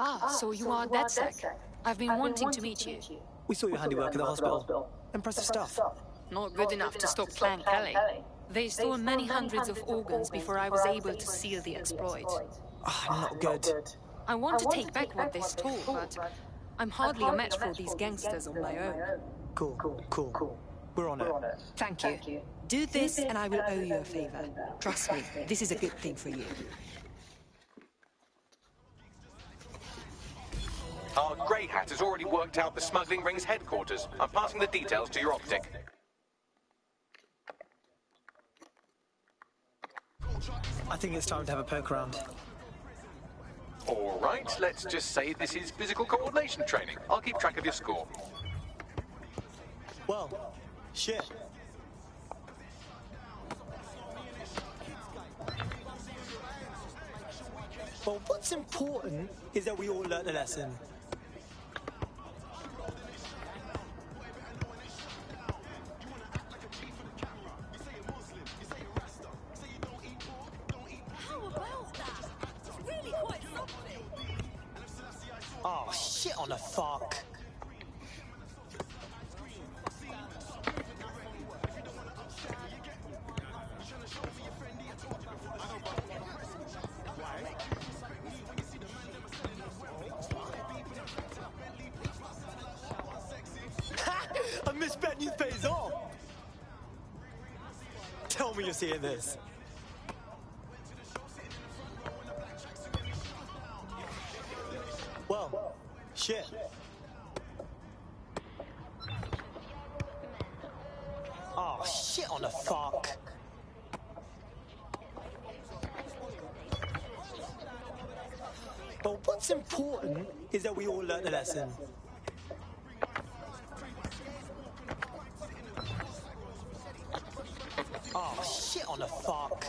Ah, so you are DedSec. I've been wanting to meet you. We saw your handiwork at the hospital. Impressive stuff. Not good enough to stop Clan Kelly. They stole many hundreds of organs before I was able to seal the exploit. Not good. I want to take back what they stole, but I'm hardly a match for these gangsters on my own. Cool. We're on it. Thank you. Do this and I will owe you a favor. Trust me, this is a good thing for you. Our Grey Hat has already worked out the smuggling ring's headquarters. I'm passing the details to your optic. I think it's time to have a poke around. All right, let's just say this is physical coordination training. I'll keep track of your score. Well, shit. Well, what's important is that we all learn a lesson. Oh, shit on the fuck. I misbet you pays off. Tell me you're seeing this. Well, shit. Oh, shit on the fuck. But what's important is that we all learn a lesson. Oh, shit on the fuck.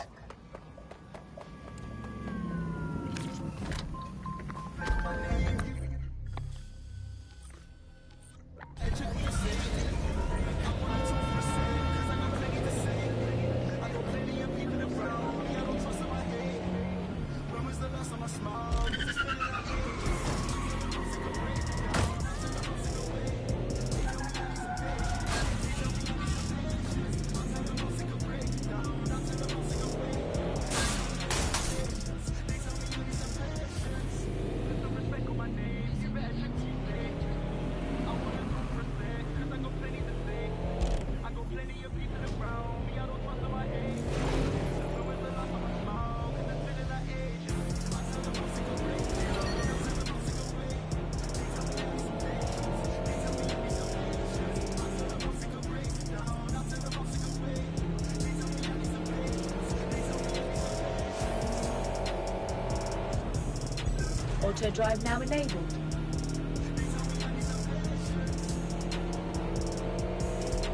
Auto drive now enabled.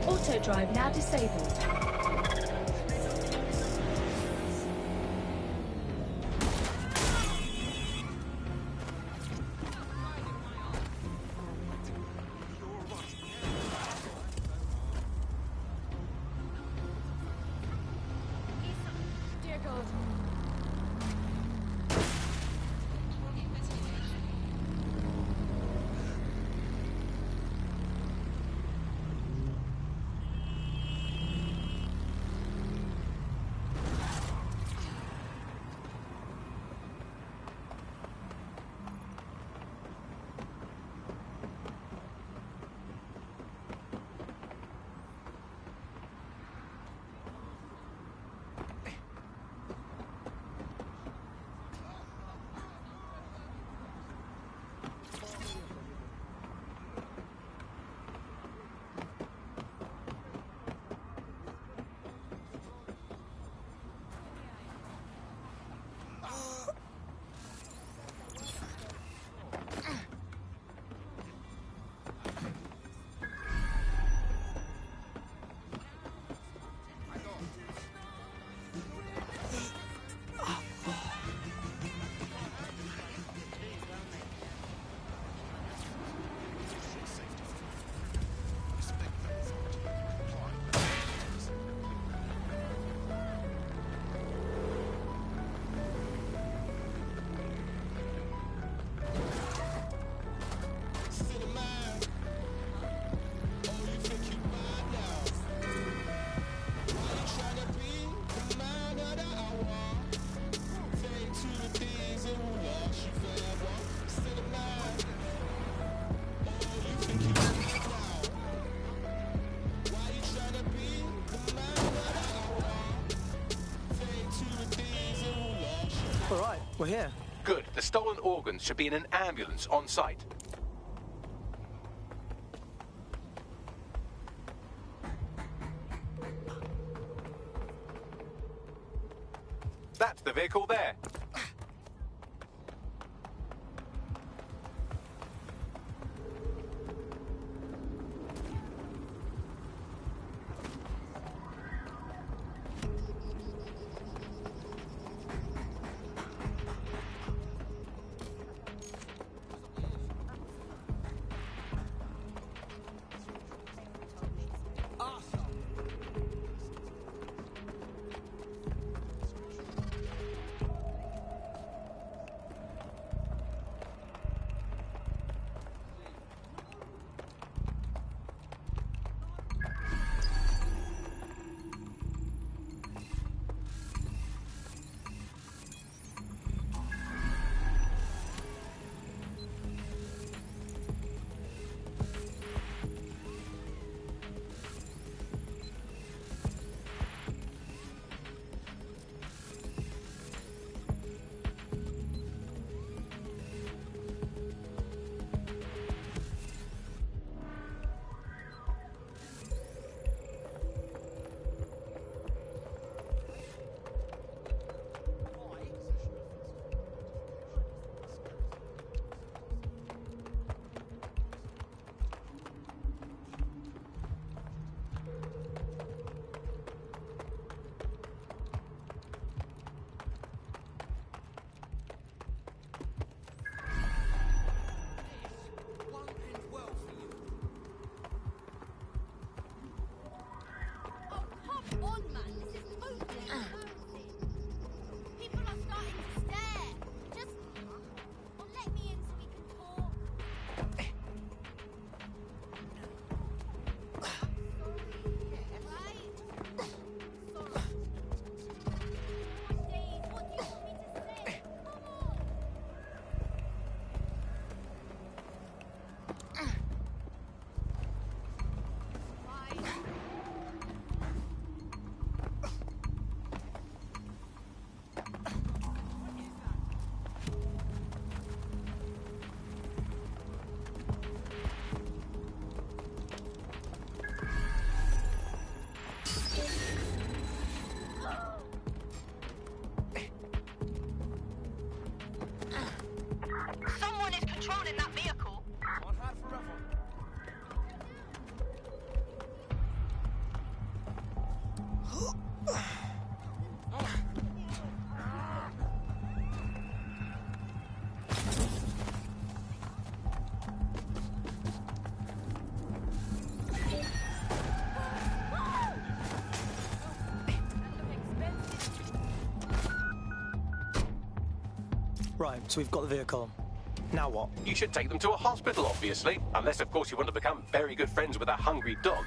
Auto drive now disabled. Dear God. here. Good. The stolen organs should be in an ambulance on site. That's the vehicle there. Right, so we've got the vehicle. Now what? You should take them to a hospital, obviously. Unless, of course, you want to become very good friends with a hungry dog.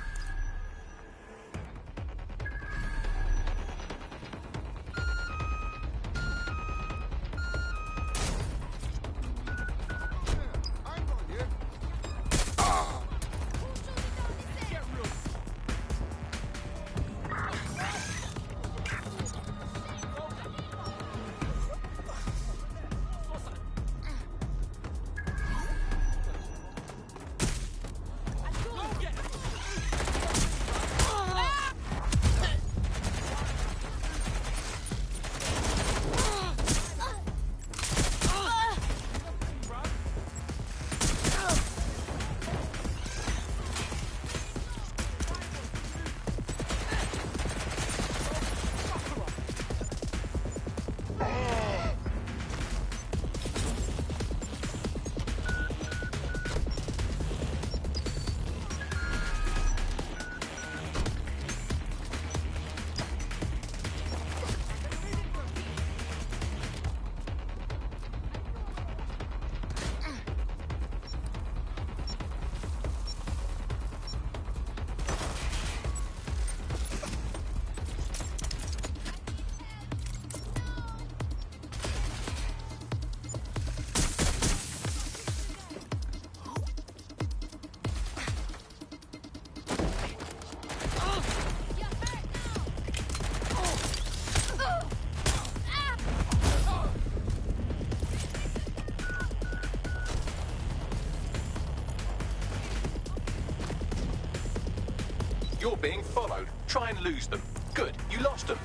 You're being followed. Try and lose them. Good, you lost them.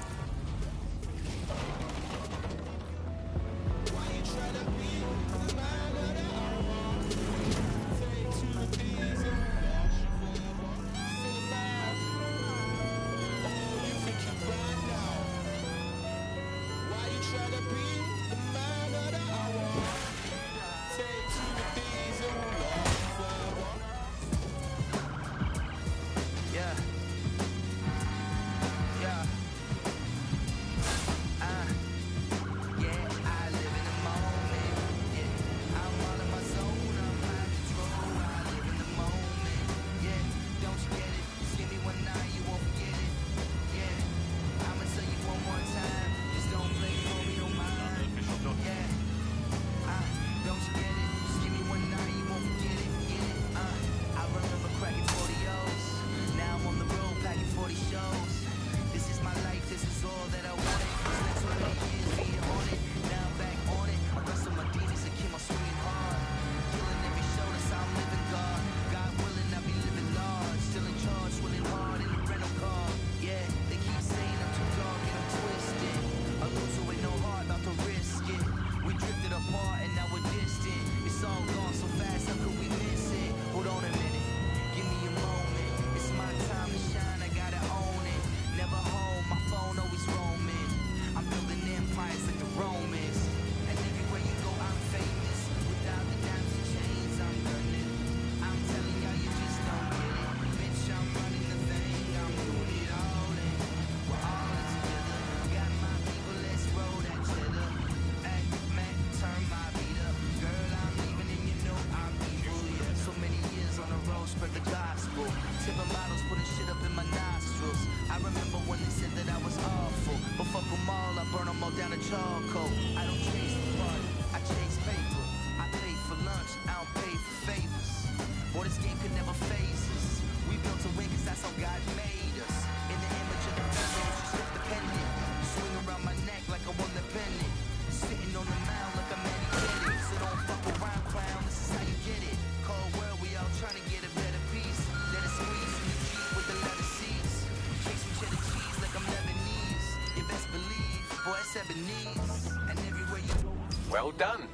Well done.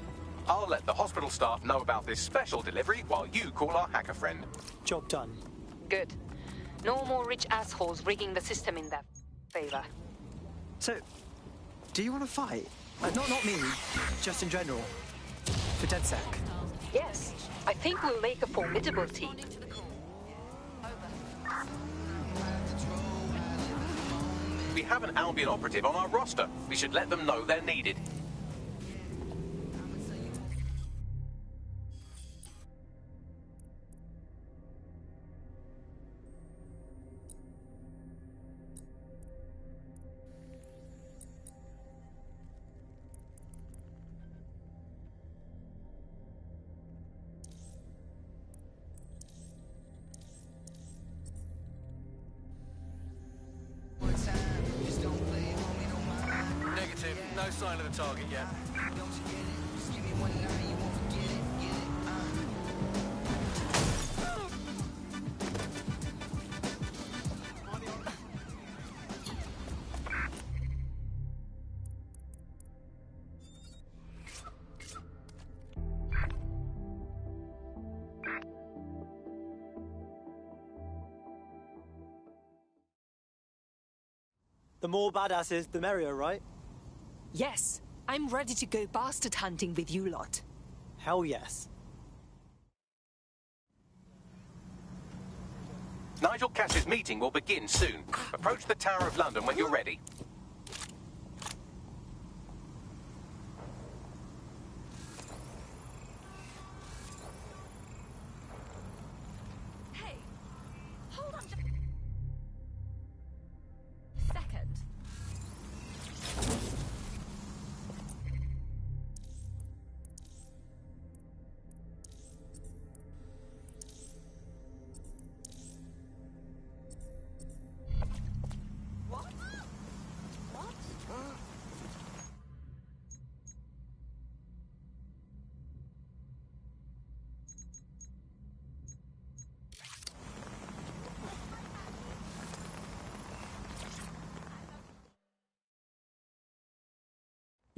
I'll let the hospital staff know about this special delivery while you call our hacker friend. Job done. Good. No more rich assholes rigging the system in their favor. So, do you want to fight? Not me, just in general. For DedSec. Yes, I think we'll make a formidable team. We have an Albion operative on our roster. We should let them know they're needed. No sign of the target yet. The more badasses, the merrier, right? Yes, I'm ready to go bastard hunting with you lot. Hell yes. Nigel Cass's meeting will begin soon. Approach the Tower of London when you're ready. Hey, hold on just second.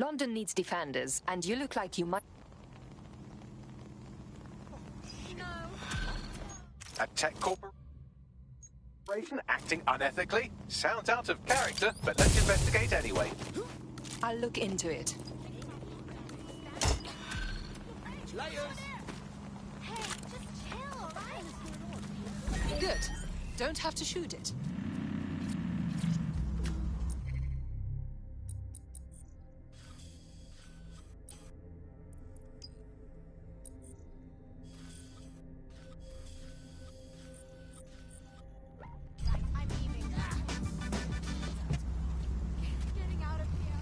London needs defenders, and you look like you might... A tech corporation acting unethically? Sounds out of character, but let's investigate anyway. I'll look into it. Hey, just chill, alright? Good. Don't have to shoot it. I'm leaving. Getting out of here.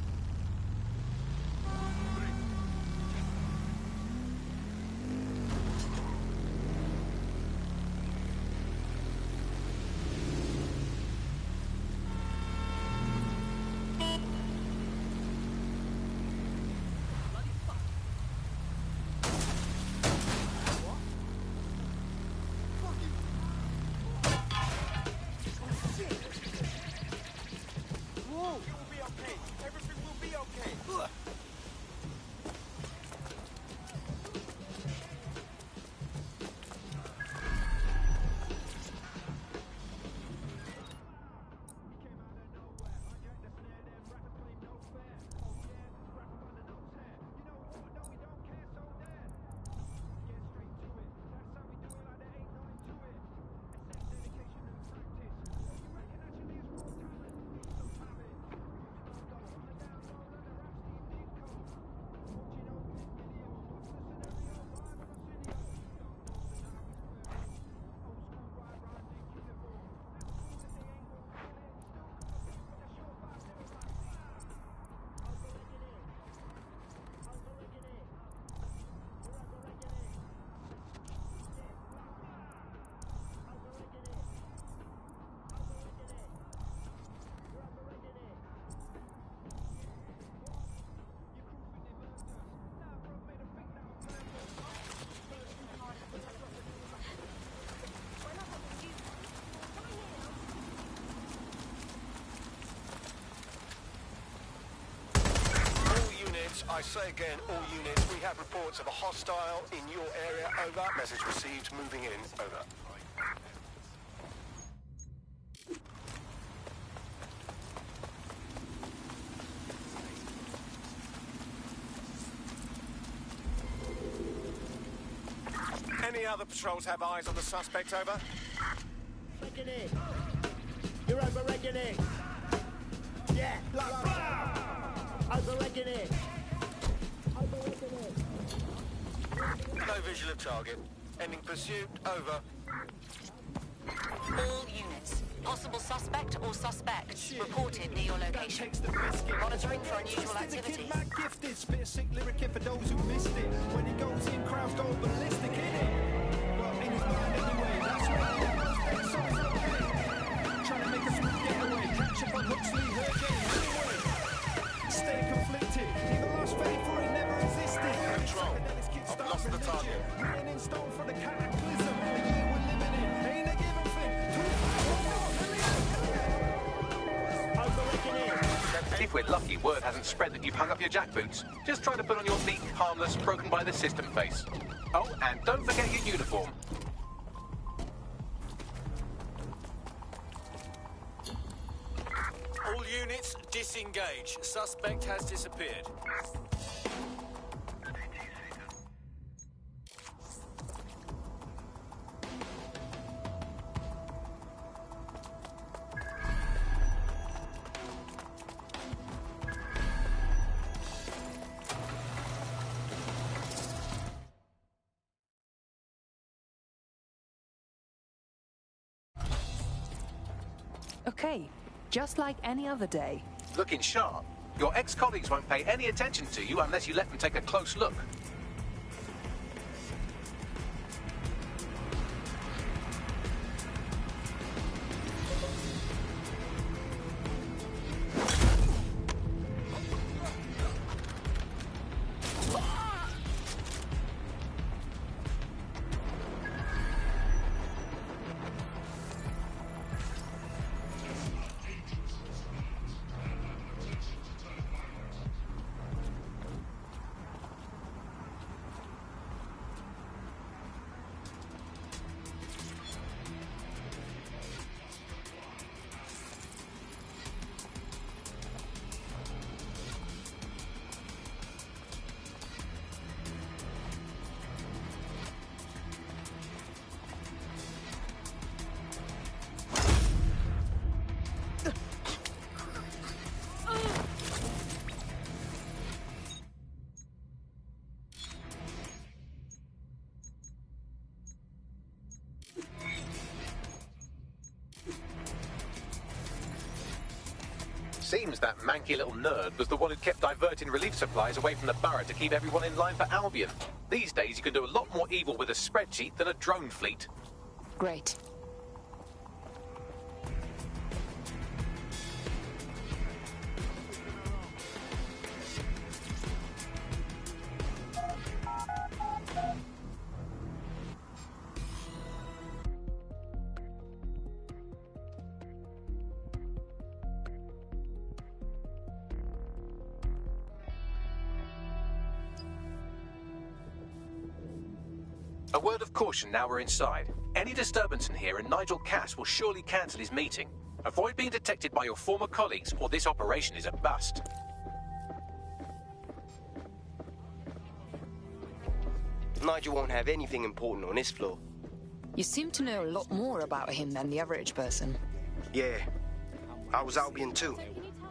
I say again, all units, we have reports of a hostile in your area. Over. Message received. Moving in. Over. Any other patrols have eyes on the suspect? Over. Reckoning. You're over reckoning. Yeah. Over reckoning. No visual of target. Ending pursuit. Over. All units. Possible suspect or suspects reported near your location. Monitoring for unusual activity. Mad gifted, spit a sick lyric in for those who missed it. When he goes in, crowds go ballistic, innit? Well, in his mind anyway, that's why he was so okay. Trying to make a smooth getaway, catch up on Huxley, her game anyway. Stay conflicted, either lost faith or it never existed. Control. I've lost the target. Written in stone for the cataclysm, all year we're living in. Ain't a given thing. If we're lucky, word hasn't spread that you've hung up your jackboots. Just try to put on your meek, harmless, broken by the system face. Oh, and don't forget your uniform. All units, disengage. Suspect has disappeared. Okay, just like any other day. Looking sharp. Your ex-colleagues won't pay any attention to you unless you let them take a close look. Seems that manky little nerd was the one who kept diverting relief supplies away from the Burrow to keep everyone in line for Albion. These days, you can do a lot more evil with a spreadsheet than a drone fleet. Great. A word of caution now we're inside. Any disturbance in here and Nigel Cass will surely cancel his meeting. Avoid being detected by your former colleagues or this operation is a bust. Nigel won't have anything important on this floor. You seem to know a lot more about him than the average person. Yeah, I was Albion too,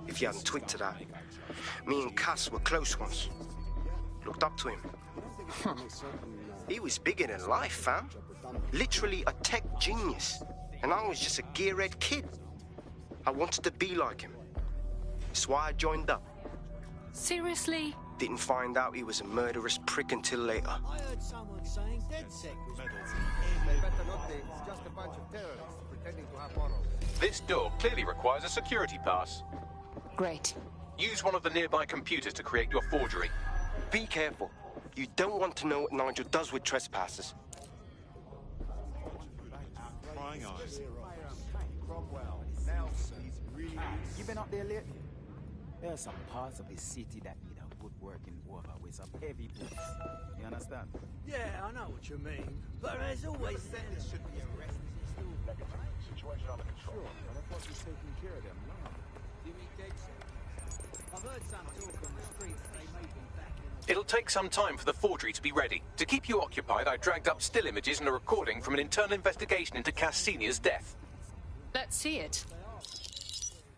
if you hadn't twigged to that. Me and Cass were close once. Looked up to him. He was bigger than life, fam. Literally a tech genius. And I was just a gearhead kid. I wanted to be like him. That's why I joined up. Seriously? Didn't find out he was a murderous prick until later. I heard someone saying DedSec was They better not be. It's just a bunch of terrorists pretending to have morals. This door clearly requires a security pass. Great. Use one of the nearby computers to create your forgery. Be careful. You don't want to know what Nigel does with trespassers. You been up there lately? There are some parts of the city that need a good working over with some heavy boots. You understand? Yeah, I know what you mean. But there's always that should be arrested. Situation under control. And I thought you were taking care of them. No. You mean DedSec? I've heard some talk on the streets. They may be back in. It'll take some time for the forgery to be ready. To keep you occupied, I dragged up still images and a recording from an internal investigation into Cass Sr.'s death. Let's see it.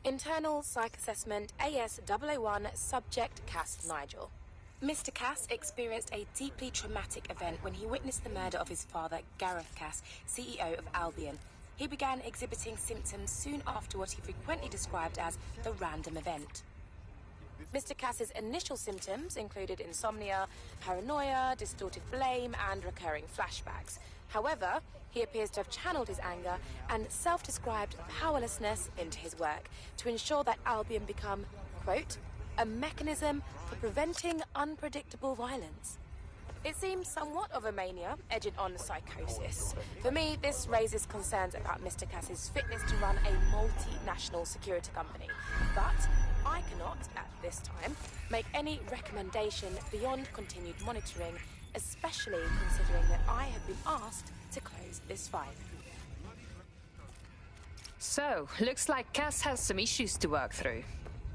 Internal Psych Assessment AS001 Subject Cass Nigel. Mr. Cass experienced a deeply traumatic event when he witnessed the murder of his father, Gareth Cass, CEO of Albion. He began exhibiting symptoms soon after what he frequently described as the random event. Mr. Cass's initial symptoms included insomnia, paranoia, distorted blame, and recurring flashbacks. However, he appears to have channeled his anger and self-described powerlessness into his work to ensure that Albion become, quote, a mechanism for preventing unpredictable violence. It seems somewhat of a mania, edging on psychosis. For me, this raises concerns about Mr. Cass's fitness to run a multinational security company. But I cannot, at this time, make any recommendation beyond continued monitoring, especially considering that I have been asked to close this file. So, looks like Cass has some issues to work through.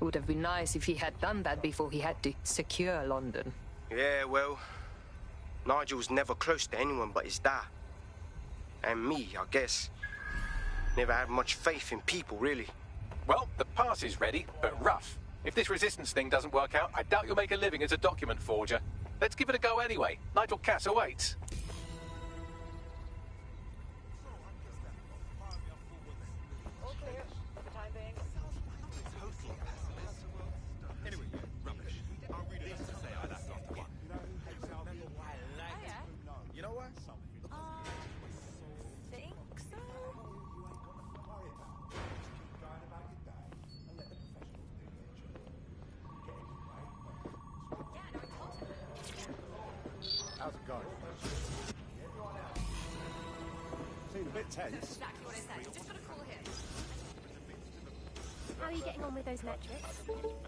Would have been nice if he had done that before he had to secure London. Yeah, well, Nigel's never close to anyone but his dad. And me, I guess. Never had much faith in people, really. Well, the pass is ready, but rough. If this resistance thing doesn't work out, I doubt you'll make a living as a document forger. Let's give it a go anyway. Nigel Cass awaits. All clear for the time being. Anyway, rubbish. I'll read it to say I left off one. You know what? Think so? How's it going? Seemed a bit tense. Exactly what I said. Just got a call here. How are you getting on with those metrics?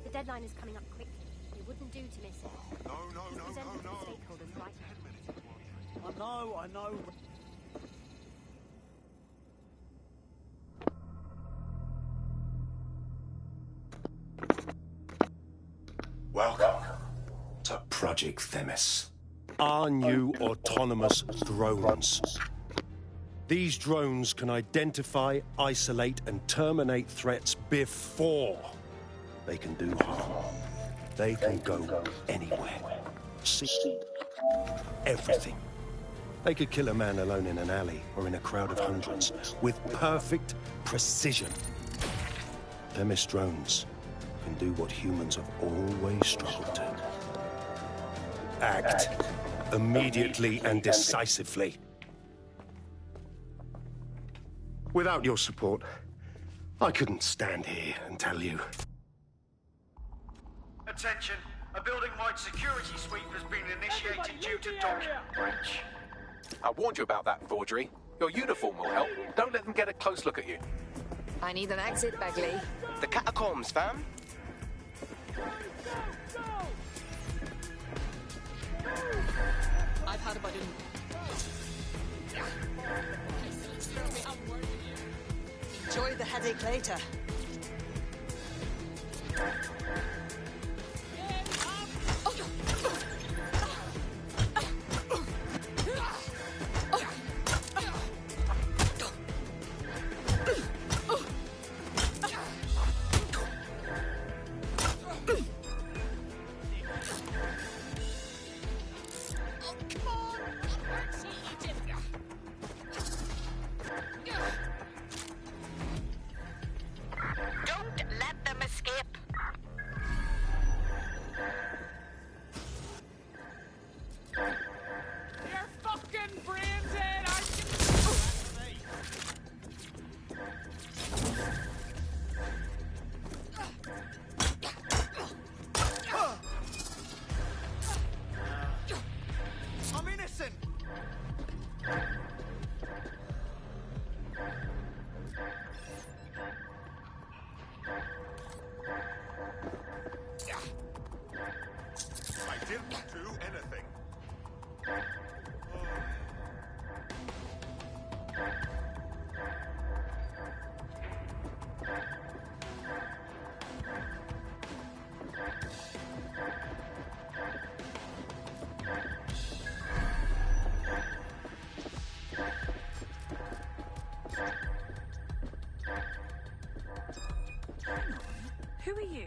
The deadline is coming up quickly. It wouldn't do to miss it. No. Present it to the stakeholders right now. I know. Welcome to Project Themis. Our new autonomous drones. These drones can identify, isolate, and terminate threats before they can do harm. They can go anywhere. See everything. They could kill a man alone in an alley or in a crowd of hundreds with perfect precision. Themis drones. can do what humans have always struggled to. Act immediately and decisively. Without your support, I couldn't stand here and tell you. Attention, a building-wide security sweep has been initiated due to document breach. I warned you about that, forgery. Your uniform will help. Don't let them get a close look at you. I need an exit, Bagley. The catacombs, fam. I've had about Enjoy the headache later. Don't let them escape. Your fucking brains in! I'm innocent! I didn't do anything. Who are you?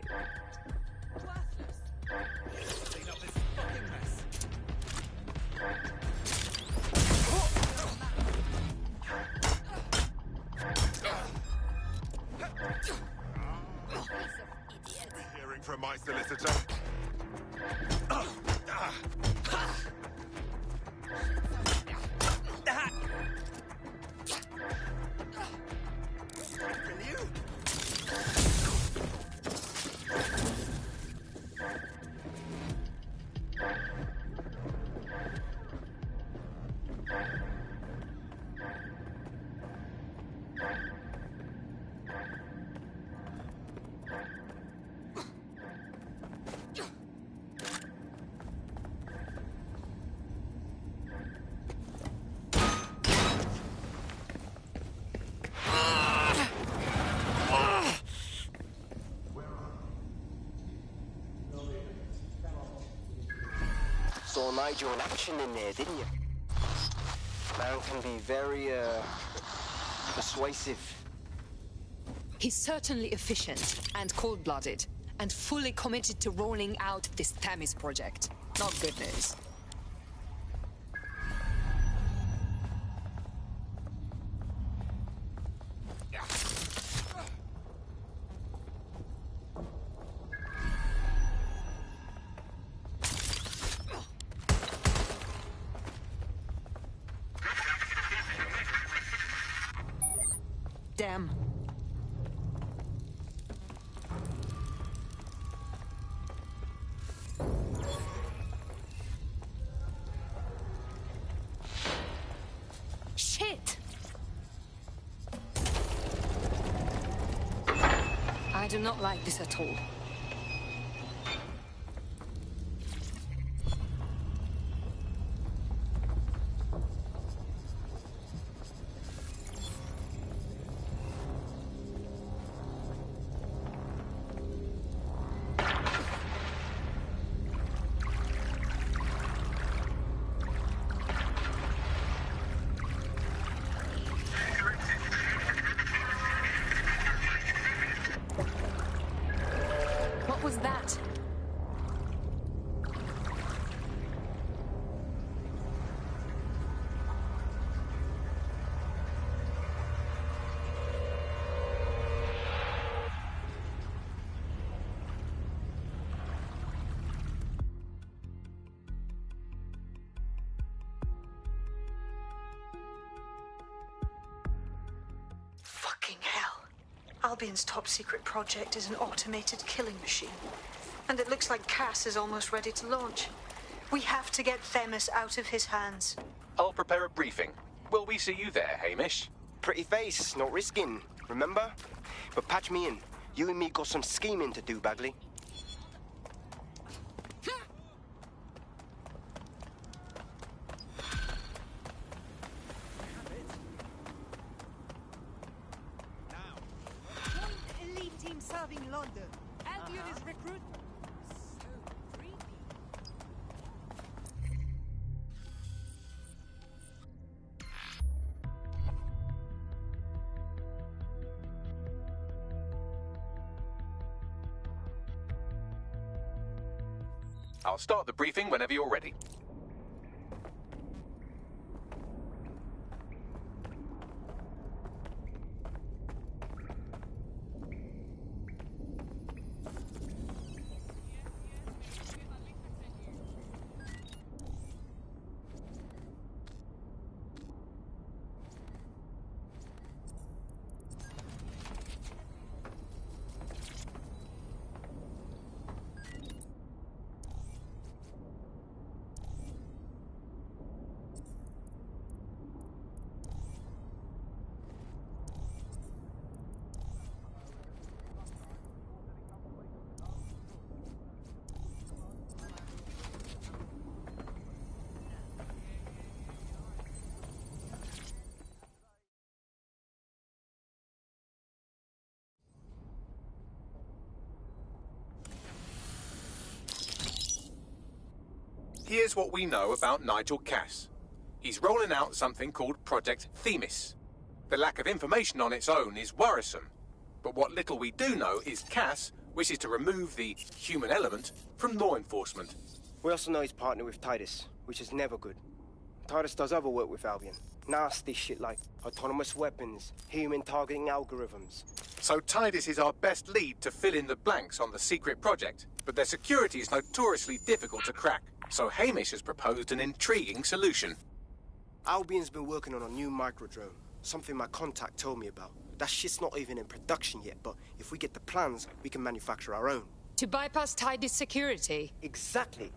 Clean up this fucking mess. Hearing from my solicitor. Saw Nigel in action in there, didn't you? Man can be very, persuasive. He's certainly efficient and cold-blooded, and fully committed to rolling out this Themis project. Not good news. Damn. Shit! I do not like this at all. Albion's top secret project is an automated killing machine. And it looks like Cass is almost ready to launch. We have to get Themis out of his hands. I'll prepare a briefing. Will we see you there, Hamish? Pretty face, not risking, remember? But patch me in. You and me got some scheming to do, Bagley. Elite team serving London. Albion is recruit. I'll start the briefing whenever you're ready. Here's what we know about Nigel Cass. He's rolling out something called Project Themis. The lack of information on its own is worrisome. But what little we do know is Cass wishes to remove the human element from law enforcement. We also know he's partnered with Titus, which is never good. Titus does other work with Albion. Nasty shit like autonomous weapons, human targeting algorithms. So Titus is our best lead to fill in the blanks on the secret project, but their security is notoriously difficult to crack. So Hamish has proposed an intriguing solution. Albion's been working on a new microdrone, something my contact told me about. That shit's not even in production yet, but if we get the plans, we can manufacture our own. To bypass Titus security? Exactly.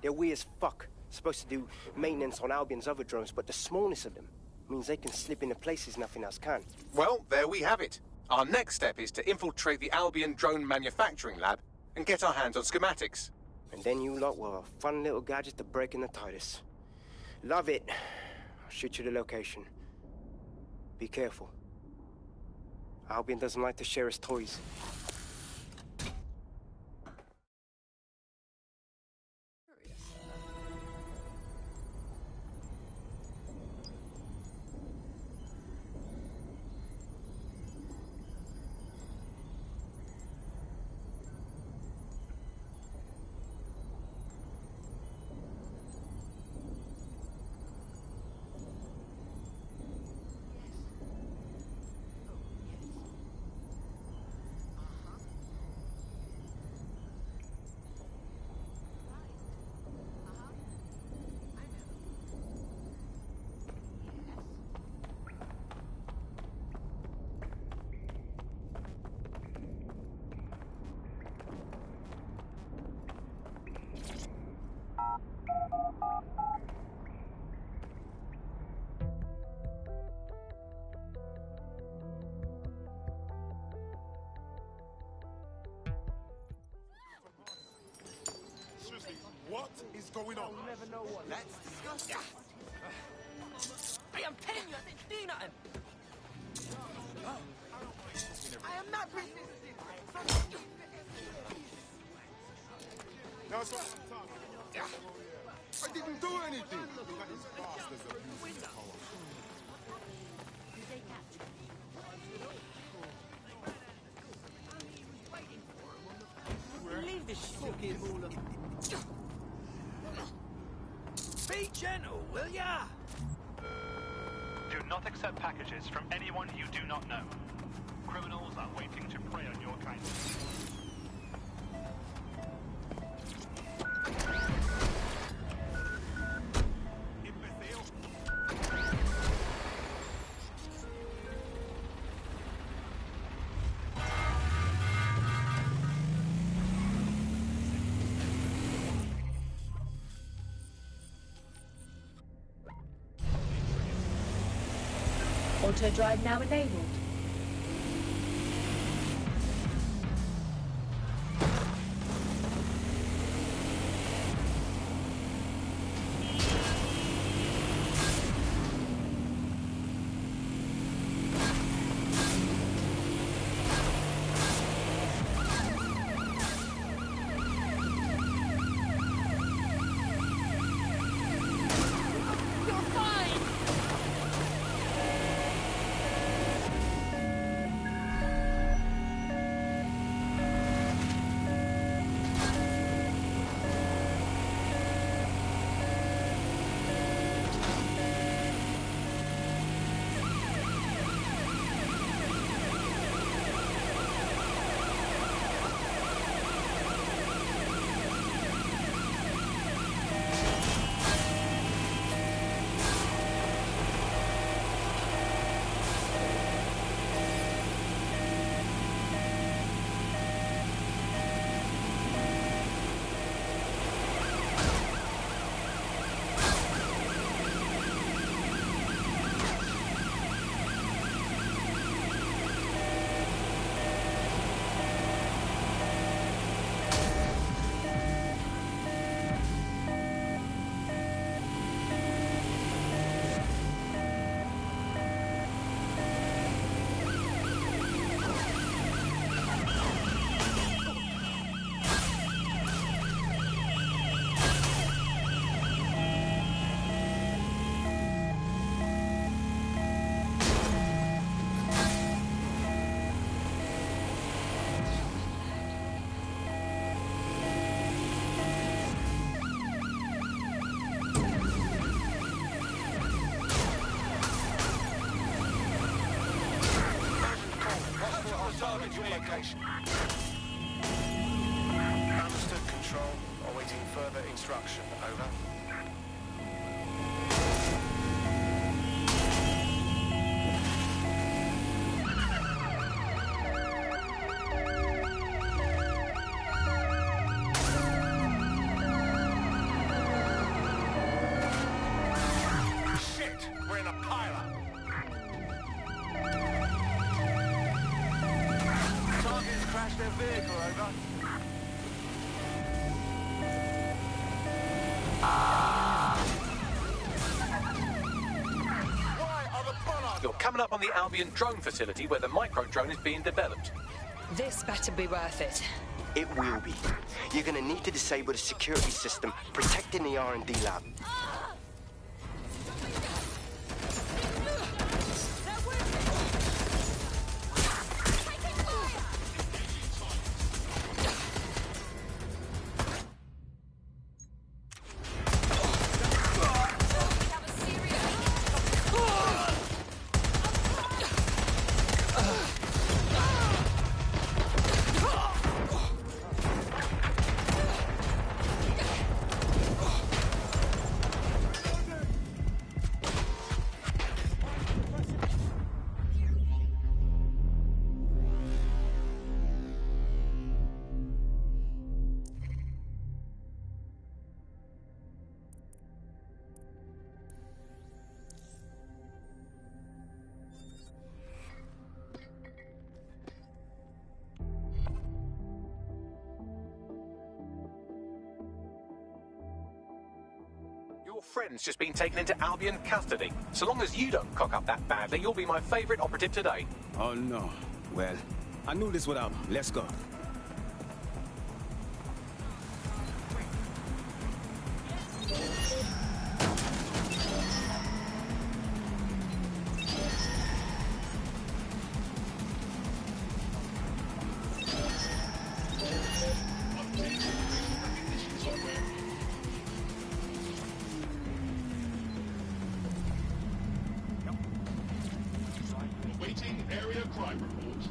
They're weird as fuck. Supposed to do maintenance on Albion's other drones, but the smallness of them means they can slip into places nothing else can. Well, there we have it. Our next step is to infiltrate the Albion drone manufacturing lab and get our hands on schematics. And then you lot will have a fun little gadget to break in the Titus. Love it. I'll shoot you the location. Be careful. Albion doesn't like to share his toys. What is going on? I'll never know what. Let's discuss that. Hey, I'm telling you, I didn't do nothing. I am not resisting. Now it's right. I didn't do anything. Look at these bastards abusing power. Leave this fucking all of... Be gentle, will ya? Do not accept packages from anyone you do not know. Criminals are waiting to prey on your kindness. Auto-drive now enabled. Target your location. Understood, Control. Awaiting further instruction. Over. Shit! We're in a pileup. Target's crashed their vehicle, over. You're coming up on the Albion drone facility where the micro drone is being developed. This better be worth it. It will be. You're gonna need to disable the security system protecting the R&D lab. Your friend's just been taken into Albion custody. So long as you don't cock up that badly, you'll be my favourite operative today. Oh no. Well, I knew this would happen. Let's go. Awaiting area crime report.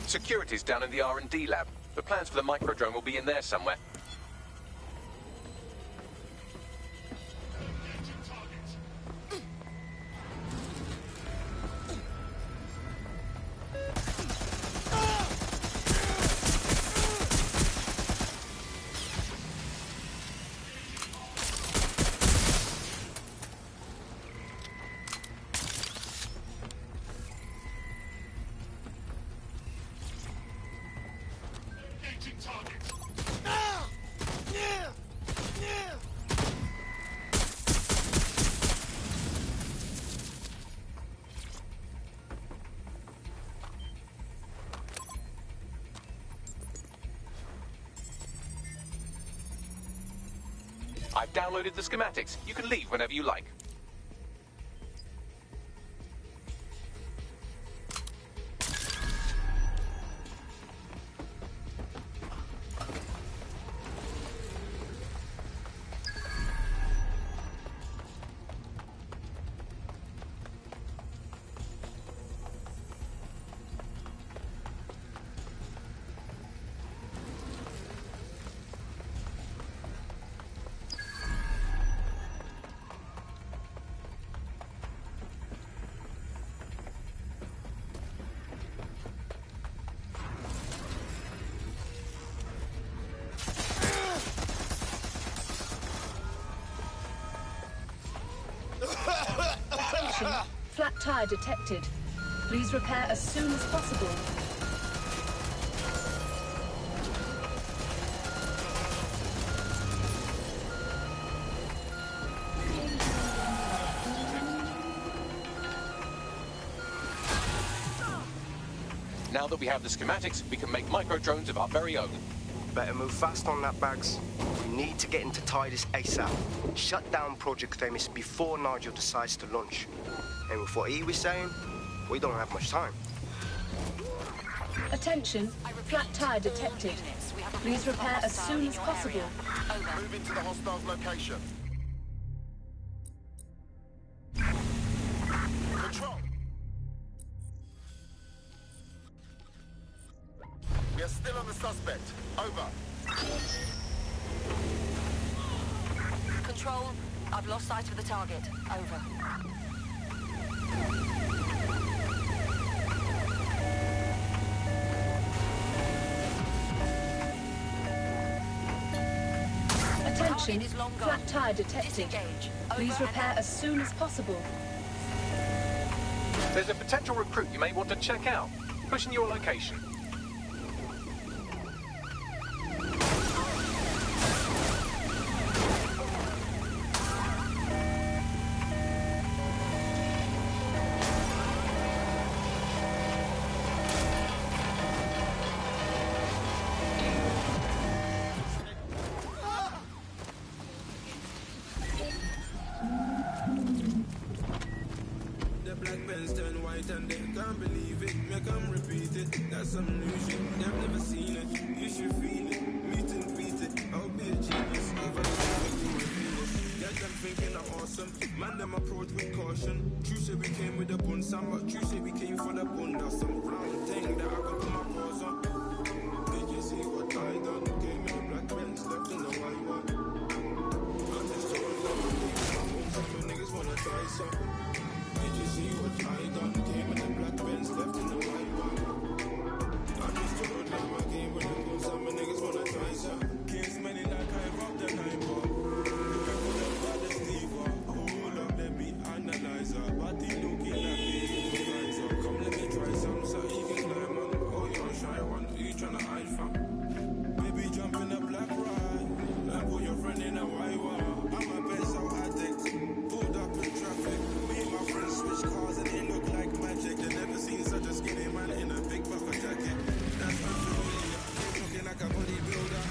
Security's down in the R&D lab. The plans for the microdrone will be in there somewhere. I've downloaded the schematics. You can leave whenever you like. Flat tire detected. Please repair as soon as possible. Now that we have the schematics, we can make microdrones of our very own. Better move fast on that, Bags. We need to get into Titus ASAP. Shut down Project Themis before Nigel decides to launch. And with what he was saying, we don't have much time. Attention, flat tire detected. Please repair as soon as possible. Move into the hostile's location. Control. We are still on the suspect. Over. Control, I've lost sight of the target. Over. Attention, flat tire detected. Please repair as soon as possible. There's a potential recruit you may want to check out. Pushing your location. And they can't believe it, make them repeat it. That's some new shit, they've never seen it. You should feel it, meet and beat it. I'll be a genius, over the Venus. Get them thinking I'm awesome, man them approach with caution. True say we came with a bun, Sam, but true say we came for the bun. That's some round thing that I could put my paws on. Did you see what I done? Gave me the black pens, left in the white one. I just told them, some niggas wanna try some. Did you see what I done? Came in the black Benz, left in the white one. I just told them I came with them guns, some niggas wanna try some. Came smelling like I robbed the 9 bar. Remember them brothers leave her. Hold up, let me analyze her. Body looking at me, eyes up. Come let me try some, so you can climb on. Oh, you're a shy one, who you tryna hide from? Baby, jump in a black ride. And put your friend in a white one. I'm a best out addict. Pulled up in traffic. Switch cars and they look like magic. They never seen such a skinny man in a big puffer jacket. That's unfamiliar. Looking like a bodybuilder.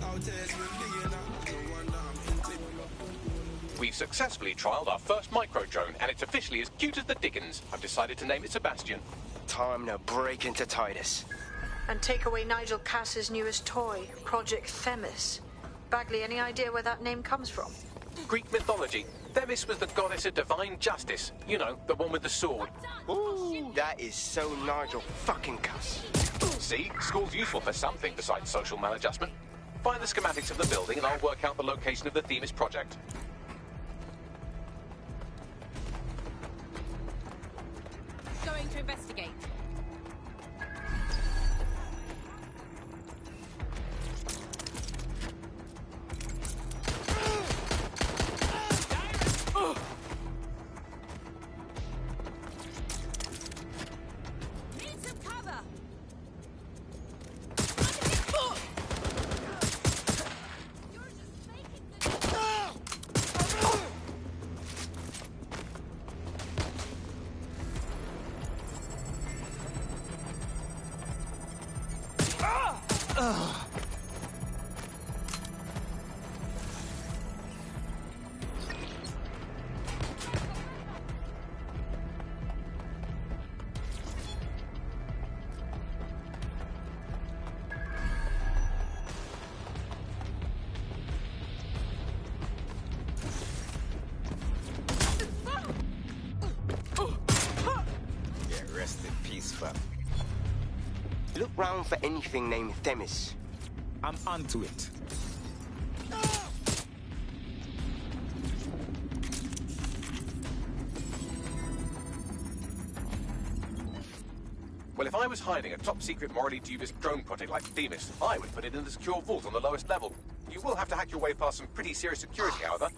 Out there swinging out. No wonder I'm into. We've successfully trialled our first microdrone, and it's officially as cute as the Dickens. I've decided to name it Sebastian. Time to break into Titus. And take away Nigel Cass's newest toy, Project Themis. Bagley, any idea where that name comes from? Greek mythology. Themis was the goddess of divine justice. You know, the one with the sword. Ooh, that is so Nigel fucking Cuss. See? School's useful for something besides social maladjustment. Find the schematics of the building and I'll work out the location of the Themis project. Going to investigate. Need some cover. Look round for anything named Themis. I'm onto it. Well, if I was hiding a top-secret, morally dubious drone project like Themis, I would put it in the secure vault on the lowest level. You will have to hack your way past some pretty serious security, however.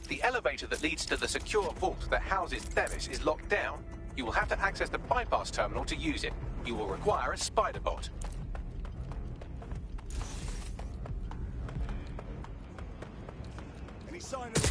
The elevator that leads to the secure vault that houses Themis is locked down. You will have to access the bypass terminal to use it. You will require a spider bot. Any sign of...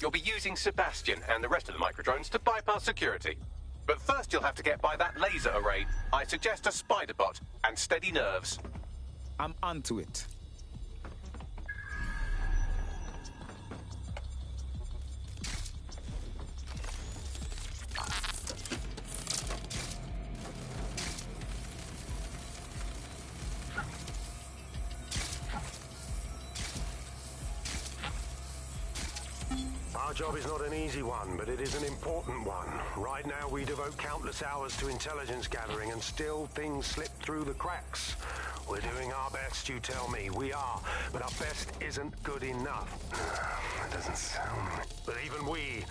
You'll be using Sebastian and the rest of the microdrones to bypass security. But first you'll have to get by that laser array. I suggest a spider bot and steady nerves. I'm onto it. Our job is not an easy one, but it is an important one. Right now, we devote countless hours to intelligence gathering, and still things slip through the cracks. We're doing our best, you tell me. We are, but our best isn't good enough. That doesn't sound right. But even we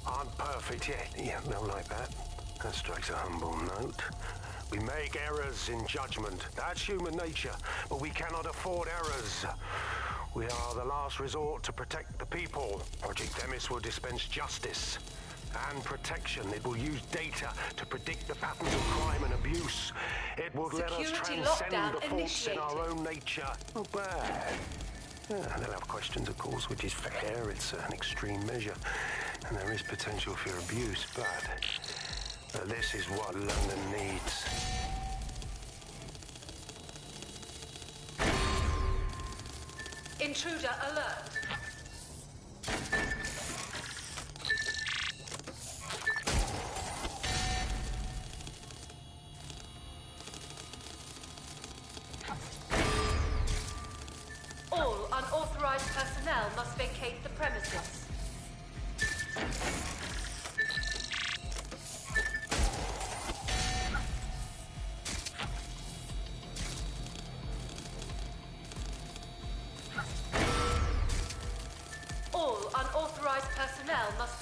aren't perfect yet. Yeah, no, like that. That strikes a humble note. We make errors in judgment. That's human nature, but we cannot afford errors. We are the last resort to protect the people. Project Themis will dispense justice and protection. It will use data to predict the patterns of crime and abuse. It will let us transcend the faults in our own nature. Not bad. Yeah, they'll have questions, of course, which is fair. It's an extreme measure, and there is potential for abuse, but this is what London needs. Intruder alert. All unauthorized personnel must vacate the premises.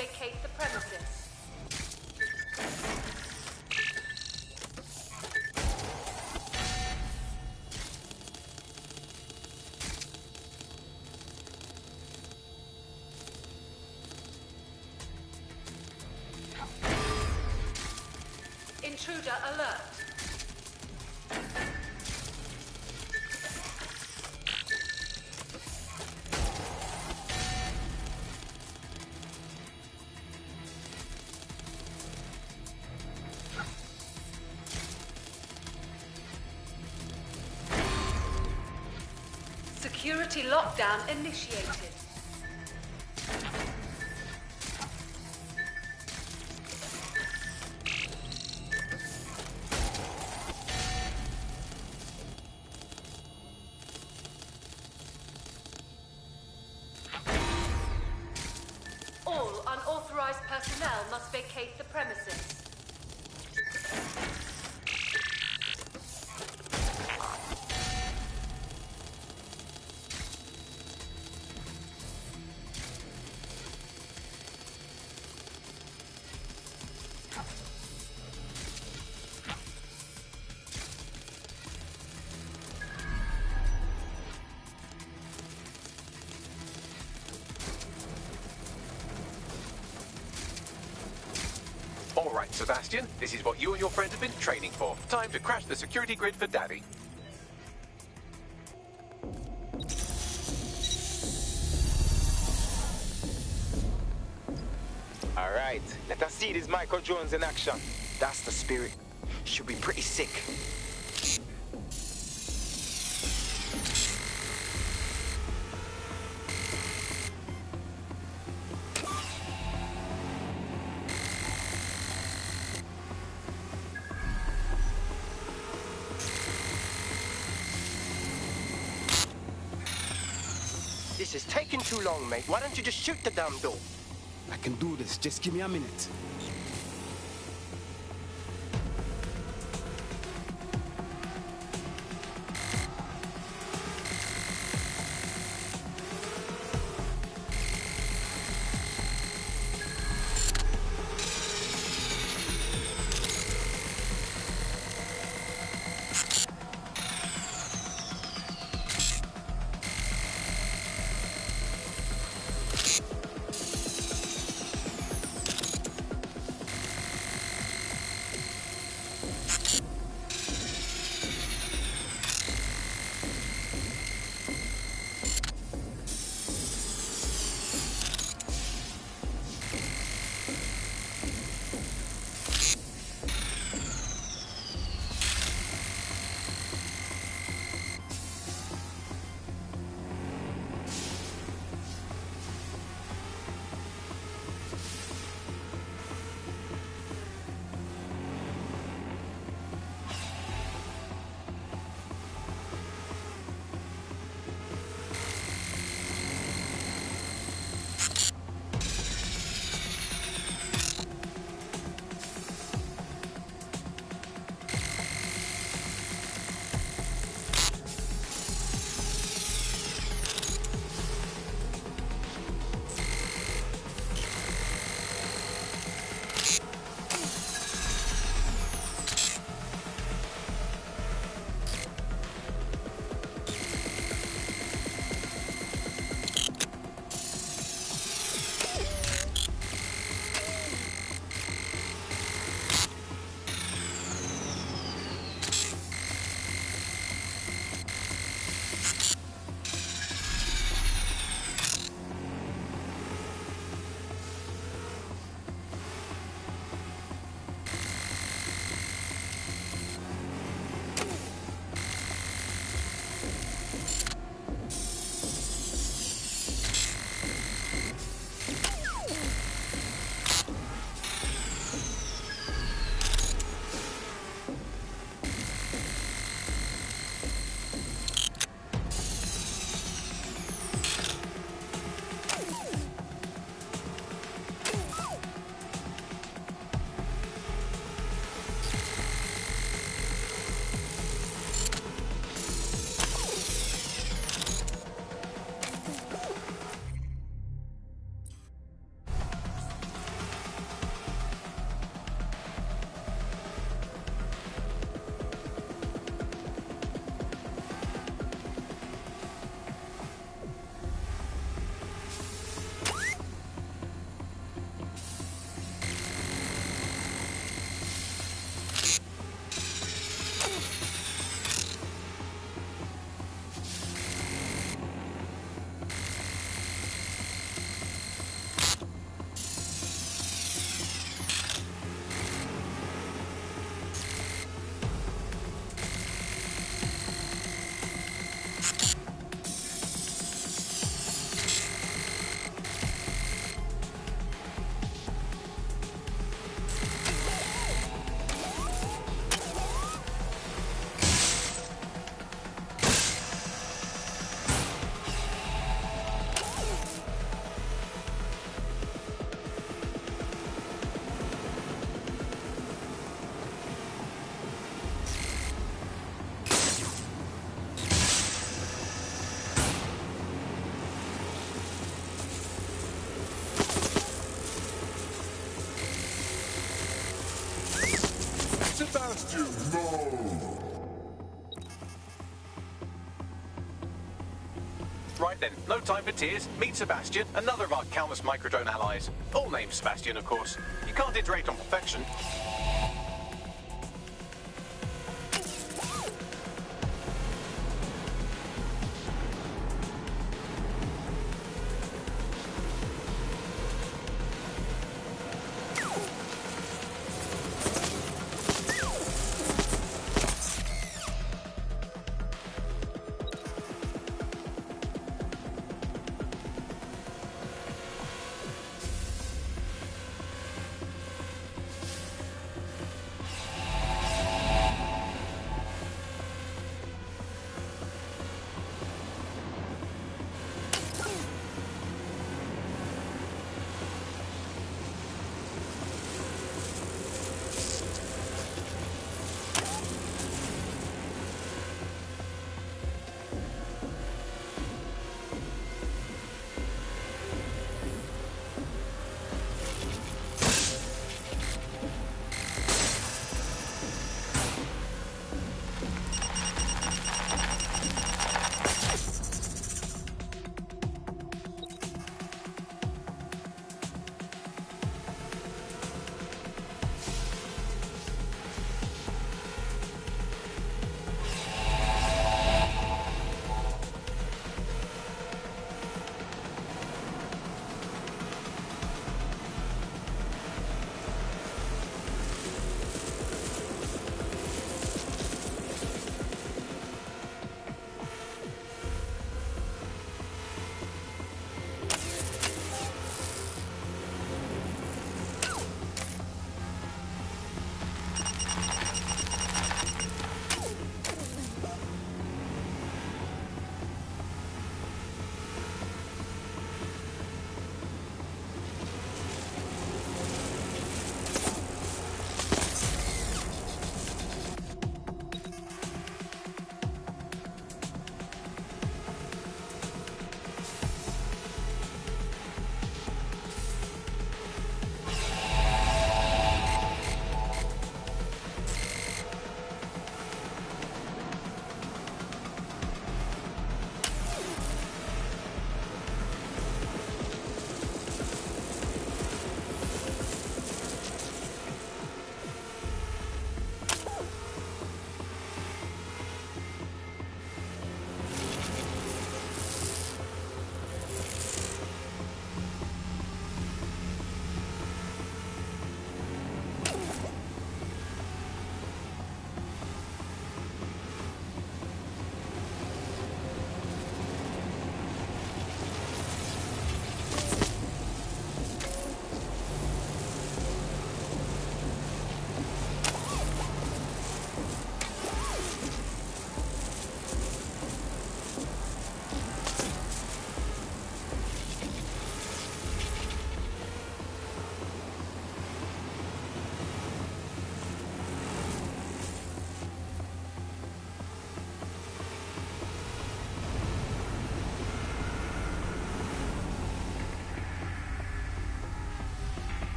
vacate the premises. Intruder alert. Security lockdown initiated. All unauthorized personnel must vacate the premises. All right, Sebastian, this is what you and your friends have been training for. Time to crash the security grid for Daddy. All right, let us see these micro drones in action. That's the spirit. Should be pretty sick. This is taking too long, mate. Why don't you just shoot the damn door? I can do this. Just give me a minute. Right then, no time for tears. Meet Sebastian, another of our countless microdrone allies. All named Sebastian, of course. You can't iterate on perfection.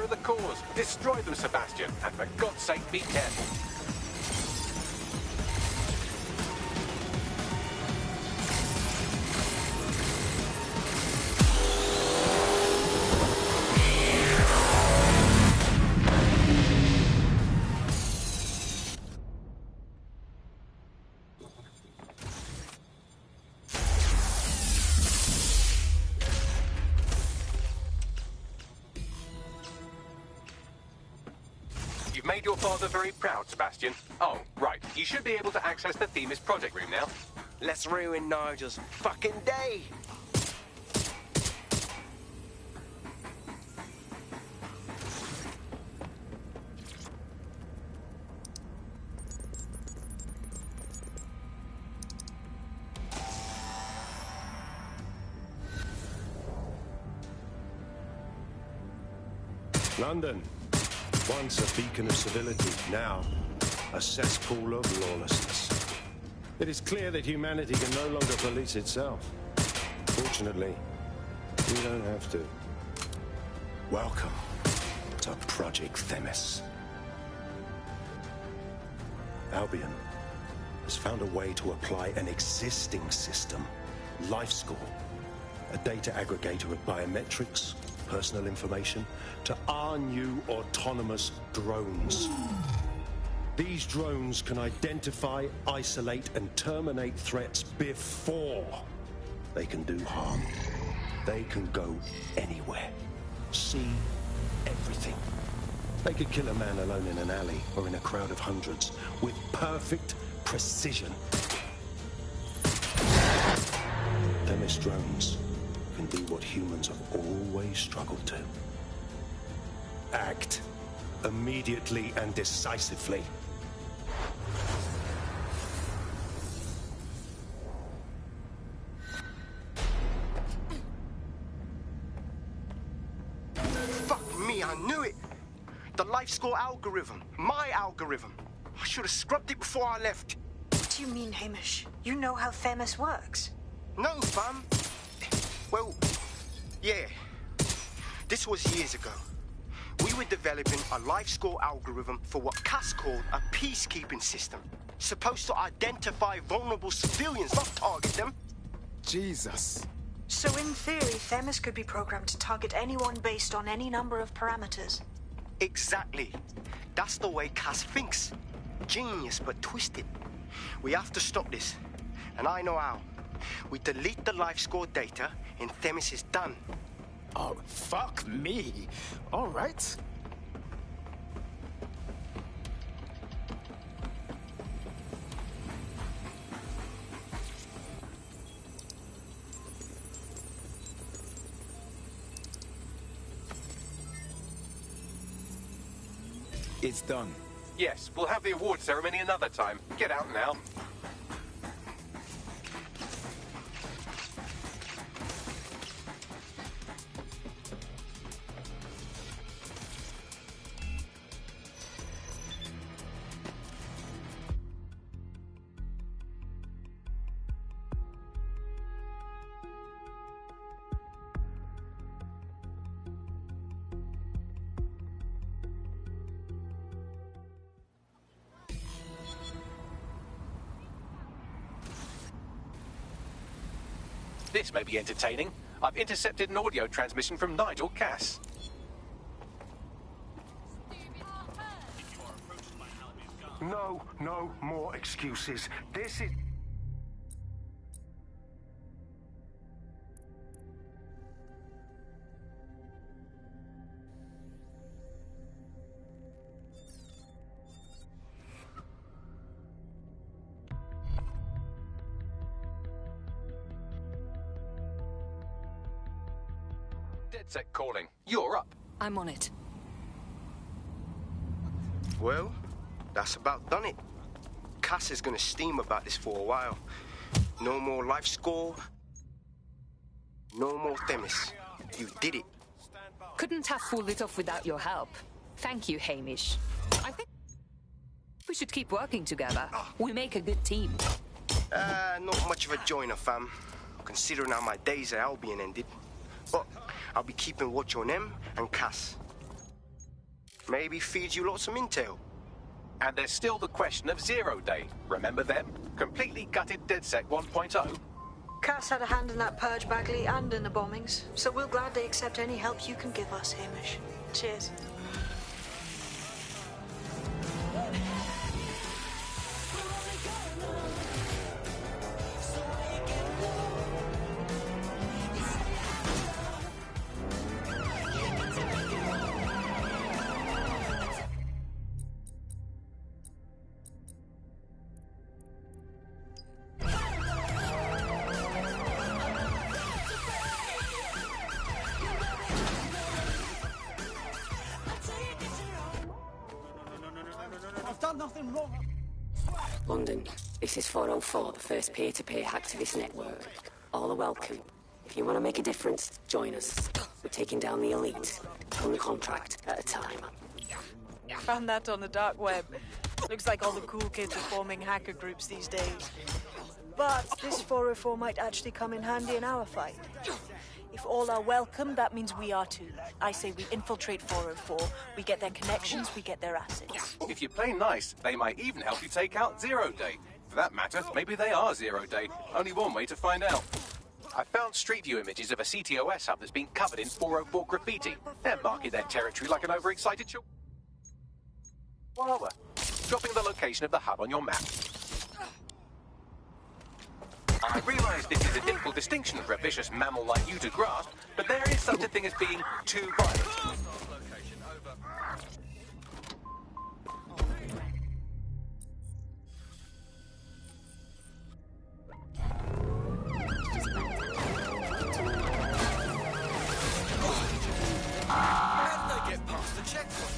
further the cause. Destroy them, Sebastian, and for God's sake, be careful. Made your father very proud, Sebastian. Oh, right. You should be able to access the Themis project room now. Let's ruin Nigel's fucking day. London. Once a beacon of civility, now a cesspool of lawlessness. It is clear that humanity can no longer police itself. Fortunately, we don't have to. Welcome to Project Themis. Albion has found a way to apply an existing system, LifeScore, a data aggregator of biometrics, personal information, to our new autonomous drones. These drones can identify, isolate, and terminate threats before they can do harm. They can go anywhere, see everything. They could kill a man alone in an alley or in a crowd of hundreds with perfect precision. Themis drones can do what humans have always struggled to. Act immediately and decisively. Fuck me, I knew it! The LifeScore algorithm. My algorithm. I should have scrubbed it before I left. What do you mean, Hamish? You know how Themis works. No, fam. Well, yeah. This was years ago. We were developing a LifeScore algorithm for what Cass called a peacekeeping system. Supposed to identify vulnerable civilians, not target them. Jesus. So in theory, Themis could be programmed to target anyone based on any number of parameters. Exactly. That's the way Cass thinks. Genius, but twisted. We have to stop this. And I know how. We delete the LifeScore data, and Themis is done. Oh, fuck me. All right. It's done. Yes, we'll have the award ceremony another time. Get out now. This may be entertaining. I've intercepted an audio transmission from Nigel Cass. No more excuses. This is... DedSec calling. You're up. I'm on it. Well, that's about done it. Cass is gonna steam about this for a while. No more LifeScore. No more Themis. You did it. Couldn't have pulled it off without your help. Thank you, Hamish. I think we should keep working together. We make a good team. Not much of a joiner, fam. Considering how my days at Albion ended. But I'll be keeping watch on them and Cass. Maybe feed you lots of intel. And there's still the question of Zero Day. Remember them? Completely gutted DedSec 1.0. Cass had a hand in that purge, Bagley, and in the bombings, so we'll gladly accept any help you can give us, Hamish. Cheers. London, this is 404, the first peer-to-peer hacktivist network. All are welcome. If you want to make a difference, join us. We're taking down the elite, one contract at a time. Found that on the dark web. Looks like all the cool kids are forming hacker groups these days. But this 404 might actually come in handy in our fight. If all are welcome, that means we are too. I say we infiltrate 404, we get their connections, we get their assets. If you play nice, they might even help you take out Zero Day. For that matter, maybe they are Zero Day. Only one way to find out. I found Street View images of a CTOS hub that's been covered in 404 graffiti. They're marking their territory like an overexcited chihuahua. Dropping the location of the hub on your map. I realise this is a difficult distinction for a vicious mammal like you to grasp, but there is such a thing as being too violent. How did they get past the checkpoint?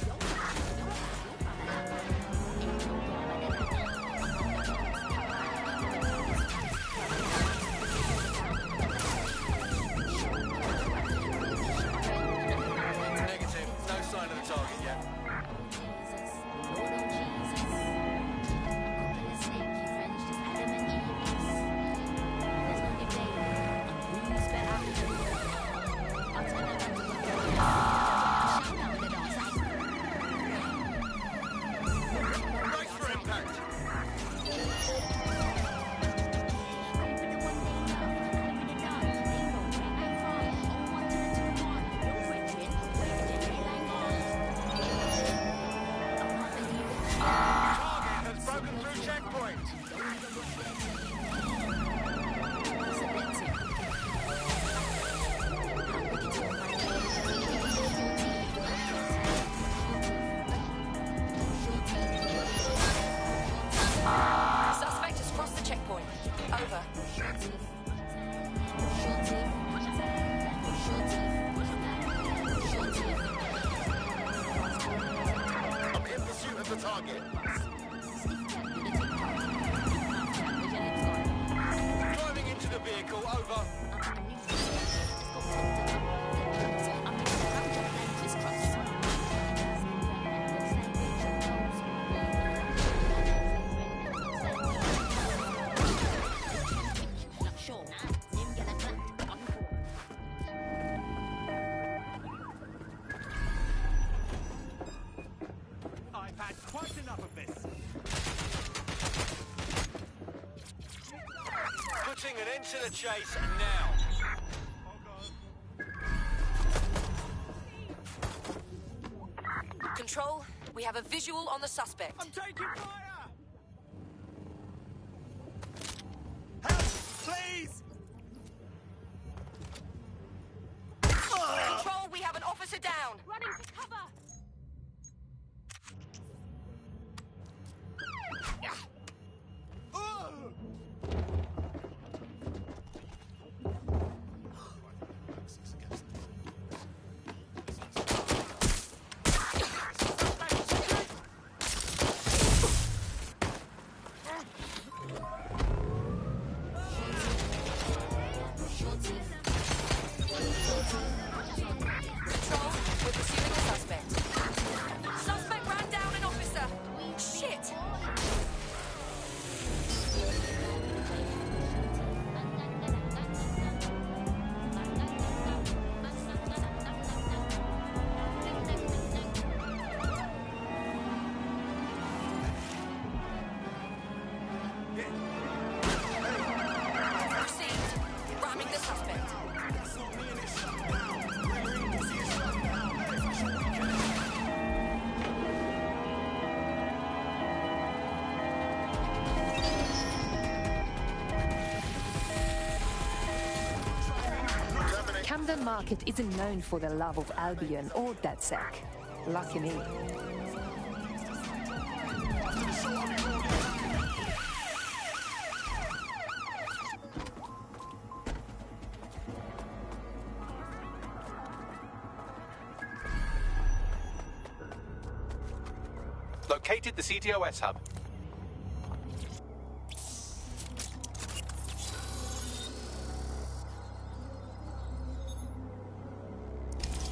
Putting an end to the chase now. Control, we have a visual on the suspect. I'm taking fire! Help, please! Control, we have an officer down. Running for cover! Camden Market isn't known for the love of Albion or DedSec. Lucky me. Located the CTOS hub.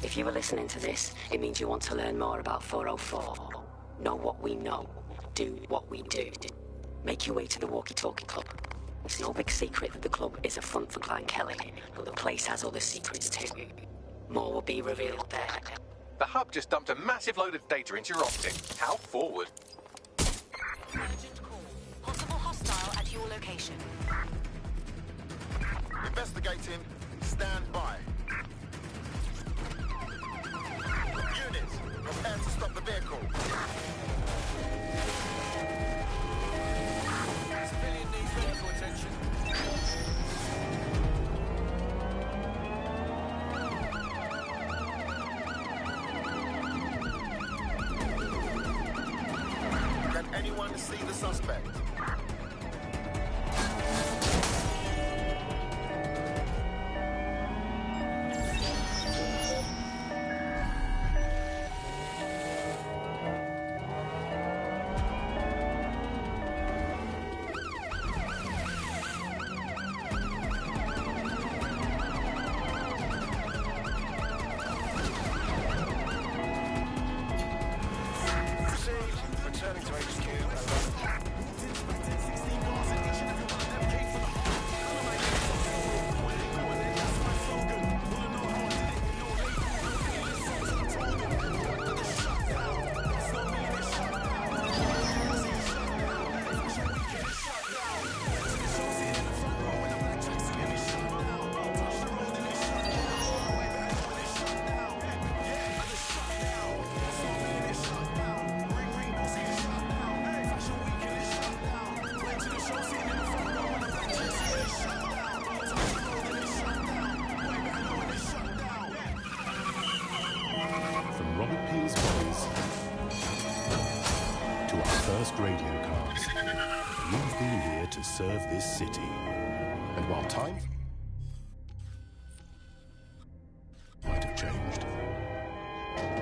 If you were listening to this, it means you want to learn more about 404. Know what we know. Do what we do. Make your way to the Walkie Talkie Club. It's no big secret that the club is a front for Clan Kelly, but the place has other secrets too. More will be revealed there. The hub just dumped a massive load of data into your optic. How forward? Urgent call. Possible hostile at your location. Investigating. Stand by. Units, prepare to stop the vehicle. Civilian needs medical attention. Can anyone see the suspect? Returning to HQ. From Robert Peel's Boys to our first radio cars, you've been here to serve this city. And while time might have changed,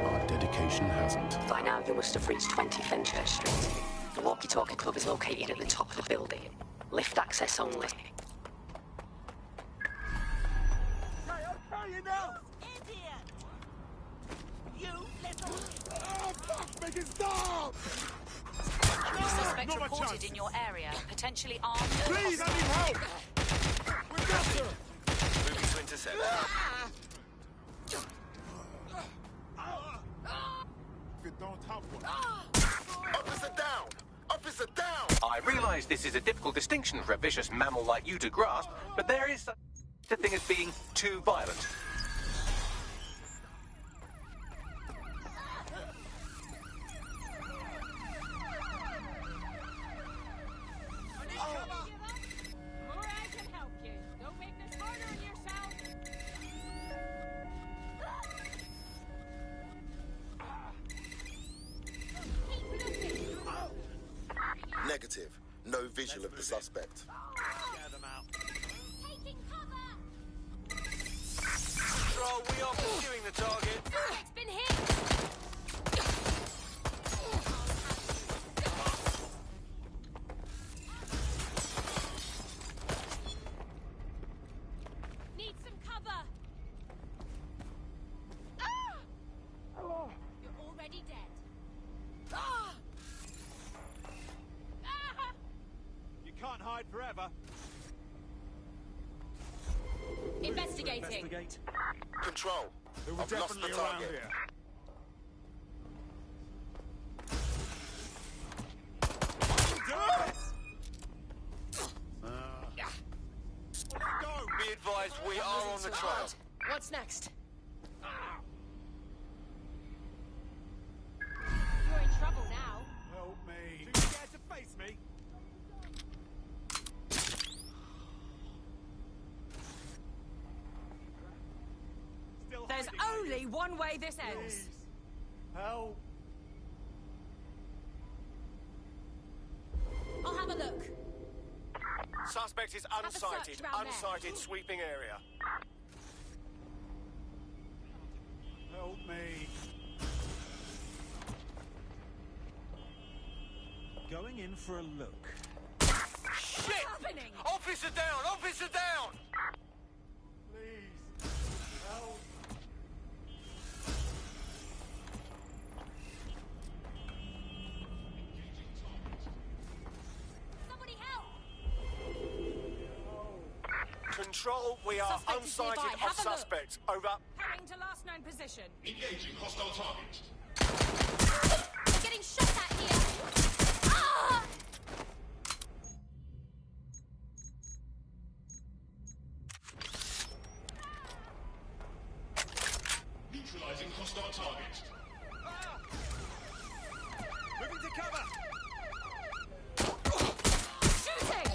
our dedication hasn't. By now, you must have reached 20 Fenchurch Street. The Walkie Talkie Club is located at the top of the building. Lift access only. Suspect reported in your area, potentially armed. Please, I need help! We've got to! Moving to intercept. If you don't have one. Officer down! Officer down! I realise this is a difficult distinction for a vicious mammal like you to grasp, but there is such a thing as being too violent. Negative. No visual of the suspect. Control, we are pursuing the target. It's been hit! Need some cover! Ah! You're already dead. Ah! Ah! You can't hide forever. Investigating. Control. They were I've lost the definitely around target. here. Be advised, we are on the trail. What's next? You're in trouble now. Help me. Too scared to face me? only one way this ends. Help! I'll have a look. Suspect is Have a search unsighted. around there. Unsighted, sweeping area. Help me! Going in for a look. Shit! Happening? Officer down! Officer down! Please, help! Somebody help! Control, we are Suspect is unsighted nearby. of Have a look. suspect. Over. Hurrying to last known position. Engaging hostile target. I'm getting shot at here. Ah! Neutralizing hostile target. Moving to cover! Shooting!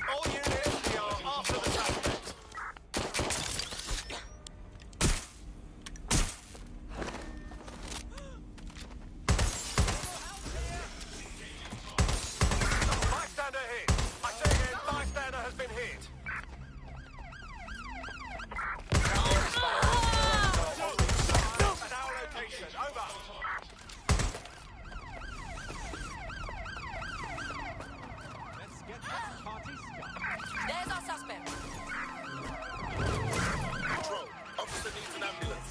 All units, we are after the suspect. Bystander hit. I say again, bystander has been hit. At our location, over. Let's get this party started. There's our suspect. Control. Officer needs an ambulance.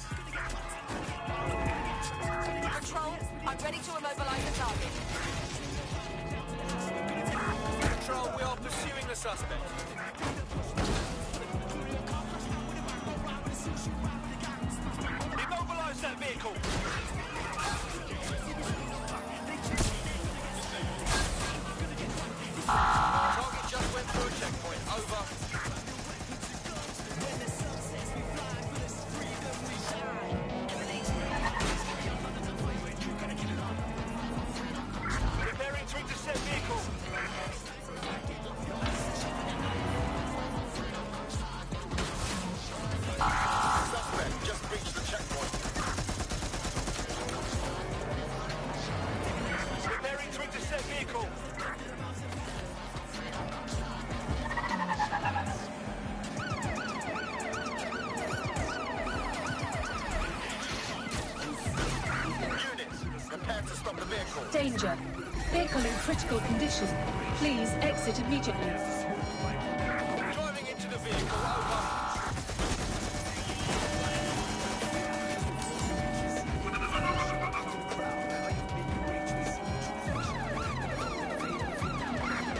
Control, I'm ready to immobilize the target. Control, we are pursuing the suspect. Immobilize that vehicle. Target just went through a checkpoint. Over. Preparing to intercept vehicle. Suspect just reached the checkpoint. Preparing to intercept vehicle. Units, prepare to stop the vehicle. Danger. Vehicle in critical condition. Please exit immediately. Driving into the vehicle, over.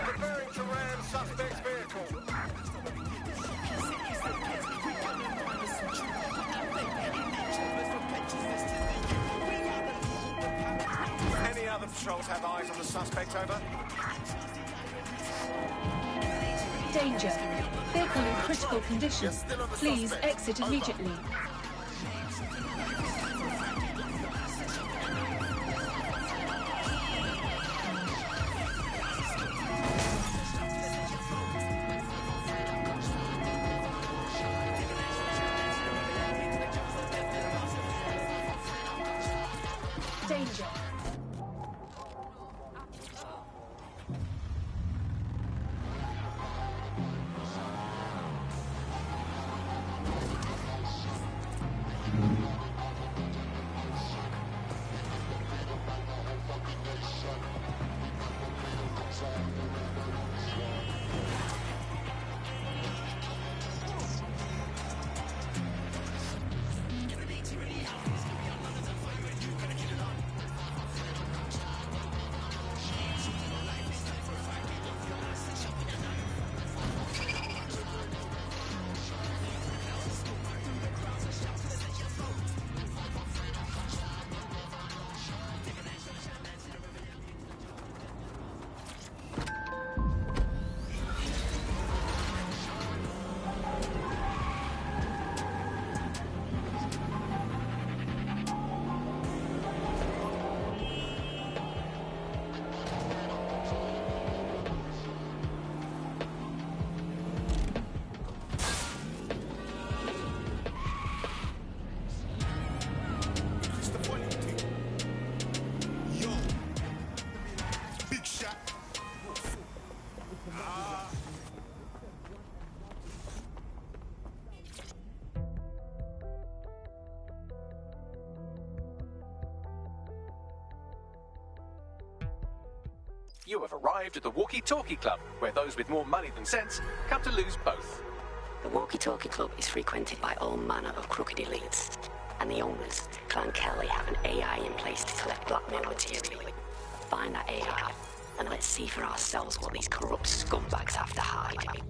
Preparing to ram suspect's vehicle. Any other patrols have eyes on the suspect, over? Danger. Vehicle in critical condition. Please exit immediately. Danger. You have arrived at the Walkie Talkie Club, where those with more money than sense come to lose both. The Walkie Talkie Club is frequented by all manner of crooked elites, and the owners, Clan Kelly, have an AI in place to collect blackmail material. Find that AI, and let's see for ourselves what these corrupt scumbags have to hide.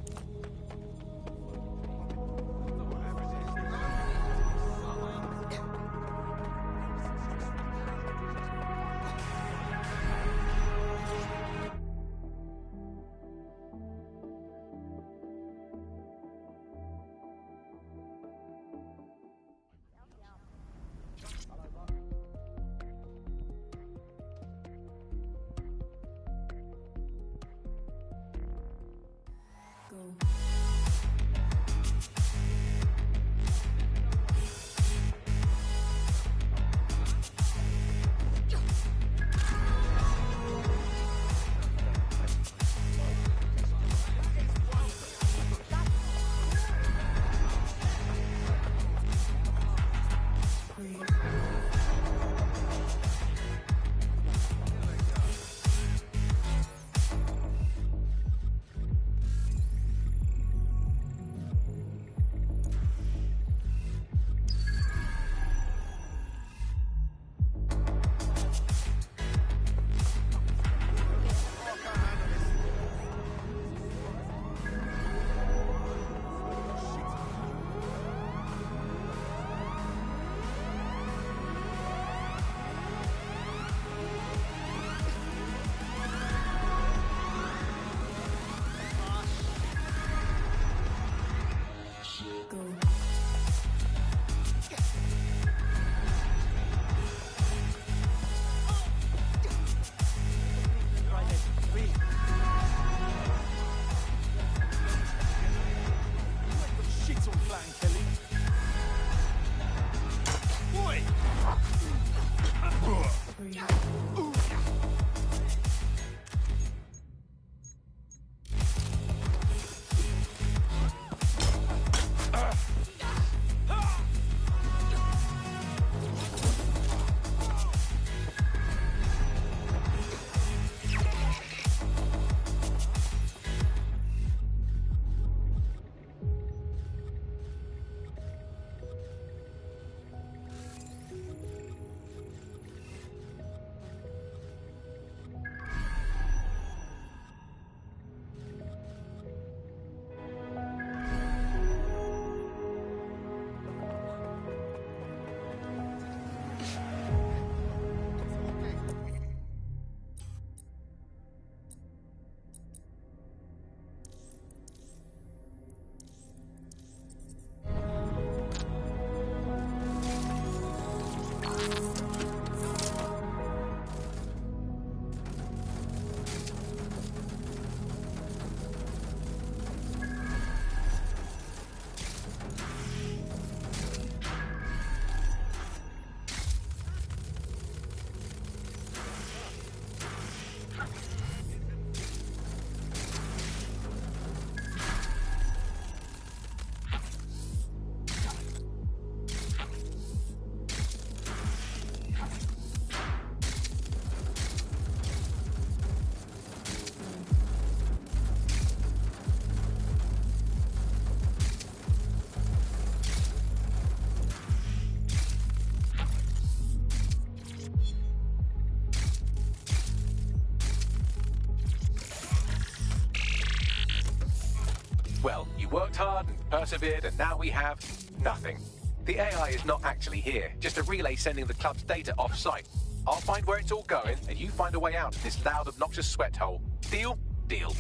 Well, you worked hard and persevered, and now we have nothing. The AI is not actually here, just a relay sending the club's data off-site. I'll find where it's all going, and you find a way out of this loud, obnoxious sweat hole. Deal? Deal.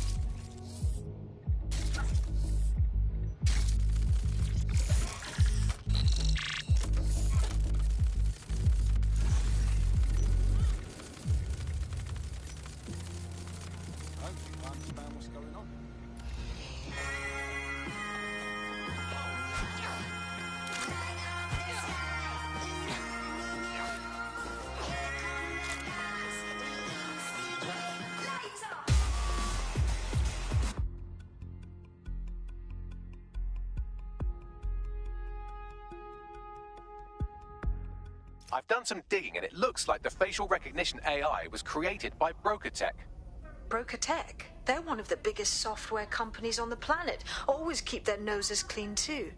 I've done some digging, and it looks like the facial recognition AI was created by Broker Tech. Broker Tech. They're one of the biggest software companies on the planet. Always keep their noses clean, too.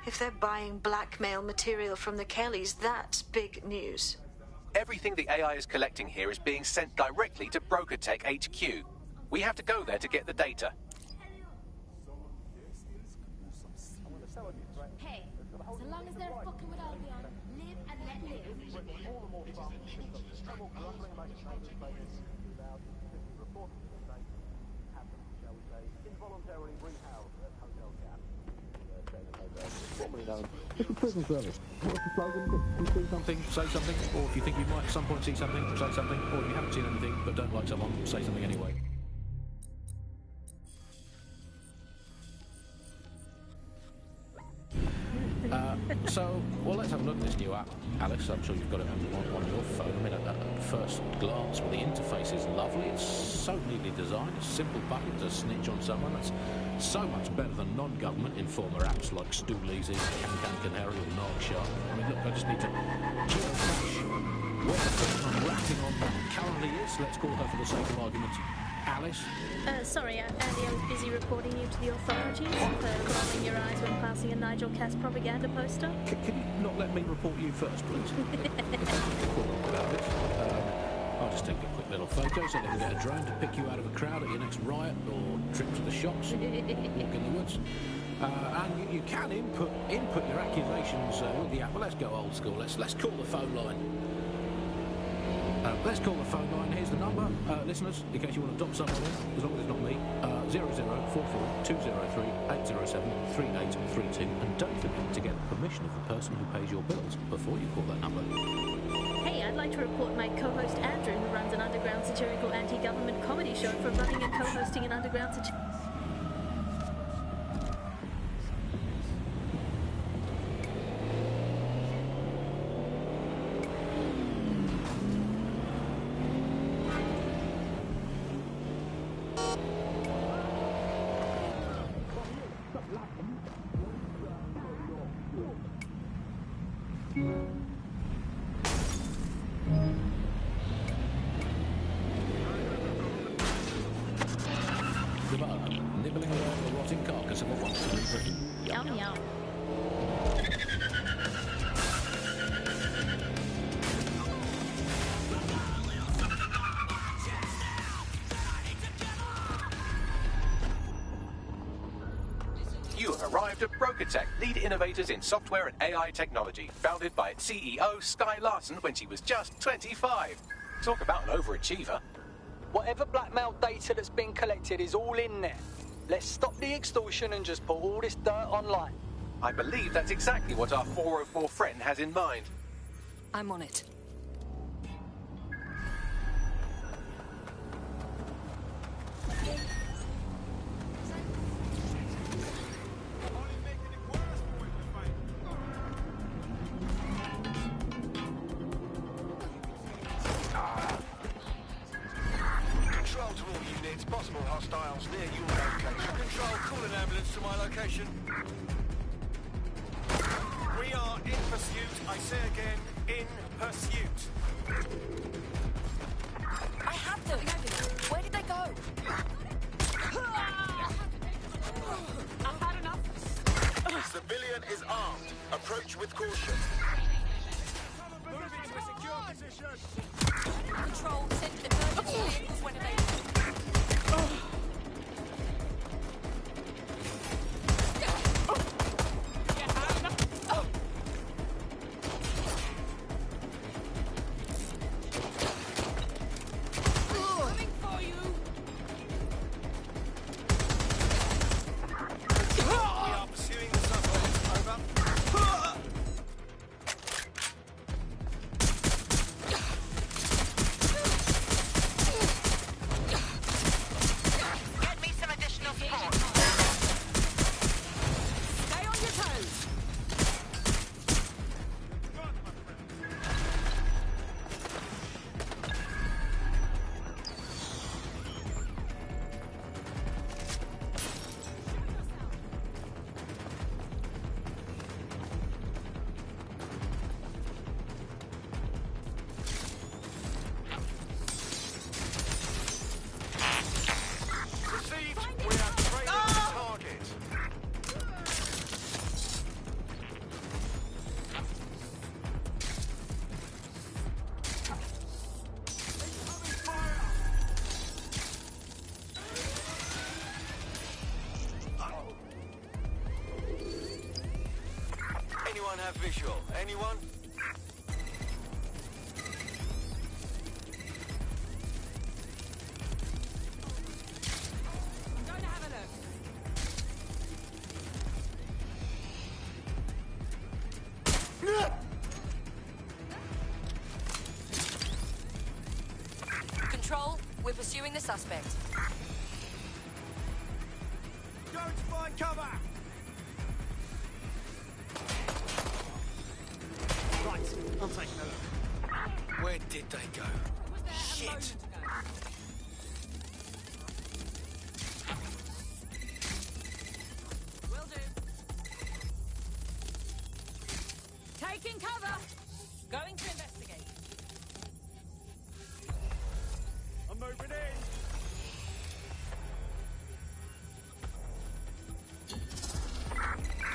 If they're buying blackmail material from the Kellys, that's big news. Everything the AI is collecting here is being sent directly to Broker Tech HQ. We have to go there to get the data. Hey, so long as they're fucking with Albion, live and let live. It's a prison service. What's the slogan? If you see something, say something. Or if you think you might at some point see something, say something. Or if you haven't seen anything but don't like someone, say something anyway. Well, let's have a look at this new app. Alice, I'm sure you've got it on your phone. I mean, at first glance, well, the interface is lovely. It's so neatly designed. It's a simple button to snitch on someone. That's so much better than non-government informer apps like Stoolies, Canary or Narkshark. I mean, look, I just need to geocache where the person I'm ratting on currently is. Let's call her, for the sake of argument, Alice. Sorry, Andy, I was busy reporting you to the authorities for rolling your eyes when passing a Nigel Cass propaganda poster. Can you not let me report you first, please? I'll just take a quick little photo so they can get a drone to pick you out of a crowd at your next riot or trip to the shops or walk in the woods. And you can input your accusations with the app. Well, let's go old school. Let's call the phone line. Let's call the phone line. Here's the number. Listeners, in case you want to dump someone in, as long as it's not me, 0044 203 807 3832. And don't forget to get permission of the person who pays your bills before you call that number. Hey, I'd like to report my co-host Andrew, who runs an underground satirical anti-government comedy show, for running and co-hosting an underground satirical... Nibbling away on the rotting carcass of a once-free Britain. Yum, yum. You have arrived at Broker Tech, lead innovators in software and AI technology, founded by its CEO, Sky Larson, when she was just 25. Talk about an overachiever. Whatever blackmail data that's been collected is all in there. Let's stop the extortion and just put all this dirt online. I believe that's exactly what our 404 friend has in mind. I'm on it. Control to all units, possible hostiles near your location. Control, call an ambulance to my location. We are in pursuit. I say again, in pursuit. I have them! Where did they go? I've had enough. Civilian is armed. Approach with caution. Move into a secure position. Control, send emergency vehicles when available. anyone have visual? Anyone? I'm going to have a look. Control, we're pursuing the suspect. Go to find cover! Right, I'm taking a look. Where did they go? Shit! Will do. Taking cover. Going to investigate. I'm moving in.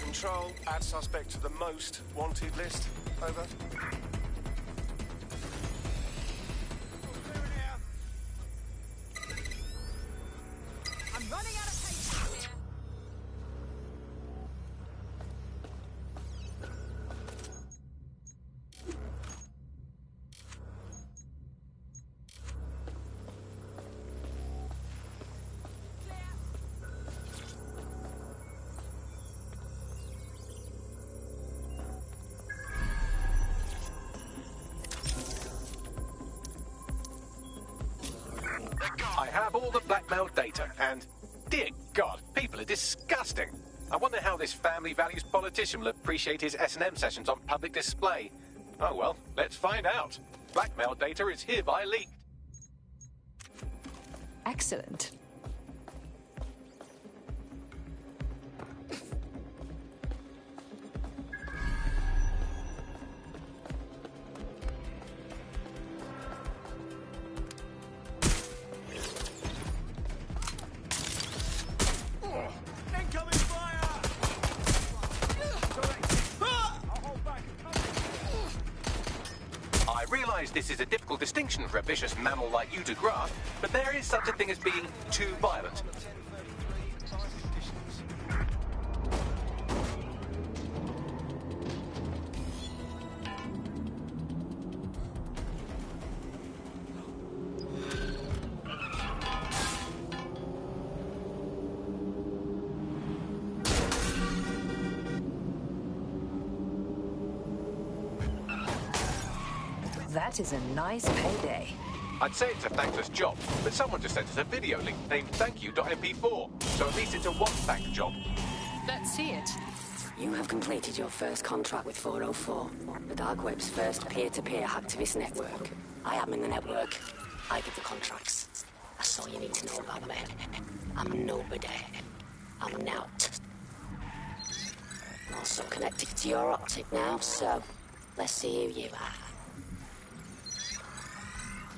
Control, add suspect to the most wanted list. Over. I'm running out of patience here. I have all the blackmail data, and dear God, people are disgusting. I wonder how this family values politician will appreciate his S&M sessions on public display. Oh well, let's find out. Blackmail data is hereby leaked. Excellent. Incoming fire! I'll hold back and cover. I realise this is a difficult distinction for a vicious mammal like you to grasp, but there is such a thing as being too violent. That is a nice payday. I'd say it's a thankless job, but someone just sent us a video link named thankyou.mp4, so at least it's a one-thank job. Let's see it. You have completed your first contract with 404, the dark web's first peer-to-peer hacktivist network. I am in the network. I give the contracts. That's all you need to know about me. I'm nobody. I'm Nout. I'm also connected to your optic now, so let's see who you are.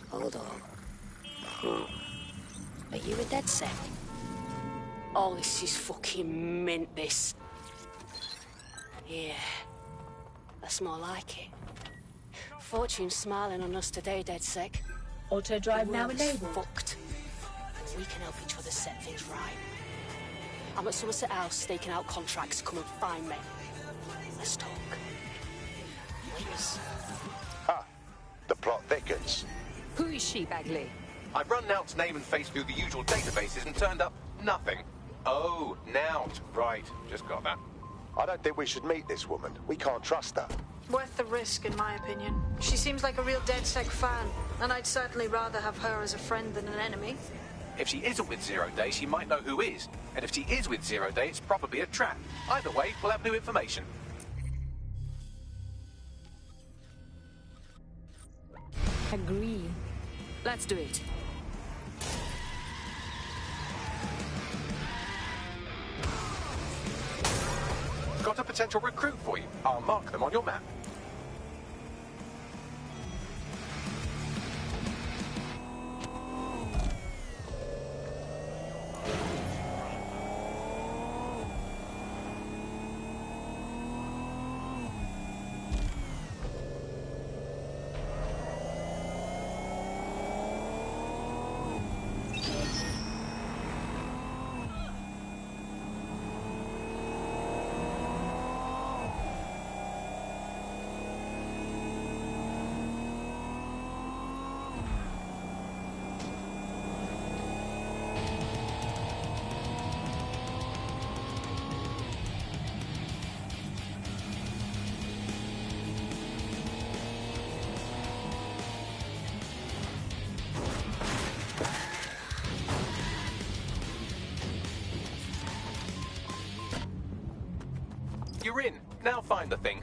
Hold on. Are you a DedSec? Oh, this is fucking mint, this. Yeah, that's more like it. Fortune's smiling on us today, DedSec. Auto drive The now world's enabled. fucked. We can help each other set things right. I'm at Somerset House staking out contracts. Come and find me. Let's talk. Please. The plot thickens. Who is she, Bagley? I've run Nout's name and face through the usual databases and turned up nothing. Oh, Nout. Right, just got that. I don't think we should meet this woman. We can't trust her. Worth the risk, in my opinion. She seems like a real DedSec fan, and I'd certainly rather have her as a friend than an enemy. If she isn't with Zero Day, she might know who is. And if she is with Zero Day, it's probably a trap. Either way, we'll have new information. Agree. Let's do it. Got a potential recruit for you. I'll mark them on your map. Now find the thing.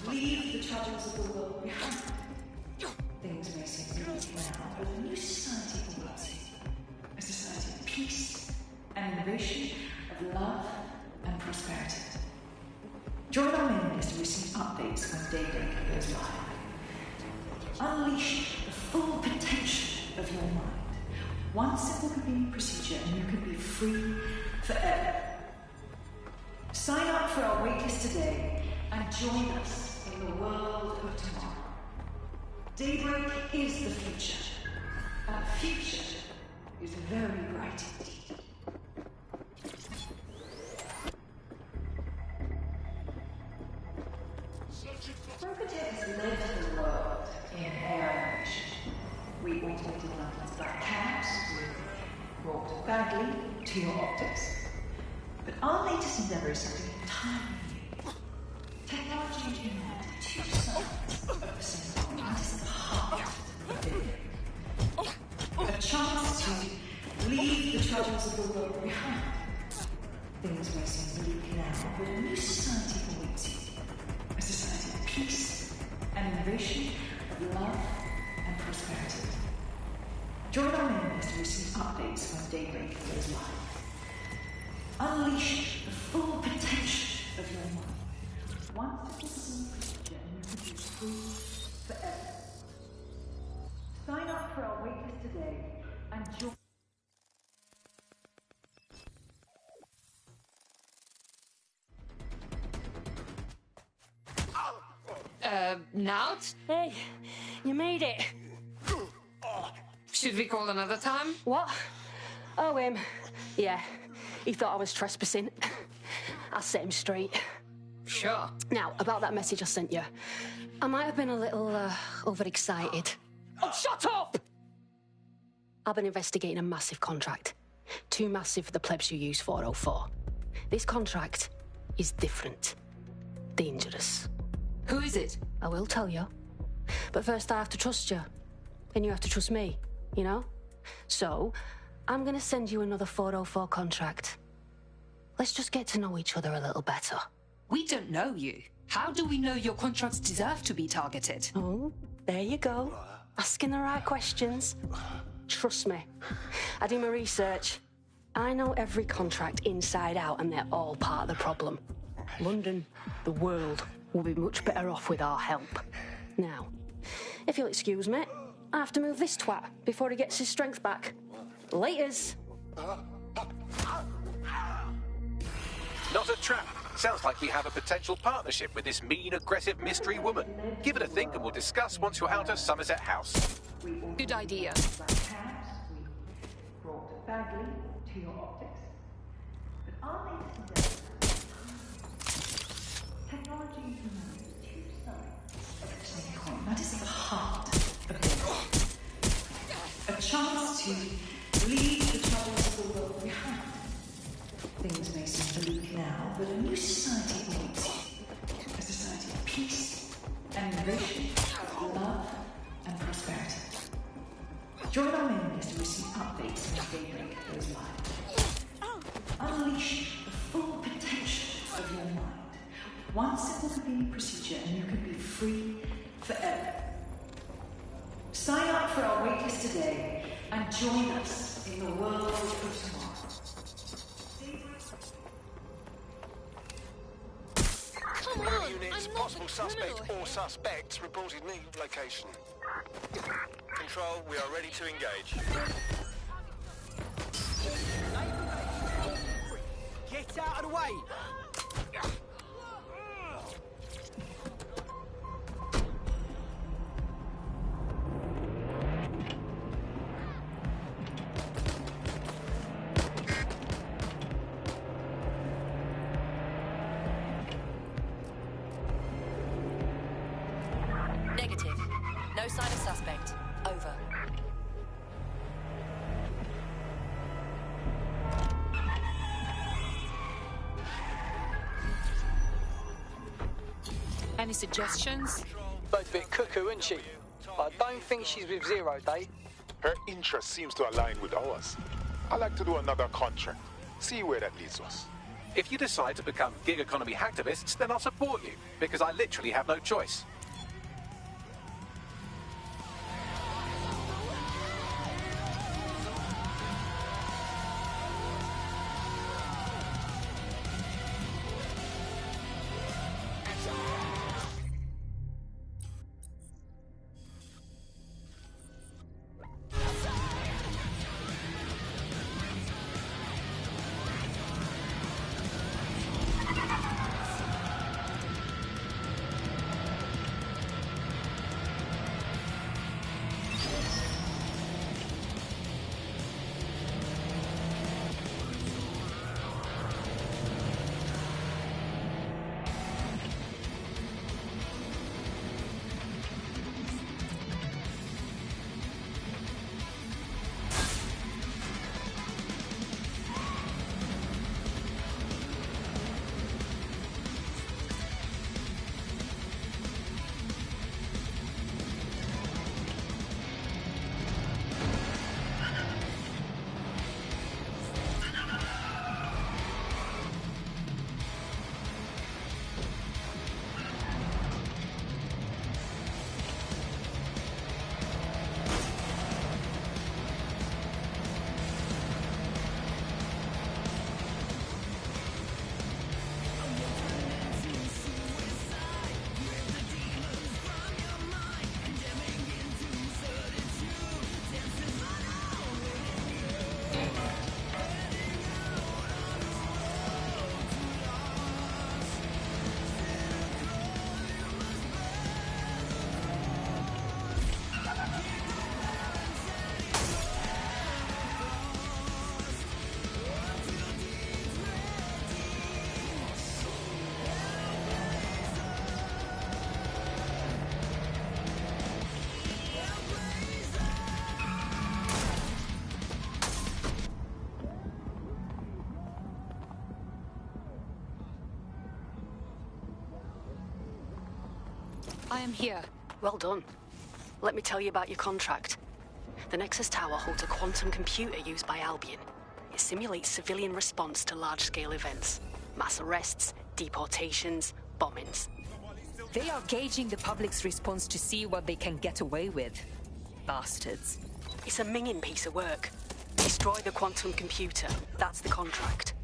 Leave the troubles of the world behind. Things may seem bleak now, but a new society awaits you. A society of peace and innovation, of love and prosperity. Join our mailing list to receive updates when Daybreak goes live. Unleash the full potential of your mind. One simple convenient procedure and you can be free forever. Sign up for our waitlist today and join us in the world of tomorrow. Daybreak is the future, and the future is very bright indeed. Brokertech has led the world in AI innovation. We automated London's black cabs, we brought Bagley to your optics. But our latest endeavour is something entirely new. Technology united two sides of the same coin. That is the heart of Daybreak. A chance to leave the troubles of the world behind. Things may seem bleak now, but a new society awaits you. A society of peace and innovation, of love and prosperity. Join our mailing list to receive updates when Daybreak goes live. Unleash the full potential of your mind. Once it is procedure and you can be free forever. Sign up for our waitlist today and join. Naut? Hey, you made it. Should we call another time? What? Oh, yeah, he thought I was trespassing. I'll set him straight. Sure. Now, about that message I sent you. I might have been a little overexcited. Oh, shut up! I've been investigating a massive contract. Too massive for the plebs who use 404. This contract is different. Dangerous. Who is it? I will tell you. But first I have to trust you. And you have to trust me, you know? So, I'm gonna send you another 404 contract. Let's just get to know each other a little better. We don't know you. How do we know your contracts deserve to be targeted? Oh, there you go. Asking the right questions. Trust me. I do my research. I know every contract inside out and they're all part of the problem. London, the world, will be much better off with our help. Now, if you'll excuse me, I have to move this twat before he gets his strength back. Laters. Not a trap. Sounds like we have a potential partnership with this mean, aggressive mystery woman. Give it a think and we'll discuss once you're out of Somerset House. Good idea. Brought Bagley to your optics. But our latest endeavour, technology unites two sides of the same coin. That is the heart of Daybreak. A chance to leave the troubles of the world behind. Things may seem bleak now, but a new society awaits you. A society of peace and innovation, love and prosperity. Join our mailing list to receive updates when Daybreak goes live. Unleash the full potential of your mind. One simple convenient procedure and you can be free forever. Sign up for our waitlist today and join us in the world of tomorrow. All units, possible suspect or suspects reported new location. Control, we are ready to engage. Get out of the way! Any suggestions? Bloke's a bit cuckoo, isn't she? I don't think she's with Zero Day. Her interest seems to align with ours. I'd like to do another contract. See where that leads us. If you decide to become gig economy hacktivists, then I'll support you, because I literally have no choice. I am here. Well done. Let me tell you about your contract. The Nexus Tower holds a quantum computer used by Albion. It simulates civilian response to large-scale events. Mass arrests, deportations, bombings. They are gauging the public's response to see what they can get away with. Bastards. It's a minging piece of work. Destroy the quantum computer. That's the contract.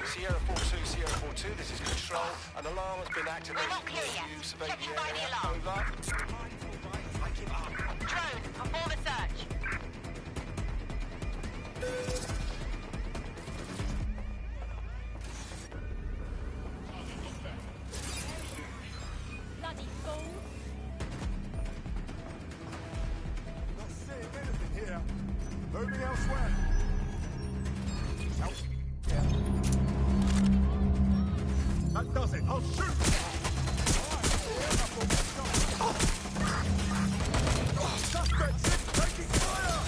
Sierra 4-2, Sierra 4-2, this is Control. An alarm has been activated. Not clear yet. You survey Checking the by area. the alarm. Over. Drone, perform a search. Bloody fool. Not seeing anything here. Moving elsewhere. That does it. I'll shoot! Suspects taking fire!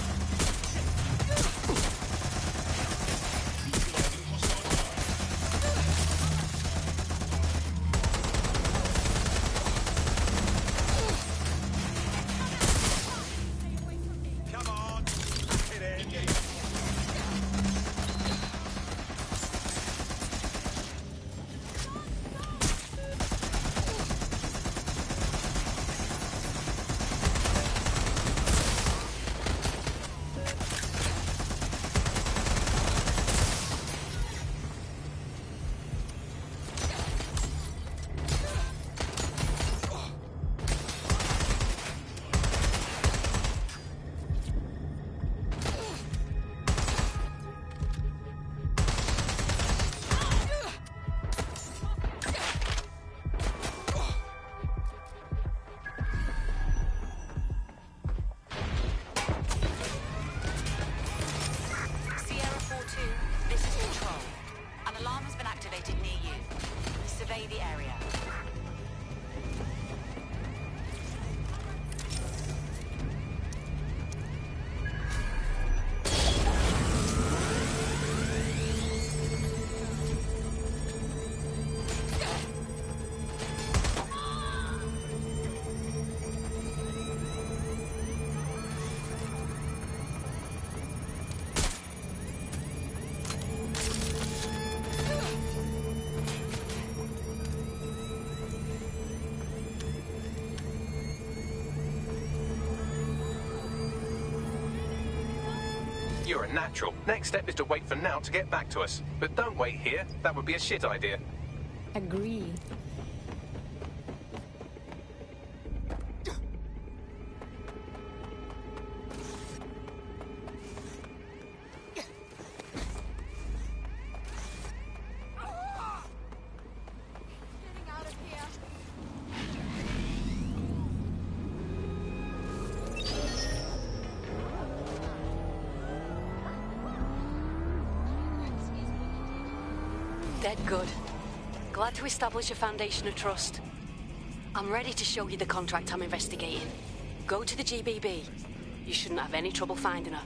Come on! Get in! Sierra 4-2, this is Control. An alarm has been activated near you. Survey the area. You're a natural. Next step is to wait for Now to get back to us. But don't wait here. That would be a shit idea. Agree. Dead good. Glad to establish a foundation of trust. I'm ready to show you the contract I'm investigating. Go to the GBB. You shouldn't have any trouble finding her.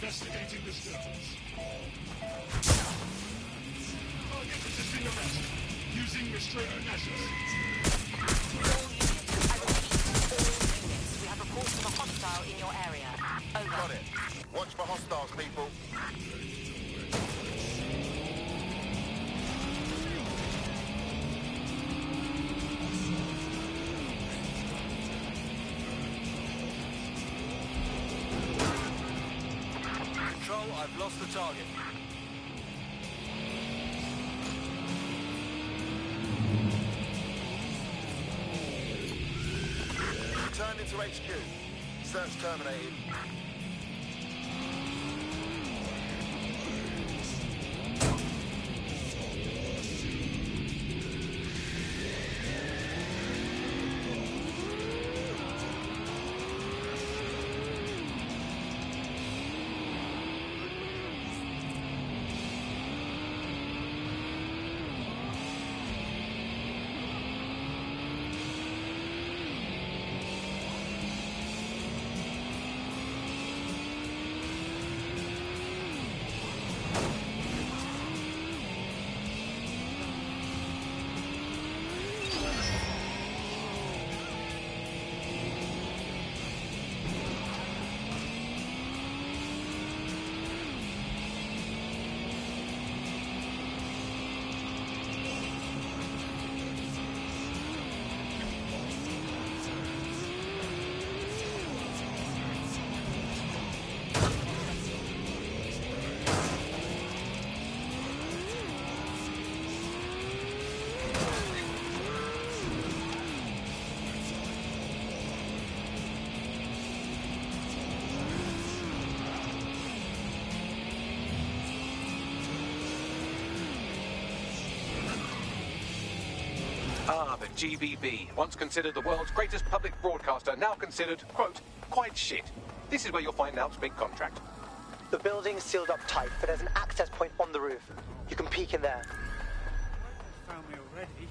Investigating disturbance. Target resisting arrest. Using restraining measures. All units, I repeat, all units. We have reports of a hostile in your area. Over. Got it. Watch for hostiles, people. Control, I've lost the target. Return into HQ. Search terminated. Ah, the GBB, once considered the world's greatest public broadcaster, now considered, quote, quite shit. This is where you'll find Now's big contract. The building's sealed up tight, but there's an access point on the roof. You can peek in there. Found me already.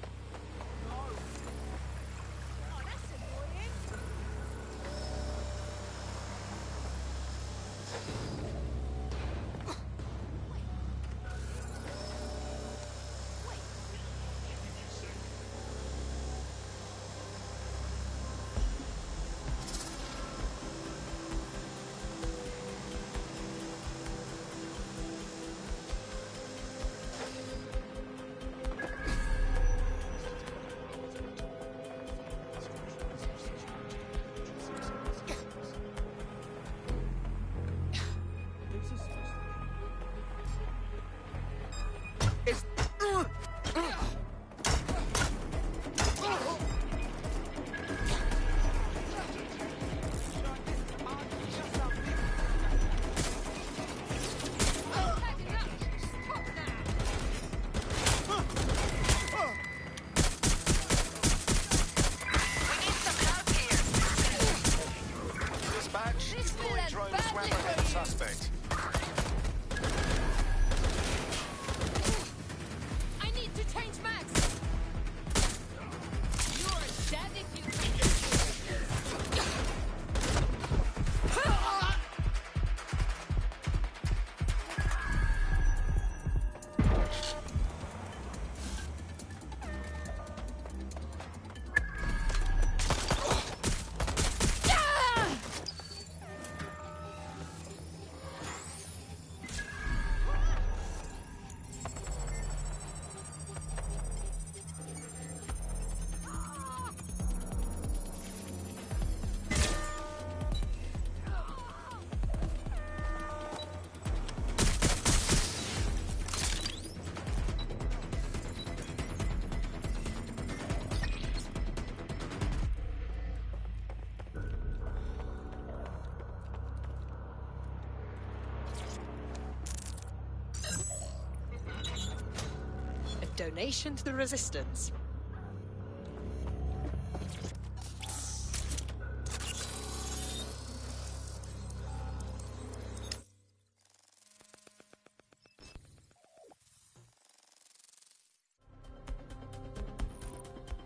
donation to the Resistance.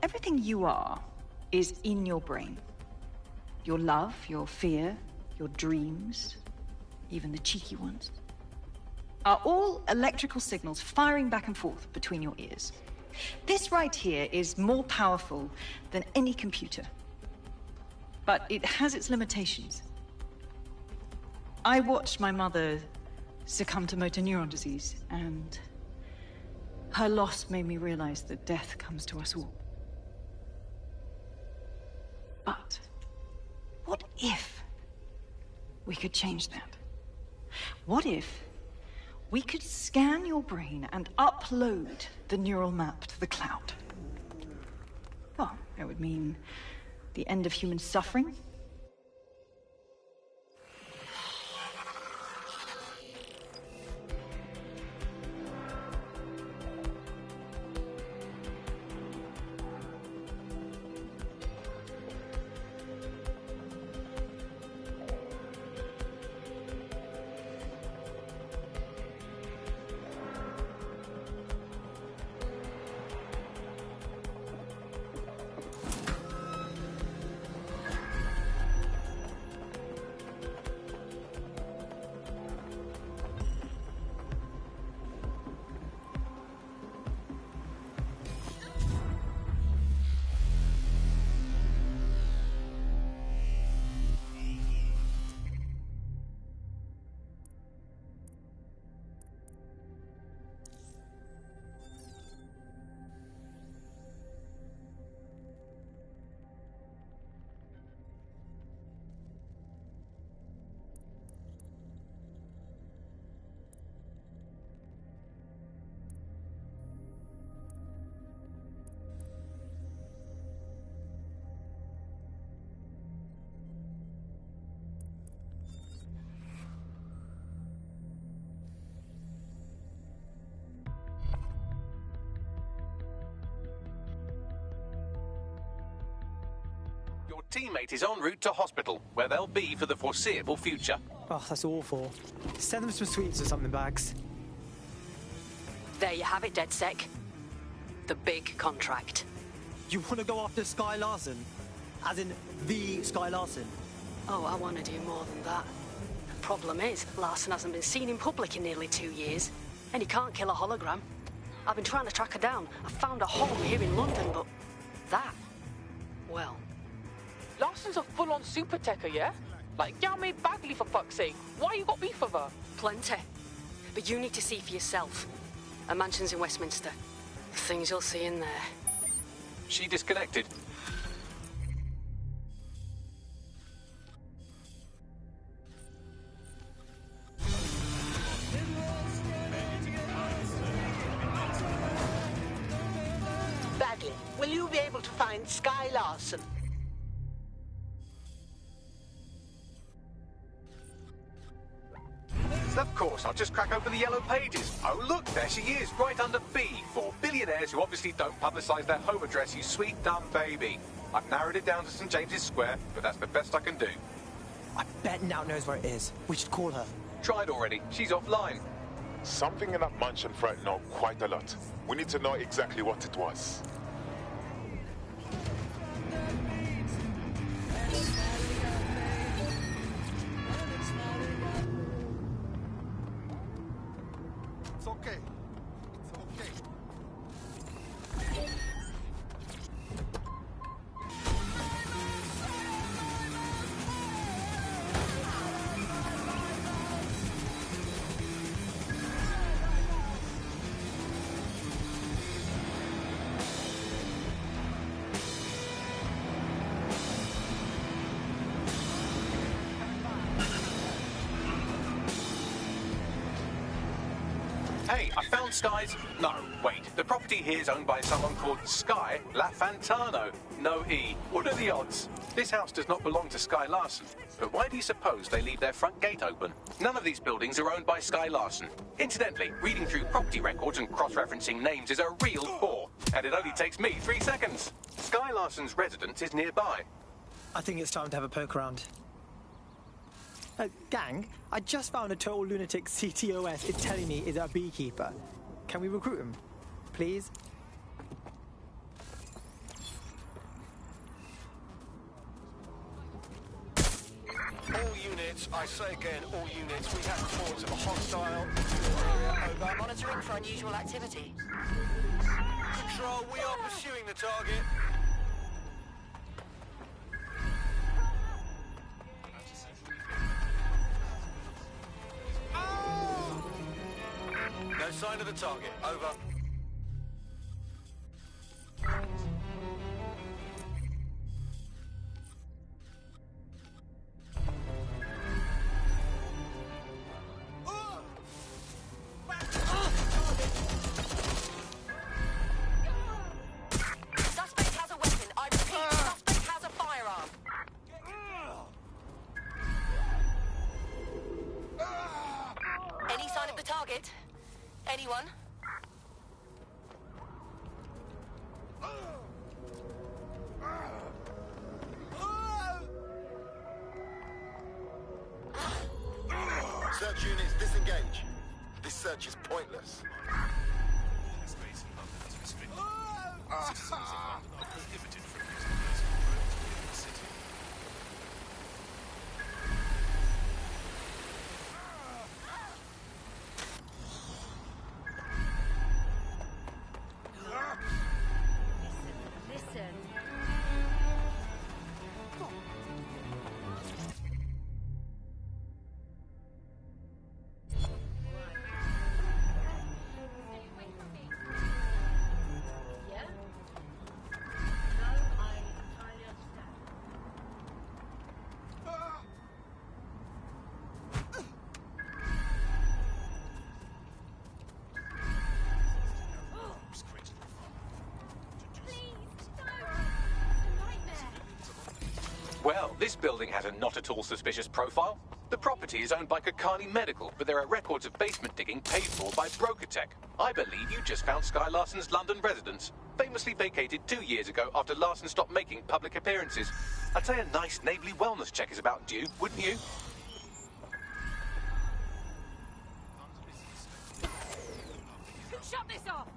Everything you are is in your brain. Your love, your fear, your dreams, even the cheeky ones, are all electrical signals firing back and forth between your ears. This right here is more powerful than any computer, but it has its limitations. I watched my mother succumb to motor neuron disease, and her loss made me realize that death comes to us all. But what if we could change that? What if we could scan your brain and upload the neural map to the cloud? Well, it would mean the end of human suffering. Your teammate is en route to hospital, where they'll be for the foreseeable future. Oh, that's awful. Send them some sweets or something, Bags. There you have it, DedSec. The big contract. You want to go after Sky Larson? As in, the Sky Larson? Oh, I want to do more than that. The problem is, Larson hasn't been seen in public in nearly 2 years, and he can't kill a hologram. I've been trying to track her down. I found a home here in London, but that, well... Larson's a full-on super techer, yeah? Like, get me Bagley, for fuck's sake. Why you got beef with her? Plenty. But you need to see for yourself. Her mansion's in Westminster. The things you'll see in there. She disconnected. Bagley, will you be able to find Sky Larson? Of course, I'll just crack open the yellow pages. Oh, look, there she is, right under B, for billionaires who obviously don't publicise their home address, you sweet, dumb baby. I've narrowed it down to St. James's Square, but that's the best I can do. I bet Nat knows where it is. We should call her. Tried already. She's offline. Something in that mansion frightened out quite a lot. We need to know exactly what it was. It's okay. It's okay. Hey, I found Sky's... No, wait. The property here is owned by someone called Sky LaFantano. No E. What are the odds? This house does not belong to Sky Larson. But why do you suppose they leave their front gate open? None of these buildings are owned by Sky Larson. Incidentally, reading through property records and cross-referencing names is a real bore. And it only takes me 3 seconds. Sky Larson's residence is nearby. I think it's time to have a poke around. Gang, I just found a total lunatic CTOS is telling me is a beekeeper. Can we recruit him? Please? All units, I say again, all units, we have reports of a hostile area. Over. Monitoring for unusual activity. Control, we are pursuing the target. No sign of the target. Over. Suspect has a weapon. I repeat, suspect has a firearm. Any sign of the target? Anyone? Search units, disengage. This search is pointless. Listen. Yeah? No, I entirely understand. Well, this building has a not at all suspicious profile. The property is owned by Kakani Medical, but there are records of basement digging paid for by Brokertech. I believe you just found Sky Larson's London residence, famously vacated 2 years ago after Larson stopped making public appearances. I'd say a nice neighbourly wellness check is about due, wouldn't you? Shut this off!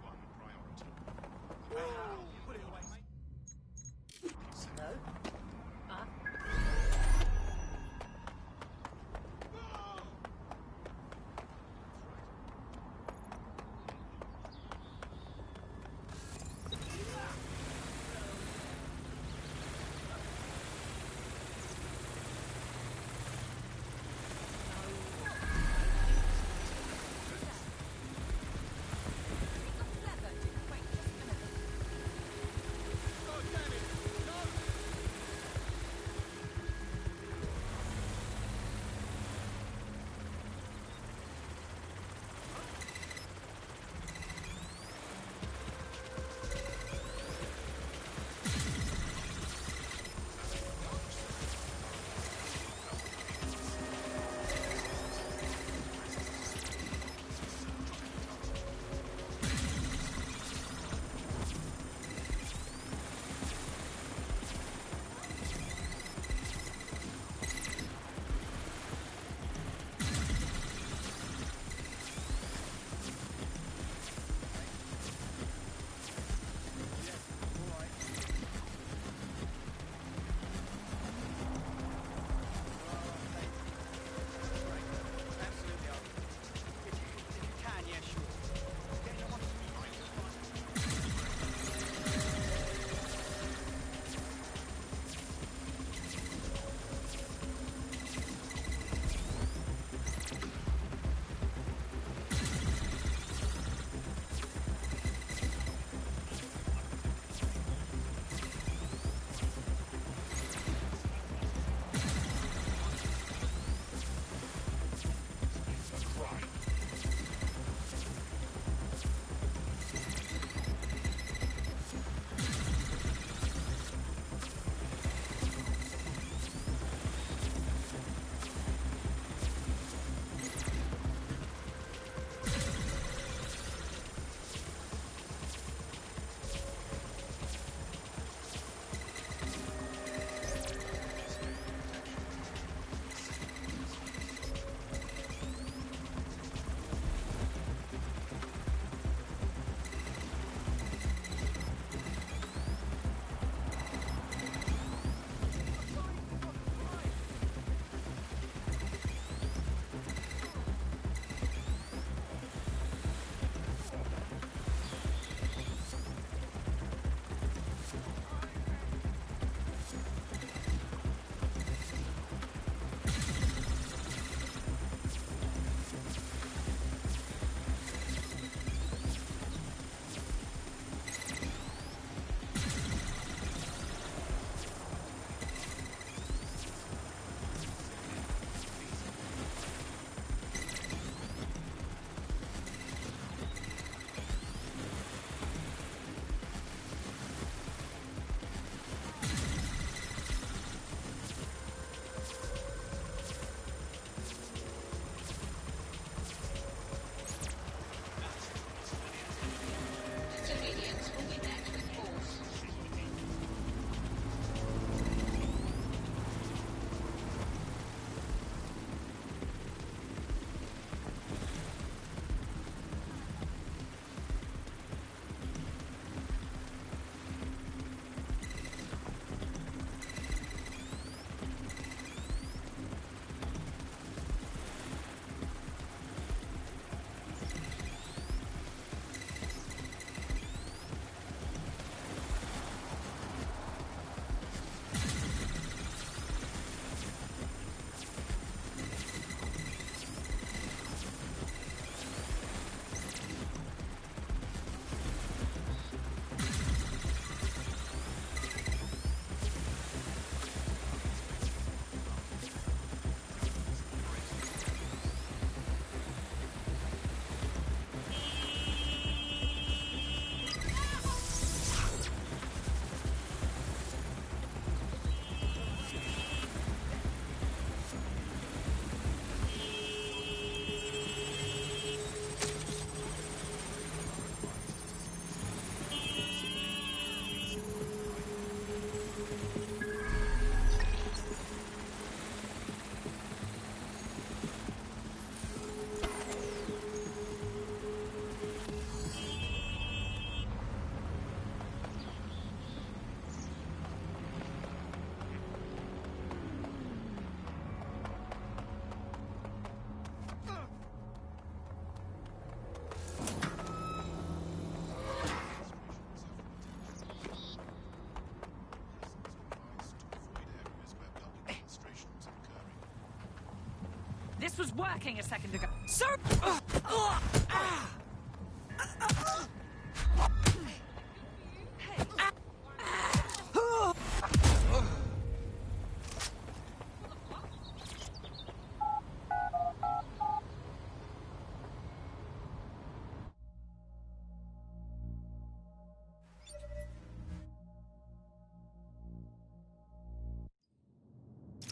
This was working a second ago. So...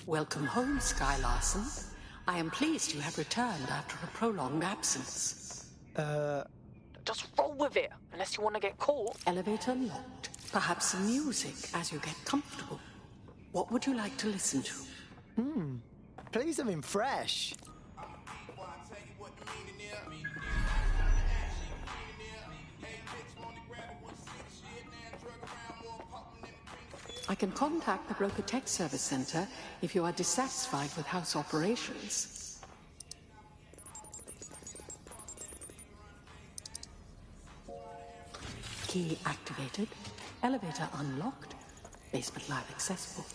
Welcome home, Sky Larson. I am pleased you have returned after a prolonged absence. Just roll with it, unless you want to get caught. Elevator locked. Perhaps some music as you get comfortable. What would you like to listen to? Play something fresh. I can contact the Broker Tech Service Center if you are dissatisfied with house operations. Key activated. Elevator unlocked. Basement live accessible.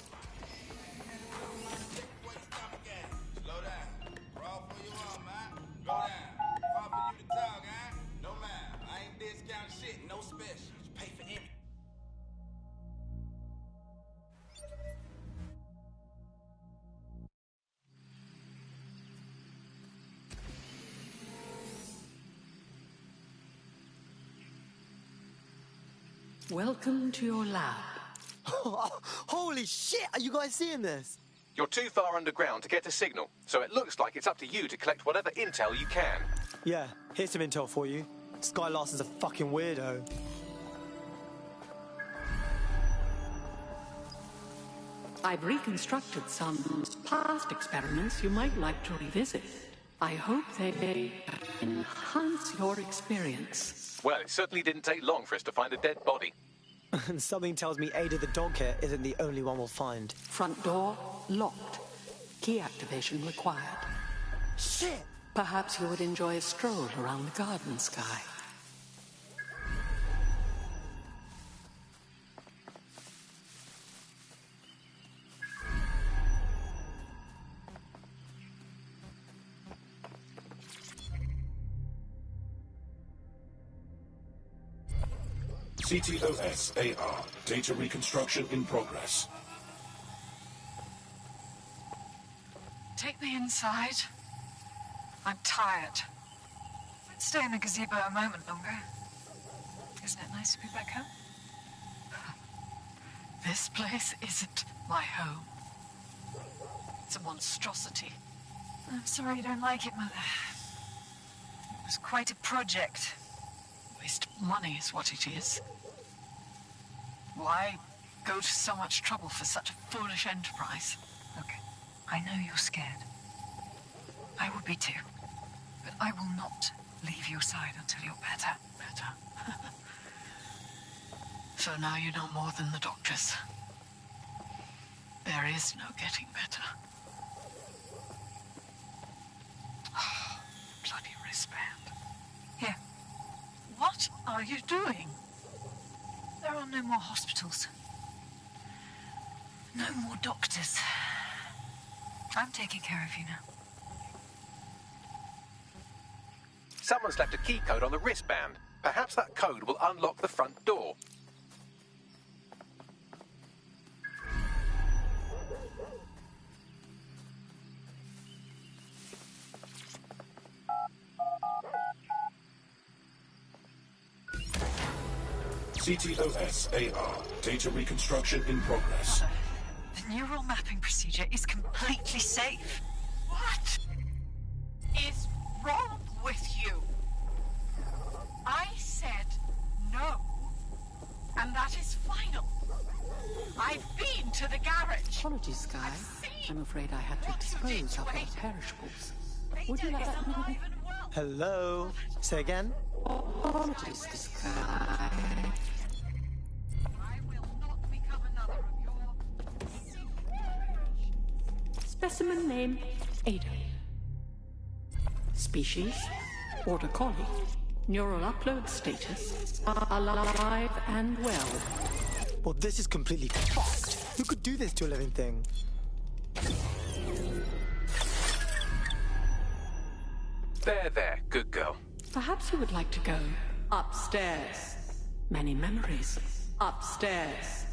Welcome to your lab. Holy shit, are you guys seeing this? You're too far underground to get a signal, so it looks like it's up to you to collect whatever intel you can. Yeah, here's some intel for you. Sky Larson's a fucking weirdo. I've reconstructed some past experiments you might like to revisit. I hope they enhance your experience. Well, it certainly didn't take long for us to find a dead body. And something tells me Ada the dog here isn't the only one we'll find. Front door locked. Key activation required. Shit! Perhaps you would enjoy a stroll around the garden, Sky. CTOS-AR. Data reconstruction in progress. Take me inside. I'm tired. I'd stay in the gazebo a moment longer. Isn't it nice to be back home? This place isn't my home. It's a monstrosity. I'm sorry you don't like it, Mother. It was quite a project. Waste of money is what it is. Why go to so much trouble for such a foolish enterprise? Look, I know you're scared. I would be too. But I will not leave your side until you're better. So now you know more than the doctors. There is no getting better. Oh, bloody wristband. Here. What are you doing? There are no more hospitals. No more doctors. I'm taking care of you now. Someone's left a key code on the wristband. Perhaps that code will unlock the front door. CTOS-AR. Data reconstruction in progress. The neural mapping procedure is completely safe. What is wrong with you? I said no, and that is final. I've been to the garage. Apologies, Sky. I'm afraid I had to dispose of those perishables. Would you like that? Hello? Say again? Apologies, Sky. Specimen name, Ada. Species, Border Collie. Neural upload status, alive and well. Well, this is completely fucked. Who could do this to a living thing? There, good girl. Perhaps you would like to go upstairs. Many memories. Upstairs.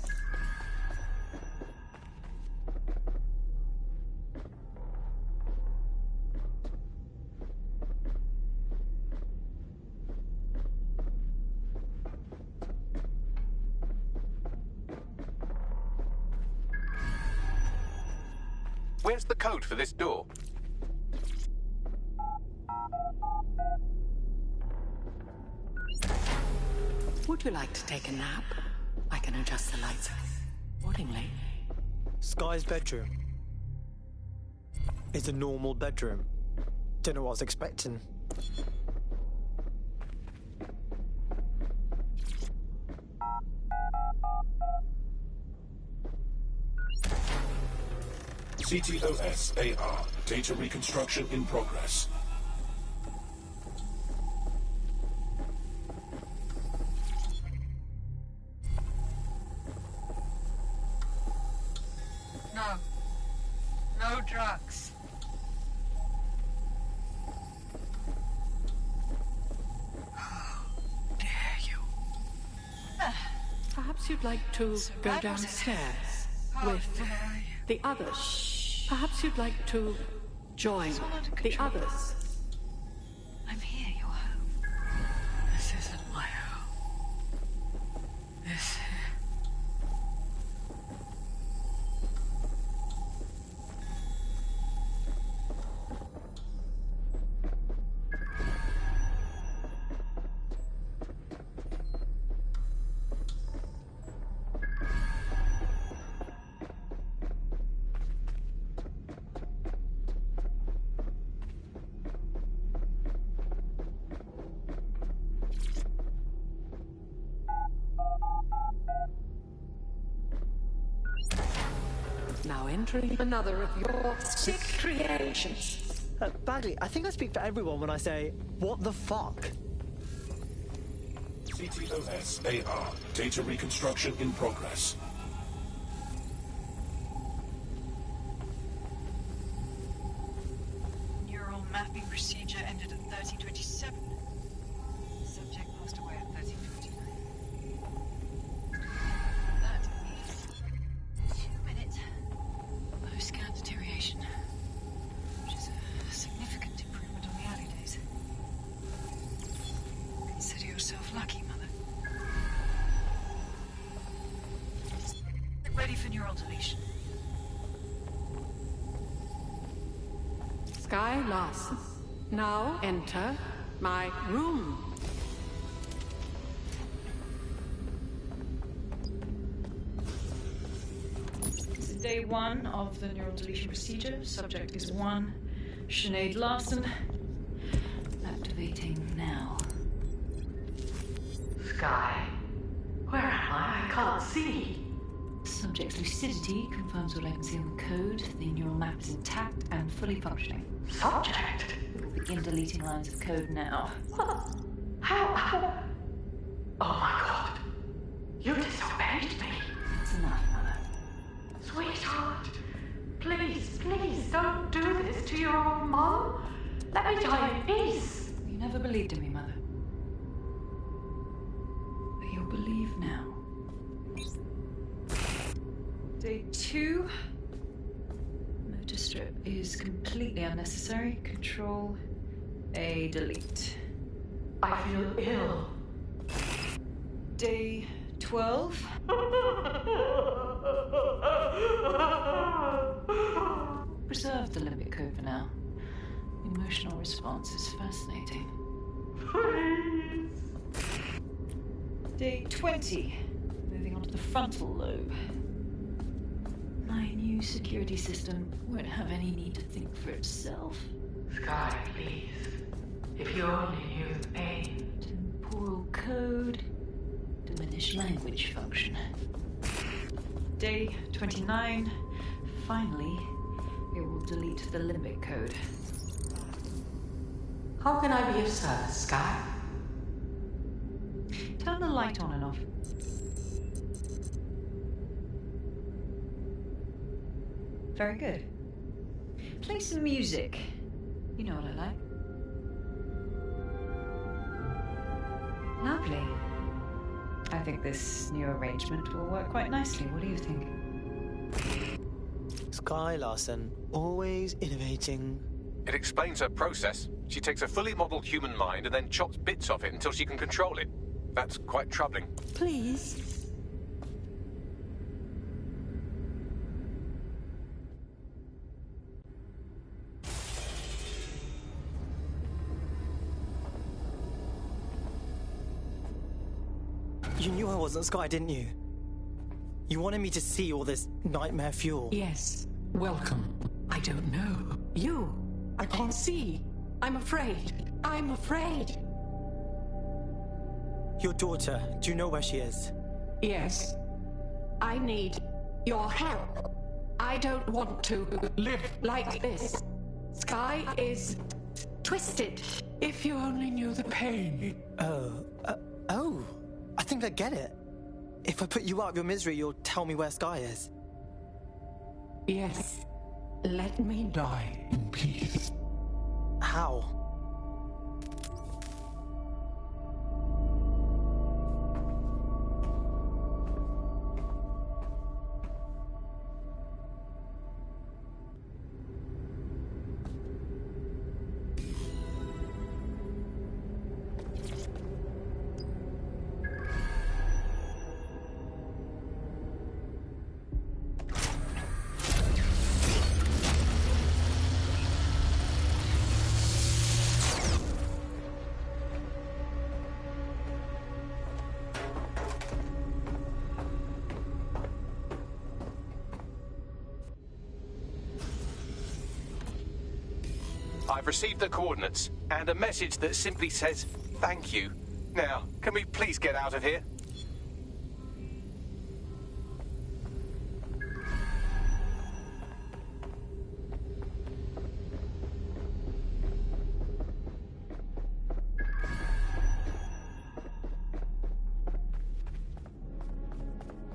Where's the code for this door? Would you like to take a nap? I can adjust the lights accordingly. Sky's bedroom. It's a normal bedroom. Don't know what I was expecting. CTOS-AR. Data reconstruction in progress. No. No drugs. How dare you? Perhaps you'd like to go downstairs with the others. Perhaps you'd like to join the others. I'm here, you're home. This isn't my home. This... Now entering another of your sick creations. Bagley, I think I speak for everyone when I say, what the fuck? CTOS-AR. Data reconstruction in progress. Neural mapping procedure ended at 1327. Subject passed away at 1359. That is 2 minutes. Post-scan deterioration, which is a significant improvement on the early days. Consider yourself lucky, Mother. Get ready for neural deletion. Sky Larson, now enter my room. This is day 1 of the neural deletion procedure. Subject is 1, Sinead Larson. Activating now. Sky, where am I? I can't see. Subject's lucidity confirms all I can see on the code. The neural map is intact and fully functioning. Subject? We will begin deleting lines of code now. How? Oh my god. You disobeyed me. It's enough, Mother. Sweetheart, please, please don't do this to your own mom. Let me die in peace. You never believed in me, Mother. But you'll believe now. Day 2. Motor strip is completely unnecessary. Control A, delete. I feel ill. Day 12. Preserve the limbic code for now. The emotional response is fascinating. Day 20. Moving on to the frontal lobe. My new security system won't have any need to think for itself. Sky, please. If you only knew the pain. Temporal code. Diminish language function. Day 29. Finally, it will delete the limbic code. How can I be of service, Sky? Turn the light on and off. Very good. Play some music. You know what I like. Lovely. I think this new arrangement will work quite nicely. What do you think? Sky Larson, always innovating. It explains her process. She takes a fully modelled human mind and then chops bits off it until she can control it. That's quite troubling. Please. You knew I wasn't Sky, didn't you? You wanted me to see all this nightmare fuel. Yes. Welcome. I don't know. You. I can't see. I'm afraid. I'm afraid. Your daughter, do you know where she is? Yes. I need your help. I don't want to live like this. Sky is twisted. If you only knew the pain. Oh. I think I get it. If I put you out of your misery, you'll tell me where Sky is. Yes. Let me die in peace. How? I've received the coordinates and a message that simply says, thank you. Now, can we please get out of here?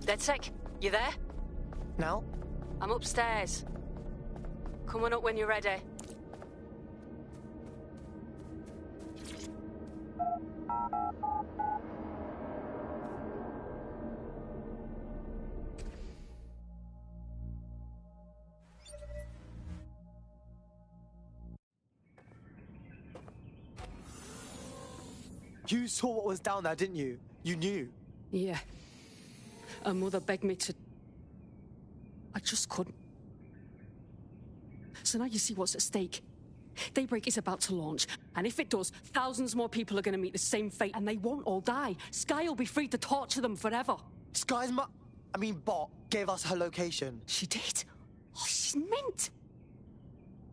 DedSec, you there? Now? I'm upstairs. Come on up when you're ready. You saw what was down there, didn't you? You knew. Yeah. Her mother begged me to... I just couldn't. So now you see what's at stake. Daybreak is about to launch, and if it does, thousands more people are going to meet the same fate, and they won't all die. Sky will be free to torture them forever. Sky's bot gave us her location. She did? Oh, she's mint.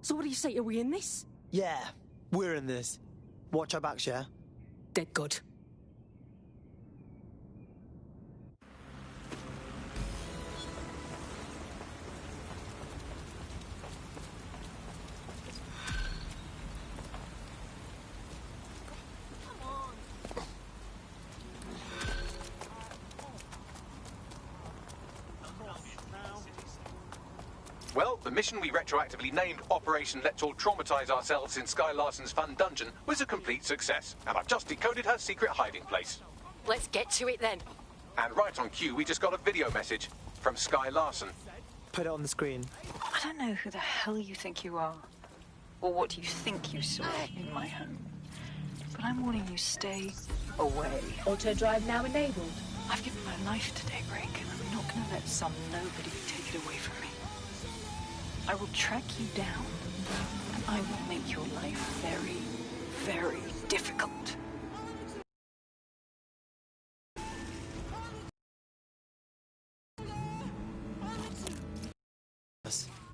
So what do you say, are we in this? Yeah, we're in this. Watch our backs, yeah? Dead good. Well, the mission we retroactively named Operation Let's All Traumatize Ourselves in Sky Larson's Fun Dungeon was a complete success, and I've just decoded her secret hiding place. Let's get to it then. And right on cue, we just got a video message from Sky Larson. Put it on the screen. I don't know who the hell you think you are, or what you think you saw in my home. But I'm warning you, stay away. Auto drive now enabled. I've given my life to Daybreak, and I'm not going to let some nobody take it away from me. I will track you down, and I will make your life very, very difficult.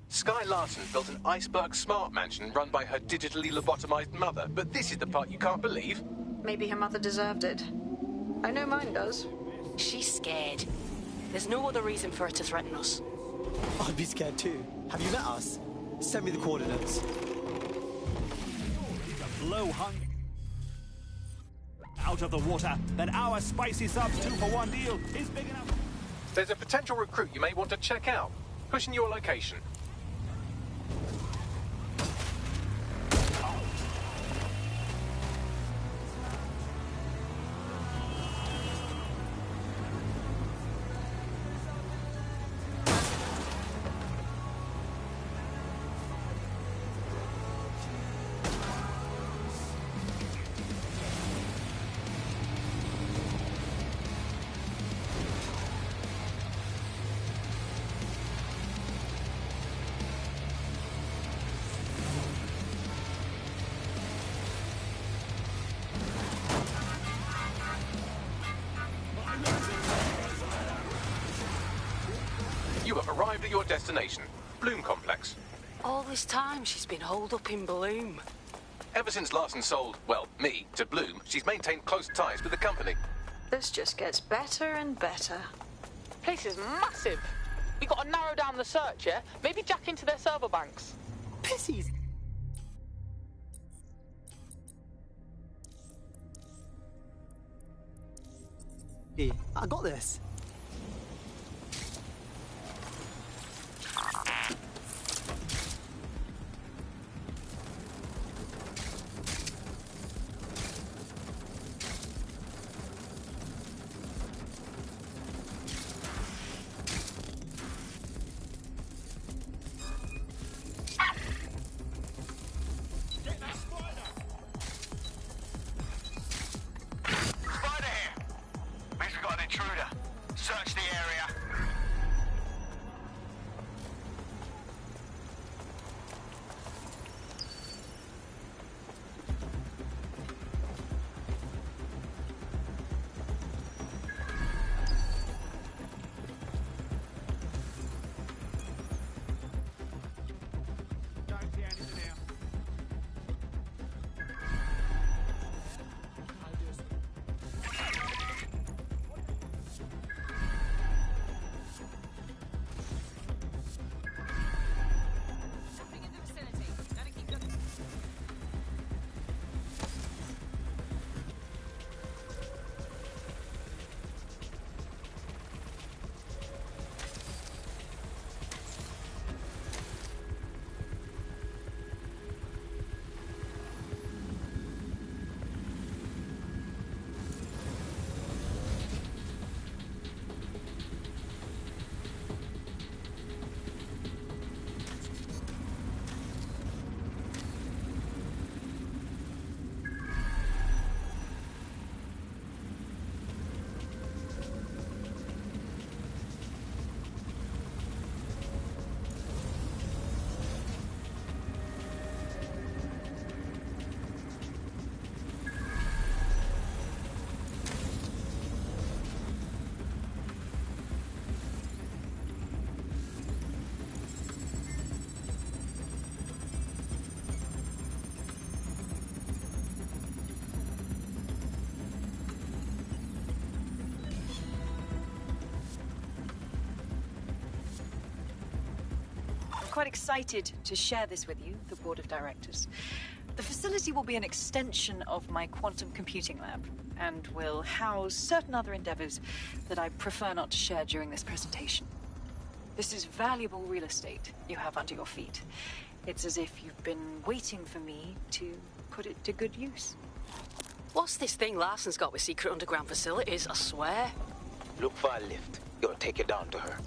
Sky Larson built an iceberg smart mansion run by her digitally lobotomized mother, but this is the part you can't believe. Maybe her mother deserved it. I know mine does. She's scared. There's no other reason for her to threaten us. I'd be scared too. Have you met us? Send me the coordinates. Blow hung out of the water, then our spicy subs 2-for-1 deal is big enough. There's a potential recruit you may want to check out. Pushing your location. arrived at your destination, Bloom Complex. All this time she's been holed up in Bloom. Ever since Larson sold, well, me, to Bloom, she's maintained close ties with the company. This just gets better and better. Place is massive. We gotta narrow down the search, yeah? Maybe jack into their server banks. Pissies! I got this. Search the area. Quite excited to share this with you, the board of directors. The facility will be an extension of my quantum computing lab and will house certain other endeavors that I prefer not to share during this presentation. This is valuable real estate you have under your feet. It's as if you've been waiting for me to put it to good use. What's this thing Larson's got with secret underground facilities, I swear? Look for a lift. It'll take you down to her.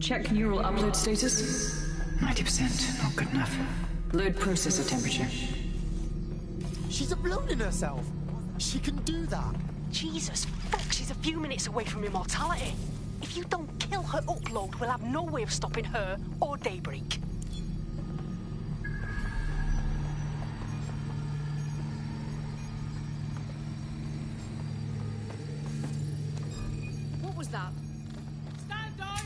Check neural upload status. 90%, not good enough. Load processor temperature. She's uploading herself. She can do that. Jesus, fuck, she's a few minutes away from immortality. If you don't kill her upload, we'll have no way of stopping her or Daybreak. What was that? Stand down!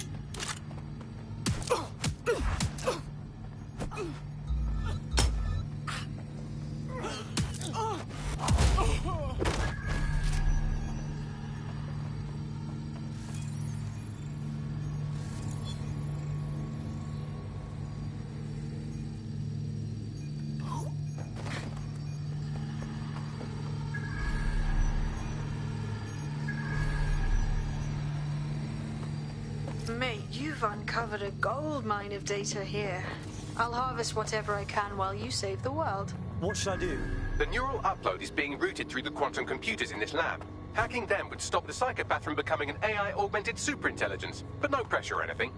Mate, you've uncovered a gold mine of data here. I'll harvest whatever I can while you save the world. What should I do? The neural upload is being routed through the quantum computers in this lab. Hacking them would stop the psychopath from becoming an AI-augmented superintelligence, but no pressure or anything.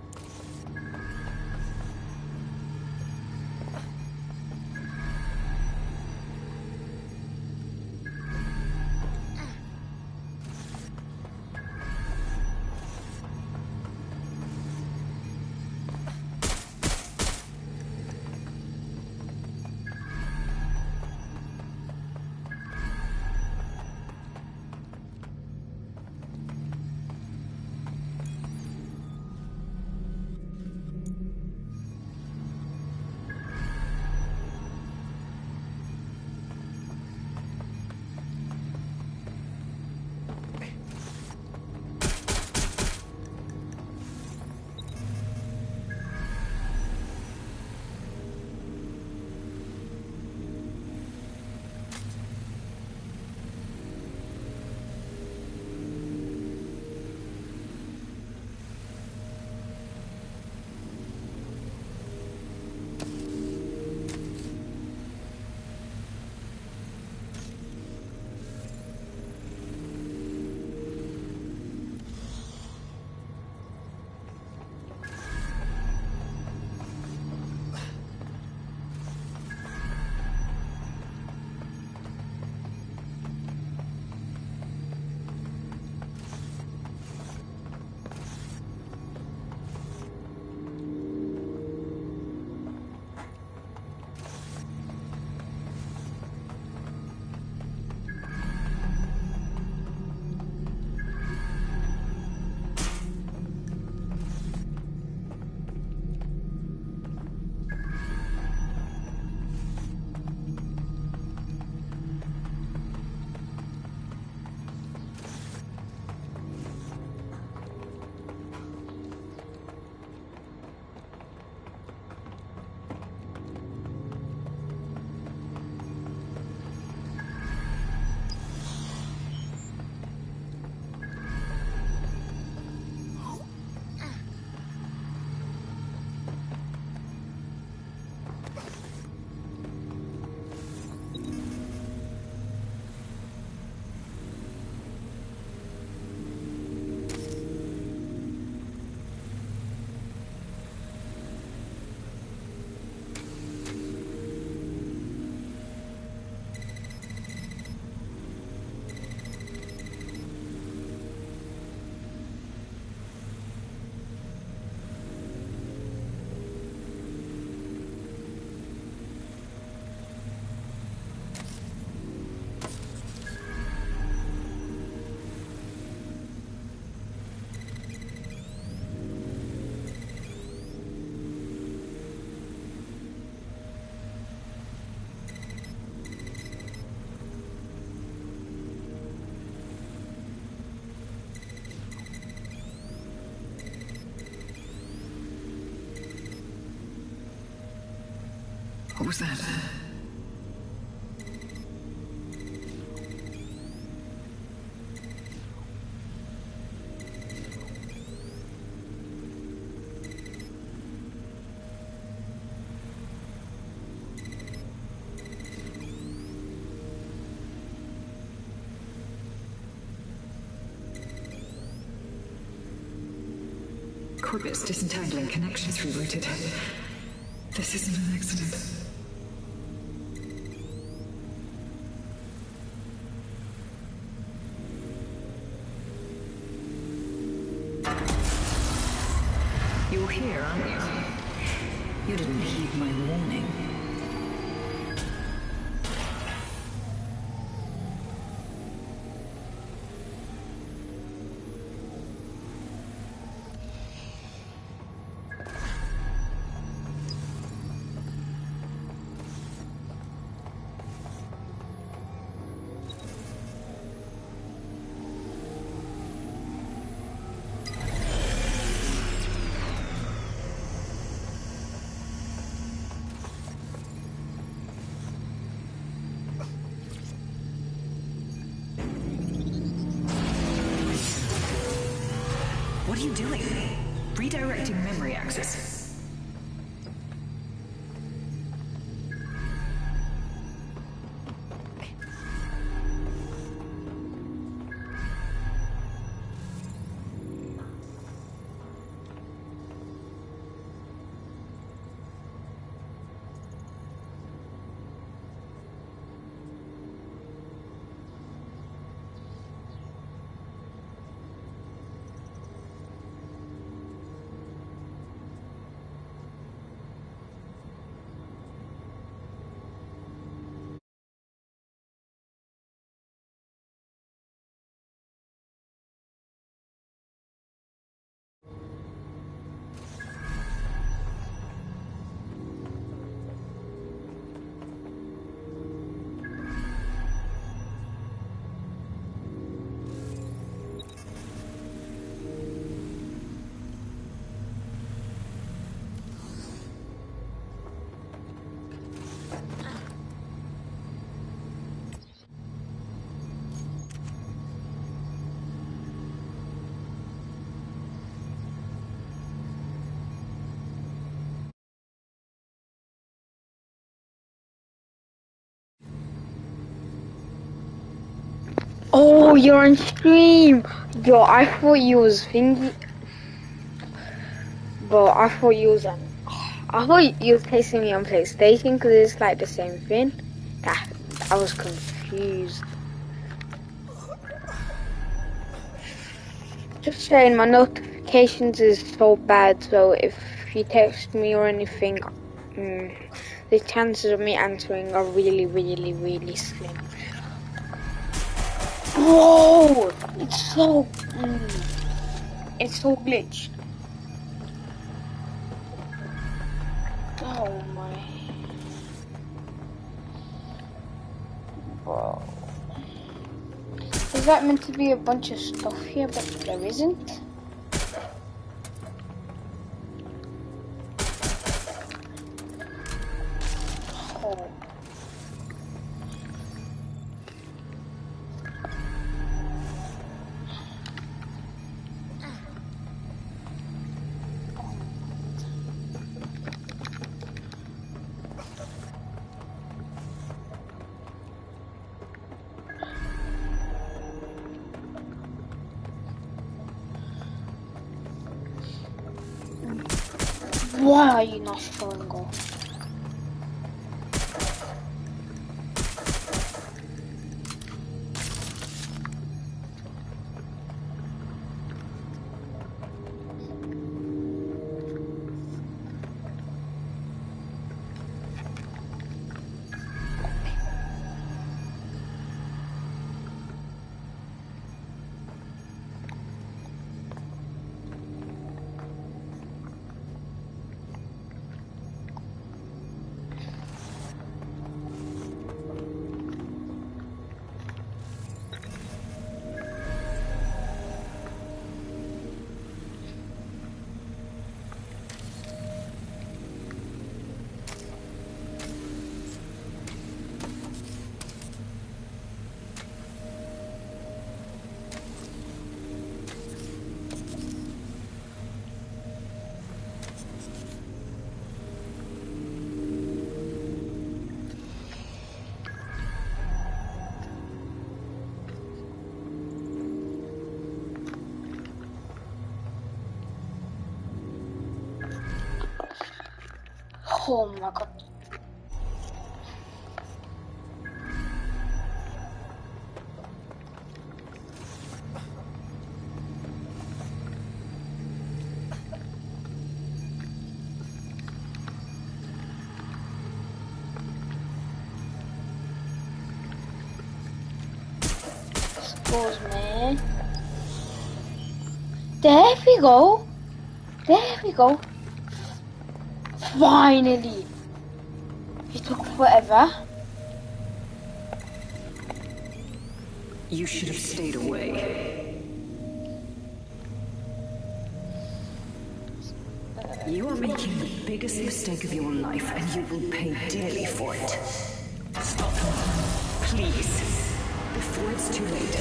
What was that? Quibbit's disentangling connections rerouted. This isn't an accident. You're here, aren't you? You didn't heed my warning. What are you doing? Redirecting memory access. Oh, you're on stream! Yo, I thought you was thingy. Bro, I thought you was on. I thought you was placing me on PlayStation because it's like the same thing. I was confused. Just saying, my notifications is so bad, so if you text me or anything, the chances of me answering are really, really, really slim. Whoa! It's so glitched. Oh my. Bro. Is that meant to be a bunch of stuff here, but there isn't? Oh. Why are you not showing off? Oh my god. Excuse me. There we go. There we go. Finally. It took forever. You should have stayed away. You are making the biggest mistake of your life, and you will pay dearly for it. Stop. Please. Before it's too late.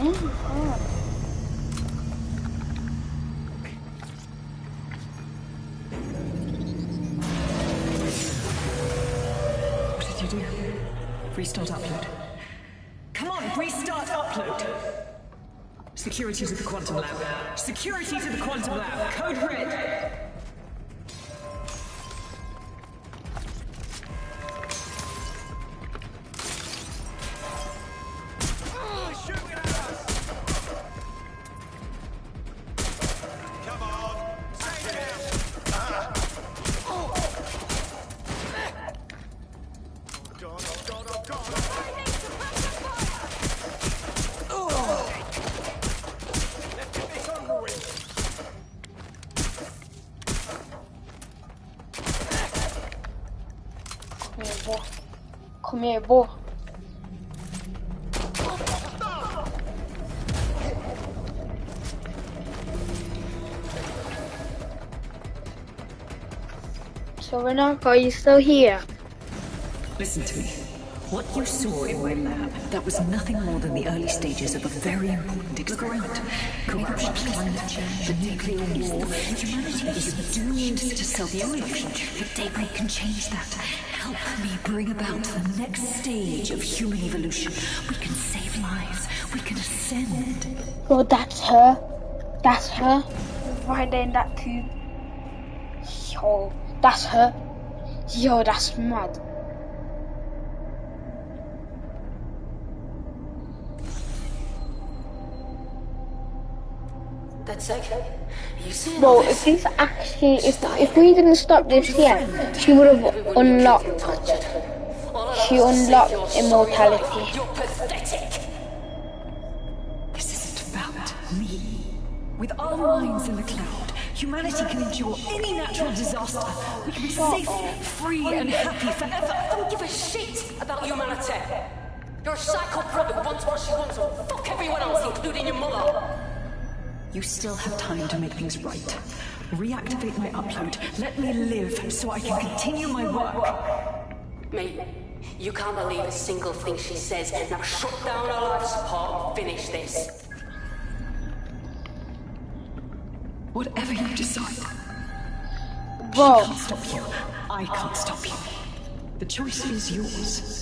Oh my god. What did you do? Restart upload. Come on, restart upload! Security to the Quantum Lab. Security to the Quantum Lab. Code red. Come here, boy. So Renarco, are you still here? Listen to me. What you saw in my lab, that was nothing more than the early stages of a very important experiment. Corruption, climate change, the nuclear war. Humanity is doomed to self-destruction, but Daybreak can change that. Help me bring about the next stage of human evolution. We can save lives. We can ascend. Bro, that's her. That's her. Right there in that tube. Yo, that's her. Yo, that's mad. That's okay. You see, Bro, if this actually, if we didn't stop this yet, she would have unlocked. She unlocked immortality. You're pathetic. This isn't about me. With our minds in the cloud, humanity can endure any natural disaster. We can be safe, free, and happy forever. I don't give a shit about humanity. Your psycho product wants what she wants, so fuck everyone else, including your mother. You still have time to make things right. Reactivate my upload. Let me live so I can continue my work. Mate, you can't believe a single thing she says. Now shut down our life support and finish this. Whatever you decide. Bro. She can't stop you. I can't stop you. The choice is yours.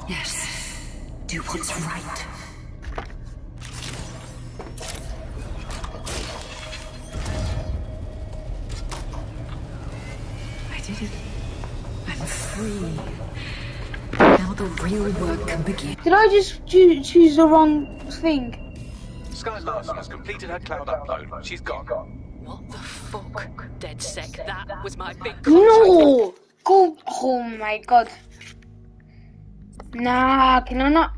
Yes. Do what's right. I did it. I'm free. Now the real work can begin. Did I just choose the wrong thing? Sky Larson has completed her cloud upload. She's gone. What the fuck? Dead sec. That was my big contract. No! Go! Oh my god. Nah, can I not?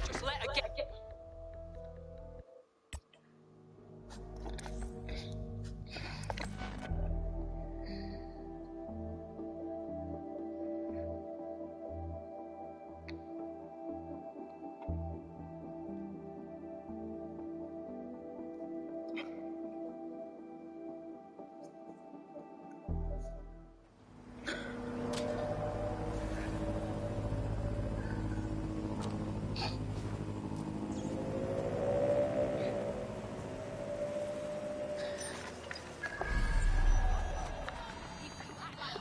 Just let her get.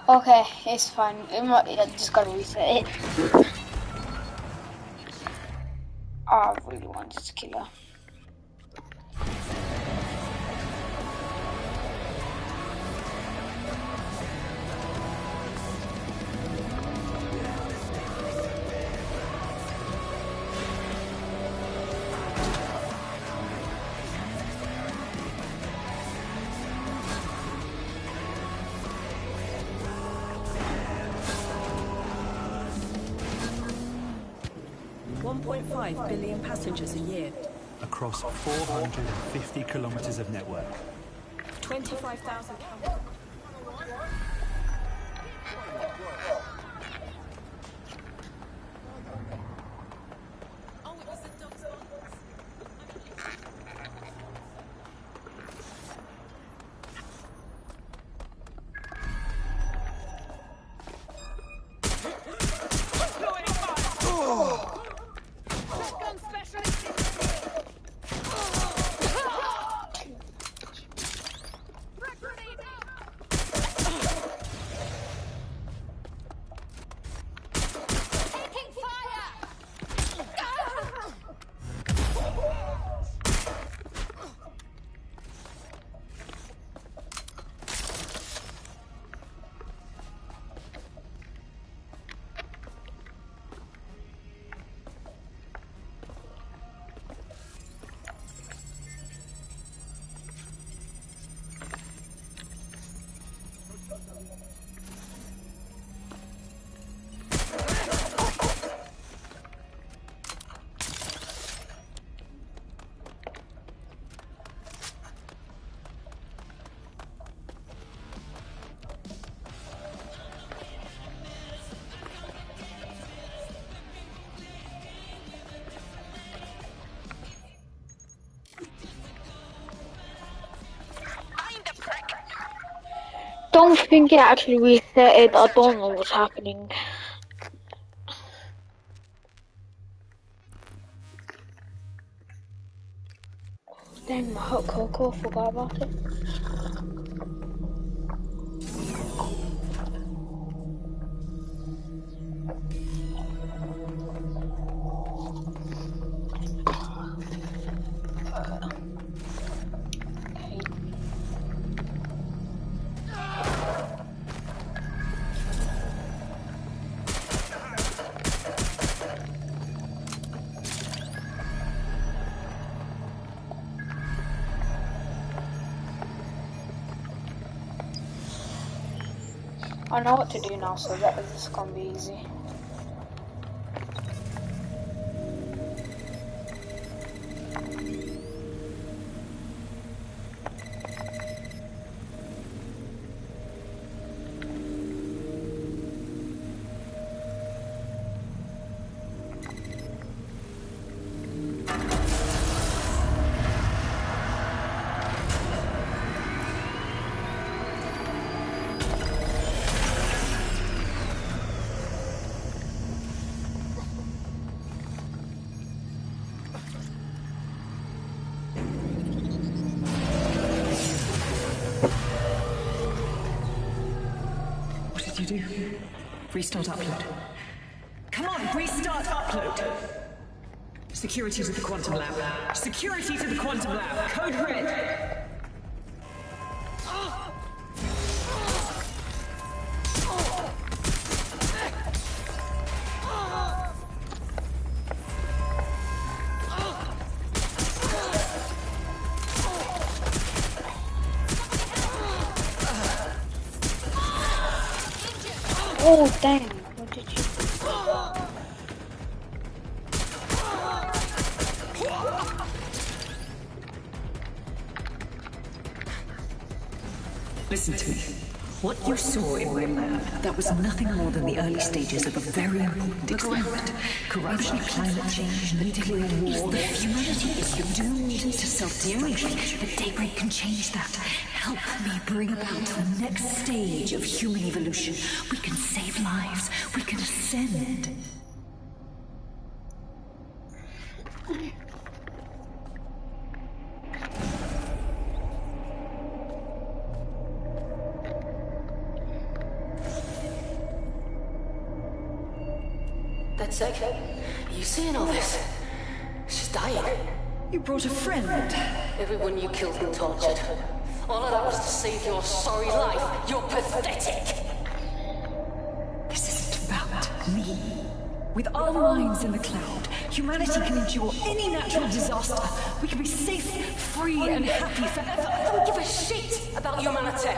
Okay, it's fine. I just gotta reset it. I really wanted to kill her. $1.5 billion passengers a year. Across 450 kilometers of network. 25,000 Don't think it actually reset it. I don't know what's happening. Dang, my hot cocoa, forgot about it. I know what to do now, so that is gonna be easy. What did you do? Restart upload. Come on, restart upload! Security to the quantum lab. Security to the quantum lab. Code red. Oh dang, what did you... Listen to me. What you saw in my lab, that was nothing more than the early stages of a very important experiment. Corruption, climate change, nuclear war. Humanity is doomed to self-destruction. But Daybreak can change that. Help me bring about the next stage of human evolution. We can save lives. We can ascend. Headsick, you seeing all this? She's dying. You brought a friend. Everyone you killed and tortured. All of that was to save your sorry life. You're pathetic. This isn't about me. With our minds in the cloud, humanity can endure any natural disaster. We can be safe, free, and happy forever. I don't give a shit about humanity.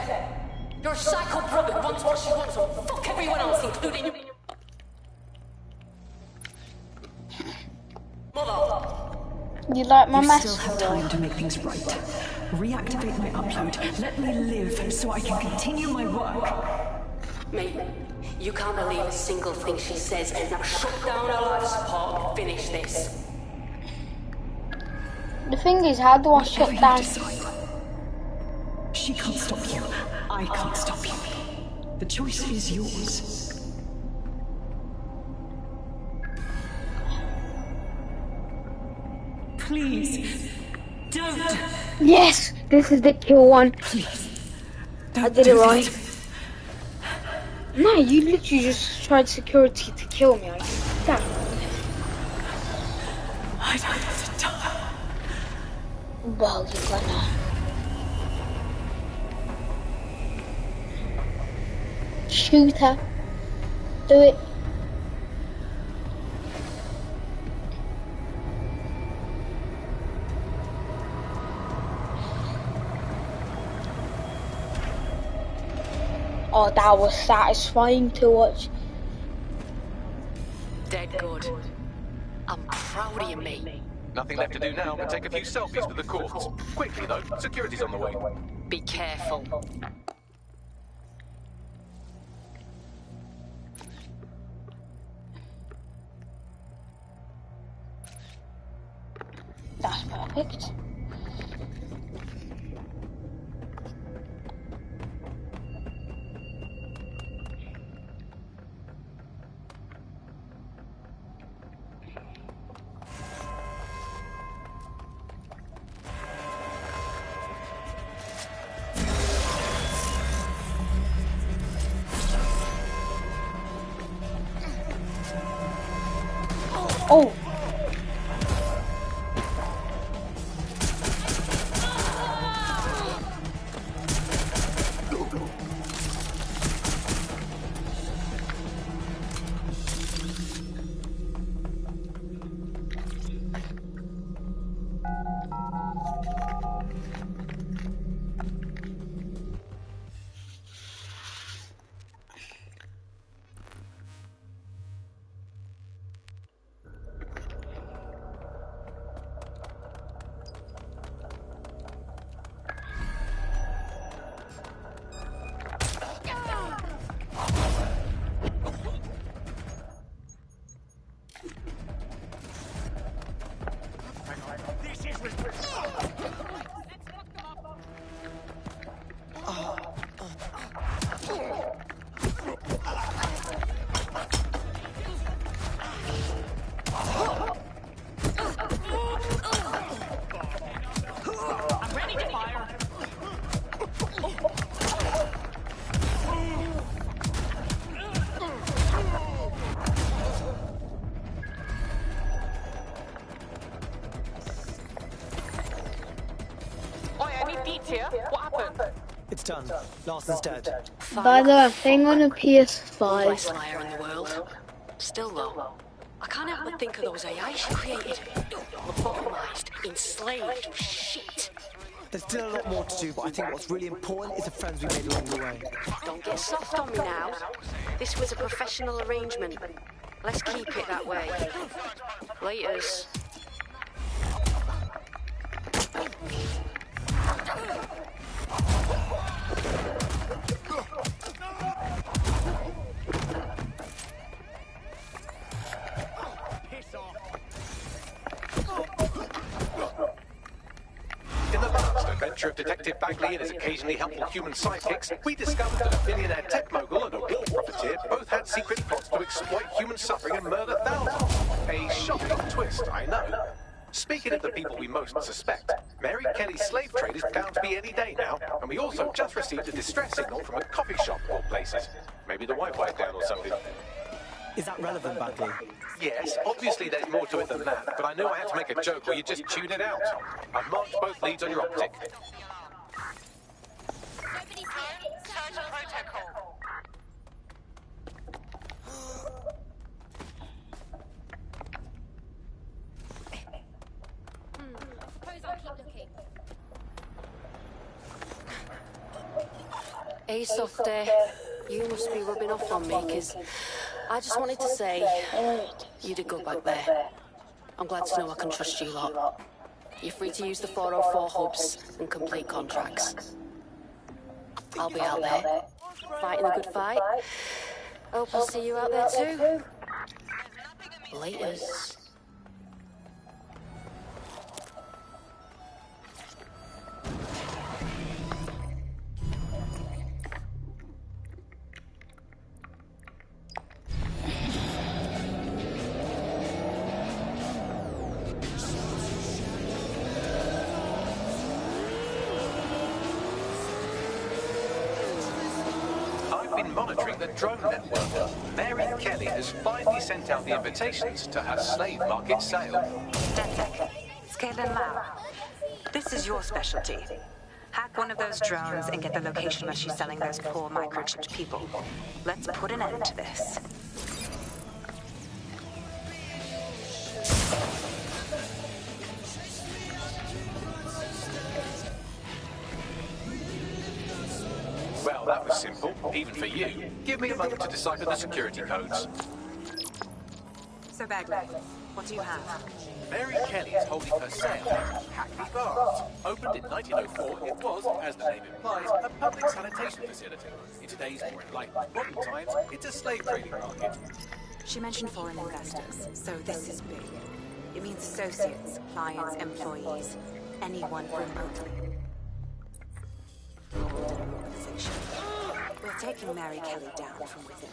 Your psycho brother wants what she wants, so fuck everyone else, including you. Mother. You like my You message? still have time to make things right. Reactivate my upload. Let me live so I can continue my work. Mate, you can't believe a single thing she says. Now shut down her life support and finish this. The thing is, how do I shut down? She can't stop you. I can't stop you. The choice is yours. Please, don't. Yes, this is the kill one. Please, I did it right. No, you literally just tried security to kill me. Damn. I don't have to die. Well, you're gonna. Shoot her. Do it. Oh, that was satisfying to watch. Dead good. I'm proud of you, mate. Nothing left to do now but take a few selfies for the corpse. Quickly though, security's on the way. Be careful. That's perfect. Oh! Here? What happened? It's done. Larson's dead. By the way, thing on a PS5. Best liar in the world. Still though, I can't help but think of those AI she created. Lobotomized, enslaved, shit. There's still a lot more to do, but I think what's really important is the friends we made along the way. Don't get soft on me now. This was a professional arrangement. Let's keep it that way. Laters. In the last adventure of Detective Bagley and his occasionally helpful human sidekicks, we discovered that a billionaire tech mogul and a war profiteer both had secret plots to exploit human suffering and murder thousands. A shocking twist, I know. Speaking of the people we most suspect, Mary Kelly's slave trade is bound to be any day now, and we also just received a distress signal from a coffee shop of all places. Maybe the Wi-Fi's down or something. Is that relevant, Bagley? Yes, obviously there's more to it than that, but I knew I had to make a joke or you'd just tune it out. I've marked both leads on your optic. Surgeon protocol. Suppose I'll keep looking. Hey, Softy, you must be rubbing off on me, because I just wanted to say you did good back there. I'm glad to know I can trust you lot. You're free to use the 404 hubs and complete contracts. I'll be out there, fighting a good fight. Hope I'll see you out there too. Laters. I've been monitoring the drone network. Mary Kelly has finally sent out the invitations to her slave market sale. DedSec, it's Caitlin Lau. This is your specialty. Hack one of those drones and get the location where she's selling those poor microchipped people. Let's put an end to this. Well, that was simple, even for you. Give me a moment to decipher the security codes. So, Bagley, what do you have? Mary Kelly is holding her sale at Hackney Bars. Opened in 1904, it was, as the name implies, a public sanitation facility. In today's more enlightened modern times, it's a slave trading market. She mentioned foreign investors, so this is big. It means associates, clients, employees, anyone remotely. We're taking Mary Kelly down from within.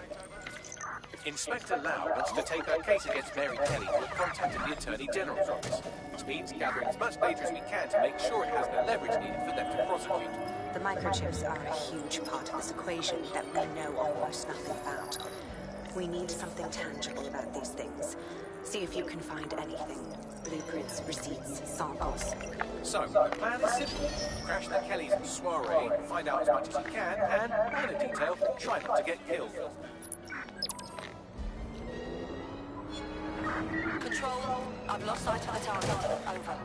Inspector Lau wants to take her case against Mary Kelly who had contacted the Attorney General's office, which means gathering as much data as we can to make sure it has the leverage needed for them to prosecute. The microchips are a huge part of this equation that we know almost nothing about. We need something tangible about these things. See if you can find anything. Blueprints, receipts, samples. So, the plan is simple. Crash the Kellys' soiree, find out as much as you can, and, minor detail, try not to get killed. Control, I've lost sight of the target. Over.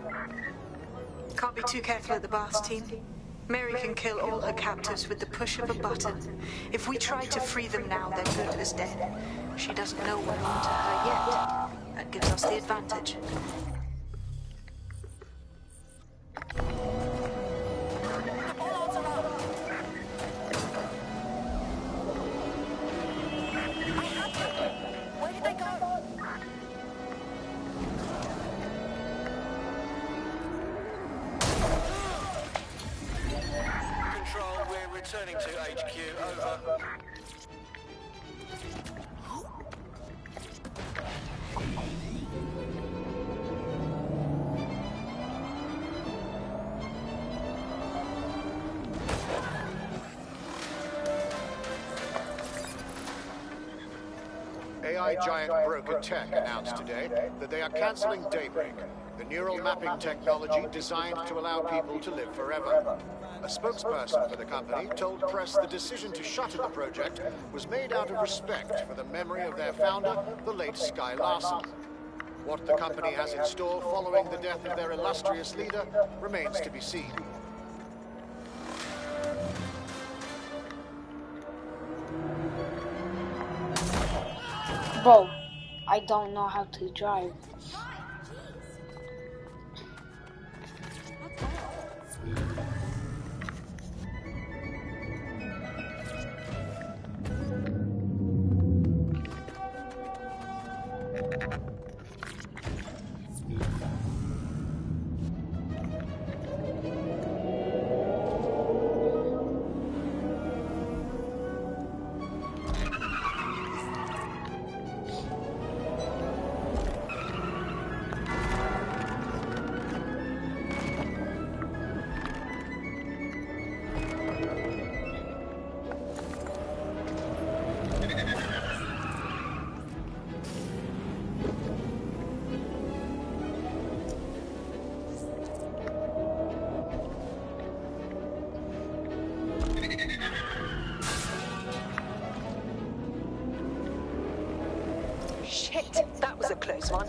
Can't be too careful at the baths, team. Mary can kill all her captives with the push of a button. If we try to free them now, they're good as dead. She doesn't know we're onto her yet. That gives us the advantage. Where did they go? Control, we're returning to HQ. Over. AI giant Broker Tech announced today that they are cancelling Daybreak, the neural mapping technology designed to allow people to live forever. A spokesperson for the company told press the decision to shutter the project was made out of respect for the memory of their founder, the late Sky Larson. What the company has in store following the death of their illustrious leader remains to be seen. Bro, I don't know how to drive. Shit, that was a close one.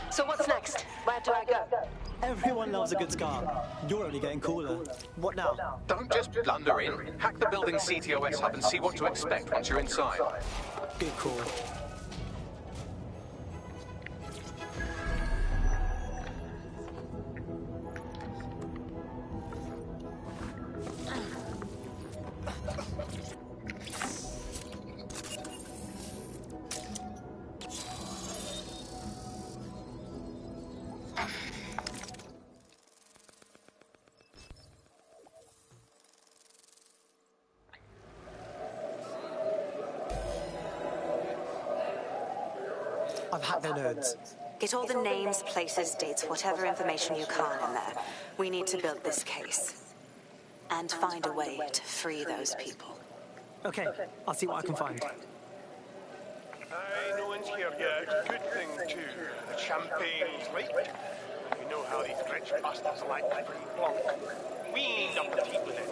So what's next? Where do I go? Everyone loves a good scar. You're only getting cooler. What now? Don't just blunder in. Hack the building's CTOS hub and see what to expect once you're inside. Good call. I've hacked their nodes. Get all the names, places, dates, whatever information you can in there. We need to build this case. And find a way to free those people. Okay, I'll see what I can find. Aye, no one's here yet. Good thing, too. The champagne's leaked. You know how these rich bastards like to bring plonk. We ain't up to with it.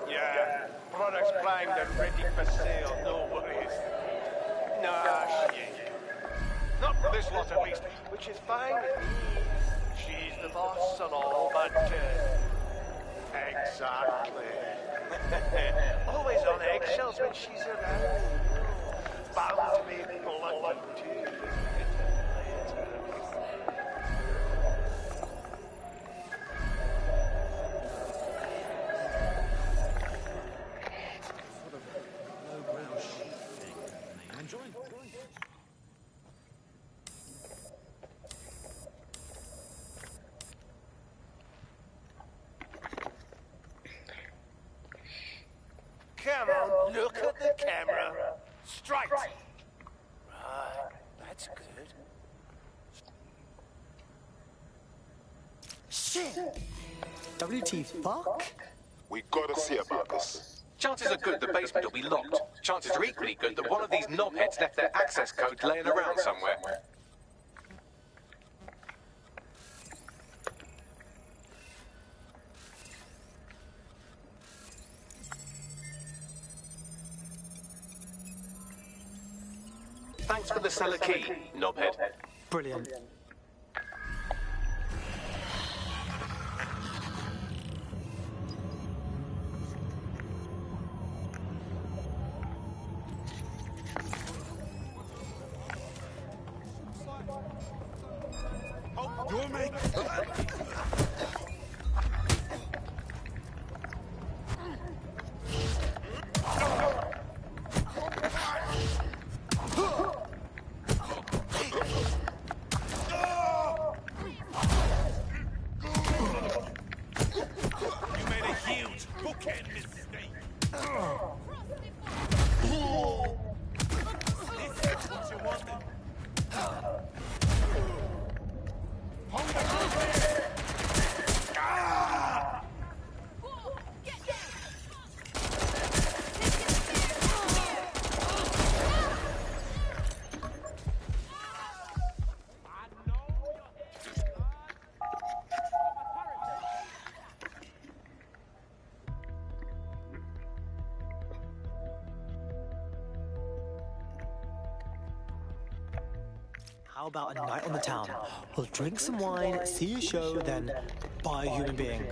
Yeah, products primed and ready for sale. No worries. Nah, she ain't. Not for this lot, at least, which is fine with me. She's the boss and all, but, exactly. Always on eggshells when she's around. Bound to be lucky, too. Come on, look at the camera. Straight. Right, that's good. Shit! WT fuck? We gotta see about this. Chances are good the basement will be locked. Chances are equally good that one of these knobheads left their access codes laying around somewhere. Thanks for the cellar key, knobhead. Brilliant. You're me. How about a night on the town? We'll drink some wine, see a show, then buy a human being.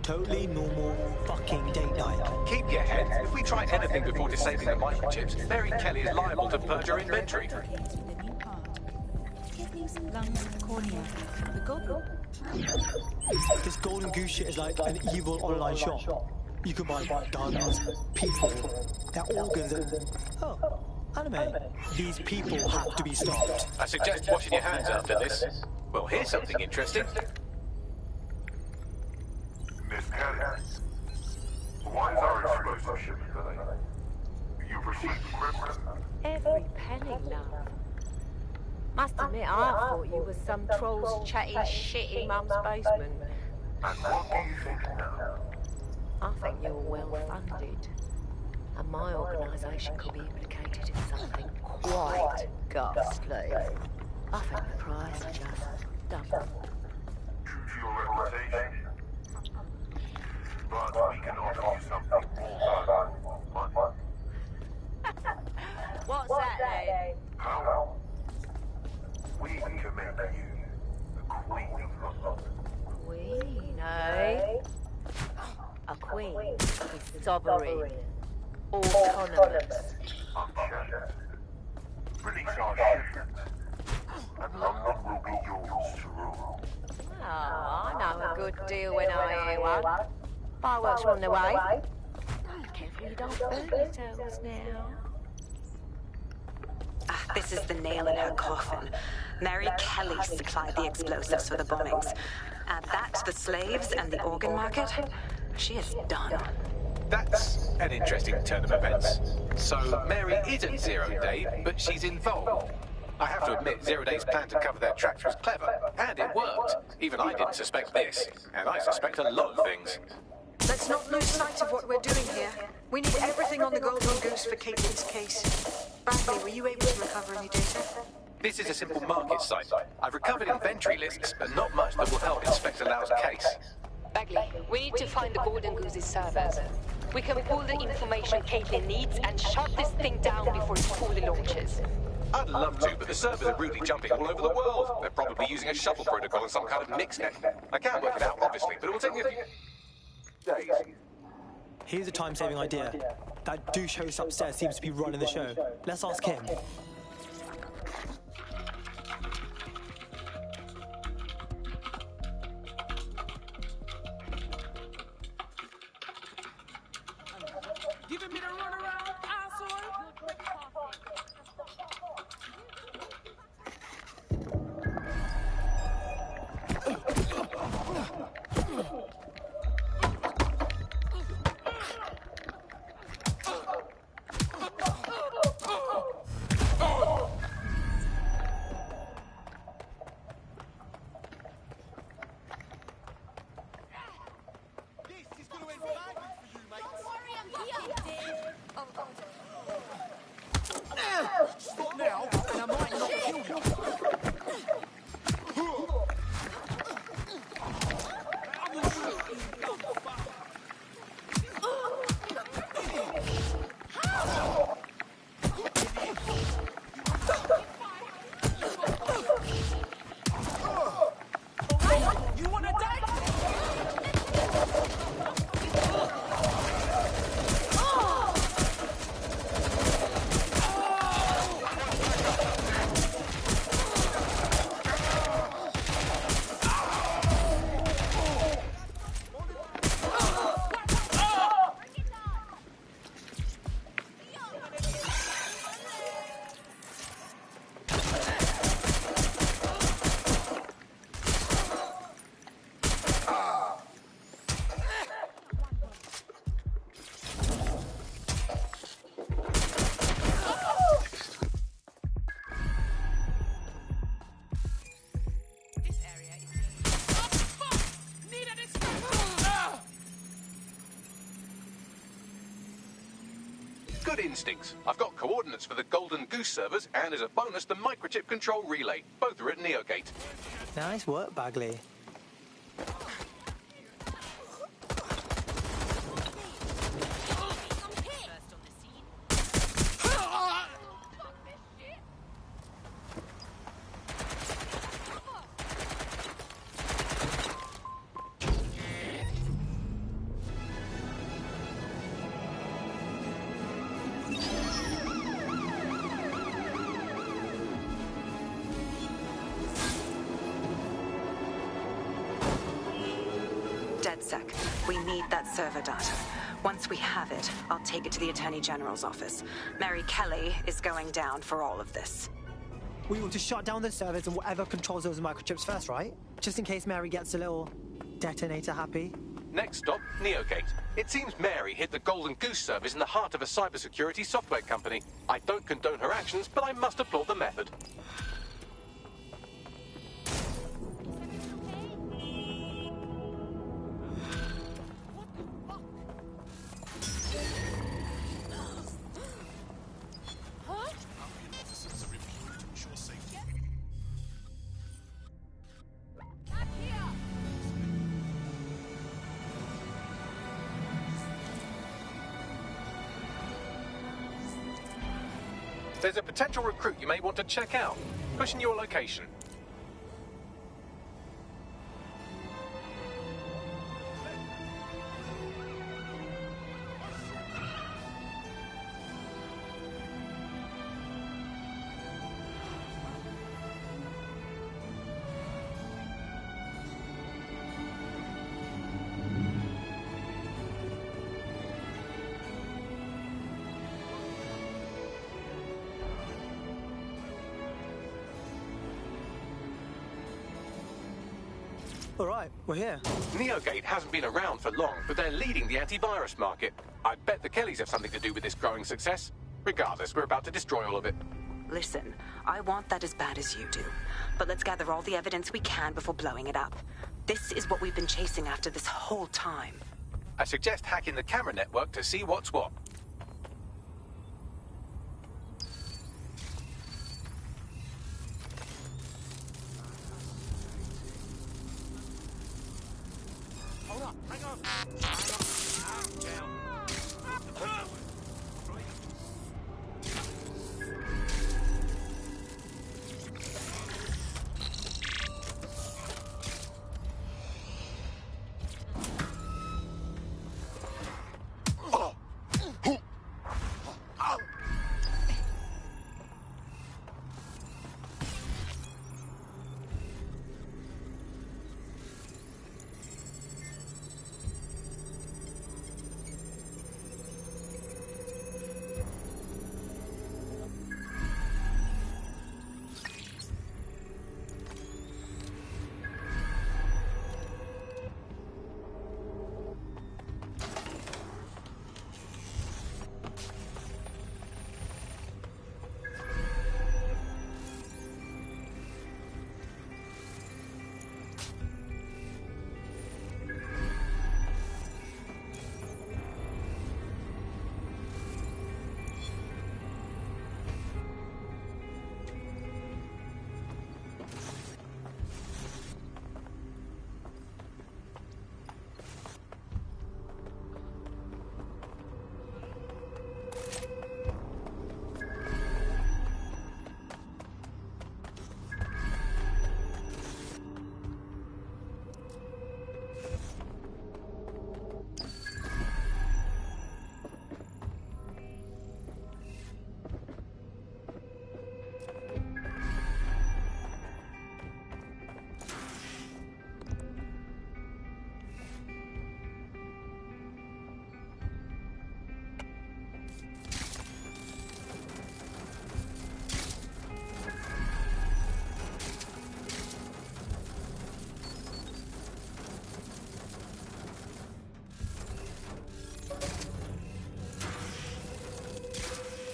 Totally normal fucking date night. Keep your head. If we try anything before disabling the microchips, Mary Kelly is liable to purge her inventory. This Golden Goose shit is like an evil online shop. You can buy guns, people, their organs, and... Oh, anime. These people have to be stopped. I suggest washing your hands after this. Well, here's something interesting. Miss Kelly, why is our explosive shipment delayed? You've received equipment? Every penny, love. Must admit, I thought you was some trolls chatting shit in Mum's basement. And what do you think now? I think you're well funded. And my organisation could be implicated in something quite ghastly. I think the price is just double. True to your reputation. But we can offer you something more valuable. Money. What's that, then? How sovereign. Autonomous. Unchecked. Release our shipment, and London will be yours to rule. Oh, I know a good deal when I hear one. Fireworks are on the way. Oh, careful you don't burn yourselves now. This is the nail in her coffin. Mary Kelly supplied the explosives for the bombings. Add that to the slaves and the organ market, she is done. That's an interesting turn of events. So Mary isn't Zero Day, but she's involved. I have to admit, Zero Day's plan to cover their tracks was clever, and it worked. Even I didn't suspect this, and I suspect a lot of things. Let's not lose sight of what we're doing here. We need everything on the Golden Goose for Caitlin's case. Bagley, were you able to recover any data? This is a simple market site. I've recovered inventory lists, but not much that will help Inspector Lau's case. Bagley, we need to find the Golden Goose's servers. We can pull the information Caitlin needs and shut this thing down before it fully launches. I'd love to, but the servers are rudely jumping all over the world. They're probably using a shuttle protocol and some kind of mixnet. I can't work it out, obviously, but it will take me a few days. Here's a time-saving idea. That douche host upstairs seems to be running the show. Let's ask him. Giving me the runaround, asshole! Stop now, and I might not kill you. You wanna die? Good instincts. I've got coordinates for the Golden Goose servers, and as a bonus, the microchip control relay. Both are at Neogate. Nice work, Bagley. DedSec, we need that server data. Once we have it, I'll take it to the Attorney General's office. Mary Kelly is going down for all of this. We want to shut down the servers and whatever controls those microchips first, right? Just in case Mary gets a little detonator happy. Next stop, Neogate. It seems Mary hid the Golden Goose servers in the heart of a cybersecurity software company. I don't condone her actions, but I must applaud the method. There's a potential recruit you may want to check out. Pushing your location. All right, we're here. Neogate hasn't been around for long, but they're leading the antivirus market. I bet the Kellys have something to do with this growing success. Regardless, we're about to destroy all of it. Listen, I want that as bad as you do. But let's gather all the evidence we can before blowing it up. This is what we've been chasing after this whole time. I suggest hacking the camera network to see what's what. Hold up, hang on. Down.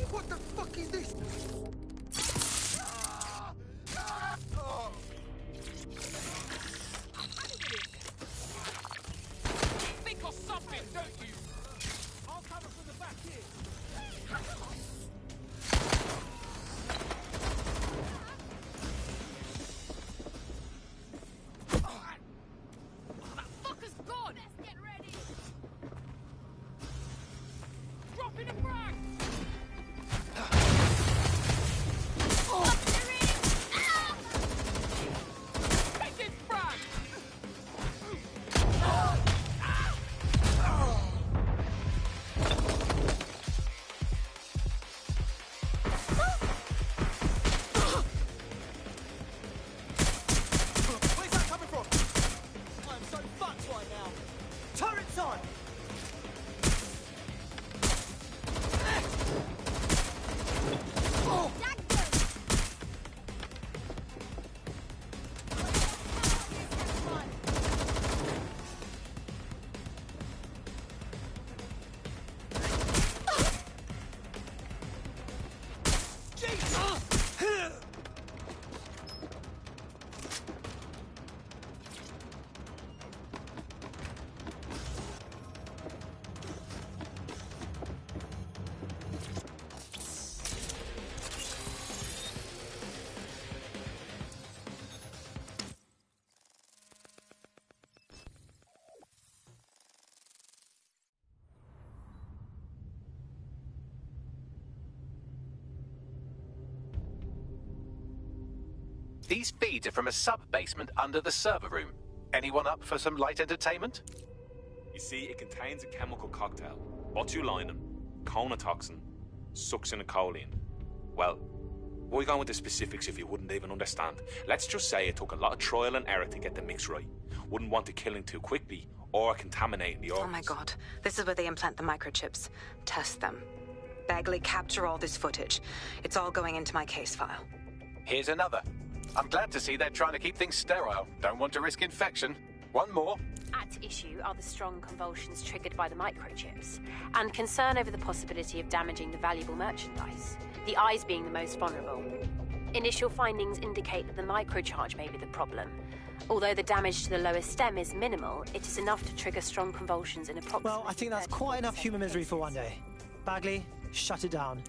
What the fuck is this? Think of something, don't you? I'll cover from the back here. Fucker's gone! Let's get ready! Dropping a frag! Taking frag! Where's that coming from? I'm so fucked right now. Turret's on! Oh! These feeds are from a sub-basement under the server room. Anyone up for some light entertainment? You see, it contains a chemical cocktail. Botulinum, conotoxin, succinylcholine. Well, why go into specifics if you wouldn't even understand? Let's just say it took a lot of trial and error to get the mix right. Wouldn't want to kill him too quickly or contaminating the organs. Oh my god. This is where they implant the microchips. Test them. Bagley, capture all this footage. It's all going into my case file. Here's another. I'm glad to see they're trying to keep things sterile. Don't want to risk infection. One more. At issue are the strong convulsions triggered by the microchips, and concern over the possibility of damaging the valuable merchandise, the eyes being the most vulnerable. Initial findings indicate that the microcharge may be the problem. Although the damage to the lower stem is minimal, it is enough to trigger strong convulsions in approximately... Well, I think that's quite enough human misery for one day. Bagley, shut it down.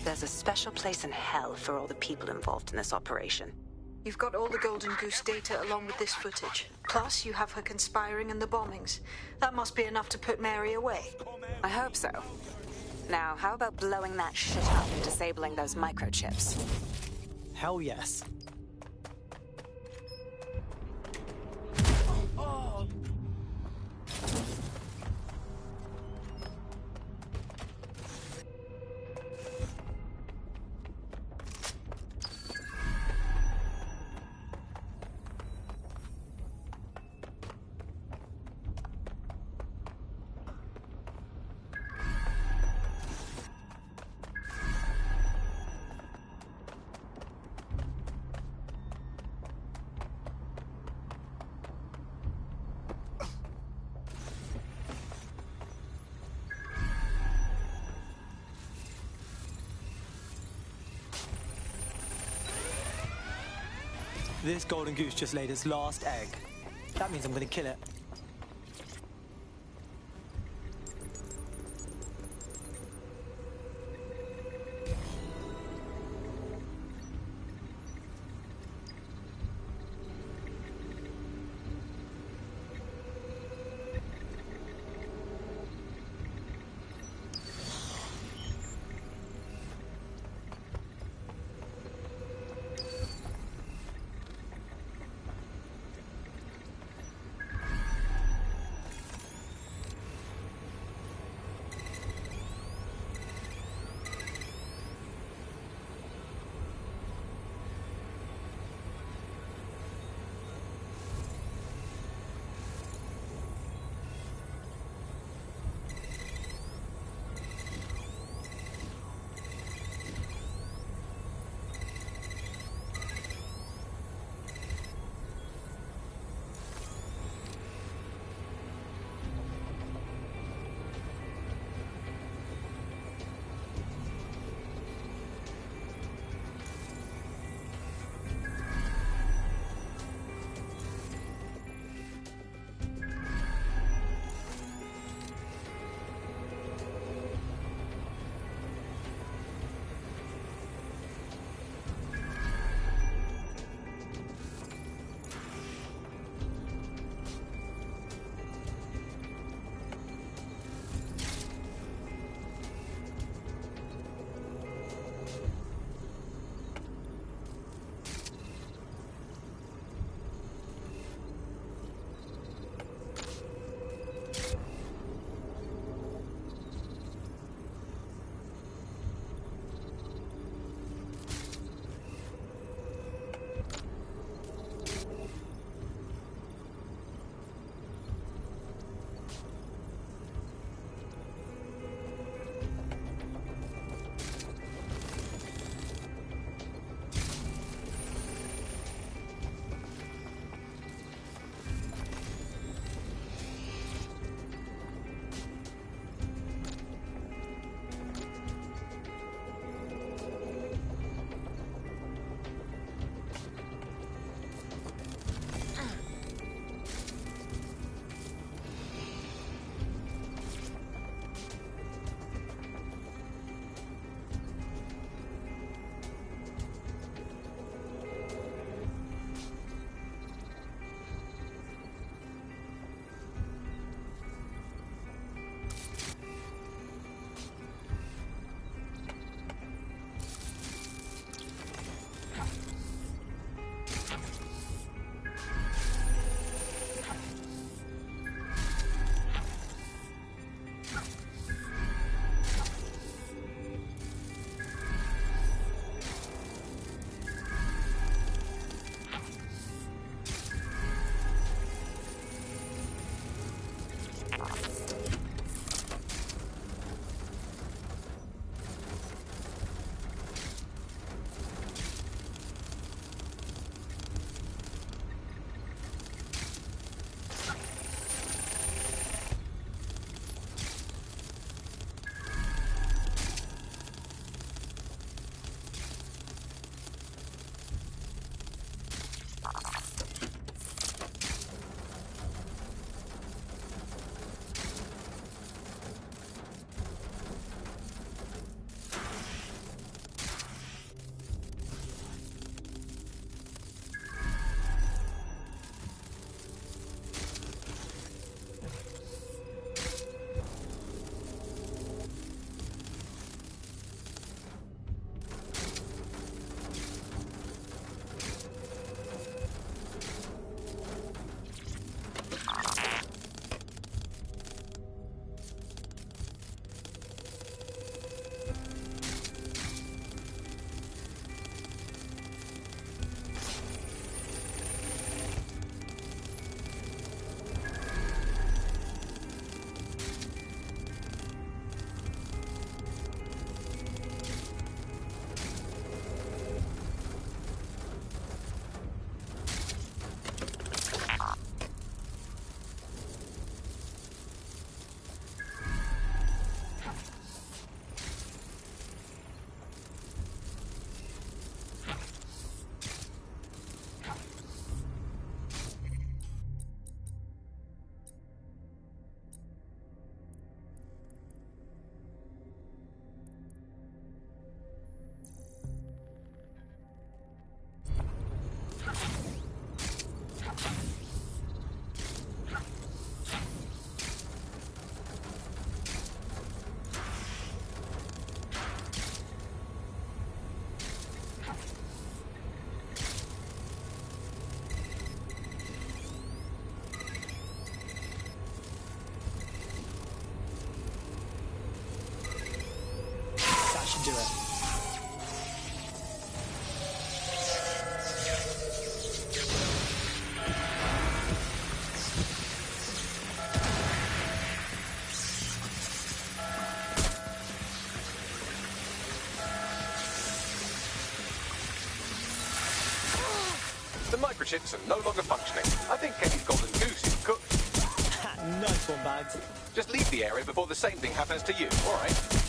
There's a special place in hell for all the people involved in this operation. You've got all the Golden Goose data along with this footage. Plus, you have her conspiring and the bombings. That must be enough to put Mary away. I hope so. Now, how about blowing that shit up and disabling those microchips? Hell yes. This golden goose just laid its last egg. That means I'm gonna kill it. do it. The microchips are no longer functioning. I think Kenny's golden goose is cooked. Nice one, Bags. Just leave the area before the same thing happens to you, all right?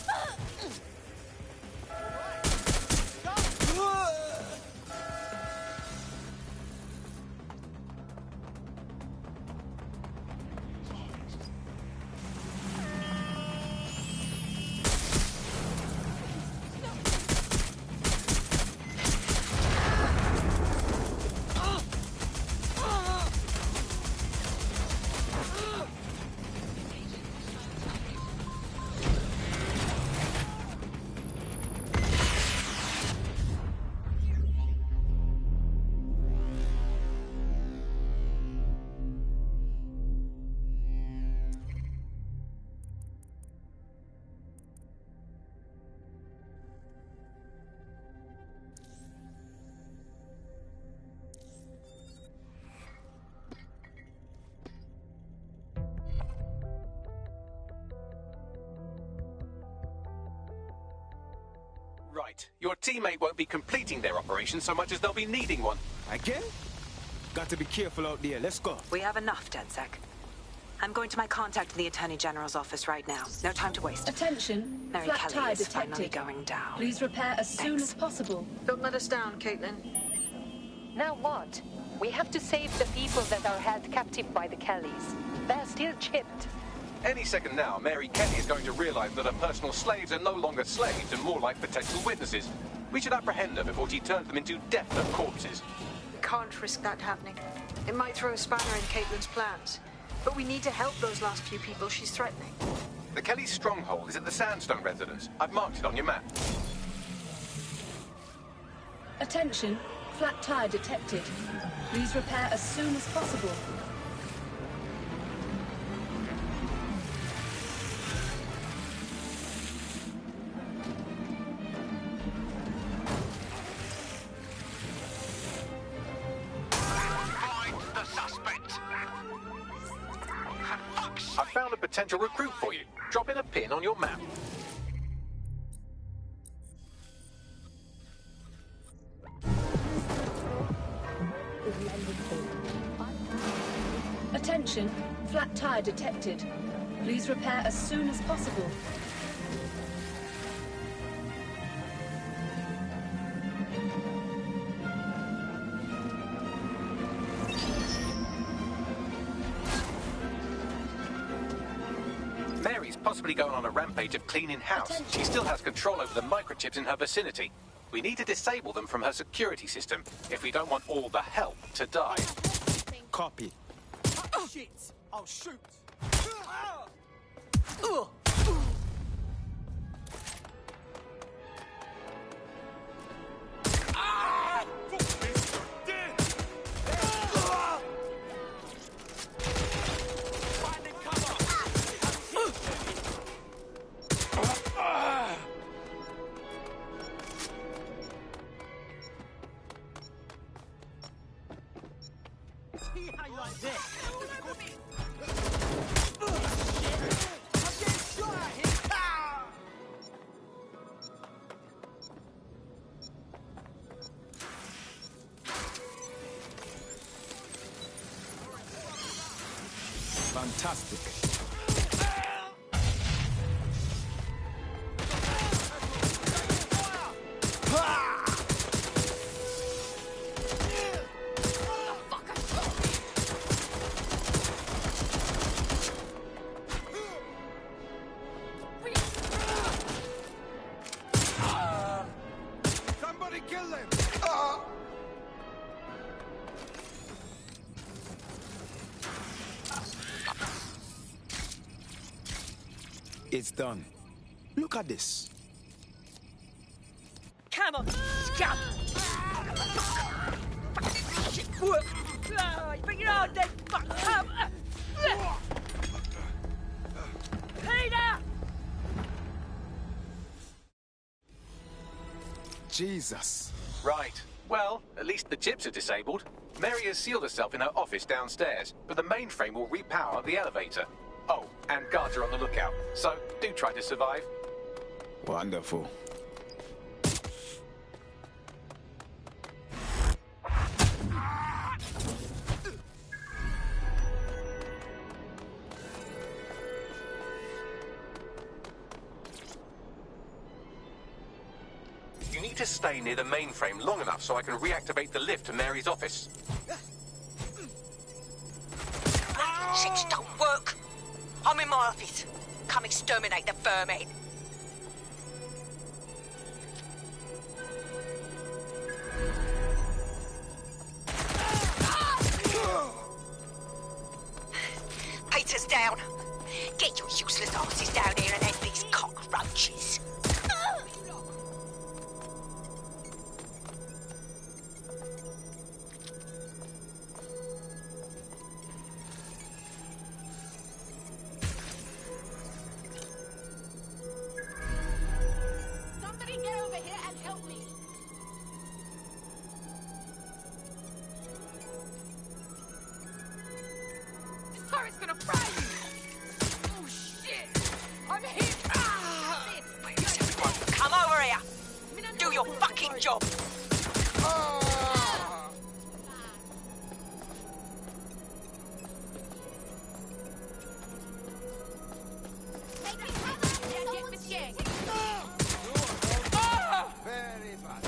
Right. Your teammate won't be completing their operation so much as they'll be needing one. Again? Got to be careful out there. Let's go. We have enough, DedSec. I'm going to my contact in the Attorney General's office right now. No time to waste. Attention. Mary Flat Kelly tire is finally detected. going down. Please repair as soon as possible. Don't let us down, Caitlin. Now what? We have to save the people that are held captive by the Kellys. They're still chipped. Any second now, Mary Kelly is going to realize that her personal slaves are no longer slaves and more like potential witnesses. We should apprehend her before she turns them into definite corpses. We can't risk that happening. It might throw a spanner in Caitlin's plans. But we need to help those last few people she's threatening. The Kelly stronghold is at the Sandstone residence. I've marked it on your map. Attention. Flat tire detected. Please repair as soon as possible. I found a potential recruit for you. Drop in a pin on your map. Attention. Flat tire detected. Please repair as soon as possible. Mary's possibly going on a rampage of cleaning house. She still has control over the microchips in her vicinity. We need to disable them from her security system if we don't want all the help to die. Copy. Shit! I'll shoot! Fantastic. Somebody kill them! It's done. Look at this. Come on, scum! Bring it on then, fuck! Come! Peter! Jesus. Right. Well, at least the chips are disabled. Mary has sealed herself in her office downstairs, but the mainframe will repower the elevator. Oh, and guards are on the lookout, so do try to survive. Wonderful. You need to stay near the mainframe long enough so I can reactivate the lift to Mary's office. Shit don't work. I'm in my office. Come exterminate the vermin. Peter's down. Get your useless asses down here and end these cockroaches. Somebody get over here and help me. This turret's gonna fry you. Oh shit! I'm hit. Ah! Come over here. Do your fucking job. Get the check. Very bad.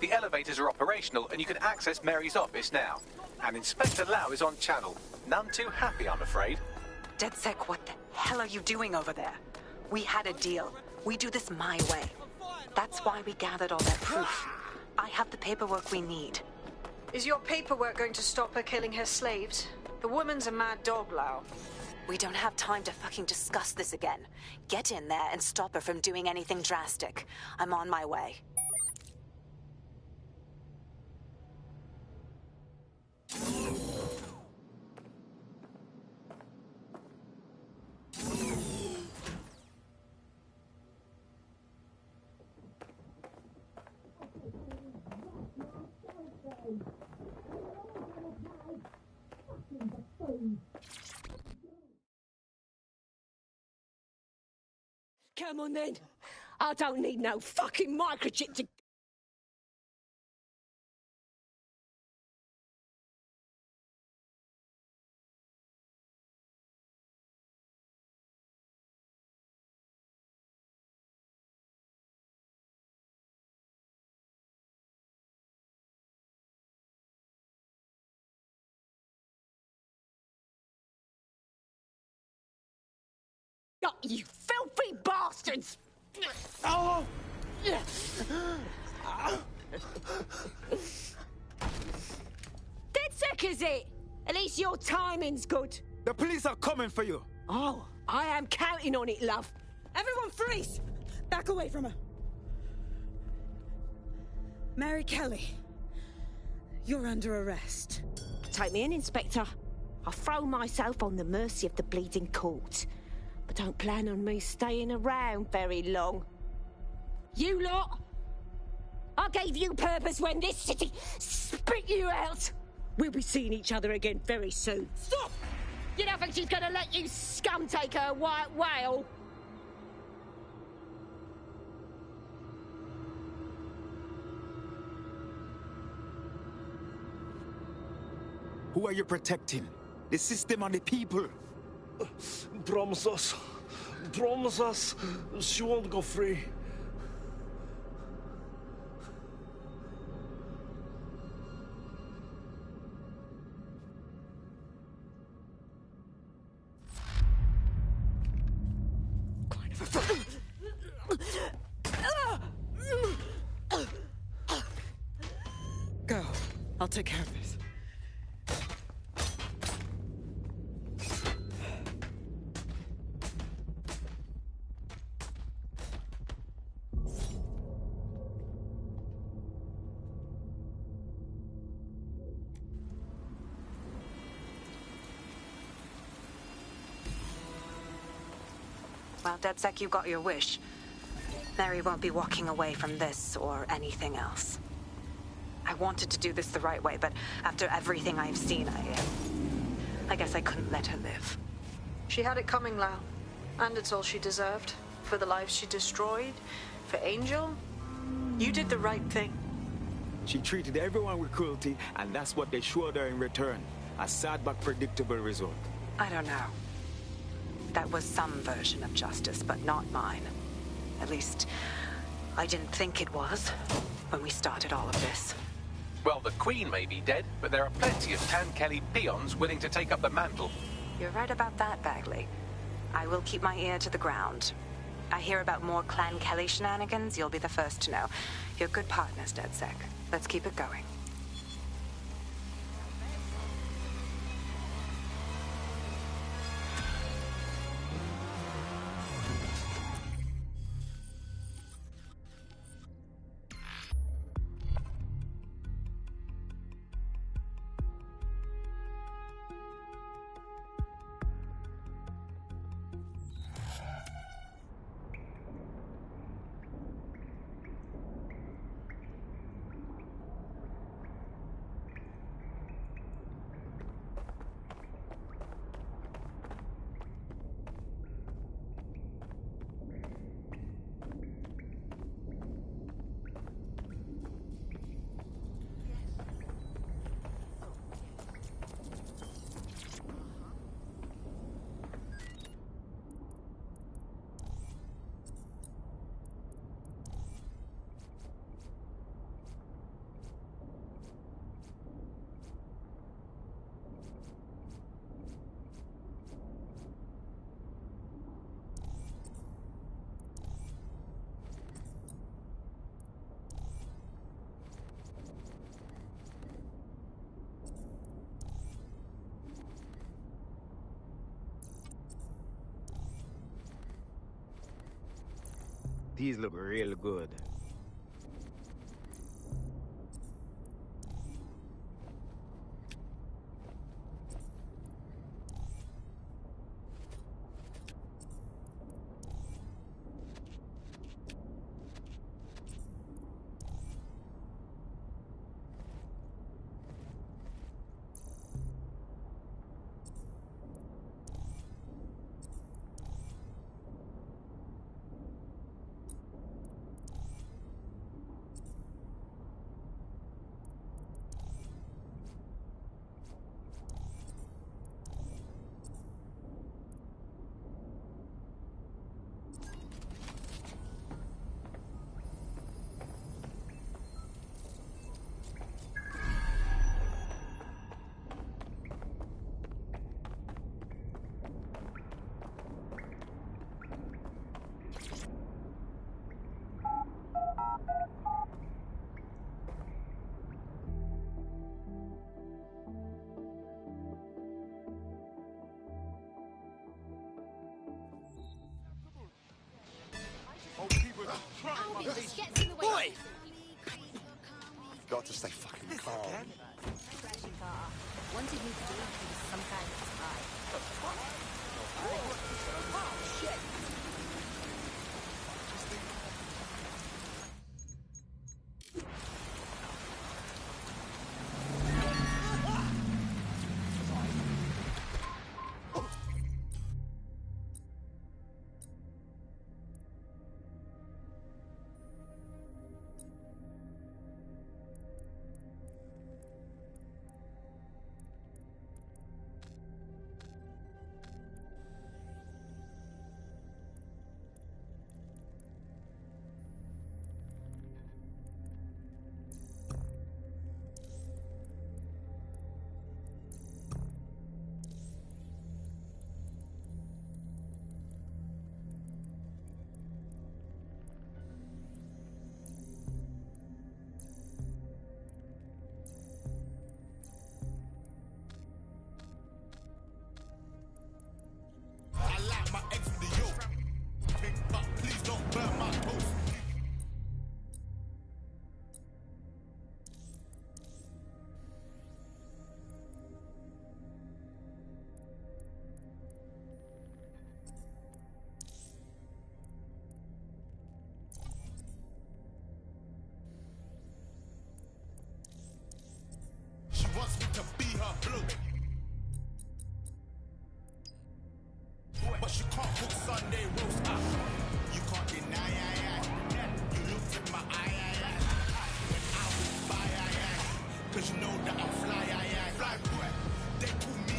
The elevators are operational and you can access Mary's office now. And Inspector Lau is on channel. None too happy, I'm afraid. DedSec, what the hell are you doing over there? We had a deal. We do this my way. That's why we gathered all that proof. I have the paperwork we need. Is your paperwork going to stop her killing her slaves? The woman's a mad dog, Lau. We don't have time to fucking discuss this again. Get in there and stop her from doing anything drastic. I'm on my way. Come on then. I don't need no fucking microchip to... Oh, you filthy bastards! Oh! DedSec, is it? At least your timing's good. The police are coming for you. Oh, I am counting on it, love. Everyone freeze! Back away from her. Mary Kelly, you're under arrest. Take me in, Inspector. I'll throw myself on the mercy of the bleeding court. But don't plan on me staying around very long. You lot! I gave you purpose when this city spit you out! We'll be seeing each other again very soon. Stop! You don't think she's gonna let you scum take her white whale? Who are you protecting? The system and the people? Promise us. Promise us. She won't go free. Go. I'll take care of this. Well, DedSec, you got your wish. Mary won't be walking away from this or anything else. I wanted to do this the right way, but after everything I've seen, I guess I couldn't let her live. She had it coming, Lau. And it's all she deserved. For the lives she destroyed, for Angel, you did the right thing. She treated everyone with cruelty, and that's what they showed her in return. A sad but predictable result. I don't know. That was some version of justice, but not mine. At least, I didn't think it was when we started all of this. Well, the Queen may be dead, but there are plenty of Tan Kelly peons willing to take up the mantle. You're right about that, Bagley. I will keep my ear to the ground. I hear about more Clan Kelly shenanigans, you'll be the first to know. You're good partners, DedSec. Let's keep it going. These look real good. Boy! Got to stay fucking calm. Wanted me to do it was some kind of spy. Oh, shit!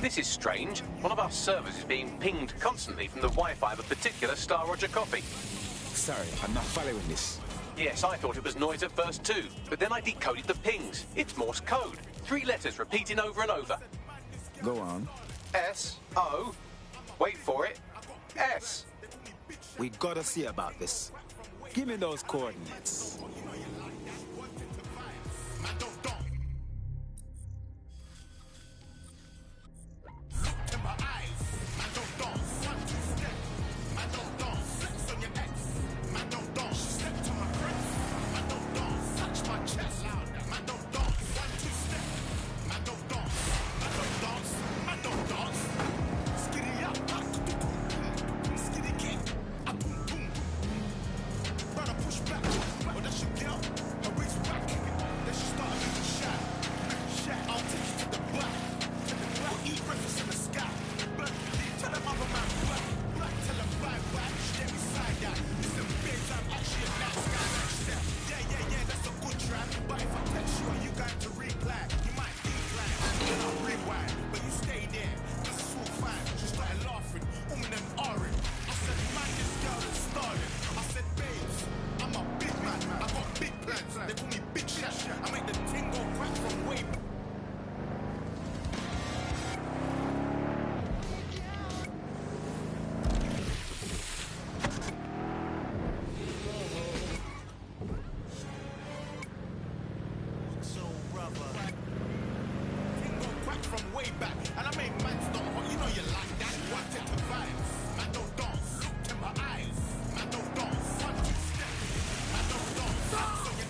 This is strange. One of our servers is being pinged constantly from the Wi-Fi of a particular Star Roger copy. Sorry, I'm not following this. Yes, I thought it was noise at first too, but then I decoded the pings. It's Morse code. 3 letters repeating over and over. Go on. S-O. Wait for it. S. We gotta see about this. Give me those coordinates.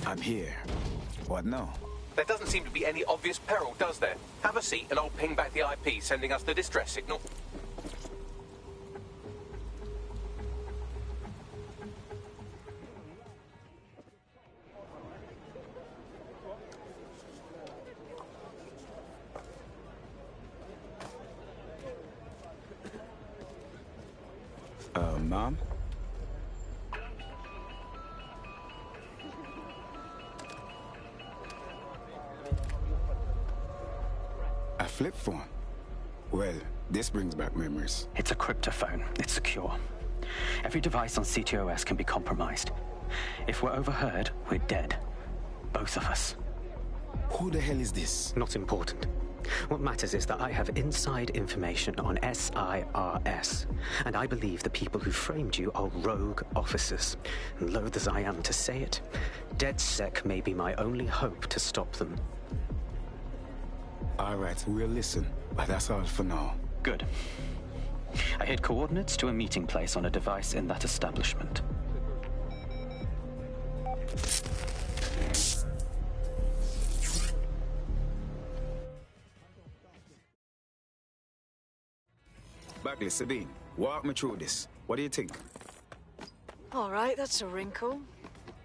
I'm here. What now? There doesn't seem to be any obvious peril, does there? Have a seat and I'll ping back the IP sending us the distress signal. Mom? A flip phone? Well, this brings back memories. It's a cryptophone. It's secure. Every device on CTOS can be compromised. If we're overheard, we're dead. Both of us. Who the hell is this? Not important. What matters is that I have inside information on SIRS, and I believe the people who framed you are rogue officers. Loath as I am to say it, DedSec may be my only hope to stop them. All right, we'll listen, but that's all for now. Good. I hid coordinates to a meeting place on a device in that establishment. Bagley, Sabine, walk me through this. What do you think? All right, that's a wrinkle.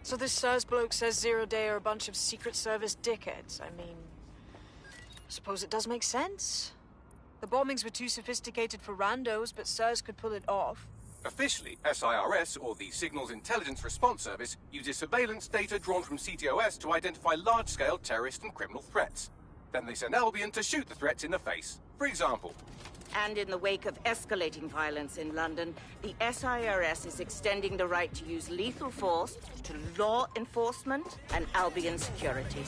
So this SIRS bloke says Zero Day are a bunch of Secret Service dickheads. I mean, I suppose it does make sense. The bombings were too sophisticated for randos, but SIRS could pull it off. Officially, SIRS, or the Signals Intelligence Response Service, uses surveillance data drawn from CTOS to identify large-scale terrorist and criminal threats. Then they send Albion to shoot the threats in the face. For example, And in the wake of escalating violence in London, the SIRS is extending the right to use lethal force to law enforcement and Albion security.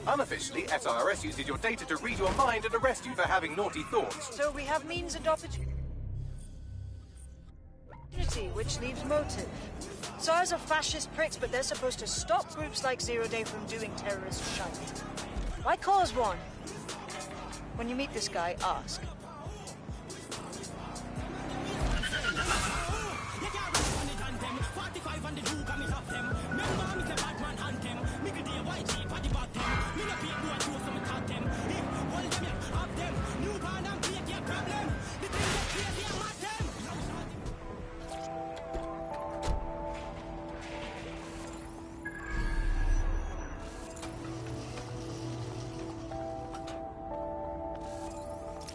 unofficially, SIRS uses your data to read your mind and arrest you for having naughty thoughts. So we have means and opportunity, which leaves motive. SIRS are fascist pricks, but they're supposed to stop groups like Zero Day from doing terrorist shite. Why cause one? When you meet this guy, ask.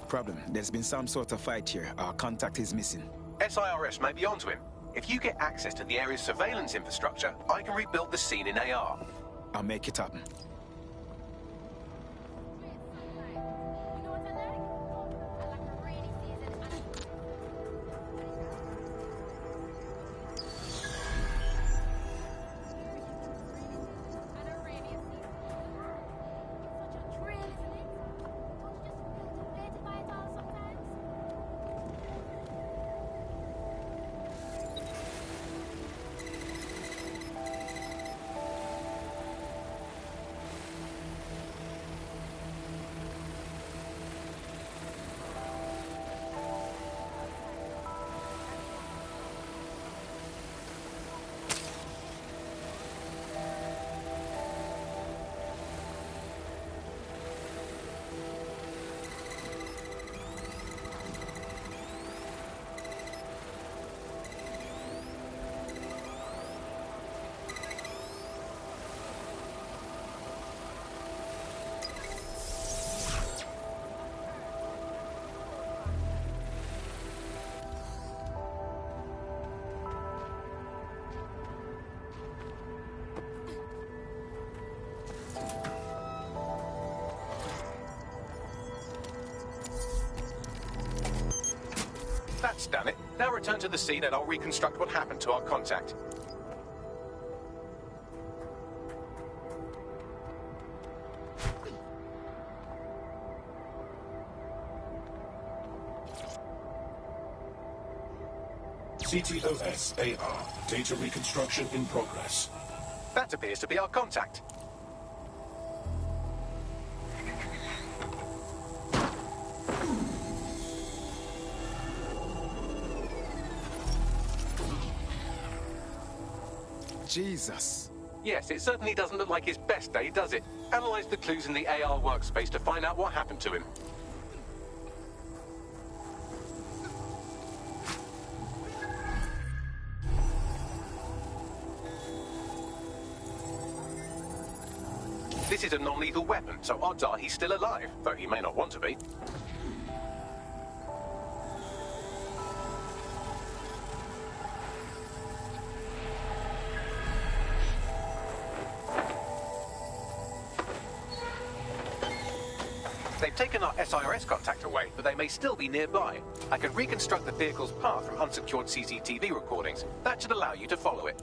Problem, there's been some sort of fight here. Our contact is missing. SIRS may be onto him. If you get access to the area's surveillance infrastructure, I can rebuild the scene in AR. I'll make it happen. That's done it. Now return to the scene and I'll reconstruct what happened to our contact. CTOS-AR. Data reconstruction in progress. That appears to be our contact. Jesus. Yes, it certainly doesn't look like his best day, does it? Analyze the clues in the AR workspace to find out what happened to him. This is a non-lethal weapon, so odds are he's still alive, though he may not want to be. They've taken our SIRS contact away, but they may still be nearby. I can reconstruct the vehicle's path from unsecured CCTV recordings. That should allow you to follow it.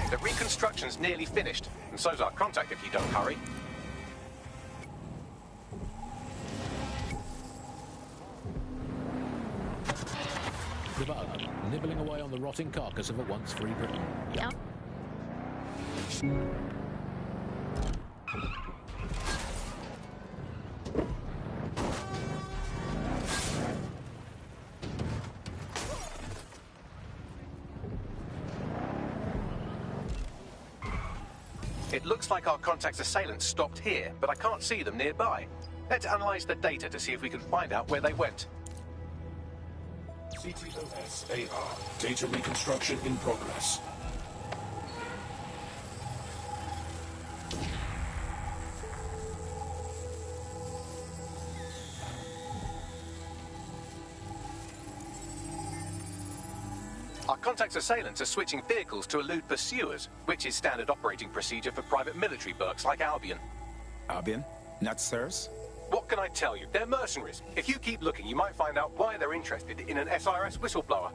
The reconstruction's nearly finished, and so's our contact if you don't hurry. The bug, nibbling away on the rotting carcass of a once free Britain. Yeah. It looks like our contact's assailants stopped here, but I can't see them nearby. Let's analyze the data to see if we can find out where they went. CTOS-AR. Data reconstruction in progress. Our contact's assailants are switching vehicles to elude pursuers, which is standard operating procedure for private military burks like Albion. Albion? Not SIRS? What can I tell you? They're mercenaries. If you keep looking, you might find out why they're interested in an SIRS whistleblower.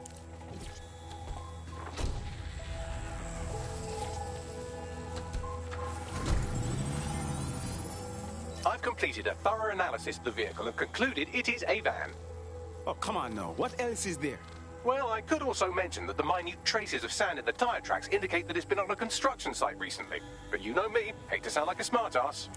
I've completed a thorough analysis of the vehicle and concluded it is a van. Oh, come on now. What else is there? Well, I could also mention that the minute traces of sand in the tyre tracks indicate that it's been on a construction site recently. But you know me, hate to sound like a smartass.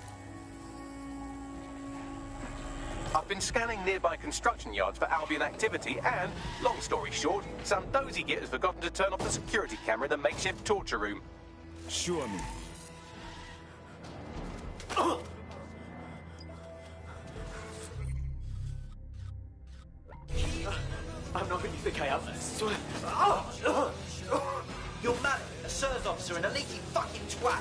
I've been scanning nearby construction yards for Albion activity and, long story short, some dozy git has forgotten to turn off the security camera in the makeshift torture room. Sure me. I'm not who you think I am. You're mad, a SIRS officer and a leaky fucking twat.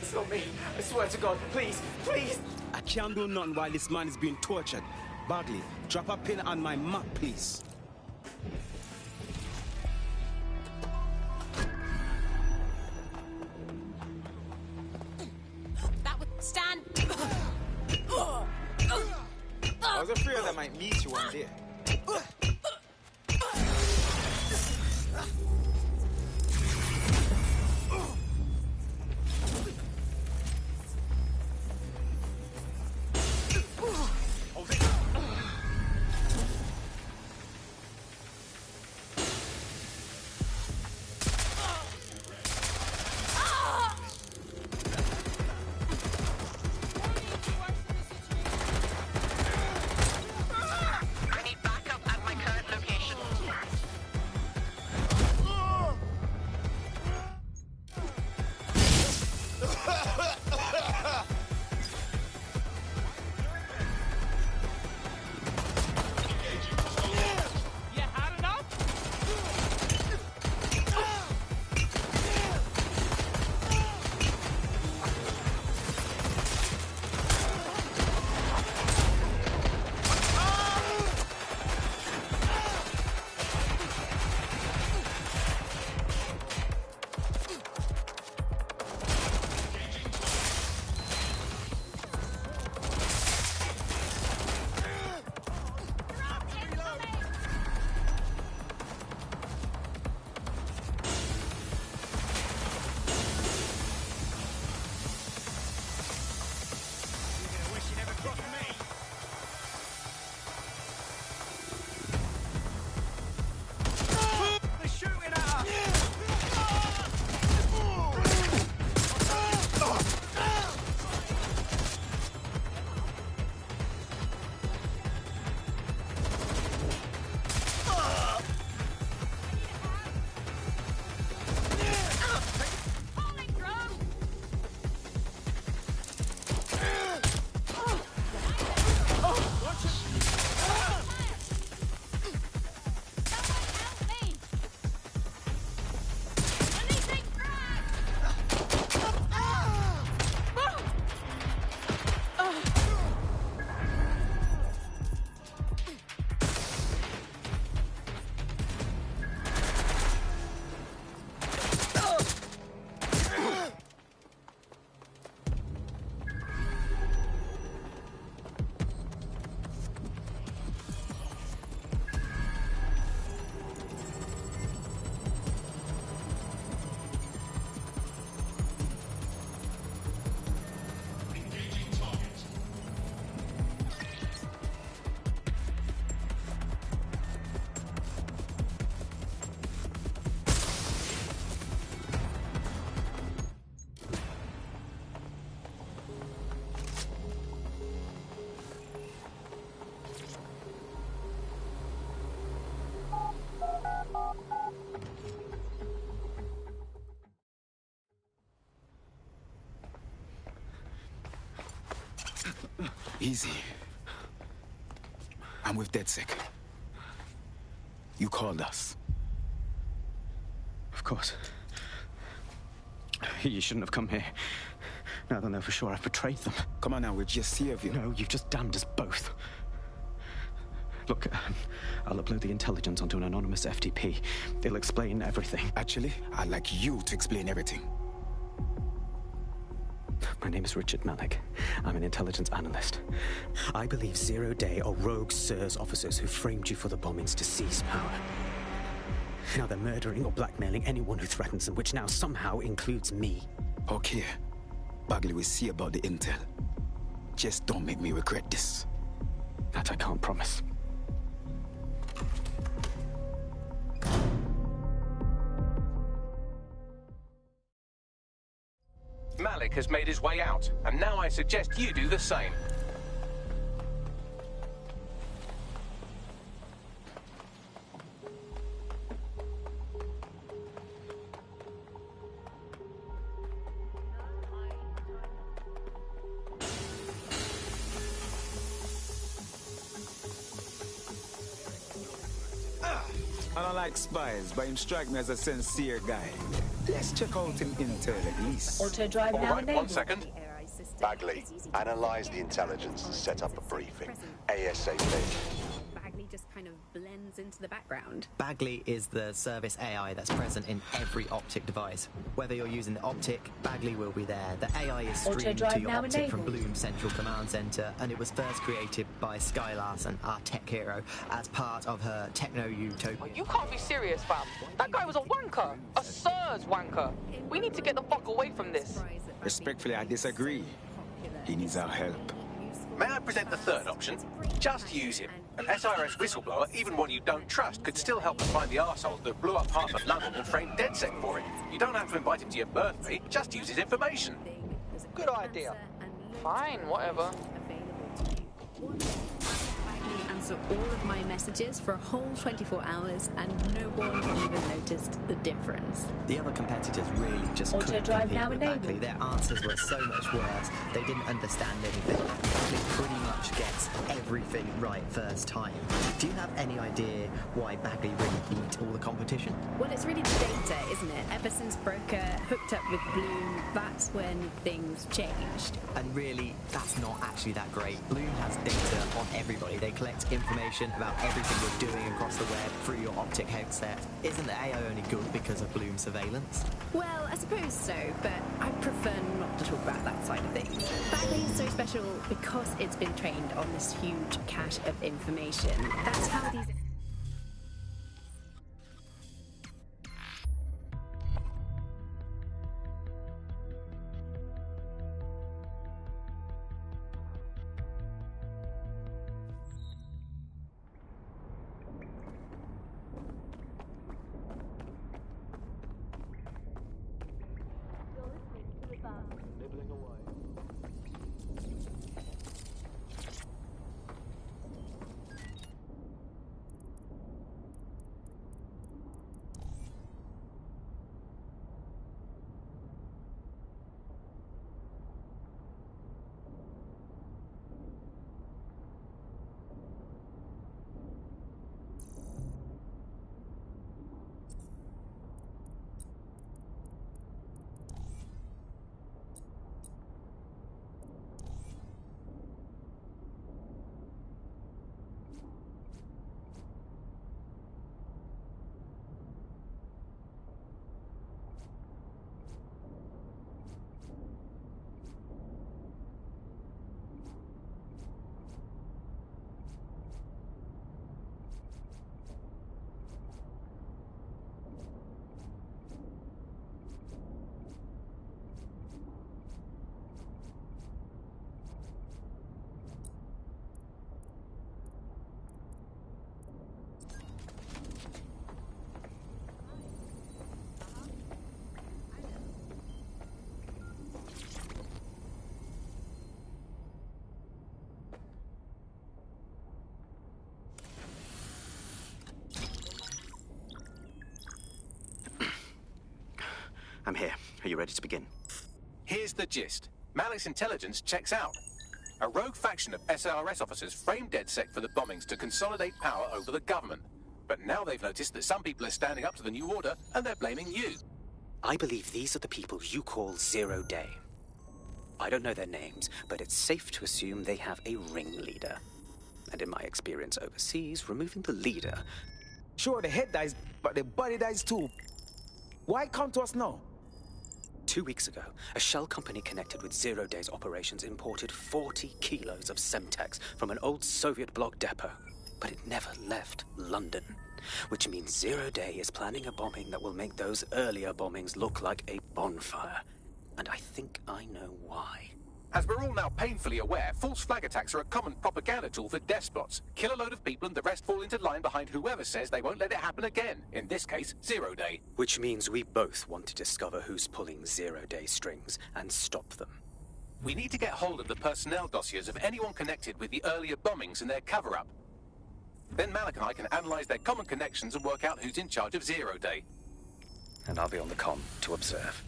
It's not me. I swear to God, please, please. I can't do nothing while this man is being tortured. Bagley, drop a pin on my map, please. Stand. I was afraid I might meet you one day. Easy. I'm with DedSec. You called us. Of course. You shouldn't have come here. Now they'll know for sure I've betrayed them. Come on now, we'll just save you. No, you've just damned us both. Look, I'll upload the intelligence onto an anonymous FTP. It'll explain everything. Actually, I'd like you to explain everything. My name is Richard Malik. I'm an intelligence analyst. I believe Zero Day are rogue SIRS officers who framed you for the bombings to seize power. Now they're murdering or blackmailing anyone who threatens them, which now somehow includes me. Okay. Bagley will see about the intel. Just don't make me regret this. That I can't promise. Malik has made his way out, and now I suggest you do the same. I don't like spies, but him strike me as a sincere guy. Let's check out him intel at least. Auto drive All now right, 1 second. Bagley, analyze the intelligence and set up a briefing. ASAP. Bagley just kind of blends into the background. Bagley is the service AI that's present in every optic device. Whether you're using the optic, Bagley will be there. The AI is streamed to your optic from Bloom's central command center, and it was first created by Sky Larson, our tech hero, as part of her techno-utopia. You can't be serious, fam. That guy was a wanker. A SIRS wanker. We need to get the fuck away from this. Respectfully, I disagree. He needs our help. May I present the third option? Just use him. An SIRS whistleblower, even one you don't trust, could still help us find the arseholes that blew up half of London and framed DedSec for it. You don't have to invite him to your birthday, just use his information. Good idea. Fine, whatever. Answer all of my messages for a whole 24 hours, and no one even noticed the difference. The other competitors really just couldn't compete with Bagley. Their answers were so much worse. They didn't understand anything. Bagley pretty much gets everything right first time. Do you have any idea why Bagley really beat all the competition? Well, it's really the data, isn't it? Ever since Broker hooked up with Bloom, that's when things changed. And really, that's not actually that great. Bloom has data on everybody. They collect information about everything you're doing across the web through your optic headset. Isn't the AI only good because of Bloom surveillance? Well, I suppose so, but I prefer not to talk about that side of things. Bagley is so special because it's been trained on this huge cache of information. That's how these... I'm here. Are you ready to begin? Here's the gist. Malik's intelligence checks out. A rogue faction of SARS officers framed DedSec for the bombings to consolidate power over the government. But now they've noticed that some people are standing up to the new order, and they're blaming you. I believe these are the people you call Zero Day. I don't know their names, but it's safe to assume they have a ringleader. And in my experience overseas, removing the leader... Sure, the head dies, but the body dies too. Why come to us now? 2 weeks ago, a shell company connected with Zero Day's operations imported 40 kilos of Semtex from an old Soviet bloc depot. But it never left London. Which means Zero Day is planning a bombing that will make those earlier bombings look like a bonfire. And I think I know why. As we're all now painfully aware, false flag attacks are a common propaganda tool for despots. Kill a load of people and the rest fall into line behind whoever says they won't let it happen again. In this case, Zero Day. Which means we both want to discover who's pulling Zero Day strings and stop them. We need to get hold of the personnel dossiers of anyone connected with the earlier bombings and their cover-up. Then Malik and I can analyze their common connections and work out who's in charge of Zero Day. And I'll be on the comm to observe.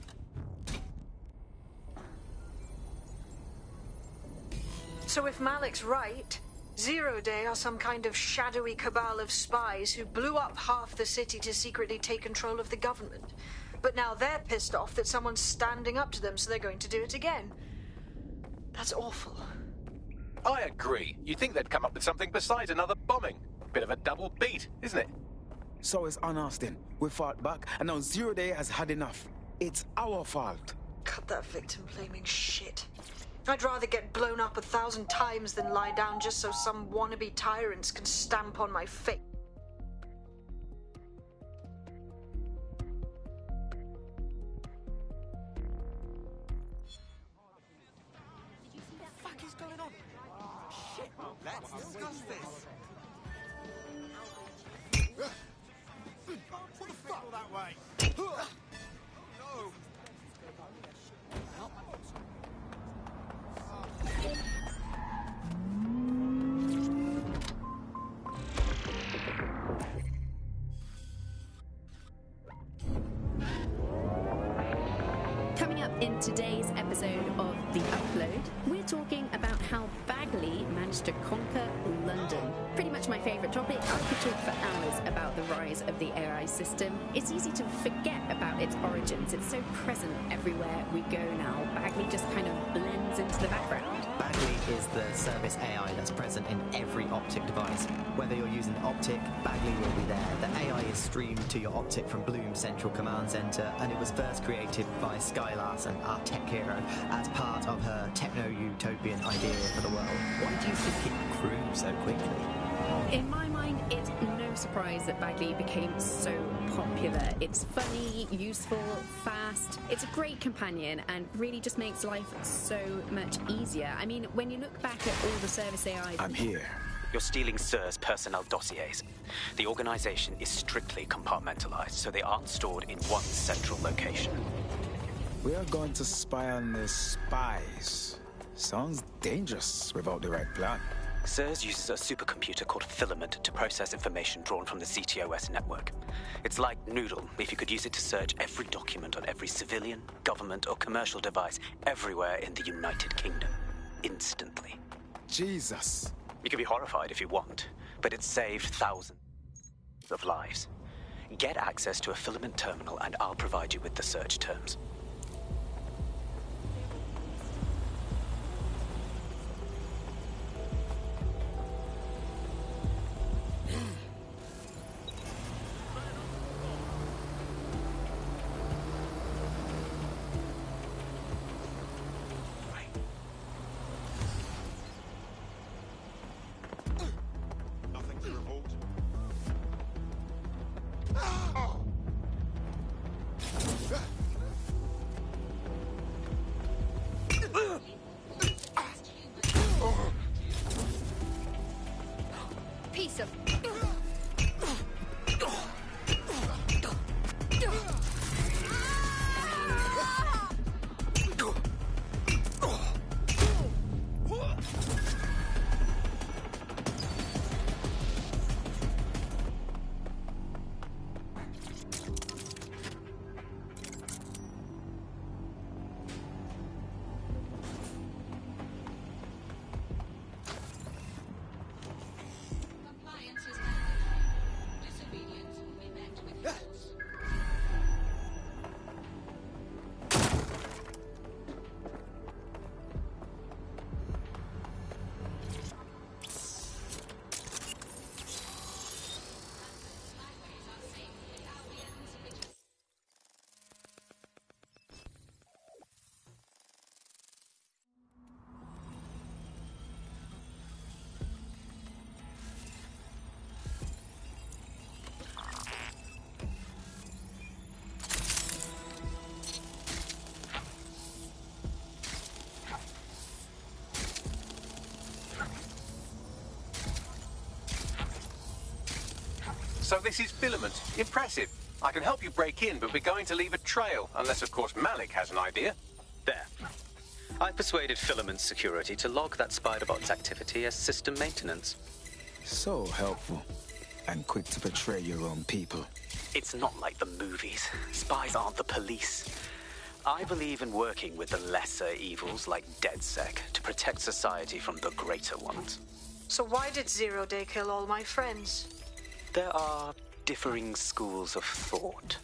So if Malik's right, Zero Day are some kind of shadowy cabal of spies who blew up half the city to secretly take control of the government. But now they're pissed off that someone's standing up to them, so they're going to do it again. That's awful. I agree. You'd think they'd come up with something besides another bombing. Bit of a double beat, isn't it? So it's on us then. We fought back, and now Zero Day has had enough. It's our fault. Cut that victim-blaming shit. I'd rather get blown up 1,000 times than lie down just so some wannabe tyrants can stamp on my face. What the fuck is going on? Shit, let's discuss this. What the fuck? That way. No. Coming up in today's episode of The Upload, we're talking about how Bagley managed to conquer London. Pretty much my favourite topic. I could talk for hours about the rise of the AI system. It's easy to forget about its origins. It's so present everywhere we go now. Bagley just kind of blends into the background. Bagley is the service AI that's present in every optic device. Whether you're using the optic, Bagley will be there. The AI is streamed to your optic from Bloom Central Command Center, and it was first created by Sky Larson, our tech hero, as part of her techno-utopian idea for the world. Why do you think it grew so quickly? In my mind, it's no surprise that Bagley became so popular. It's funny, useful, fast. It's a great companion and really just makes life so much easier. I mean, when you look back at all the service AIs... I'm here. You're stealing SIR's personnel dossiers. The organization is strictly compartmentalized, so they aren't stored in one central location. We are going to spy on the spies. Sounds dangerous without the right plan. SIRS uses a supercomputer called Filament to process information drawn from the CTOS network. It's like Noodle, if you could use it to search every document on every civilian, government, or commercial device everywhere in the United Kingdom. Instantly. Jesus. You can be horrified if you want, but it's saved thousands of lives. Get access to a Filament terminal and I'll provide you with the search terms. So this is Filament. Impressive. I can help you break in, but we're going to leave a trail, unless, of course, Malik has an idea. There. I persuaded Filament Security to log that Spiderbot's activity as system maintenance. So helpful. And quick to betray your own people. It's not like the movies. Spies aren't the police. I believe in working with the lesser evils like DedSec to protect society from the greater ones. So why did Zero Day kill all my friends? There are differing schools of thought.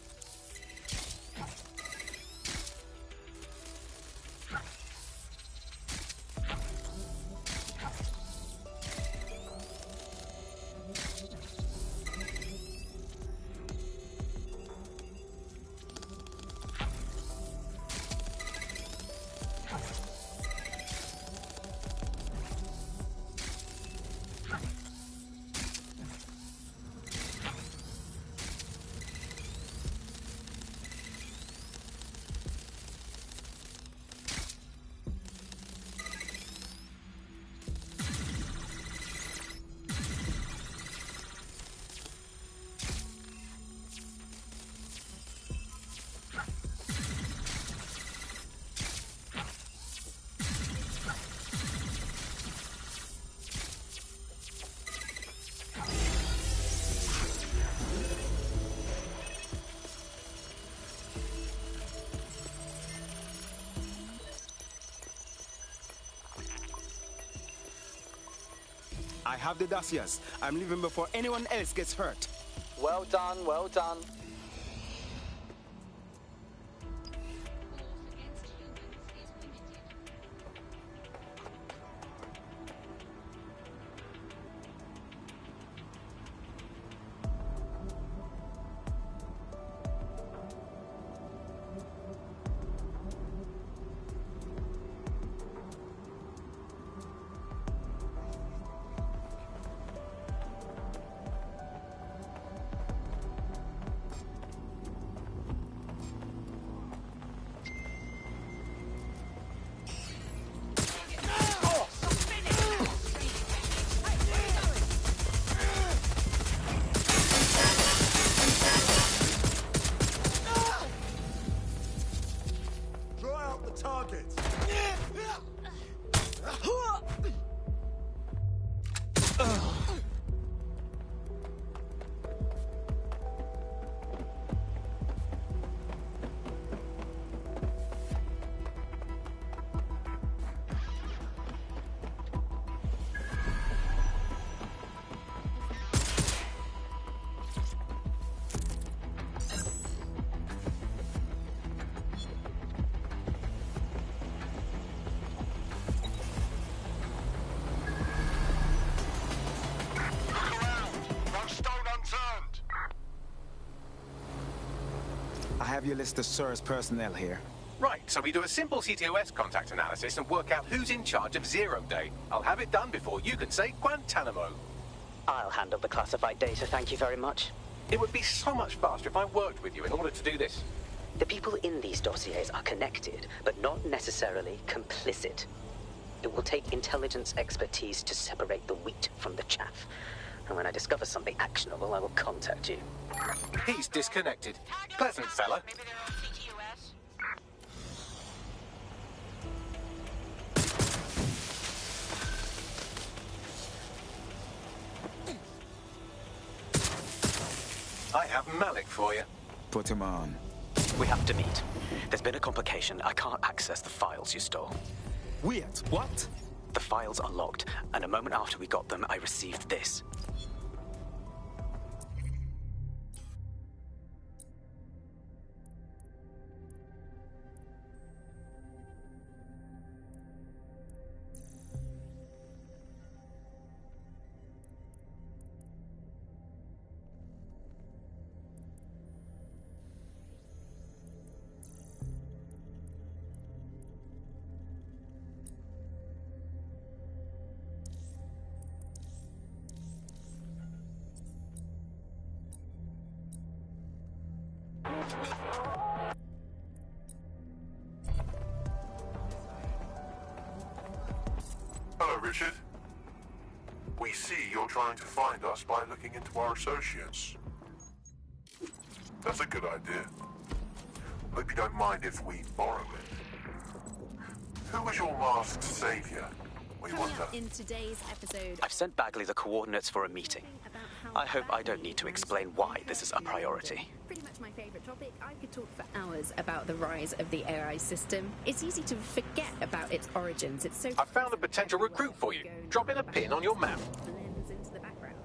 I have the dossiers. I'm leaving before anyone else gets hurt. Well done, well done. I have your list of SIRS personnel here. Right, so we do a simple CTOS contact analysis and work out who's in charge of Zero Day. I'll have it done before you can say Guantanamo. I'll handle the classified data, thank you very much. It would be so much faster if I worked with you in order to do this. The people in these dossiers are connected, but not necessarily complicit. It will take intelligence expertise to separate the wheat from the chaff. And when I discover something actionable, I will contact you. He's disconnected. Pleasant fella. I have Malik for you. Put him on. We have to meet. There's been a complication. I can't access the files you stole. Wait, what? The files are locked, and a moment after we got them, I received this. Hello, Richard. We see you're trying to find us by looking into our associates. That's a good idea. Hope you don't mind if we borrow it. Who was your masked savior? We Coming wonder. up in today's episode. I've sent Bagley the coordinates for a meeting. I hope I don't need to explain why this is a priority. Pretty much my favourite topic. I could talk for hours about the rise of the AI system. It's easy to forget about its origins. It's so. I found a potential recruit for you. Drop in a pin on your map. Blends into the background.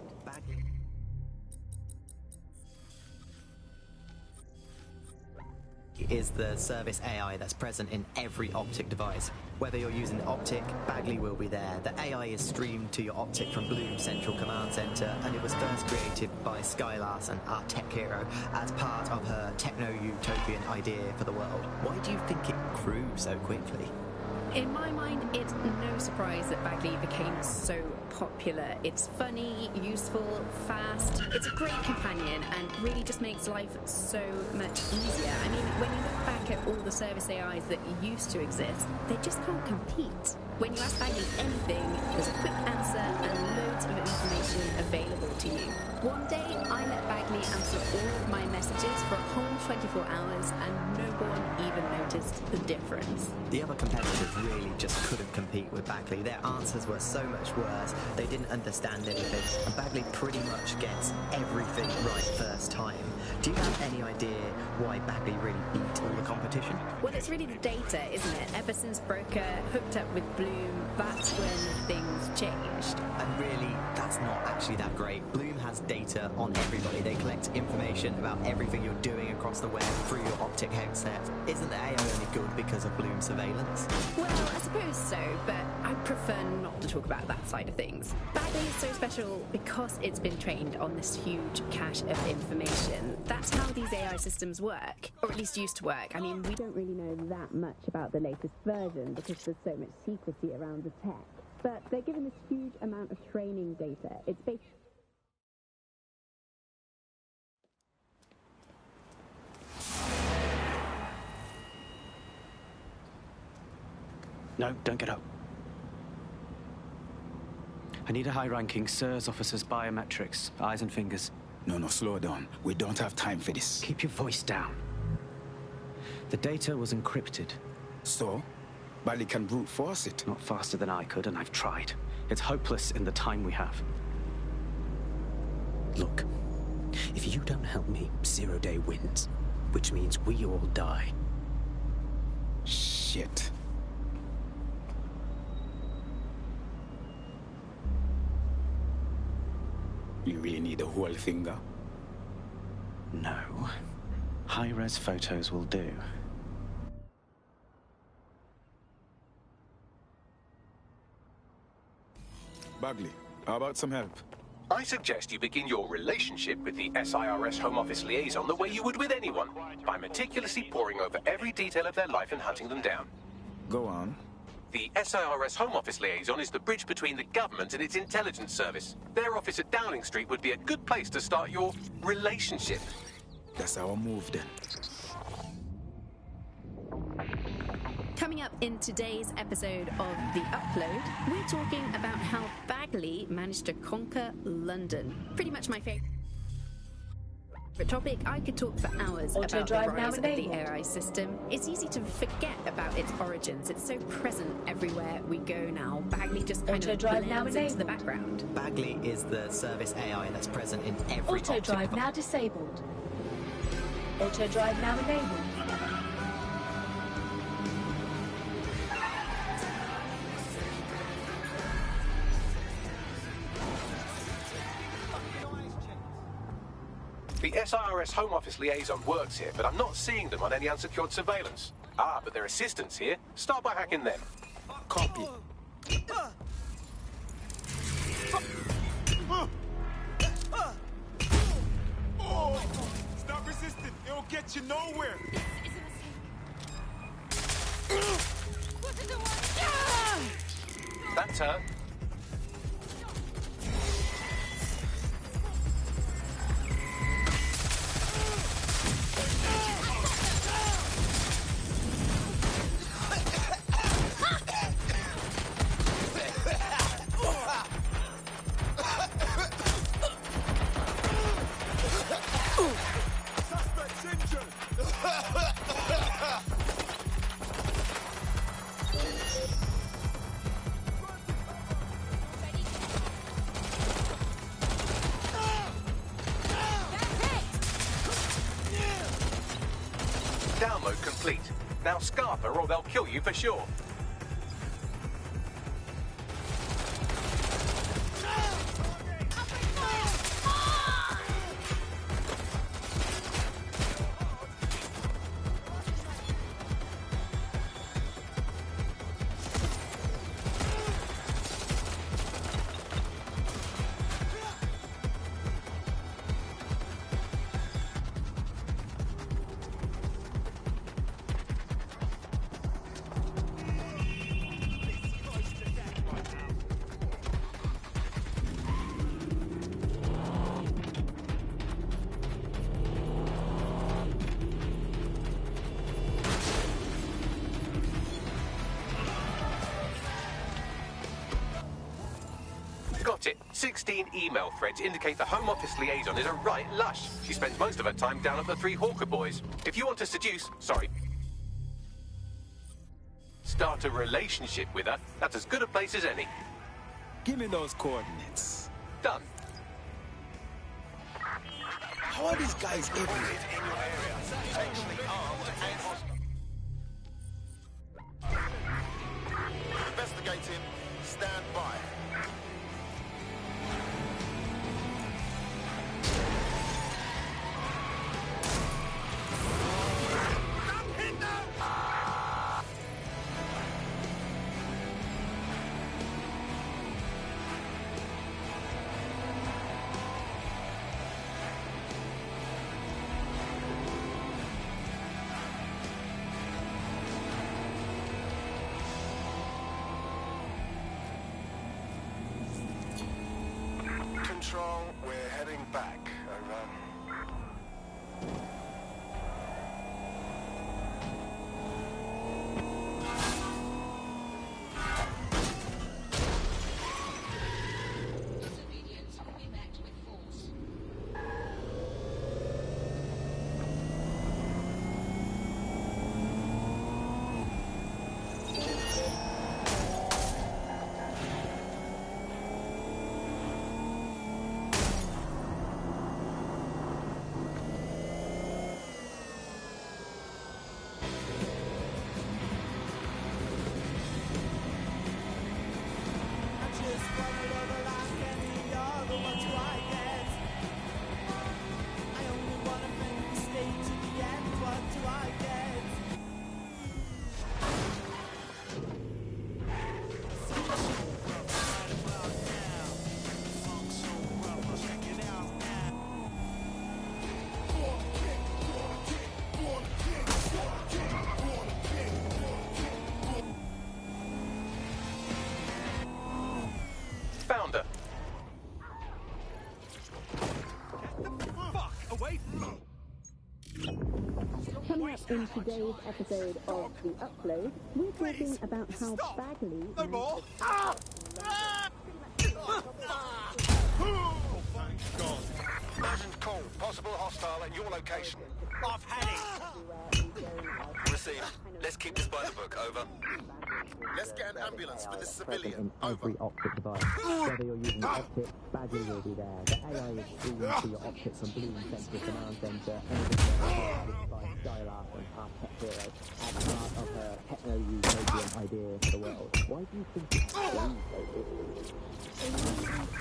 Is the service AI that's present in every optic device. Whether you're using the optic, Bagley will be there. The AI is streamed to your optic from Bloom Central Command Center, and it was first created by Sky Larson, our tech hero, as part of her techno-utopian idea for the world. Why do you think it grew so quickly? In my mind, it's no surprise that Bagley became so popular. It's funny, useful, fast. It's a great companion and really just makes life so much easier. I mean, when you look back at all the service AIs that used to exist, they just can't compete. When you ask Bagley anything, there's a quick answer and loads of information available to you. One day, I let Bagley answer all of my messages for a whole 24 hours and no one even noticed the difference. The other competitors really just couldn't compete with Bagley. Their answers were so much worse, they didn't understand anything, and Bagley pretty much gets everything right first time. Do you have any idea why Bagley really beat all the competition? Well, it's really the data, isn't it? Ever since Broker hooked up with Bloom, that's when things changed. And really, that's not actually that great. Bloom has data on everybody. They collect information about everything you're doing across the web through your optic headset. Isn't the AI only good because of Bloom surveillance? Well, I suppose so, but I prefer not to talk about that side of things. Bagley is so special because it's been trained on this huge cache of information. That's how these AI systems work, or at least used to work. I mean, we don't really know that much about the latest version because there's so much secrecy around the tech. But they're given this huge amount of training data. It's basically... No, don't get up. I need a high-ranking SIRS officer's biometrics, eyes and fingers. No, slow down. We don't have time for this. Keep your voice down. The data was encrypted. So? Bagley can brute force it. Not faster than I could, and I've tried. It's hopeless in the time we have. Look, if you don't help me, Zero Day wins. Which means we all die. Shit. You really need a whole finger? No. High-res photos will do. Bagley, how about some help? I suggest you begin your relationship with the SIRS Home Office liaison the way you would with anyone, by meticulously poring over every detail of their life and hunting them down. Go on. The SIRS Home Office liaison is the bridge between the government and its intelligence service. Their office at Downing Street would be a good place to start your relationship. That's our move then. Coming up in today's episode of The Upload, we're talking about how Bagley managed to conquer London. Pretty much my favourite topic. I could talk for hours about the rise of the AI system. It's easy to forget about its origins. It's so present everywhere we go now. Bagley just kind of blends into the background. Bagley is the service AI that's present in every Auto drive now disabled. Auto drive now enabled. The SIRS Home Office liaison works here, but I'm not seeing them on any unsecured surveillance. Ah, but their assistants here. Start by hacking them. Copy. Stop resisting. It'll get you nowhere. That's her. download complete. Now scarf her or they'll kill you for sure. Got it. 16 email threads indicate the Home Office liaison is a right lush. She spends most of her time down at the Three Hawker Boys. If you want to start a relationship with her, that's as good a place as any. Give me those coordinates. Done. How are these guys everywhere? In your area, potentially armed and hostile. Investigating. Stand by. Control, we're heading back. Over. Found her. Coming up in today's episode of The Upload, we're talking about how Bagley... No more! Urgent call. Possible hostile at your location. I've had it! Received. Let's keep this by the book. Over. Let's get an ambulance for this civilian. Over. Every optic device. Whether you're using the optic, Bagley will be there. The AI is streaming to your optics from Bloom Central Command Center, and by Dial-Up and our tech hero as part of her techno-utopian idea for the world. Why do you think it's so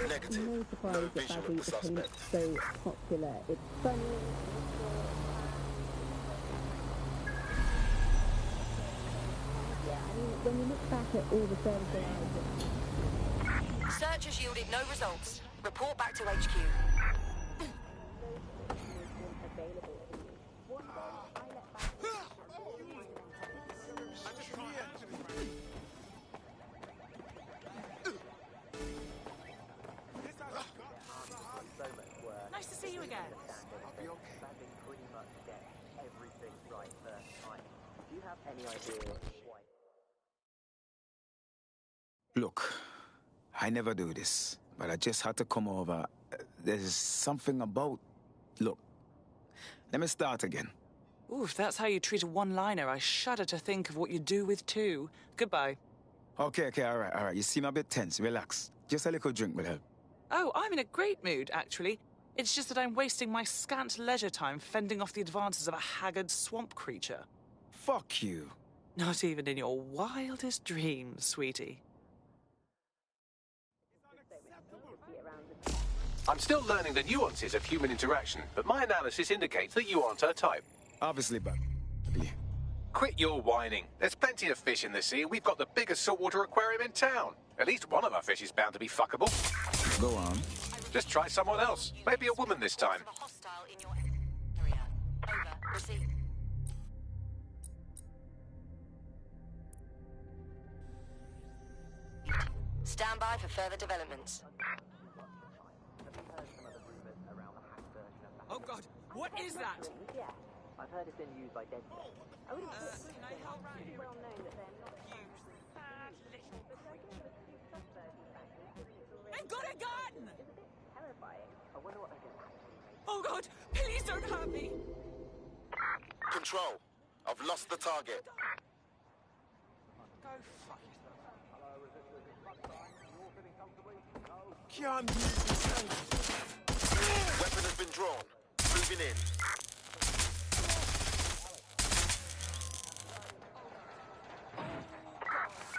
Negative. No surprise that Bagley became so popular. It's funny. When you look back at all the services... Search has yielded no results. Report back to HQ. Nice to see you again. I'll be okay. Pretty much get everything right first time. Do you have any idea why? Look, I never do this, but I just had to come over. There's something about... Look, let me start again. Ooh, if that's how you treat a one-liner, I shudder to think of what you do with two. Goodbye. Okay, all right. You seem a bit tense. Relax. Just a little drink will help. Oh, I'm in a great mood, actually. It's just that I'm wasting my scant leisure time fending off the advances of a haggard swamp creature. Fuck you. Not even in your wildest dreams, sweetie. I'm still learning the nuances of human interaction, but my analysis indicates that you aren't her type. Obviously, but... Quit your whining. There's plenty of fish in the sea, and we've got the biggest saltwater aquarium in town. At least one of our fish is bound to be fuckable. Go on. Just try someone else. Maybe a woman this time. Hostile in your area. Over. Receive. Stand by for further developments. Oh God, what is that? Yeah, I've heard it's been used by dead. Can I help you? Well known that they're not. I've got a gun! Terrifying. I wonder what they're doing. Oh God, please don't hurt me! Control. I've lost the target. Go fuck Can't Weapon has been drawn. Moving in.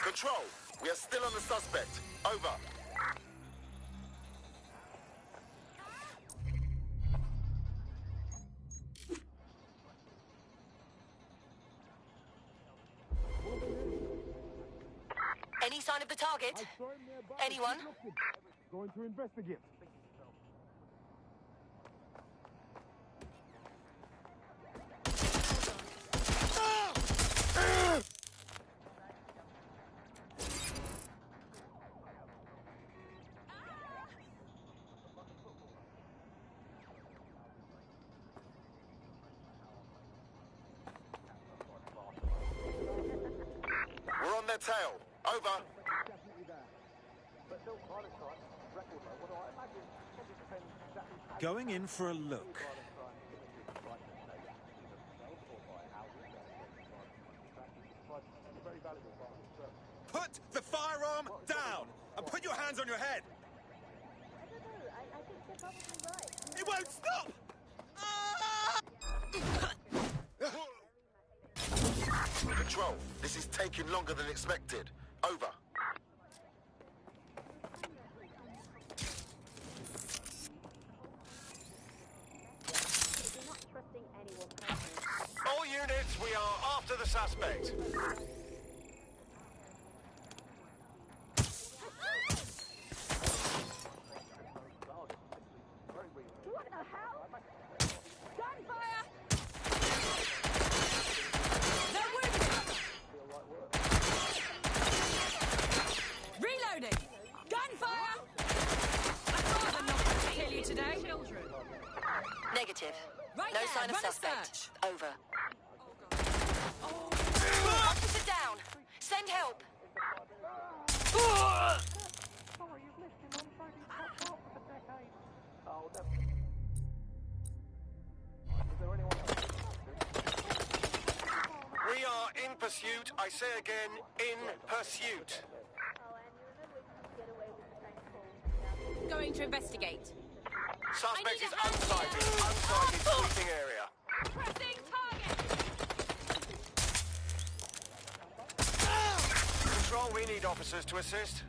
Control. We are still on the suspect. Over. Any sign of the target? Anyone? Going to investigate. We're on their tail. Over. Going in for a look. Put the firearm down and put your hands on your head. It won't stop! Control, this is taking longer than expected. Over. All units, we are after the suspect. What the hell? Gunfire! They're wounded! Reloading! Gunfire! I'd rather not kill you today. Children. Negative. Right no there, sign of run a suspect. Over. Officer down. Send help. We are in pursuit. I say again, in pursuit. Going to investigate. Suspect is unsighted. Unsighted sweeping area. Pressing target! Control, we need officers to assist.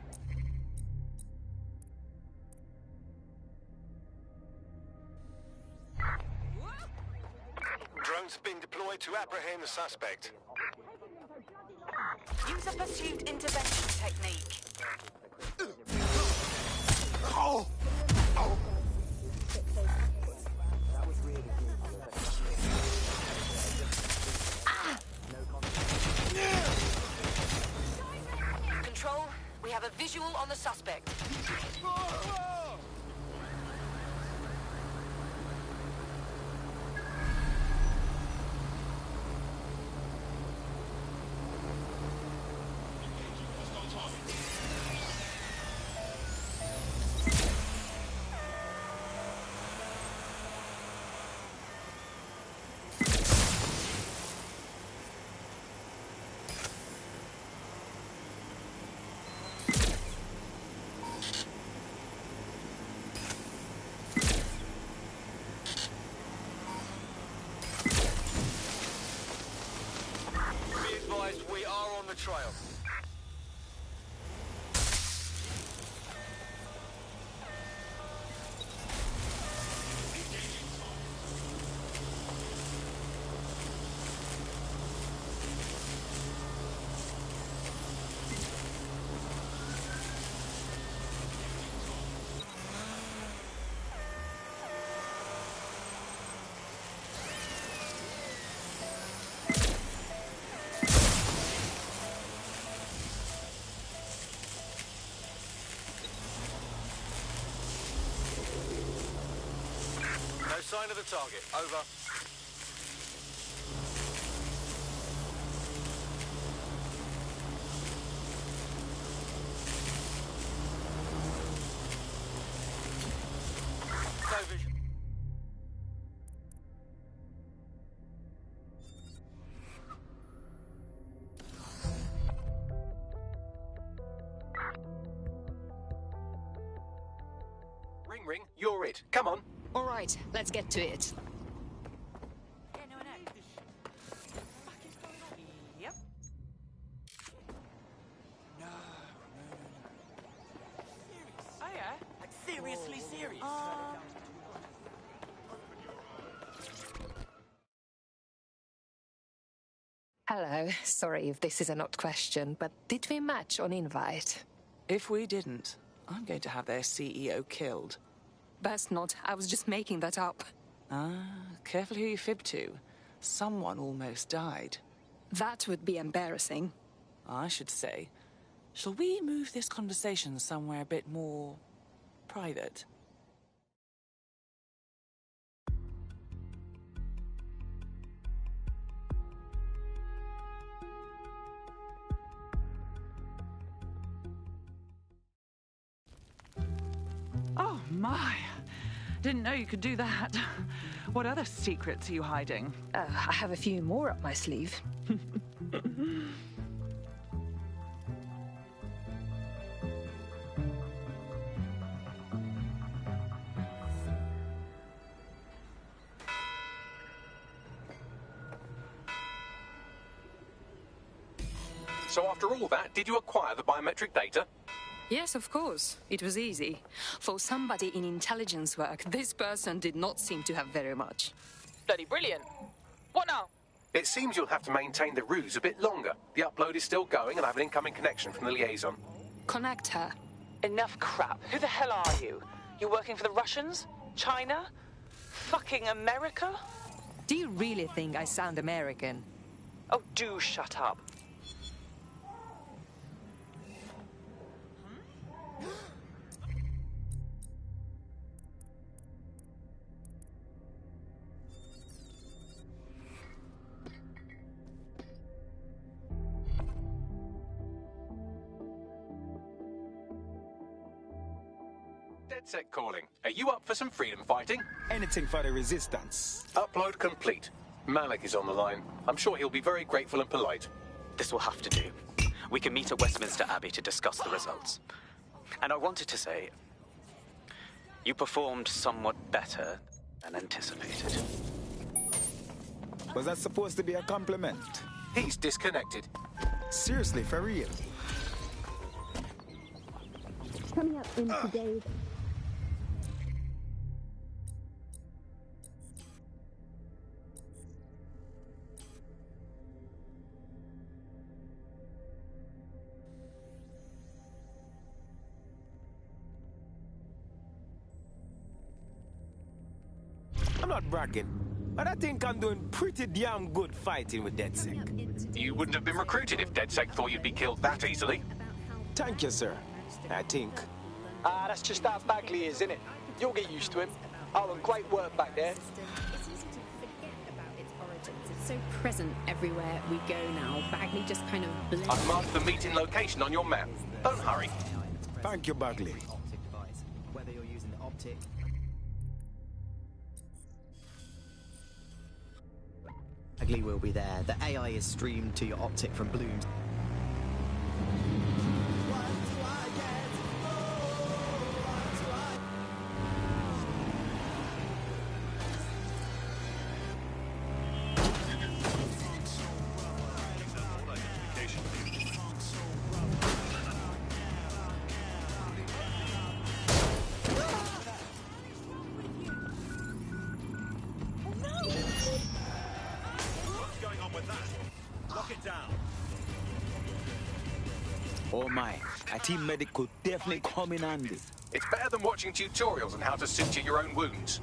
Drone's been deployed to apprehend the suspect. Use a pursuit intervention technique. Oh! Oh! Control, we have a visual on the suspect. advised, we are on the trail. No sign of the target. Over. No vision. Ring, you're it. Come on. All right, let's get to it. Yep. No. Oh, yeah? Like, seriously serious? Hello, sorry if this is an odd question, but did we match on invite? If we didn't, I'm going to have their CEO killed. Best not, I was just making that up. Careful who you fib to. Someone almost died. That would be embarrassing. I should say. Shall we move this conversation somewhere a bit more private? Oh, my. Didn't know you could do that. What other secrets are you hiding? I have a few more up my sleeve. So after all that, did you acquire the biometric data? Yes, of course. It was easy. For somebody in intelligence work, this person did not seem to have very much. Bloody brilliant. What now? It seems you'll have to maintain the ruse a bit longer. The upload is still going and I have an incoming connection from the liaison. Connect her. Enough crap. Who the hell are you? You working for the Russians? China? Fucking America? Do you really think I sound American? Oh, do shut up. DedSec calling. Are you up for some freedom fighting? Anything for the resistance. Upload complete. Malik is on the line. I'm sure he'll be very grateful and polite. This will have to do. We can meet at Westminster Abbey to discuss the results. And I wanted to say, you performed somewhat better than anticipated. Was that supposed to be a compliment? He's disconnected. Seriously, for real? Coming up in today's... I'm not bragging, but I think I'm doing pretty damn good fighting with DedSec. You wouldn't have been recruited if DedSec thought you'd be killed that easily. Thank you, sir. I think. That's just how Bagley is, innit? You'll get used to him. Oh, great work back there. It's easy to forget about its origins. It's so present everywhere we go now. Bagley just kind of blends. I've marked the meeting location on your map. Don't hurry. Thank you, Bagley. Optic device, whether you're using the optic. Bagley will be there. The AI is streamed to your optic from Bloom's. Lock it down. Oh my, a team medic could definitely come in handy. It's better than watching tutorials on how to suture your own wounds.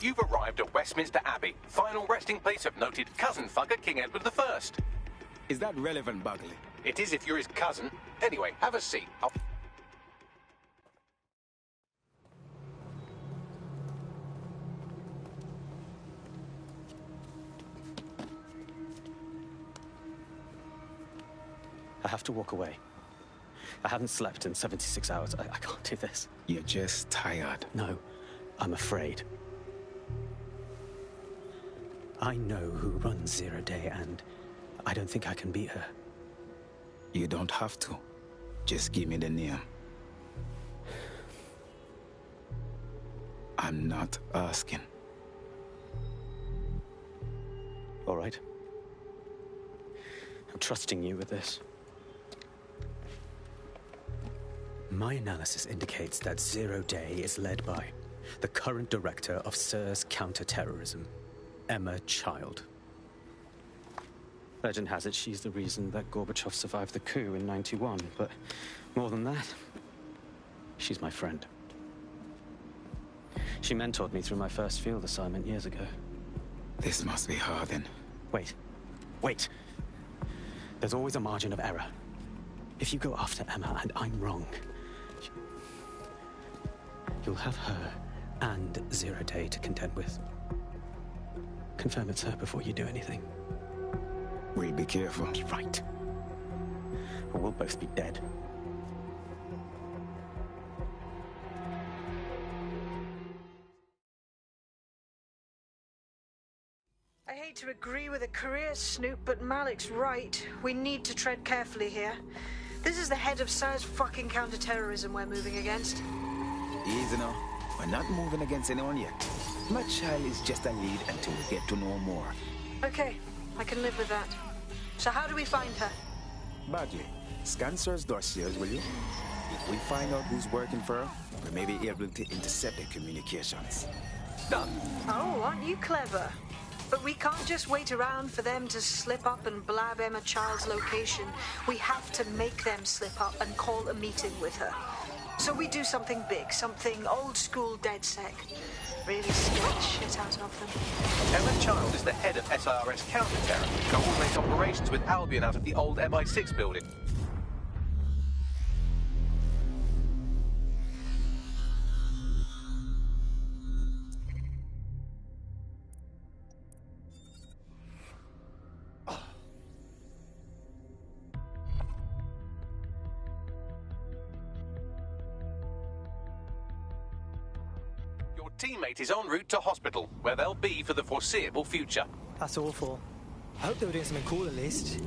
You've arrived at Westminster Abbey, final resting place of noted cousin fucker King Edward I. Is that relevant, Bagley? It is if you're his cousin. Anyway, have a seat. I have to walk away. I haven't slept in 76 hours. I can't do this. You're just tired. No, I'm afraid. I know who runs Zero Day, and I don't think I can beat her. You don't have to. Just give me the name. I'm not asking. All right. I'm trusting you with this. My analysis indicates that Zero Day is led by the current director of SIRS counterterrorism, Emma Child. Legend has it she's the reason that Gorbachev survived the coup in '91, but more than that, she's my friend. She mentored me through my first field assignment years ago. This must be hard then. Wait. There's always a margin of error. If you go after Emma and I'm wrong, you'll have her and Zero Day to contend with. Confirm it's her before you do anything. We'll be careful. Right. Or we'll both be dead. I hate to agree with a career snoop, but Malik's right. We need to tread carefully here. This is the head of SIRS fucking counterterrorism we're moving against. Easy now. We're not moving against anyone yet. My child is just a lead until we get to know more. Okay, I can live with that. So how do we find her? Bagley, scan SIRS dossiers, will you? If we find out who's working for her, we may be able to intercept their communications. Done. Oh, aren't you clever? But we can't just wait around for them to slip up and blab Emma Child's location. We have to make them slip up and call a meeting with her. So we do something big, something old school DedSec. Really scare the shit out of them. Emma Child is the head of SIRS counter-terror, coordinates operations with Albion out of the old MI6 building. Teammate is en route to hospital, where they'll be for the foreseeable future. That's awful. I hope they were doing something cool at least.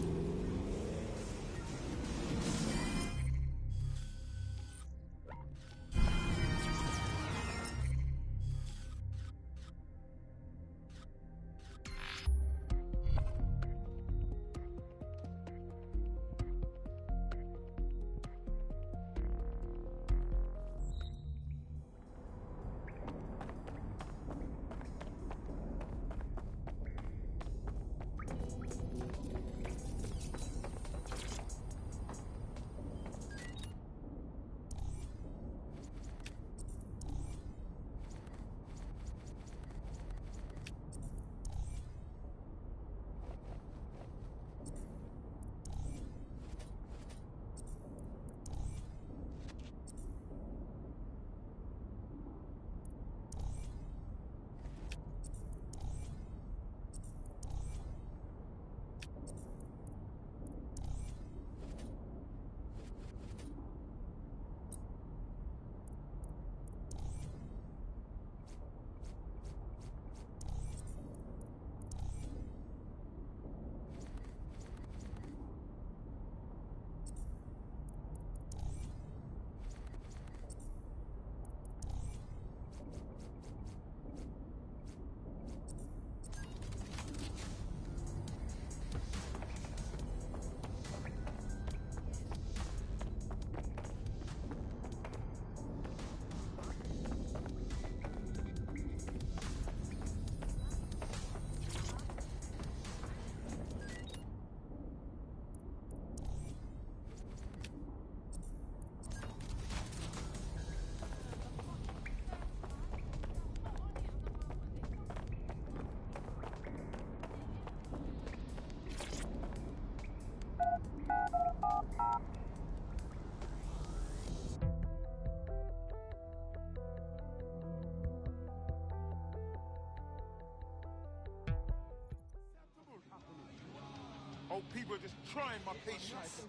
Old people are just trying my patience.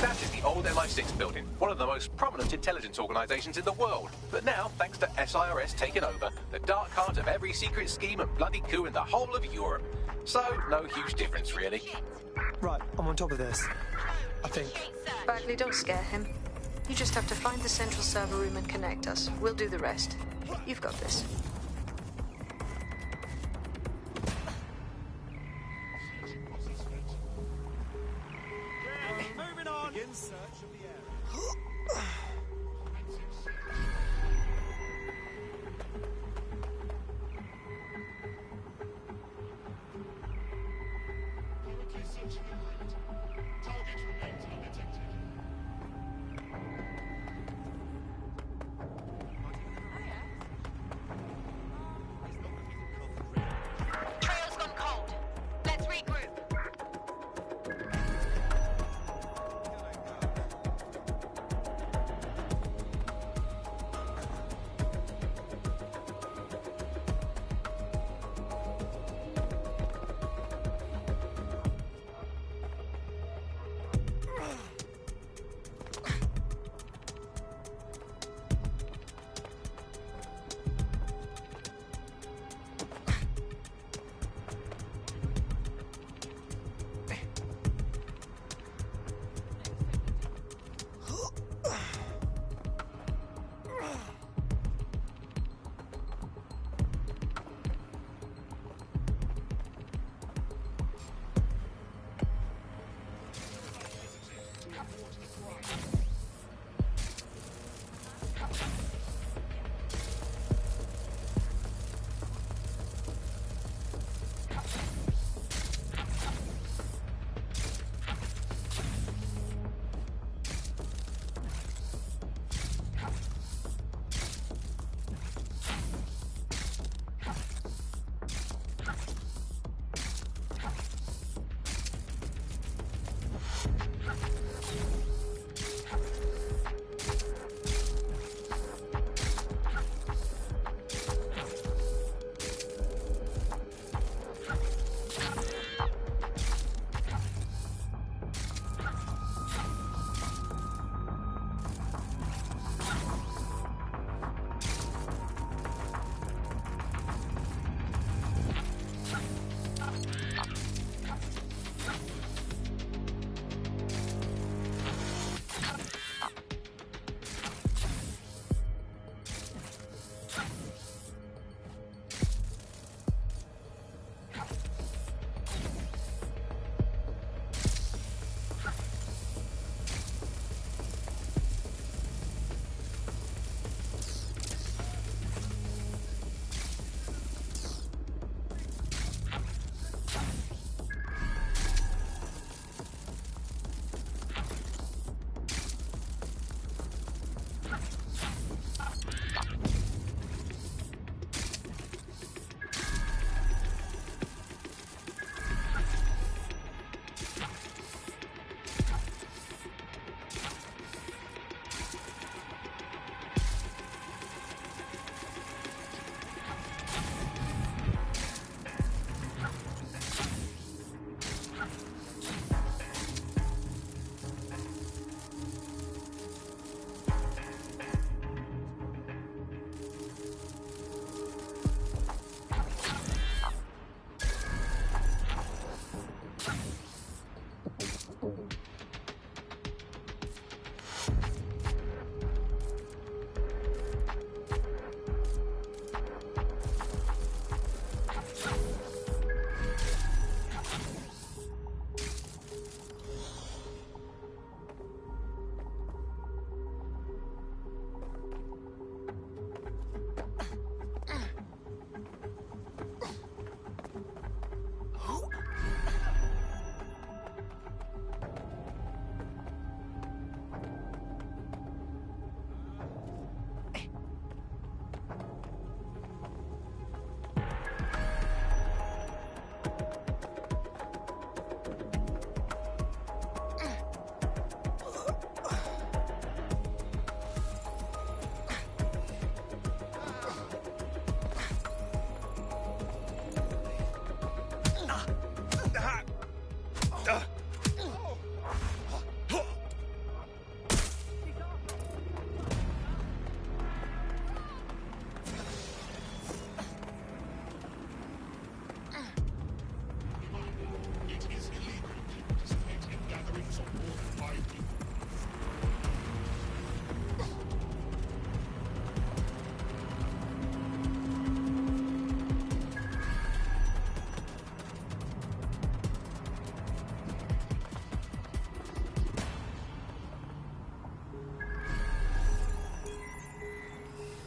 That is the old MI6 building, one of the most prominent intelligence organisations in the world. But now, thanks to SIRS taking over, the dark heart of every secret scheme and bloody coup in the whole of Europe. So, no huge difference, really. Right, I'm on top of this. I think. Bagley, don't scare him. You just have to find the central server room and connect us. We'll do the rest. You've got this. Moving on. Begin search of the area. Trail's gone cold. Let's regroup.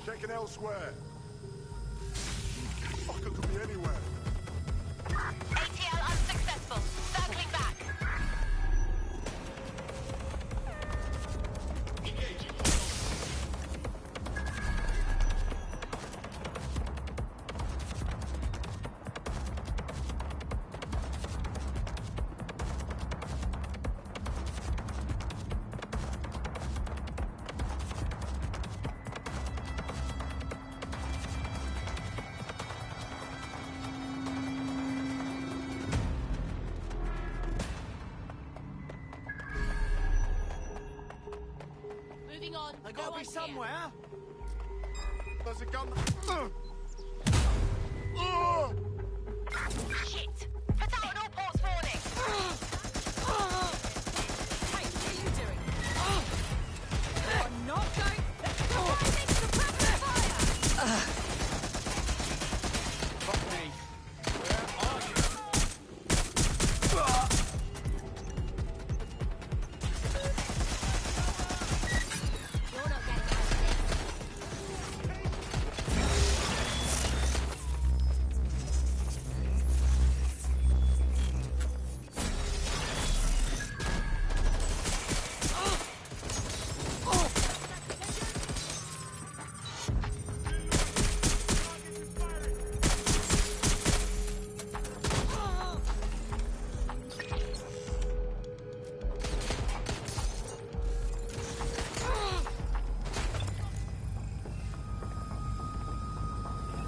Checking elsewhere. Fucker could be anywhere. ATL unsuccessful. Circling back. Moving on. They gotta be somewhere. There's a gun. Shit! Put out an all ports warning. Hey, what are you doing? You're not going. Rising to rapid fire. Fuck me.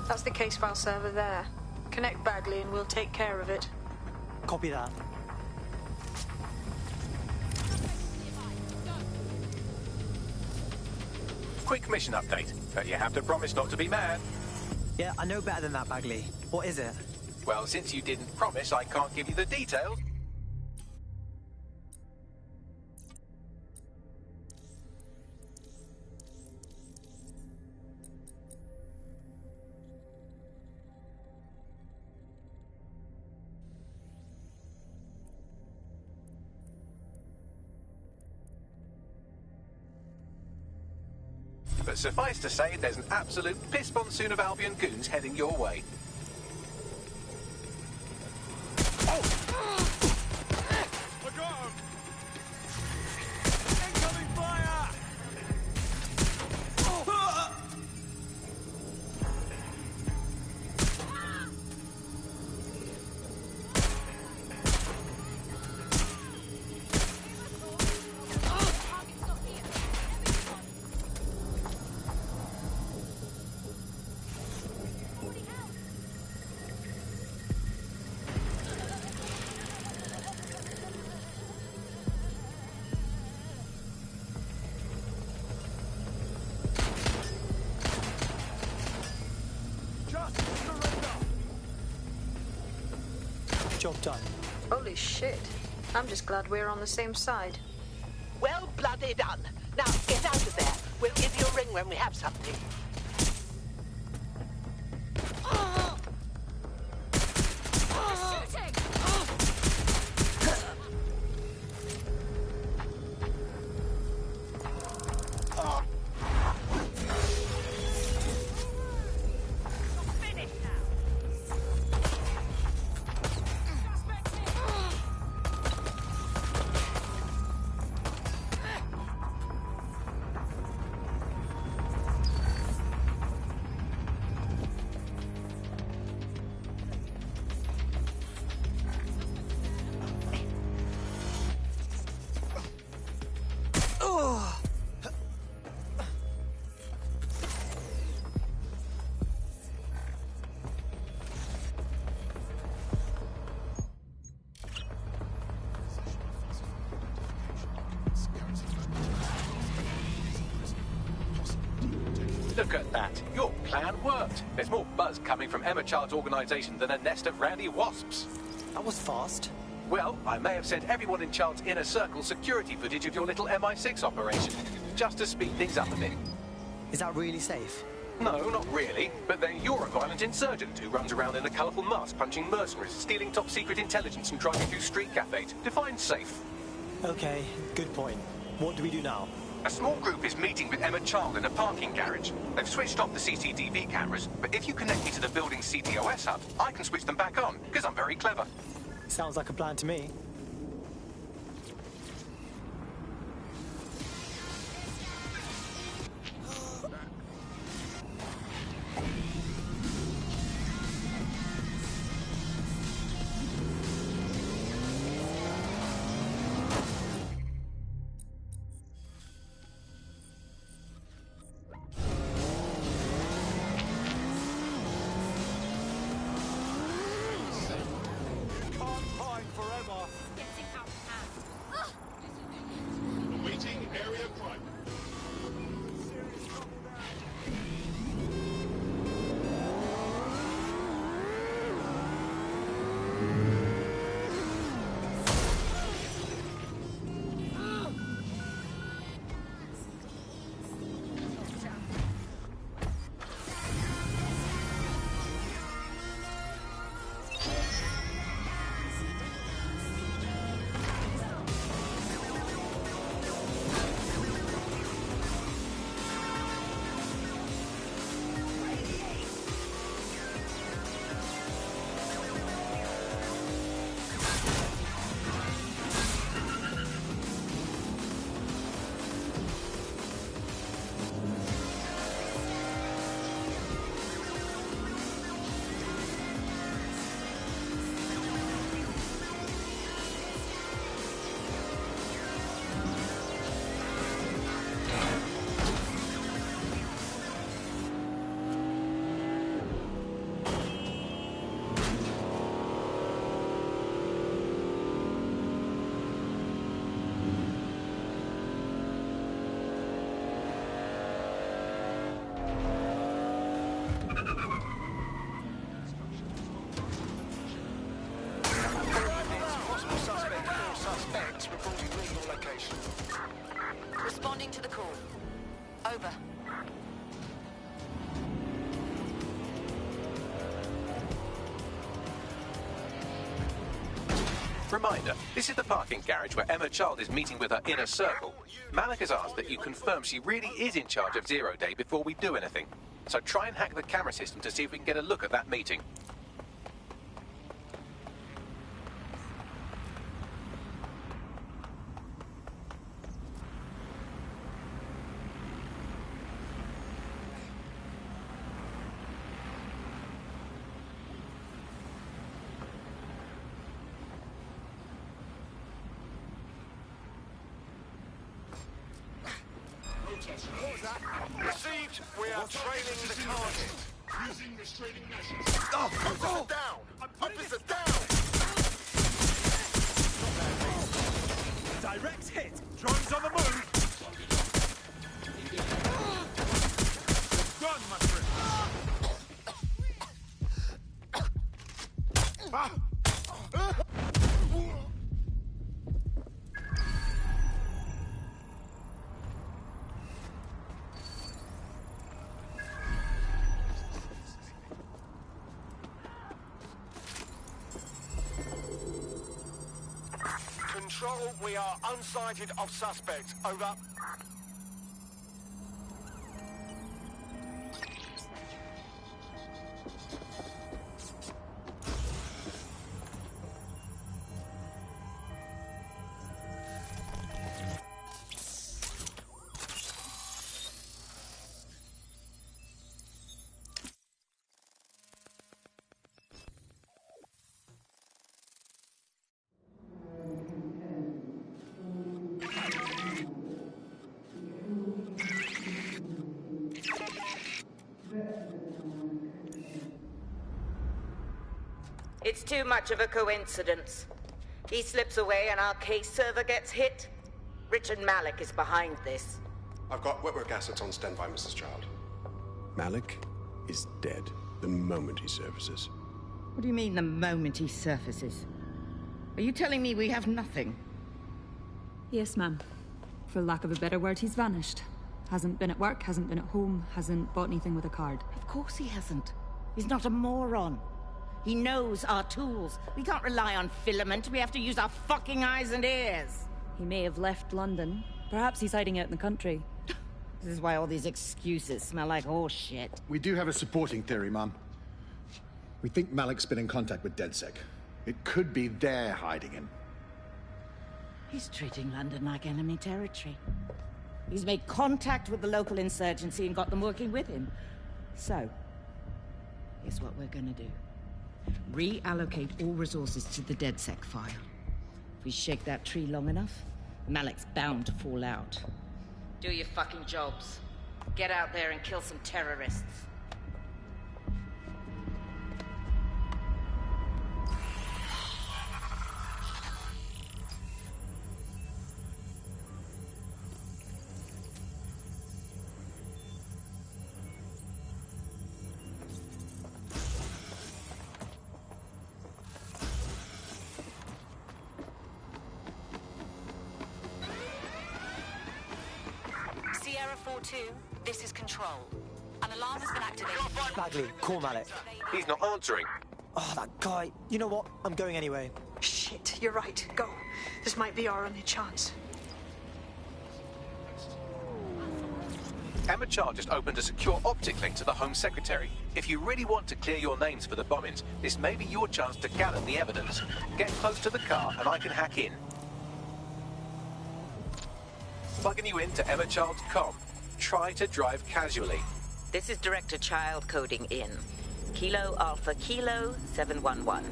That's the case file server there. Connect Bagley and we'll take care of it. Copy that. Quick mission update, but you have to promise not to be mad. Yeah, I know better than that, Bagley. What is it? Well, since you didn't promise, I can't give you the details. But suffice to say, there's an absolute piss monsoon of Albion goons heading your way. Incoming fire! Job done. Holy shit. I'm just glad we're on the same side. Well bloody done. Now, get out of there. We'll give you a ring when we have something. Look at that. Your plan worked. There's more buzz coming from Emma Child's organization than a nest of randy wasps. That was fast. Well, I may have sent everyone in Child's inner circle security footage of your little MI6 operation, just to speed things up a bit. Is that really safe? No, not really. But then you're a violent insurgent who runs around in a colourful mask, punching mercenaries, stealing top-secret intelligence and driving through street cafes. Define safe. Okay, good point. What do we do now? A small group is meeting with Emma Child in a parking garage. They've switched off the CCTV cameras, but if you connect me to the building's CTOS hub, I can switch them back on, because I'm very clever. Sounds like a plan to me. Responding to the call. Over. Reminder, this is the parking garage where Emma Child is meeting with her inner circle. Malik has asked that you confirm she really is in charge of Zero Day before we do anything. So try and hack the camera system to see if we can get a look at that meeting. Received. We are trailing the target. Using restraining measures. Officer down! Officer down! Direct hit! Drones on the move! Run, my friend! Control, we are unsighted of suspect. Over. It's too much of a coincidence. He slips away and our case server gets hit. Richard Malik is behind this. I've got wetwork assets on standby, Mrs. Child. Malik is dead the moment he surfaces. What do you mean, the moment he surfaces? Are you telling me we have nothing? Yes, ma'am. For lack of a better word, he's vanished. Hasn't been at work, hasn't been at home, hasn't bought anything with a card. Of course he hasn't. He's not a moron. He knows our tools. We can't rely on Filament. We have to use our fucking eyes and ears. He may have left London. Perhaps he's hiding out in the country. This is why all these excuses smell like horse shit. We do have a supporting theory, Mum. We think Malik's been in contact with DedSec. It could be they're hiding him. He's treating London like enemy territory. He's made contact with the local insurgency and got them working with him. So, here's what we're gonna do. Reallocate all resources to the DedSec file. If we shake that tree long enough, Malik's bound to fall out. Do your fucking jobs. Get out there and kill some terrorists. Sierra 4-2, this is Control. An alarm has been activated. Bagley, call Malik. He's not answering. Oh, that guy. You know what? I'm going anyway. Shit, you're right. Go. This might be our only chance. Emma Chart just opened a secure optic link to the Home Secretary. If you really want to clear your names for the bombings, this may be your chance to gather the evidence. Get close to the car and I can hack in. Plugging you into Emma Child's comm. Try to drive casually. This is Director Child coding in. Kilo Alpha Kilo 711.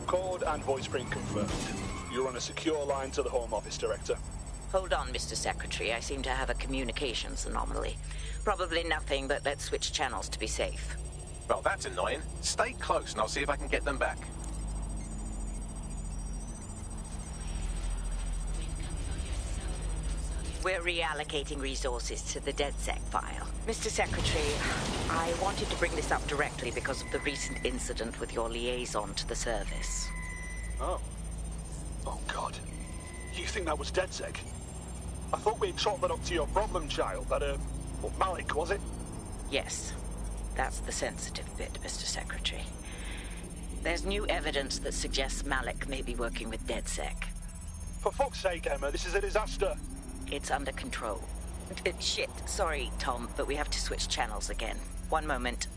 Code and voice print confirmed. You're on a secure line to the Home Office, Director. Hold on, Mr. Secretary. I seem to have a communications anomaly. Probably nothing, but let's switch channels to be safe. Well, that's annoying. Stay close and I'll see if I can get them back. We're reallocating resources to the DedSec file. Mr. Secretary, I wanted to bring this up directly because of the recent incident with your liaison to the service. Oh. Oh, God. You think that was DedSec? I thought we'd chalked that up to your problem child, that, Malik, was it? Yes. That's the sensitive bit, Mr. Secretary. There's new evidence that suggests Malik may be working with DedSec. For fuck's sake, Emma, this is a disaster. It's under control. Shit, sorry, Tom, but we have to switch channels again. One moment.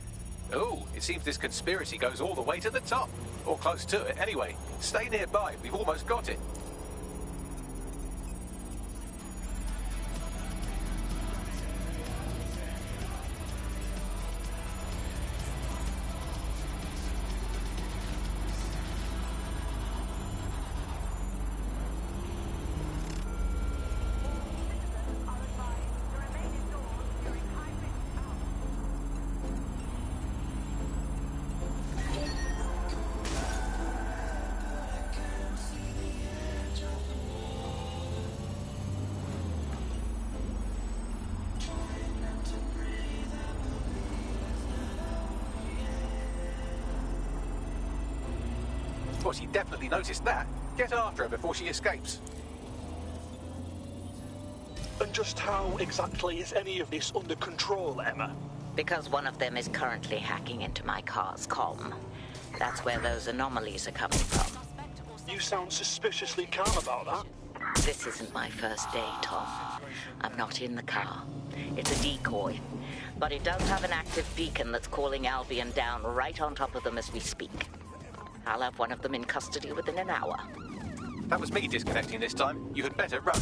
Oh, it seems this conspiracy goes all the way to the top. Or close to it, anyway. Stay nearby, we've almost got it. Of course, he definitely noticed that. Get after her before she escapes. And just how exactly is any of this under control, Emma? Because one of them is currently hacking into my car's comm. That's where those anomalies are coming from. You sound suspiciously calm about that. This isn't my first day, Tom. I'm not in the car. It's a decoy. But it does have an active beacon that's calling Albion down right on top of them as we speak. I'll have one of them in custody within an hour. That was me disconnecting this time. You had better run.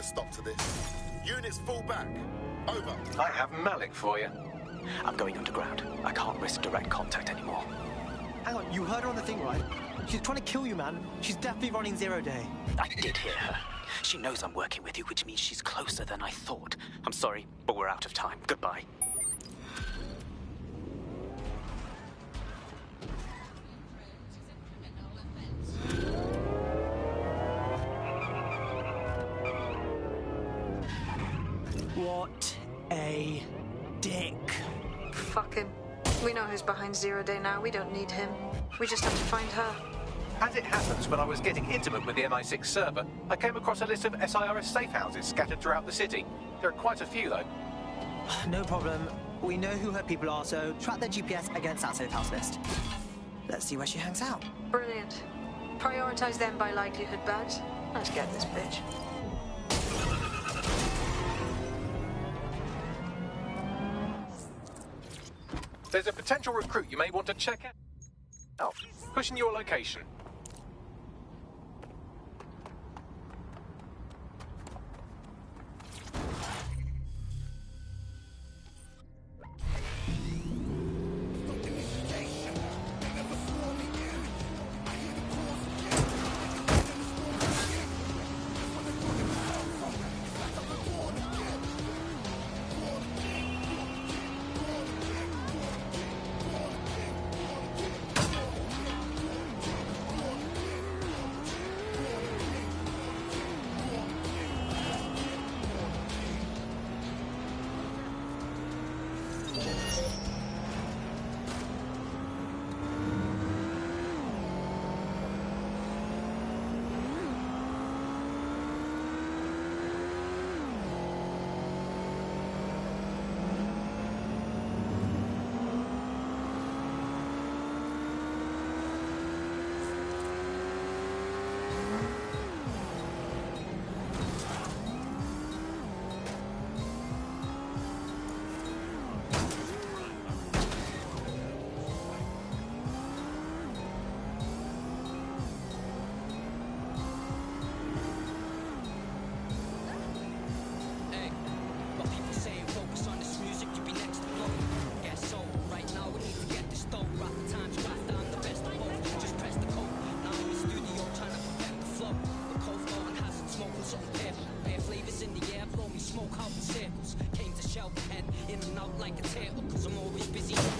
stop to this. Units fall back. Over. I have Malik for you. I'm going underground. I can't risk direct contact anymore. Hang on, you heard her on the thing, right? She's trying to kill you, man. She's definitely running 0 day. I did hear her. She knows I'm working with you, which means she's closer than I thought. I'm sorry, but we're out of time. Goodbye. What a dick. Fuck him. We know who's behind 0 day now. We don't need him. We just have to find her. As it happens, when I was getting intimate with the MI6 server, I came across a list of SIRS safe houses scattered throughout the city. There are quite a few, though. No problem. We know who her people are, so track their GPS against that safe house list. Let's see where she hangs out. Brilliant. Prioritize them by likelihood, Bags. Let's get this bitch. There's a potential recruit you may want to check out. Pushing your location.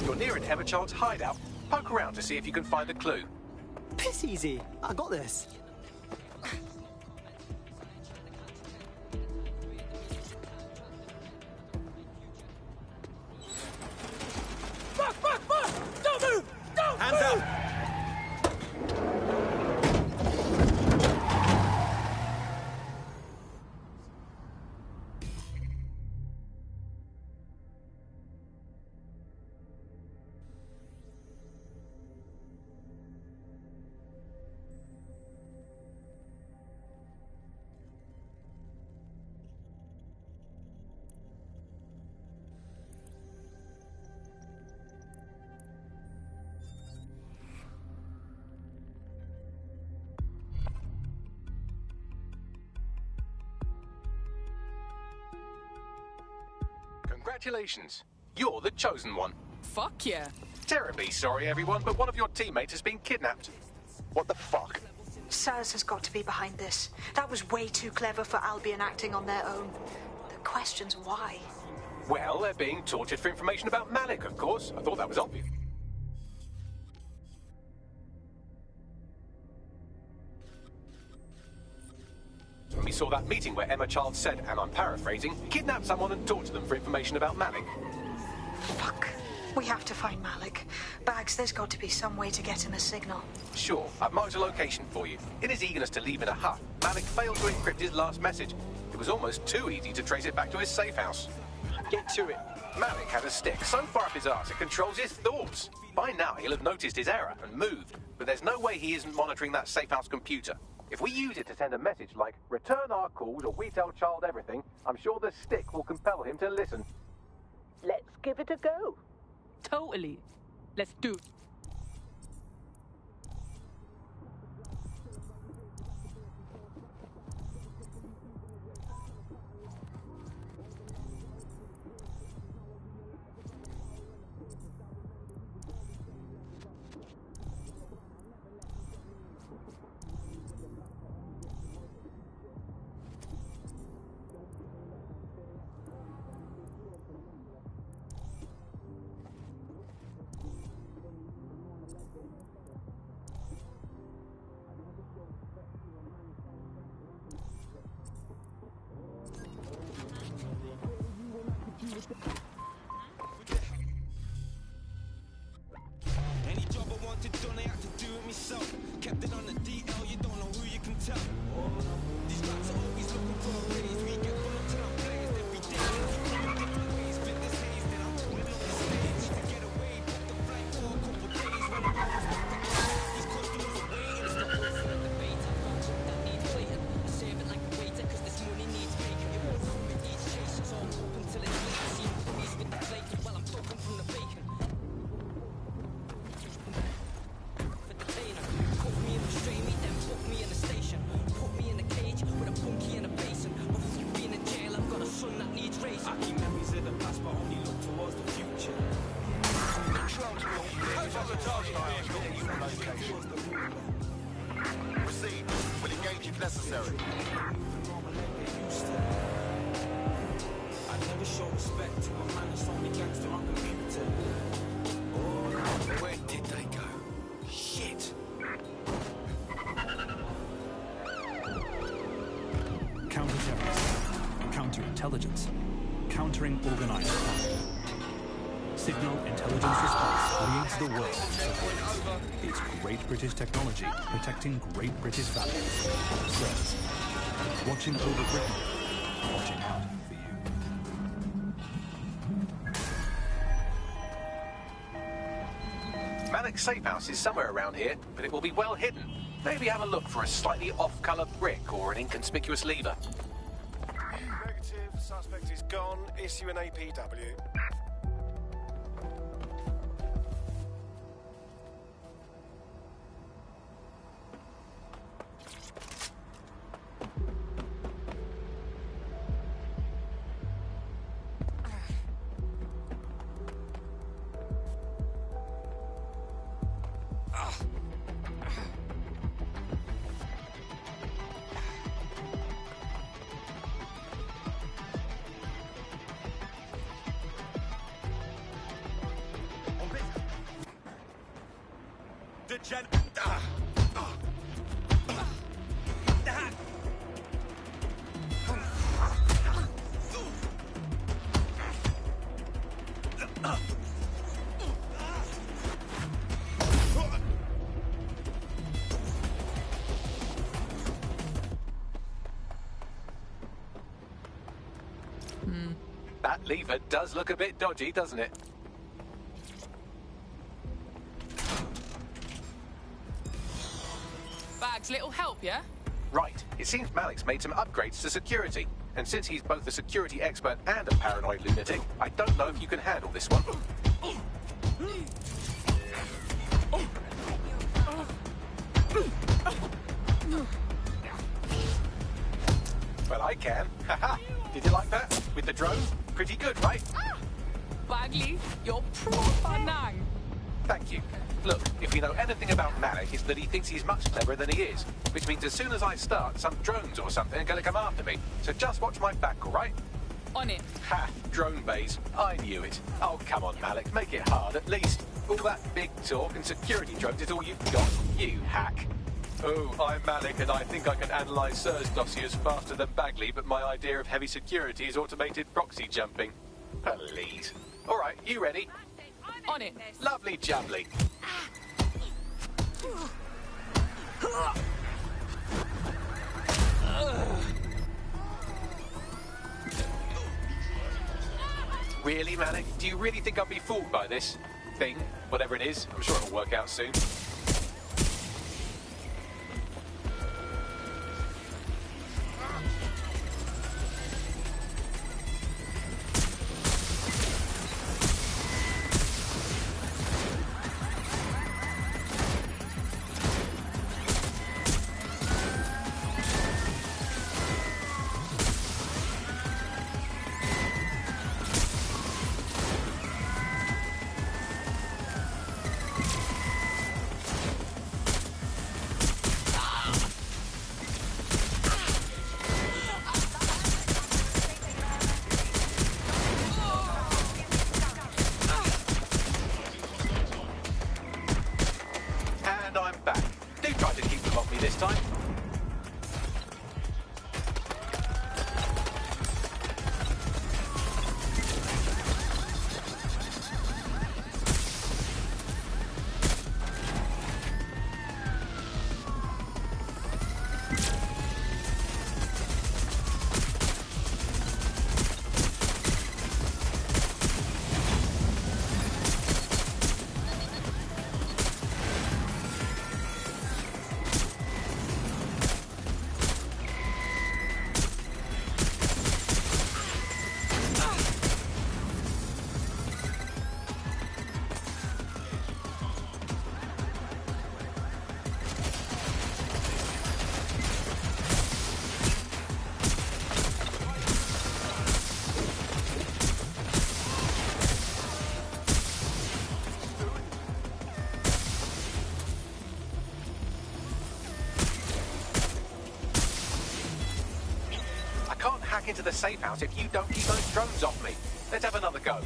You're near an Everchild's hideout. Poke around to see if you can find a clue. Piss easy. I got this. Fuck! Don't move! Don't Hands move! up! Congratulations. You're the chosen one. Fuck yeah. Terribly sorry, everyone, but one of your teammates has been kidnapped. What the fuck? SIRS has got to be behind this. That was way too clever for Albion acting on their own. The question's why. Well, they're being tortured for information about Malik, of course. I thought that was obvious. When we saw that meeting where Emma Child said, and I'm paraphrasing, kidnap someone and torture them for information about Malik. Fuck. We have to find Malik. Bags, there's got to be some way to get him a signal. Sure, I've marked a location for you. In his eagerness to leave in a huff, Malik failed to encrypt his last message. It was almost too easy to trace it back to his safe house. Get to it. Malik had a stick so far up his arse it controls his thoughts. By now, he'll have noticed his error and moved, but there's no way he isn't monitoring that safe house computer. If we use it to send a message like, return our calls or we tell Child everything, I'm sure the stick will compel him to listen. Let's give it a go. Totally. Let's do it. got it done, I had to do it myself. Kept it on the DL, you don't know who you can tell. These rats are always looking for a raise. We get run up to our players every day. Different ways, split this haze, then I'm pulling up the stage. To get away, book the flight for a couple days. When I'm on these customers are waiting. It's not all for the debate. I found something that needs plating. I save it like a waiter, cause this money needs making. It won't come with these chasers, all open till it's late. See the police with the bacon while I'm talking from the bacon. Proceed. We'll engage if necessary. I never show respect to a man that's only gangster on computer. Where did they go? Shit. Counter-terrorism, counterintelligence, countering organized crime. Signal Intelligence Response leads the world in surveillance. It's Great British technology protecting Great British values. Threats. Watching over Britain. Watching out for you. Malik's safe house is somewhere around here, but it will be well hidden. Maybe have a look for a slightly off-colour brick or an inconspicuous lever. Negative. Suspect is gone. Issue an APW. That lever does look a bit dodgy, doesn't it? Bags, little help, yeah? Right. It seems Malik's made some upgrades to security. And since he's both a security expert and a paranoid lunatic, I don't know if you can handle this one. Well, I can. Haha. Did you like that? With the drone? Pretty good, right? Bagley, you're proper nang. Thank you. Look, if we know anything about Malik, it's that he thinks he's much cleverer than he is. Which means as soon as I start, some drones or something are going to come after me. So just watch my back, all right? On it. Ha! Drone bays. I knew it. Oh, come on, Malik. Make it hard, at least. All that big talk and security drones is all you've got. You hack. Oh, I'm Malik, and I think I can analyse SIRS dossiers faster than Bagley, but my idea of heavy security is automated proxy jumping. Please. All right, you ready? On it. Lovely jubbly. Really, Malik? Do you really think I'll be fooled by this thing? Whatever it is, I'm sure it'll work out soon. back into the safe house if you don't keep those drones off me. Let's have another go.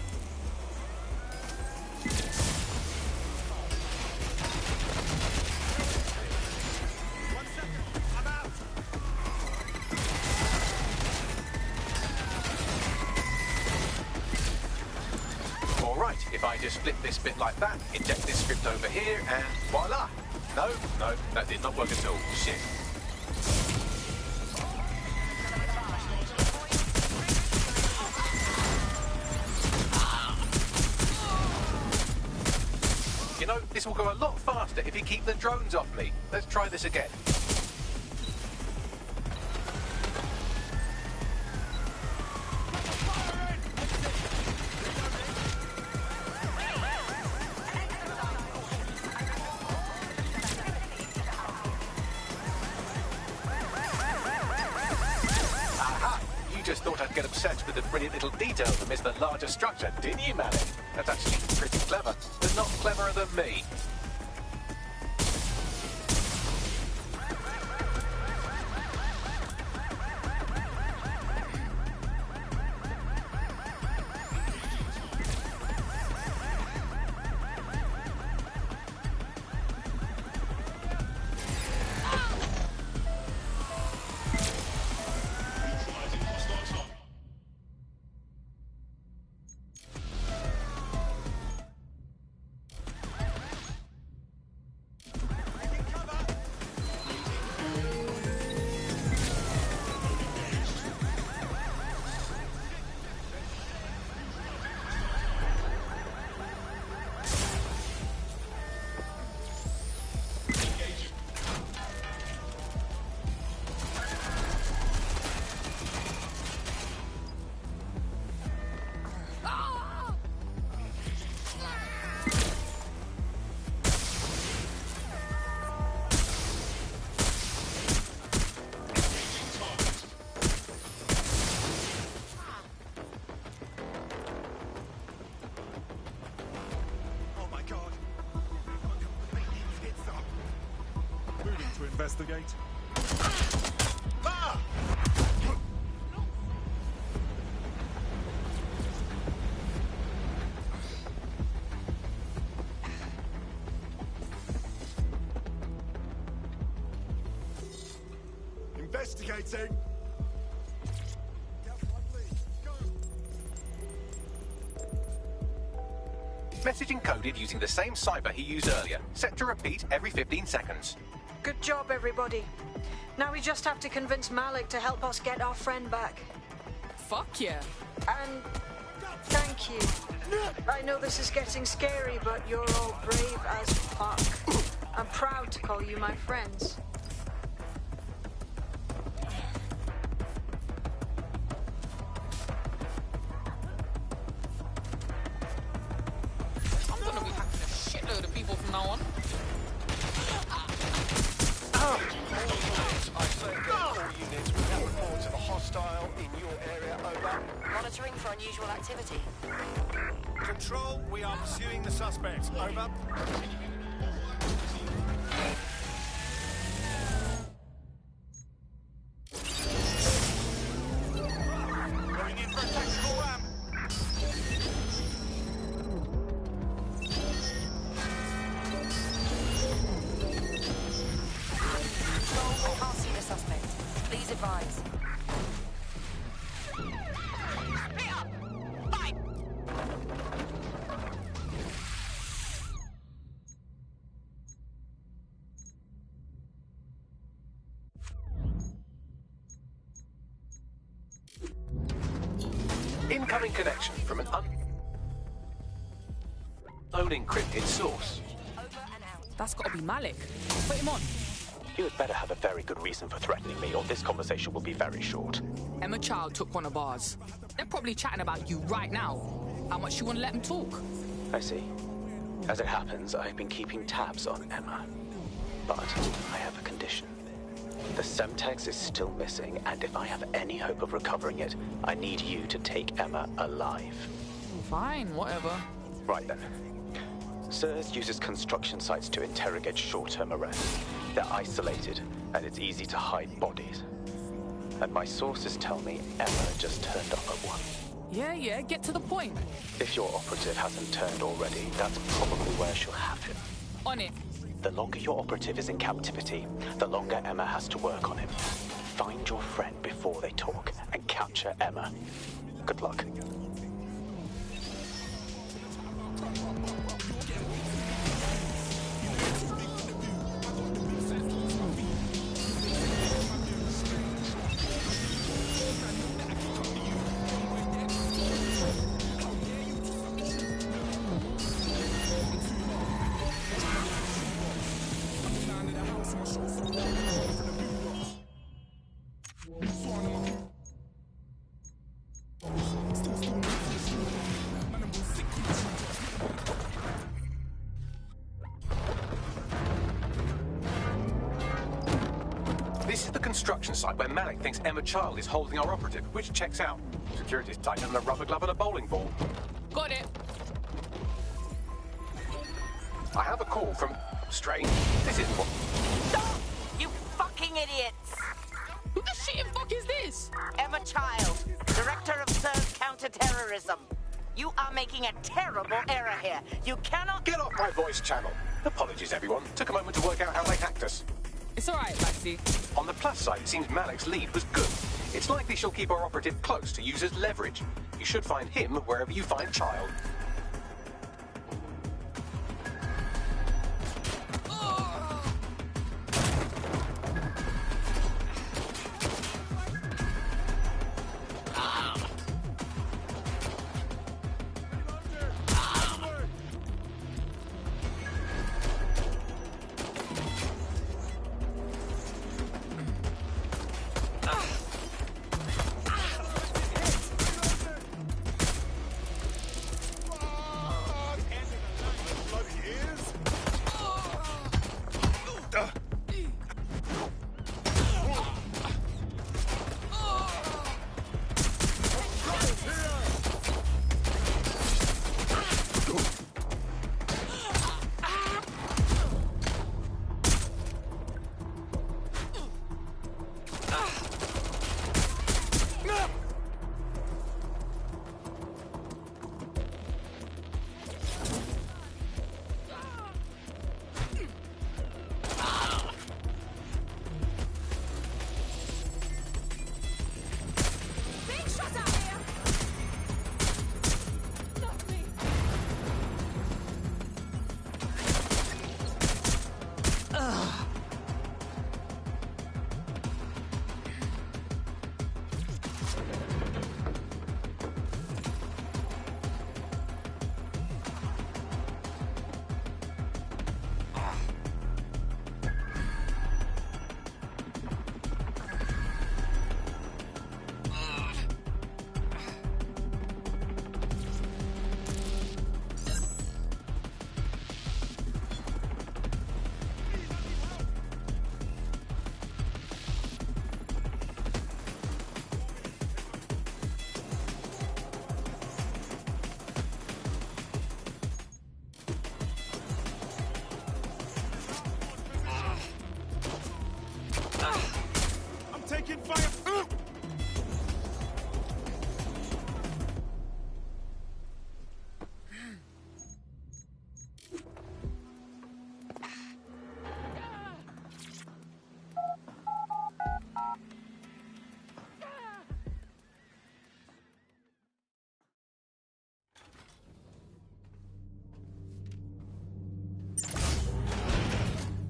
All right, if I just flip this bit like that, inject this script over here, and voila. No, that did not work at all. Shit. You know, this will go a lot faster if you keep the drones off me. Let's try this again. Just thought I'd get obsessed with the brilliant little details and miss the larger structure, didn't you, Malik? That's actually pretty clever, but not cleverer than me. Investigate. Investigating. Message encoded using the same cypher he used earlier, set to repeat every 15 seconds. Good job, everybody. Now we just have to convince Malik to help us get our friend back. Fuck yeah. And thank you. I know this is getting scary, but you're all brave as fuck. I'm proud to call you my friends. I'm gonna be hacking a shitload of people from now on. I say all units, we have reports of a hostile in your area, over. Monitoring for unusual activity. Control, we are pursuing the suspect, over. Going in for a tactical ramp. Control, can't see the suspect. Please advise. Incoming connection from an unknown encrypted source. That's gotta be Malik. Put him on. You had better have a very good reason for threatening me, or this conversation will be very short. Emma Child took one of ours. They're probably chatting about you right now. How much you want to let them talk? I see. As it happens, I've been keeping tabs on Emma. But I have a condition. The Semtex is still missing, and if I have any hope of recovering it, I need you to take Emma alive. Fine, whatever. Right then. SIRS uses construction sites to interrogate short-term arrests. They're isolated, and it's easy to hide bodies. And my sources tell me Emma just turned up at one. Yeah, get to the point. If your operative hasn't turned already, that's probably where she'll have him. On it. The longer your operative is in captivity, the longer Emma has to work on him. Find your friend before they talk and capture Emma. Good luck. This is the construction site where Malik thinks Emma Child is holding our operative, which checks out. Security's tighter than a rubber glove and a bowling ball. Got it. I have a call from... Strange. This isn't what... Stop! You fucking idiots! Who the shit and fuck is this? Emma Child, Director of CERN's Counter-Terrorism. You are making a terrible error here. You cannot... Get off my voice channel. Apologies, everyone. Took a moment to work out how they hacked us. It's alright, Maxie. On the plus side, it seems Malik's lead was good. It's likely she'll keep our operative close to use as leverage. You should find him wherever you find Child. Taking fire!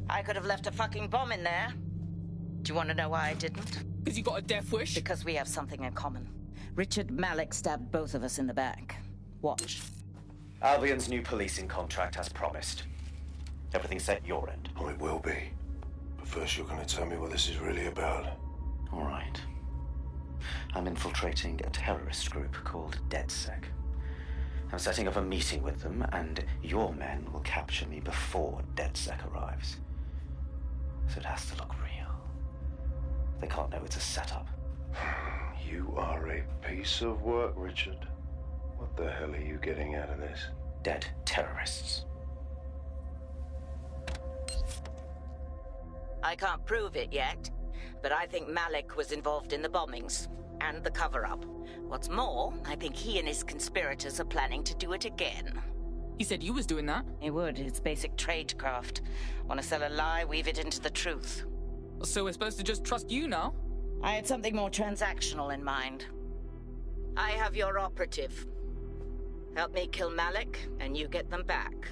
I could have left a fucking bomb in there. Do you want to know why I didn't? Because you got a death wish? Because we have something in common. Richard Malik stabbed both of us in the back. Watch. Albion's new policing contract as promised. Everything's set your end. Oh, it will be. But first you're going to tell me what this is really about. All right. I'm infiltrating a terrorist group called DedSec. I'm setting up a meeting with them, and your men will capture me before DedSec arrives. So it has to look real. They can't know it's a setup. You are a piece of work, Richard. What the hell are you getting out of this? Dead terrorists. I can't prove it yet, but I think Malik was involved in the bombings and the cover-up. What's more, I think he and his conspirators are planning to do it again. He said you was doing that. He would. It's basic tradecraft. Want to sell a lie, weave it into the truth. So we're supposed to just trust you now? I had something more transactional in mind. I have your operative. Help me kill Malik, and you get them back.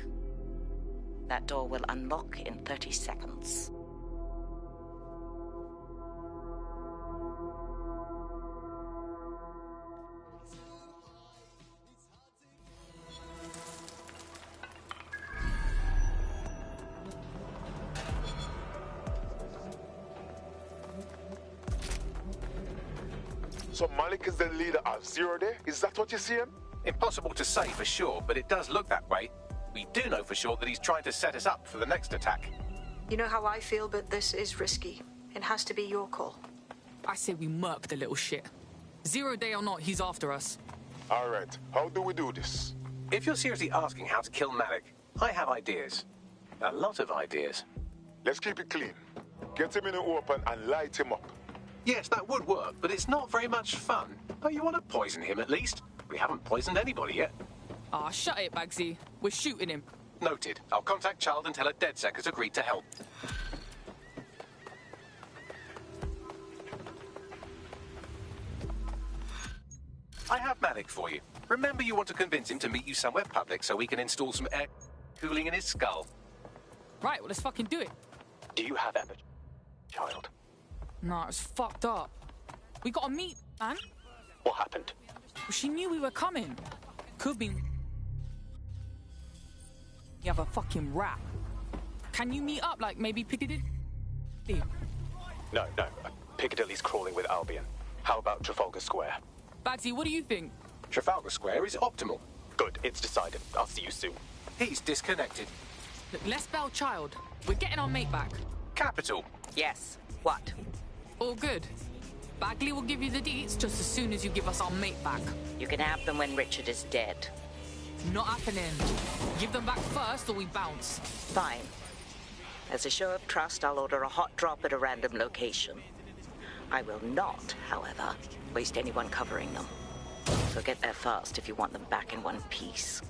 That door will unlock in 30 seconds. So Malik is the leader of Zero Day? Is that what you're saying? Impossible to say for sure, but it does look that way. We do know for sure that he's trying to set us up for the next attack. You know how I feel, but this is risky. It has to be your call. I say we murk the little shit. 0 Day or not, he's after us. All right, how do we do this? If you're seriously asking how to kill Malik, I have ideas. A lot of ideas. Let's keep it clean. Get him in the open and light him up. Yes, that would work, but it's not very much fun. Oh, you want to poison him at least? We haven't poisoned anybody yet. Ah, shut it, Bagsy. We're shooting him. Noted. I'll contact Child and tell her DedSec has agreed to help. I have Malik for you. Remember, you want to convince him to meet you somewhere public so we can install some air cooling in his skull. Right, well, let's fucking do it. Do you have ever, Child? Nah, it's fucked up. We gotta meet, man. What happened? Well, she knew we were coming. Could be... You have a fucking rap. Can you meet up, like, maybe Piccadilly? No. Piccadilly's crawling with Albion. How about Trafalgar Square? Bagsy, what do you think? Trafalgar Square is optimal. Good, it's decided. I'll see you soon. He's disconnected. Look, let's bail Child. We're getting our mate back. Capital. Yes. What? All good. Bagley will give you the deets just as soon as you give us our mate back. You can have them when Richard is dead. Not happening. Give them back first or we bounce. Fine. As a show of trust, I'll order a hot drop at a random location. I will not, however, waste anyone covering them. So get there fast if you want them back in one piece.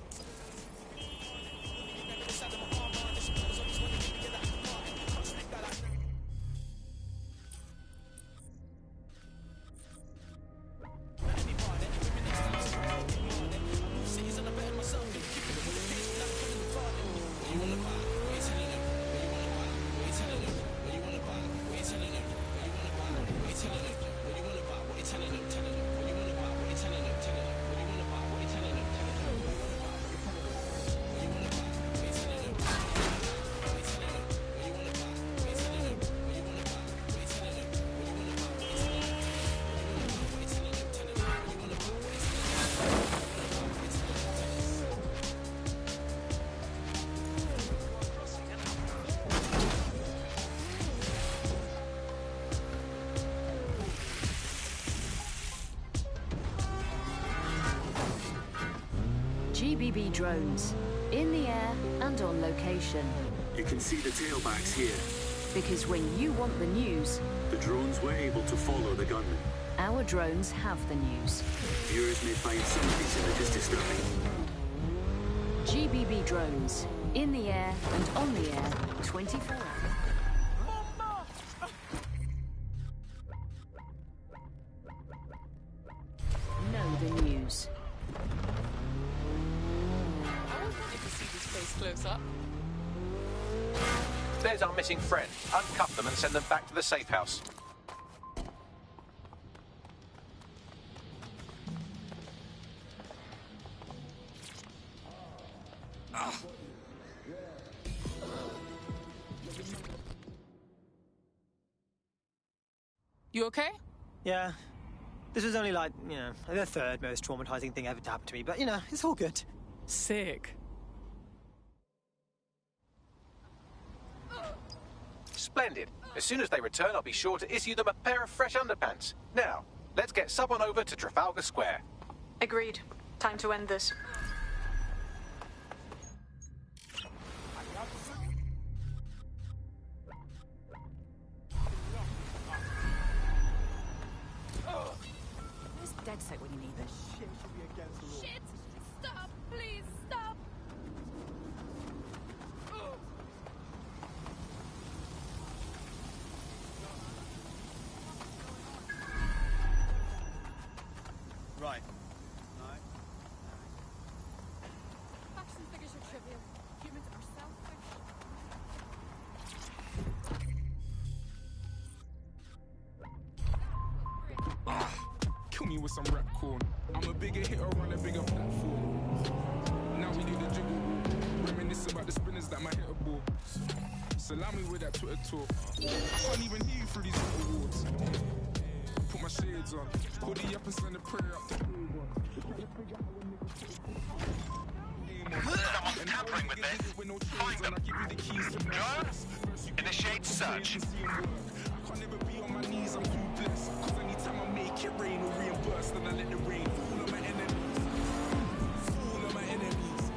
GBB drones, in the air and on location. You can see the tailbacks here. Because when you want the news, The drones were able to follow the gunman. our drones have the news. Viewers may find some of these images disturbing. GBB drones, in the air and on the air, 24 hours. Know the news. I always wanted to see this place close up. There's our missing friend. Uncuff them and send them back to the safe house. You okay? Yeah. This was only like, the third most traumatizing thing ever to happen to me, but, it's all good. Sick. Splendid. As soon as they return, I'll be sure to issue them a pair of fresh underpants. Now, let's get someone over to Trafalgar Square. Agreed. Time to end this. Shit! Stop! Please, stop! Right. Facts and figures are trivial. Humans are selfish. Kill me with some rap corn. I'm a bigger hitter on a bigger platform. Now we do the dribble walk. Reminisce about the spinners that my hitter bought. Salami with that Twitter talk. I can't even hear you through these awards. Put my shades on. Hoodie up and send a prayer up to Someone's tampering with this. Find them. Drones, initiate search. I can't never be on my knees, I'm too blessed. Cause anytime I make it rain or reimburse, then I let the rain fall on my enemies. Fall on my enemies.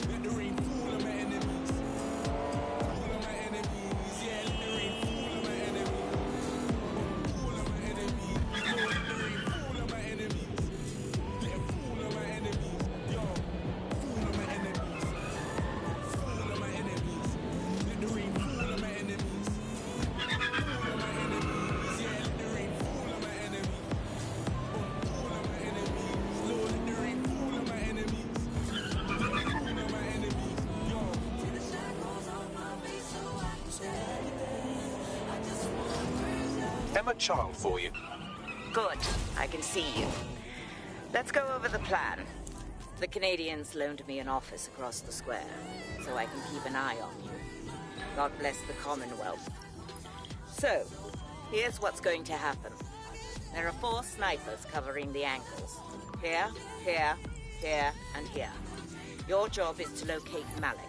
Let the rain fall on my enemies. Fall on my enemies. Yeah, let the rain fall on my enemies. Fall on my enemies. Let the rain fall on my enemies. Let it fall on my enemies. Yo, fall on my enemies. Fall on my enemies. Let the rain fall on my enemies. Emma Child for you. Good. I can see you. Let's go over the plan. The Canadians loaned me an office across the square, so I can keep an eye on you. God bless the Commonwealth. So, here's what's going to happen. There are 4 snipers covering the angles. Here, here, here, and here. Your job is to locate Malik.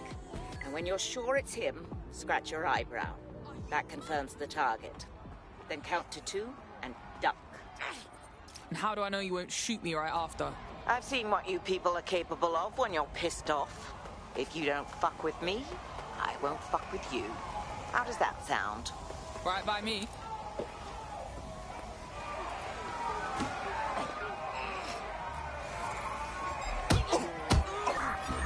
And when you're sure it's him, scratch your eyebrow. That confirms the target. Then count to 2 and duck. And how do I know you won't shoot me right after? I've seen what you people are capable of when you're pissed off. If you don't fuck with me, I won't fuck with you. How does that sound? Right by me.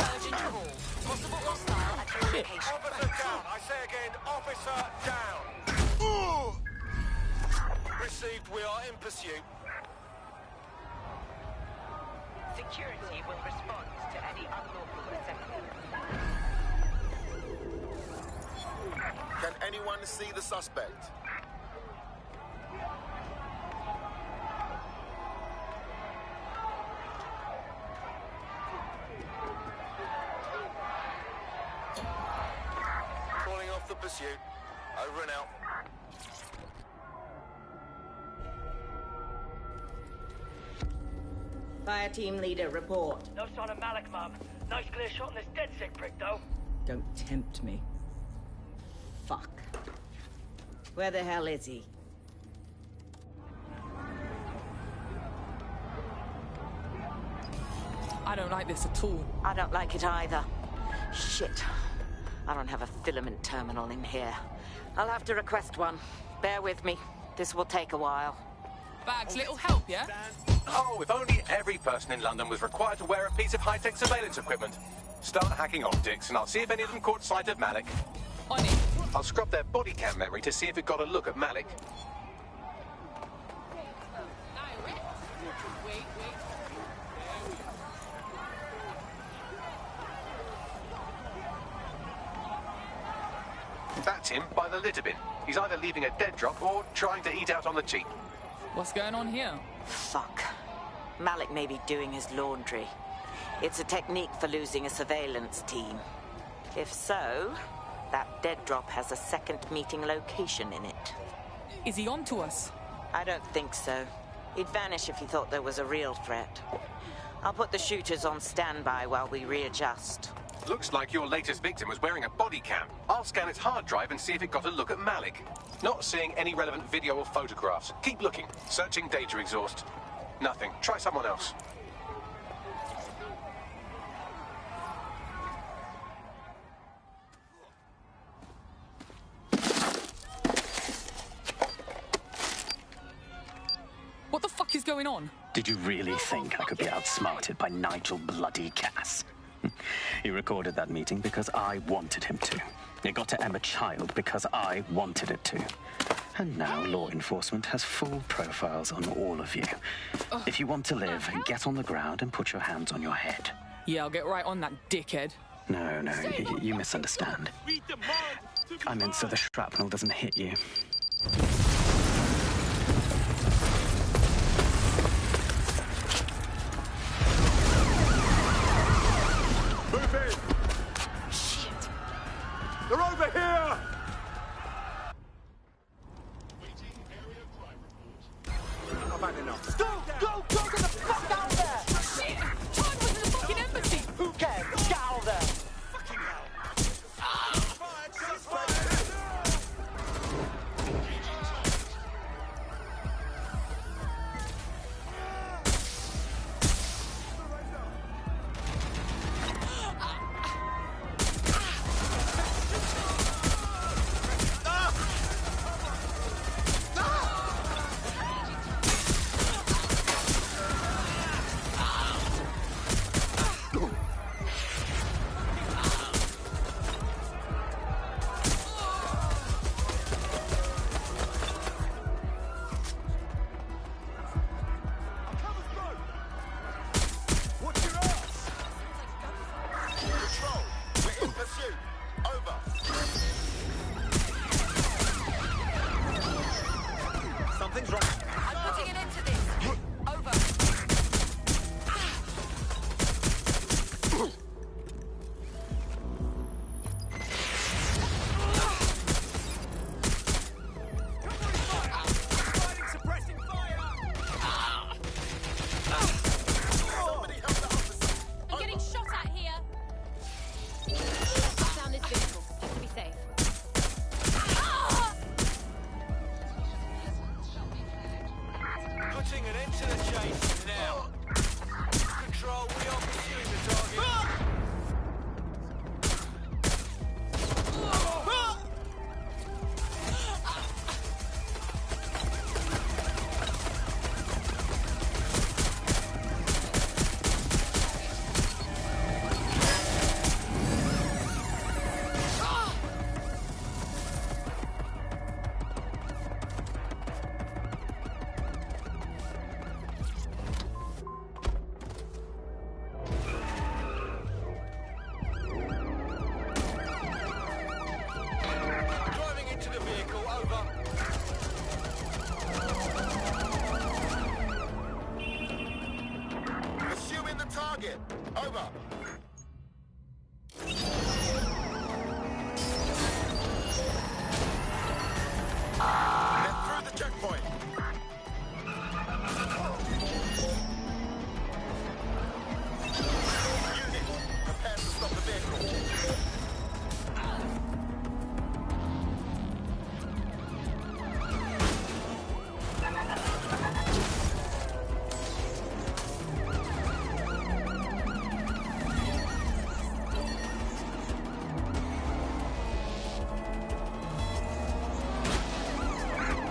Urgent call. Possible hostile at your location. Officer down. I say again, officer down. Received, we are in pursuit. Security will respond to any unlawful assembly. Can anyone see the suspect? Calling off the pursuit. Over and out. Fire team leader, report. No sign of Malik, Mum. Nice clear shot on this dead sick prick, though. Don't tempt me. Fuck. Where the hell is he? I don't like this at all. I don't like it either. Shit. I don't have a filament terminal in here. I'll have to request one. Bear with me. This will take a while. Bags, little help, yeah? Oh, if only every person in London was required to wear a piece of high-tech surveillance equipment. Start hacking optics, and I'll see if any of them caught sight of Malik. On it. I'll scrub their body cam memory to see if it got a look at Malik. That's him by the litter bin. He's either leaving a dead drop or trying to eat out on the cheap. What's going on here? Fuck. Malik may be doing his laundry. It's a technique for losing a surveillance team. If so, that dead drop has a second meeting location in it. Is he on to us? I don't think so. He'd vanish if he thought there was a real threat. I'll put the shooters on standby while we readjust. Looks like your latest victim was wearing a body cam. I'll scan its hard drive and see if it got a look at Malik. Not seeing any relevant video or photographs. Keep looking. Searching data exhaust. Nothing. Try someone else. What the fuck is going going on? Did you really think I could be outsmarted by Nigel bloody Cass? He recorded that meeting because I wanted him to. It got to Emma Child because I wanted it to. And now law enforcement has full profiles on all of you. If you want to live, get on the ground and put your hands on your head. Yeah, I'll get right on that, dickhead. No, you misunderstand. I meant so the shrapnel doesn't hit you. Move in! Shit! They're over here! I've had enough. Go, get the fuck out of there! Shit! Time was in the fucking embassy! Who cares? Get out of there! Fucking hell. Something's wrong. I'm putting an end to this. Over. Suppressing fire! I'm getting shot at here. Shut down this vehicle. You can be safe. Putting an end to the chase now. Control, we are pursuing the target. Driving into the vehicle, over. Pursuing the target. Over. Get through the checkpoint. Unit, prepare to stop the vehicle.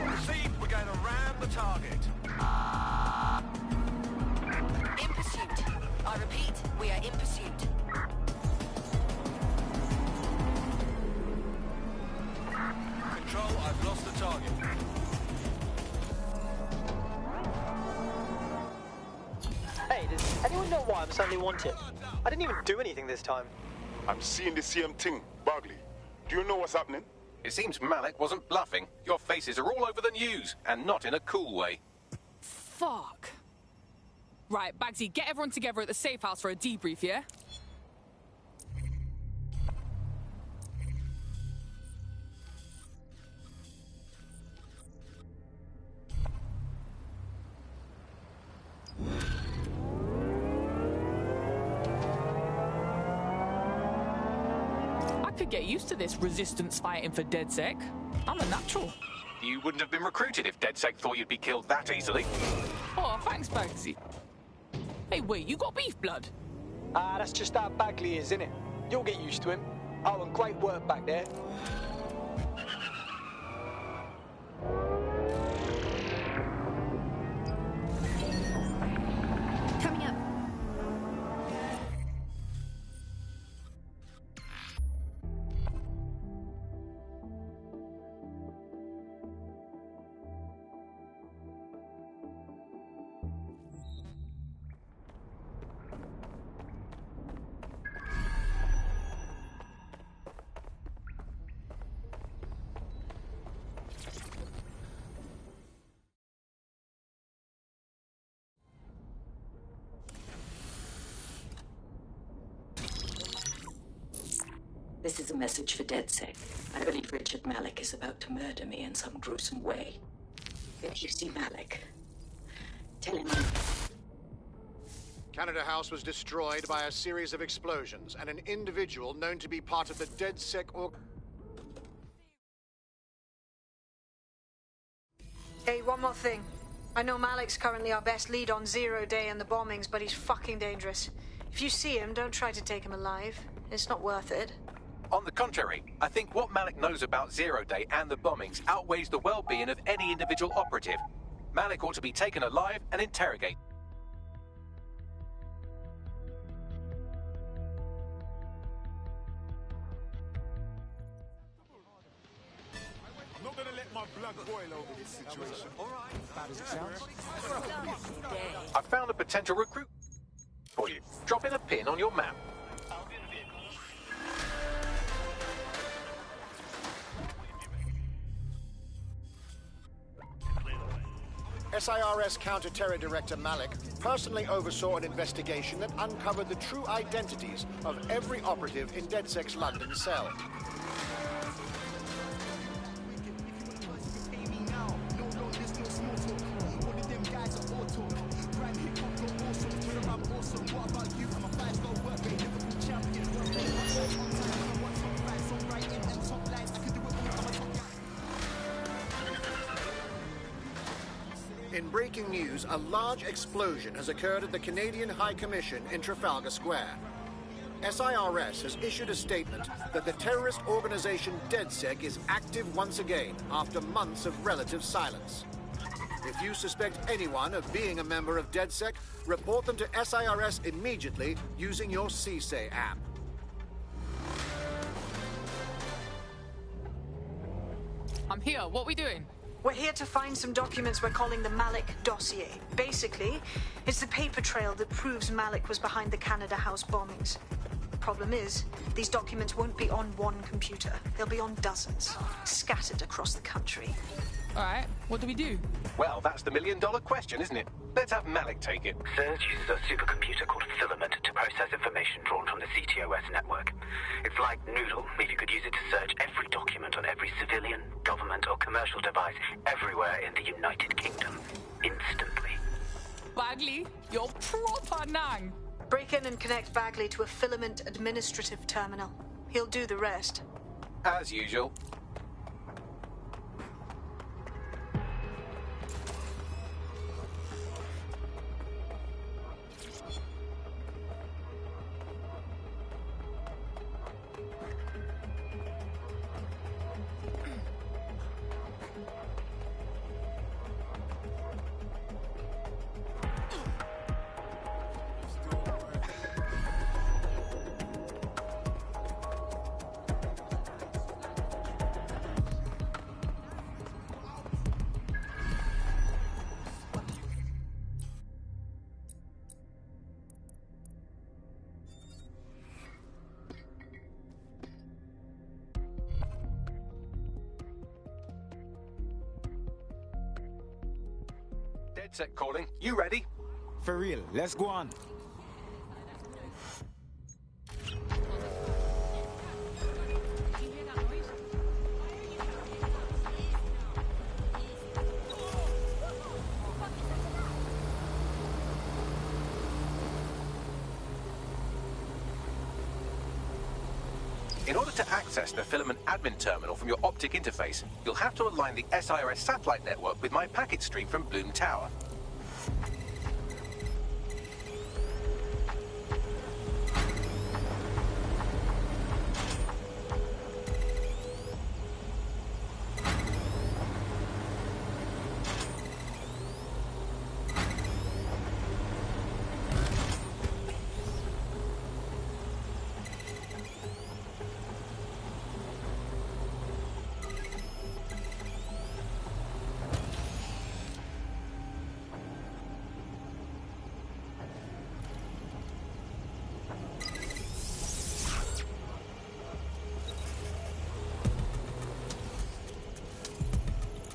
Proceed, we're going to ram the target. In pursuit. I repeat, we are in pursuit. Control, I've lost the target. Hey, does anyone know why I'm suddenly wanted? I didn't even do anything this time. I'm seeing the same thing, Bagley. Do you know what's happening? It seems Malik wasn't bluffing. Your faces are all over the news, and not in a cool way. Fuck. Right, Bagsy, get everyone together at the safe house for a debrief, yeah? I could get used to this resistance fighting for DedSec. I'm a natural. You wouldn't have been recruited if DedSec thought you'd be killed that easily. Oh, thanks, Bagsy. Hey, wait, you got beef blood? That's just how Bagley is, isn't it? You'll get used to him. Oh, and great work back there. This is a message for DedSec. I believe Richard Malik is about to murder me in some gruesome way. If you see Malik, tell him I'm... Canada House was destroyed by a series of explosions, and an individual known to be part of the DedSec Hey, one more thing. I know Malik's currently our best lead on Zero Day and the bombings, but he's fucking dangerous. If you see him, don't try to take him alive. It's not worth it. On the contrary, I think what Malik knows about Zero Day and the bombings outweighs the well-being of any individual operative. Malik ought to be taken alive and interrogated. I'm not gonna let my blood boil over this situation. All right. Bad as it sounds. I found a potential recruit for you. Drop in a pin on your map. SIRS Counter-Terror Director Malik personally oversaw an investigation that uncovered the true identities of every operative in DedSec's London cell. In breaking news, a large explosion has occurred at the Canadian High Commission in Trafalgar Square. SIRS has issued a statement that the terrorist organization DedSec is active once again after months of relative silence. If you suspect anyone of being a member of DedSec, report them to SIRS immediately using your CSAY app. I'm here. What are we doing? We're here to find some documents we're calling the Malik dossier. Basically, it's the paper trail that proves Malik was behind the Canada House bombings. The problem is, these documents won't be on one computer. They'll be on dozens, scattered across the country. All right, what do we do? Well, that's the million-dollar question, isn't it? Let's have Malik take it. Surge uses a supercomputer called Filament to process information drawn from the CTOS network. It's like Noodle, if you could use it to search every document on every civilian, government, or commercial device everywhere in the United Kingdom, instantly. Bagley, you're proper nang. Break in and connect Bagley to a Filament administrative terminal. He'll do the rest. As usual. DedSec calling. You ready? For real, let's go on. In order to access the Filament admin terminal from your optic interface, you'll have to align the SIRS satellite network with my packet stream from Bloom Tower.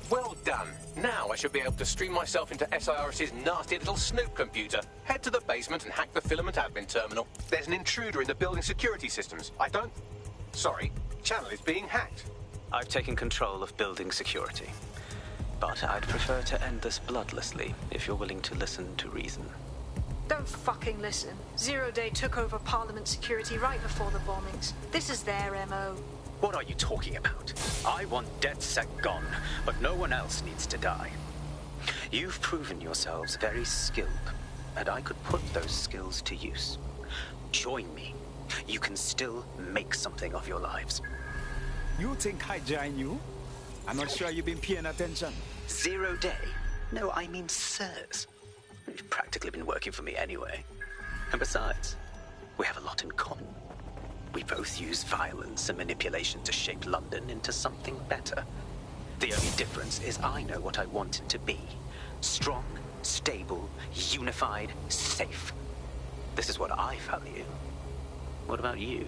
Well done. Now I should be able to stream myself into SIRS's nasty little snoop computer. Head to the basement and hack the Filament admin terminal. There's an intruder in the building security systems. I don't... Sorry, channel is being hacked. I've taken control of building security. But I'd prefer to end this bloodlessly, if you're willing to listen to reason. Don't fucking listen. Zero Day took over Parliament security right before the bombings. This is their MO. What are you talking about? I want DedSec gone, but no one else needs to die. You've proven yourselves very skilled, and I could put those skills to use. Join me. You can still make something of your lives. You think I join you? I'm not sure you've been paying attention. 0 Day? No, I mean sirs. You've practically been working for me anyway. And besides, we have a lot in common. We both use violence and manipulation to shape London into something better. The only difference is I know what I want it to be. Strong, stable, unified, safe. This is what I value. What about you?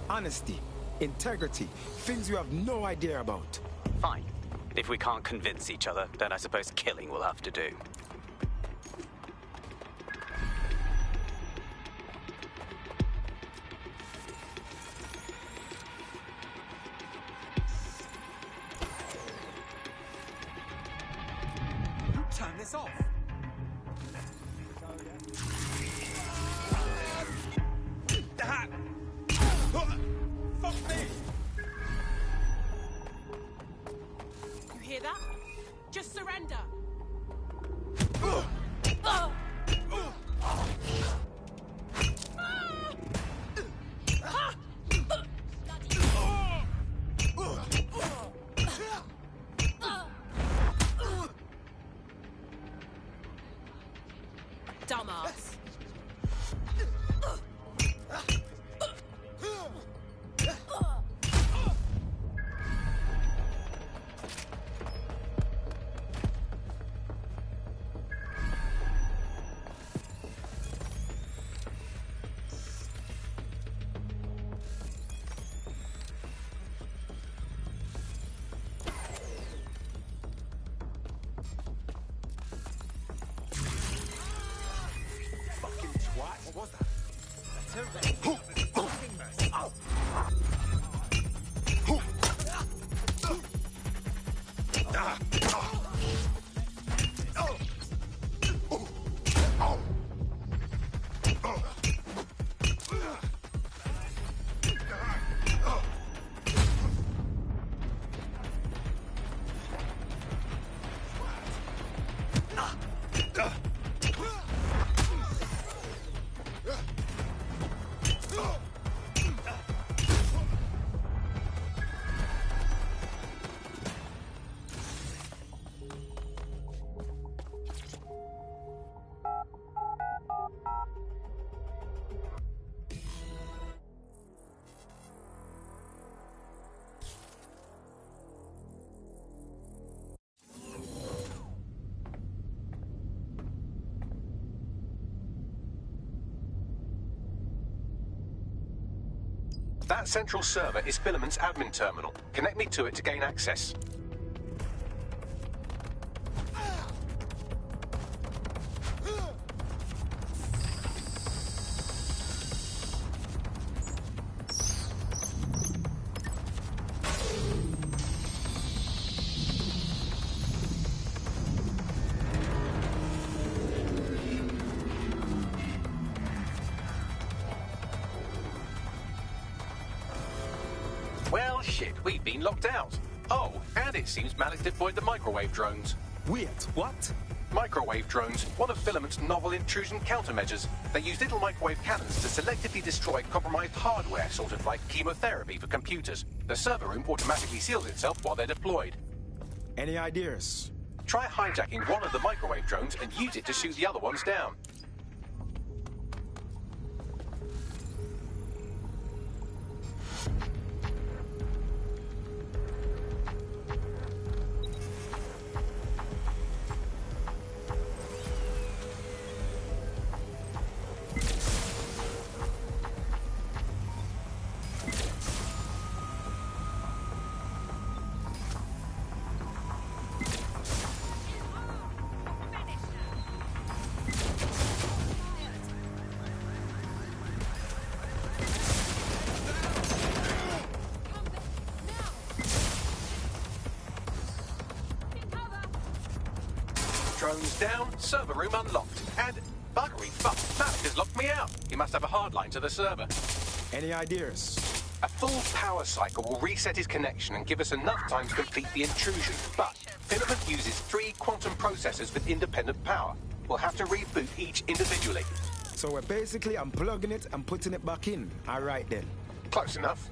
Honesty, integrity, things you have no idea about. Fine. If we can't convince each other, then I suppose killing will have to do. Turn this off. Fuck me! You hear that? Just surrender. Dumbass. What was that? Fucking mess. Ow. That central server is Filament's admin terminal. Connect me to it to gain access. Well, shit, we've been locked out. Oh, and it seems Malik deployed the microwave drones. Wait, what? Microwave drones, one of Filament's novel intrusion countermeasures. They use little microwave cannons to selectively destroy compromised hardware, sort of like chemotherapy for computers. The server room automatically seals itself while they're deployed. Any ideas? Try hijacking one of the microwave drones and use it to shoot the other ones down. drones down, server room unlocked, and buggery fuck, Malik has locked me out. He must have a hard line to the server. Any ideas? A full power cycle will reset his connection and give us enough time to complete the intrusion, but Filament uses 3 quantum processors with independent power. We'll have to reboot each individually. So we're basically unplugging it and putting it back in. All right then. Close enough.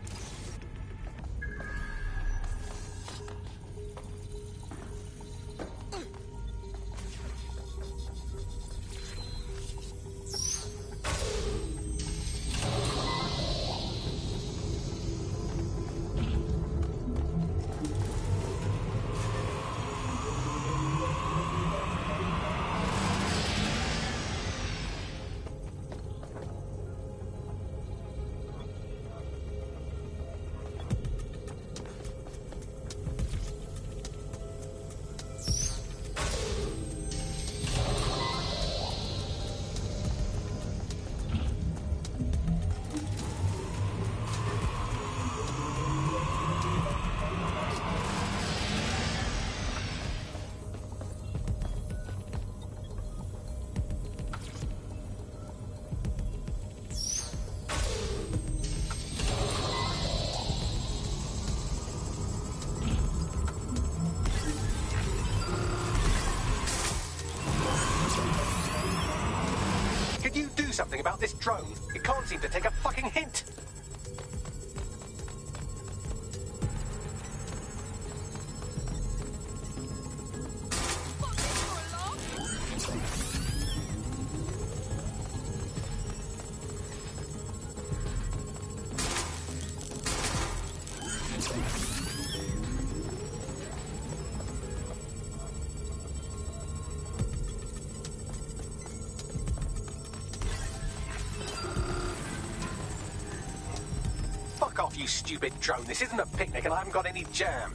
Something about this drone. It can't seem to take a fucking hint. Off, you stupid drone. This isn't a picnic and I haven't got any jam.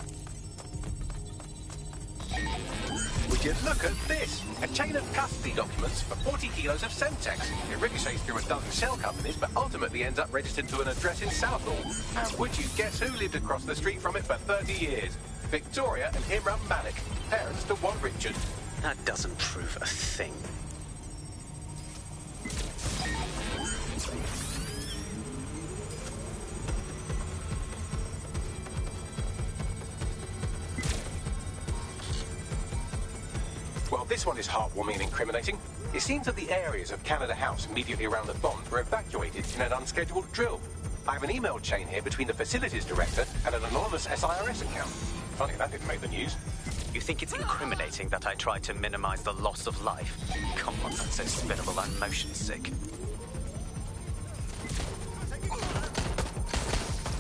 Would you look at this? A chain of custody documents for 40 kilos of Semtex. It ricochets through a dozen shell companies, but ultimately ends up registered to an address in Southall. And would you guess who lived across the street from it for 30 years? Victoria and Imran Malik, parents to one Richard. That doesn't prove a thing. Well, this one is heartwarming and incriminating. It seems that the areas of Canada House immediately around the bomb were evacuated in an unscheduled drill. I have an email chain here between the facilities director and an anonymous SIRS account. Funny that didn't make the news. You think it's incriminating that I tried to minimize the loss of life? Come on, that's so spittable, I'm motion sick.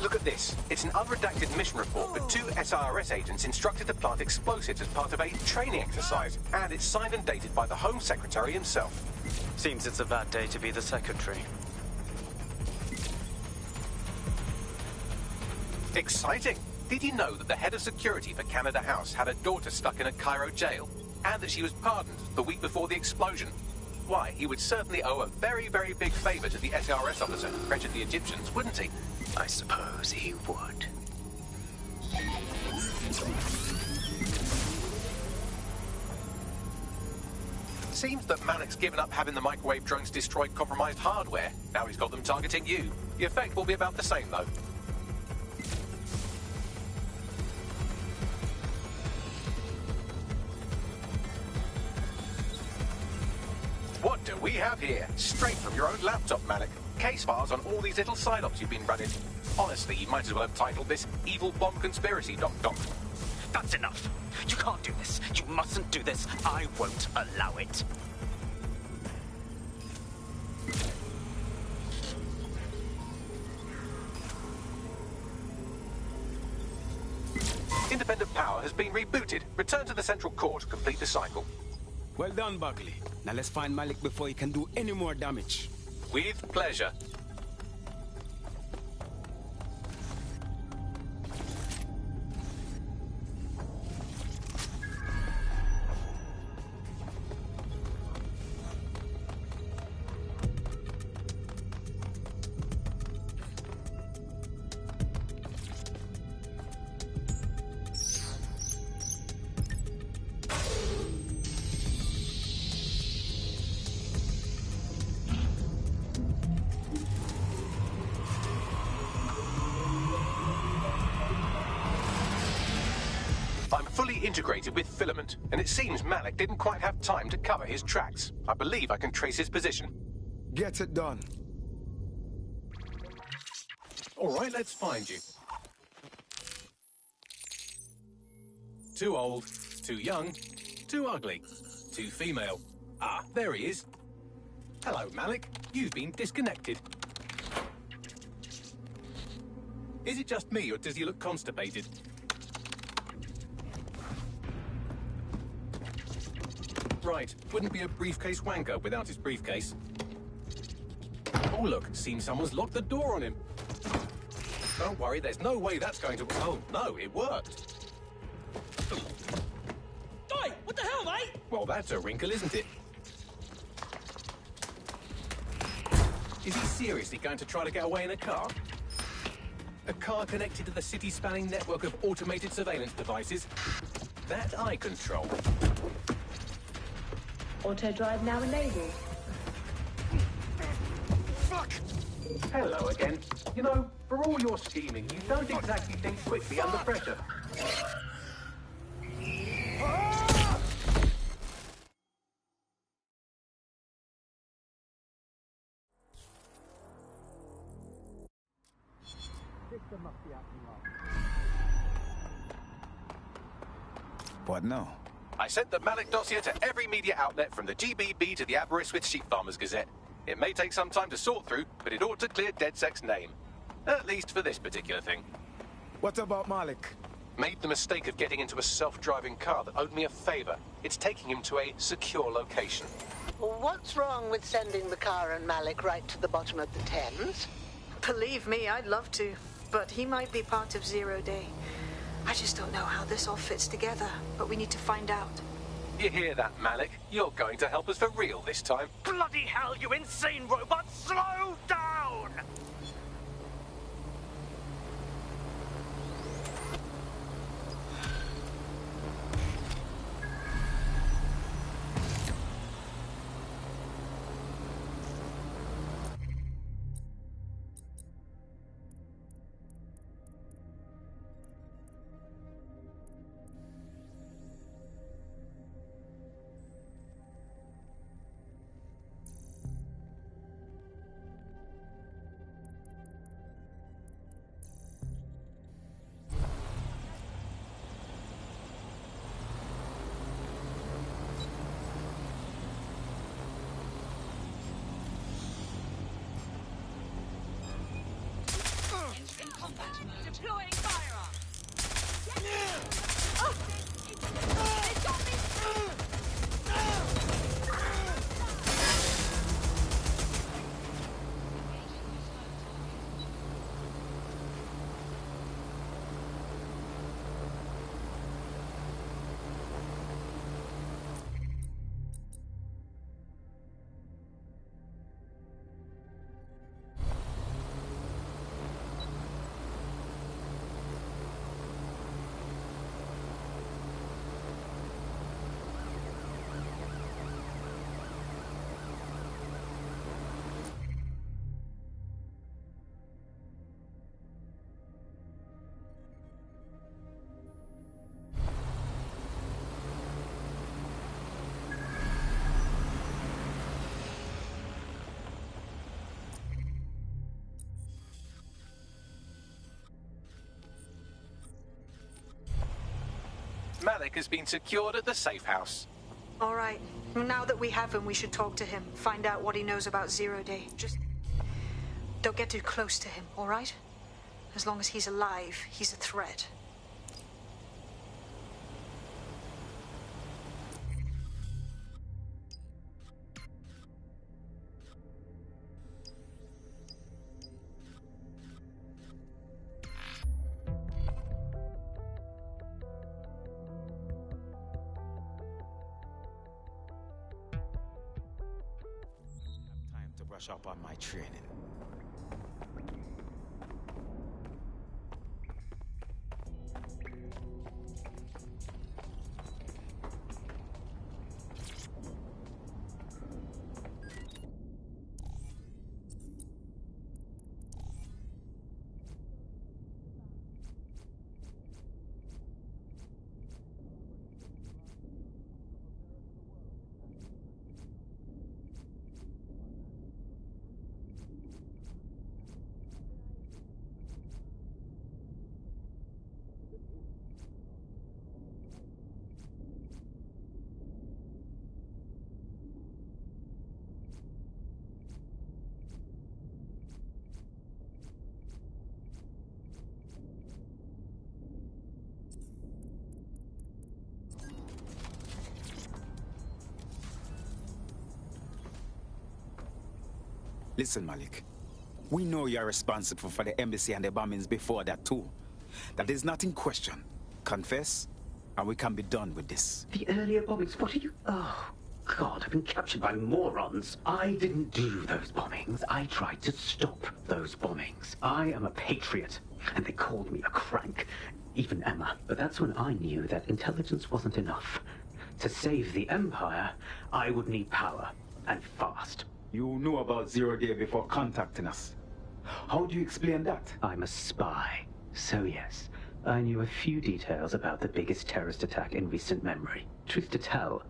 Look at this. It's an unredacted mission report with 2 SIRS agents instructed to plant explosives as part of a training exercise, and it's signed and dated by the Home Secretary himself. Seems it's a bad day to be the Secretary. Exciting! Did you know that the head of security for Canada House had a daughter stuck in a Cairo jail, and that she was pardoned the week before the explosion? Why, he would certainly owe a very, very big favor to the SIRS officer who pressured the Egyptians, wouldn't he? I suppose he would. Seems that Malik's given up having the microwave drones destroy compromised hardware. Now he's got them targeting you. The effect will be about the same, though. What do we have here? Straight from your own laptop, Malik. Case files on all these little side ops you've been running. Honestly, you might as well have titled this Evil Bomb Conspiracy, Doc. That's enough. You can't do this. You mustn't do this. I won't allow it. Independent power has been rebooted. Return to the central core to complete the cycle. Well done, Buckley. Now let's find Malik before he can do any more damage. With pleasure. fully integrated with Filament, and it seems Malik didn't quite have time to cover his tracks. I believe I can trace his position. Get it done. All right, let's find you. Too old, too young, too ugly, too female. Ah, there he is. Hello, Malik. You've been disconnected. Is it just me, or does he look constipated? Right, wouldn't be a briefcase wanker without his briefcase. Oh, look, seems someone's locked the door on him. Don't worry, there's no way that's going to... Oh, no, it worked. Oi, what the hell, mate? Well, that's a wrinkle, isn't it? Is he seriously going to try to get away in a car? A car connected to the city-spanning network of automated surveillance devices? That I control. Auto drive now enabled. Fuck! Hello again. You know, for all your scheming, you don't exactly think quickly under pressure. What now? I sent the Malik dossier to every media outlet from the GBB to the Aberystwyth Sheep Farmers Gazette. It may take some time to sort through, but it ought to clear DedSec's name. At least for this particular thing. What about Malik? Made the mistake of getting into a self-driving car that owed me a favor. It's taking him to a secure location. What's wrong with sending the car and Malik right to the bottom of the Thames? Believe me, I'd love to, but he might be part of Zero Day. I just don't know how this all fits together, but we need to find out. You hear that, Malik? You're going to help us for real this time. Bloody hell, you insane robot! Slow down! Deploying firearm. Malik has been secured at the safe house. All right. Now that we have him, we should talk to him. Find out what he knows about Zero Day. Just don't get too close to him, all right? As long as he's alive, he's a threat. Brush up on my training. Listen, Malik. We know you're responsible for the embassy and the bombings before that too. That is not in question. Confess, and we can be done with this. The earlier bombings, what are you... Oh, God, I've been captured by morons. I didn't do those bombings. I tried to stop those bombings. I am a patriot, and they called me a crank. Even Emma. But that's when I knew that intelligence wasn't enough. To save the Empire, I would need power, and fast. You knew about Zero Day before contacting us. How do you explain that? I'm a spy. So yes, I knew a few details about the biggest terrorist attack in recent memory. Truth to tell,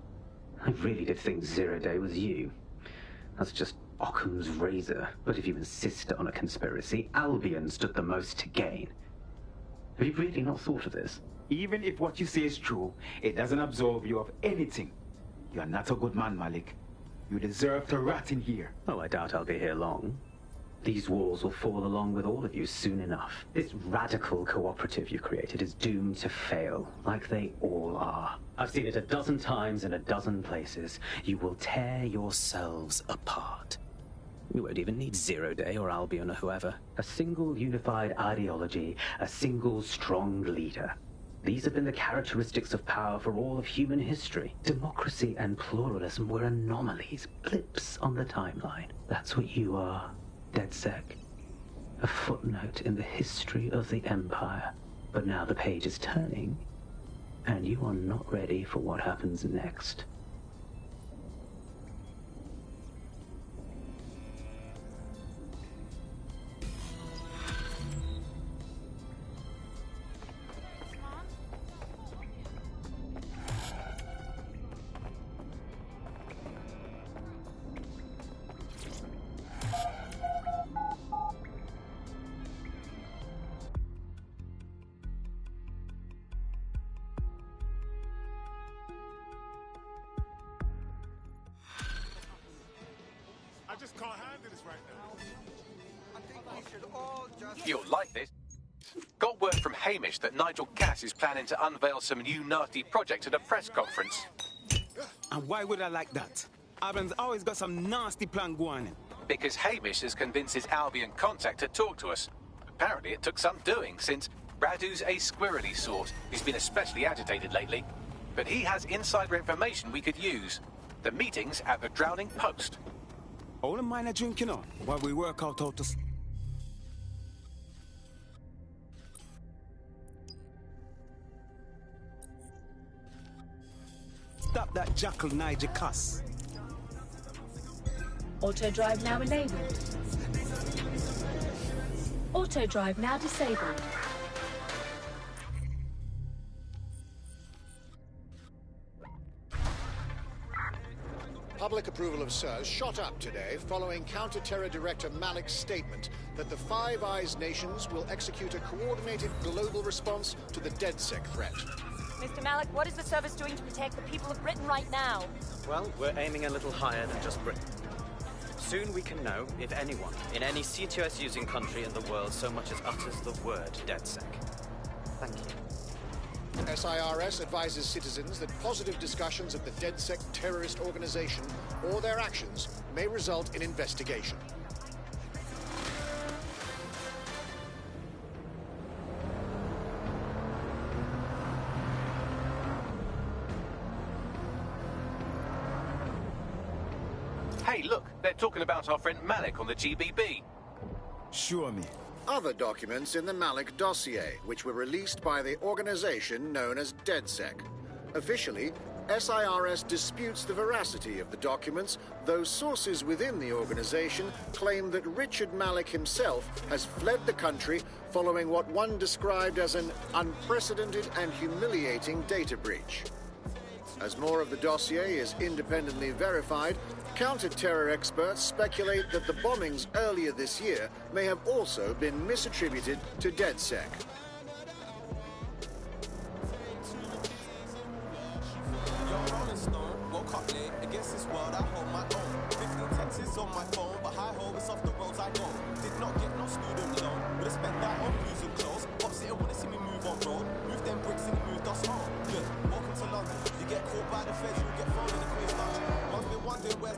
I really did think Zero Day was you. That's just Occam's razor. But if you insist on a conspiracy, Albion stood the most to gain. Have you really not thought of this? Even if what you say is true, it doesn't absolve you of anything. You are not a good man, Malik. You deserve to rot in here. Oh, I doubt I'll be here long. These walls will fall along with all of you soon enough. This radical cooperative you created is doomed to fail, like they all are. I've seen it a dozen times in a dozen places. You will tear yourselves apart. We won't even need Zero Day or Albion or whoever. A single unified ideology, a single strong leader. These have been the characteristics of power for all of human history. Democracy and pluralism were anomalies, blips on the timeline. That's what you are, DedSec. A footnote in the history of the Empire. But now the page is turning, and you are not ready for what happens next. I just can't handle this right now. I think we should all just... You'll like this. Got word from Hamish that Nigel Cass is planning to unveil some new nasty project at a press conference. And why would I like that? Albion's always got some nasty plan going in. Because Hamish has convinced his Albion contact to talk to us. Apparently it took some doing, since Radu's a squirrely sort. He's been especially agitated lately. But he has insider information we could use. The meeting's at the Drowning Post. All the mine are drinking on while we work out how to... Stop that jackal Nigel Cass. Auto drive now enabled. Auto drive now disabled. Public approval of SIRS shot up today following Counter-Terror Director Malik's statement that the Five Eyes nations will execute a coordinated global response to the DedSec threat. Mr. Malik, what is the service doing to protect the people of Britain right now? Well, we're aiming a little higher than just Britain. Soon we can know if anyone in any CTOS-using country in the world so much as utters the word DedSec. Thank you. SIRS advises citizens that positive discussions of the DedSec terrorist organization or their actions may result in investigation. Hey, look, they're talking about our friend Malik on the GBB. Show me. Other documents in the Malik dossier, which were released by the organization known as DedSec. Officially, SIRS disputes the veracity of the documents, though sources within the organization claim that Richard Malik himself has fled the country following what one described as an unprecedented and humiliating data breach. As more of the dossier is independently verified, counter-terror experts speculate that the bombings earlier this year may have also been misattributed to DedSec. Woke up late, against this world I hold my own. 15 texts on my phone, but high hope is off the roads I go. Did not get no student loan, but I spent that on booze and clothes. Pops didn't wanna see me move on road, moved them bricks and he moved us home. Good, welcome to London. You get caught by the feds, you'll get thrown in the Queen's Dungeon. One's been wondering where...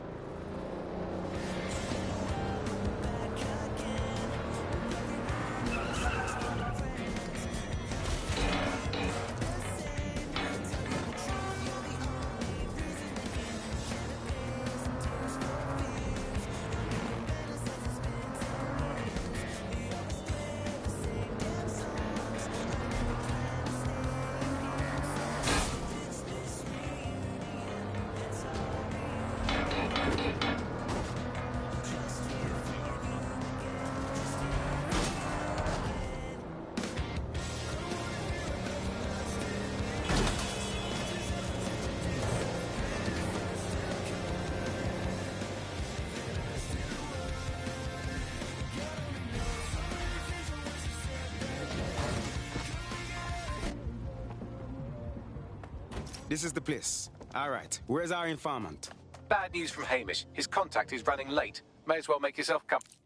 This is the place. All right, where's our informant? Bad news from Hamish. His contact is running late. May as well make yourself comfortable.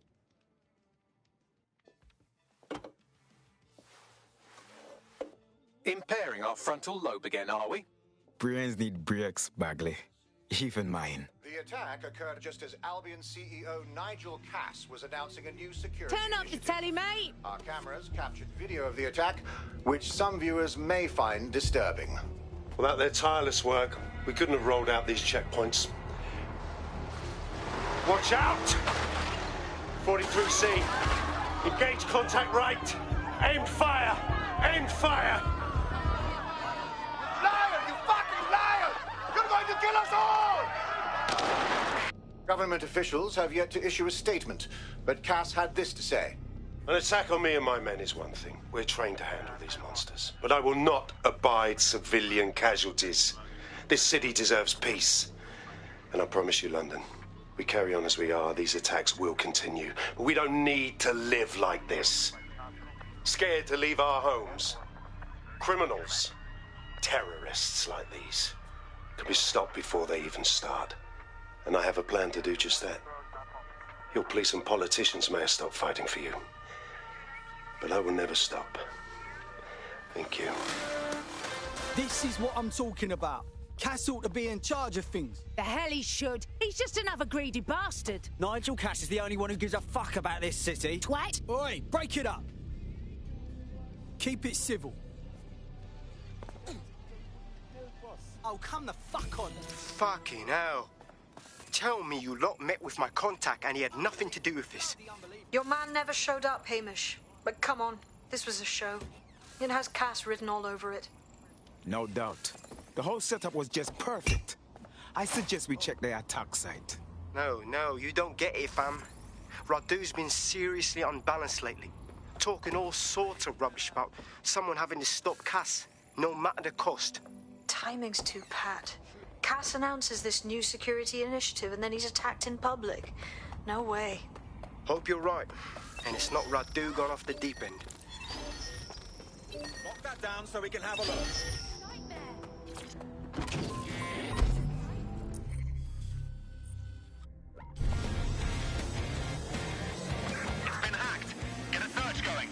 Impairing our frontal lobe again, are we? Brains need brakes, Bagley. Even mine. The attack occurred just as Albion CEO Nigel Cass was announcing a new security Turn up the telly, mate! Our cameras captured video of the attack, which some viewers may find disturbing. Without their tireless work, we couldn't have rolled out these checkpoints. Watch out! 43C. Engage contact right. Aimed fire. Aimed fire. Liar! You fucking liar! You're going to kill us all! Government officials have yet to issue a statement, but Cass had this to say. An attack on me and my men is one thing. We're trained to handle these monsters. But I will not abide civilian casualties. This city deserves peace. And I promise you, London, we carry on as we are, these attacks will continue. But we don't need to live like this. Scared to leave our homes. Criminals, terrorists like these, can be stopped before they even start. And I have a plan to do just that. Your police and politicians may have stopped fighting for you. But I will never stop. Thank you. This is what I'm talking about. Cass ought to be in charge of things. The hell he should. He's just another greedy bastard. Nigel Cass is the only one who gives a fuck about this city. Twat! Oi, break it up. Keep it civil. Oh, come the fuck on. Fucking hell. Tell me you lot met with my contact and he had nothing to do with this. Your man never showed up, Hamish. But come on, this was a show. It has Cass written all over it. No doubt. The whole setup was just perfect. I suggest we check the attack site. No, you don't get it, fam. Radu's been seriously unbalanced lately. Talking all sorts of rubbish about someone having to stop Cass, no matter the cost. Timing's too pat. Cass announces this new security initiative and then he's attacked in public. No way. Hope you're right. And it's not Radu gone off the deep end. Lock that down so we can have a look. It's been hacked. Get a search going.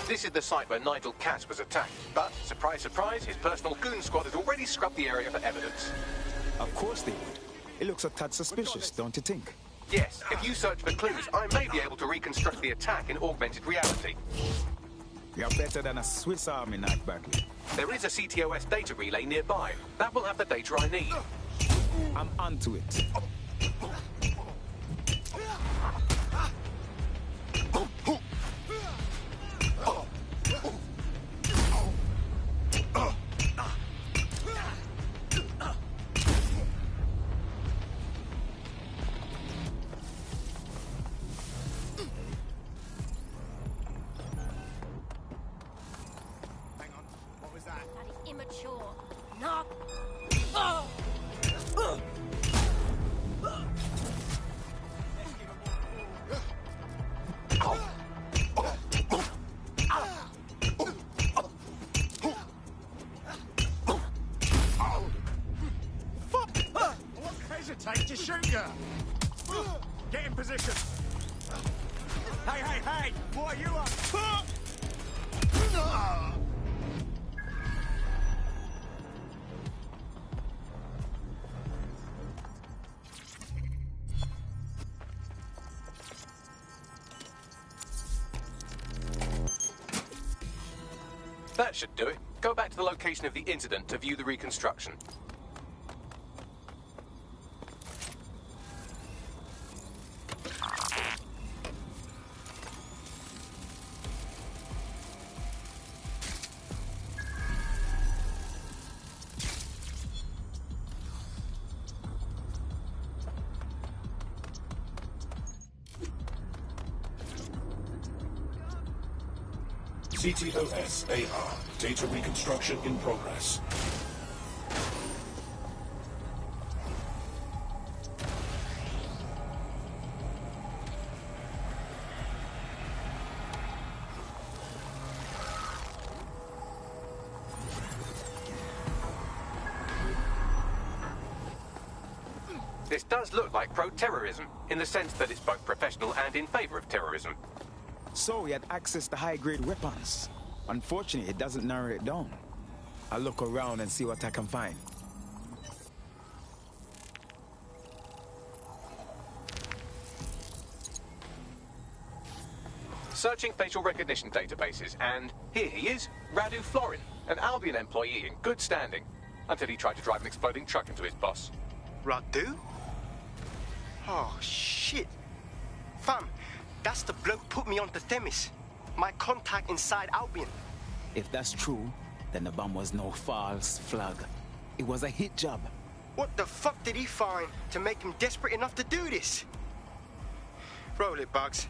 This is the site where Nigel Cass was attacked. But, surprise, surprise, his personal goon squad has already scrubbed the area for evidence. Of course they would. It looks a tad suspicious, don't you think? Yes, if you search for clues, I may be able to reconstruct the attack in augmented reality. You're better than a Swiss Army knife, Bagley. There is a CTOS data relay nearby. That will have the data I need. I'm onto it. Immature. Knock. Hesitate to shoot you. Get in position. Hey, what are you up? That should do it. Go back to the location of the incident to view the reconstruction. CTOS-AR. Data reconstruction in progress. This does look like pro-terrorism, in the sense that it's both professional and in favor of terrorism. So he had access to high-grade weapons. Unfortunately, it doesn't narrow it down. I'll look around and see what I can find. Searching facial recognition databases, and here he is, Radu Florin, an Albion employee in good standing, until he tried to drive an exploding truck into his boss. Radu? Oh, shit. Fam, that's the bloke put me onto Themis. My contact inside Albion. If that's true, then the bomb was no false flag. It was a hit job. What the fuck did he find to make him desperate enough to do this? Roll it, Bugs.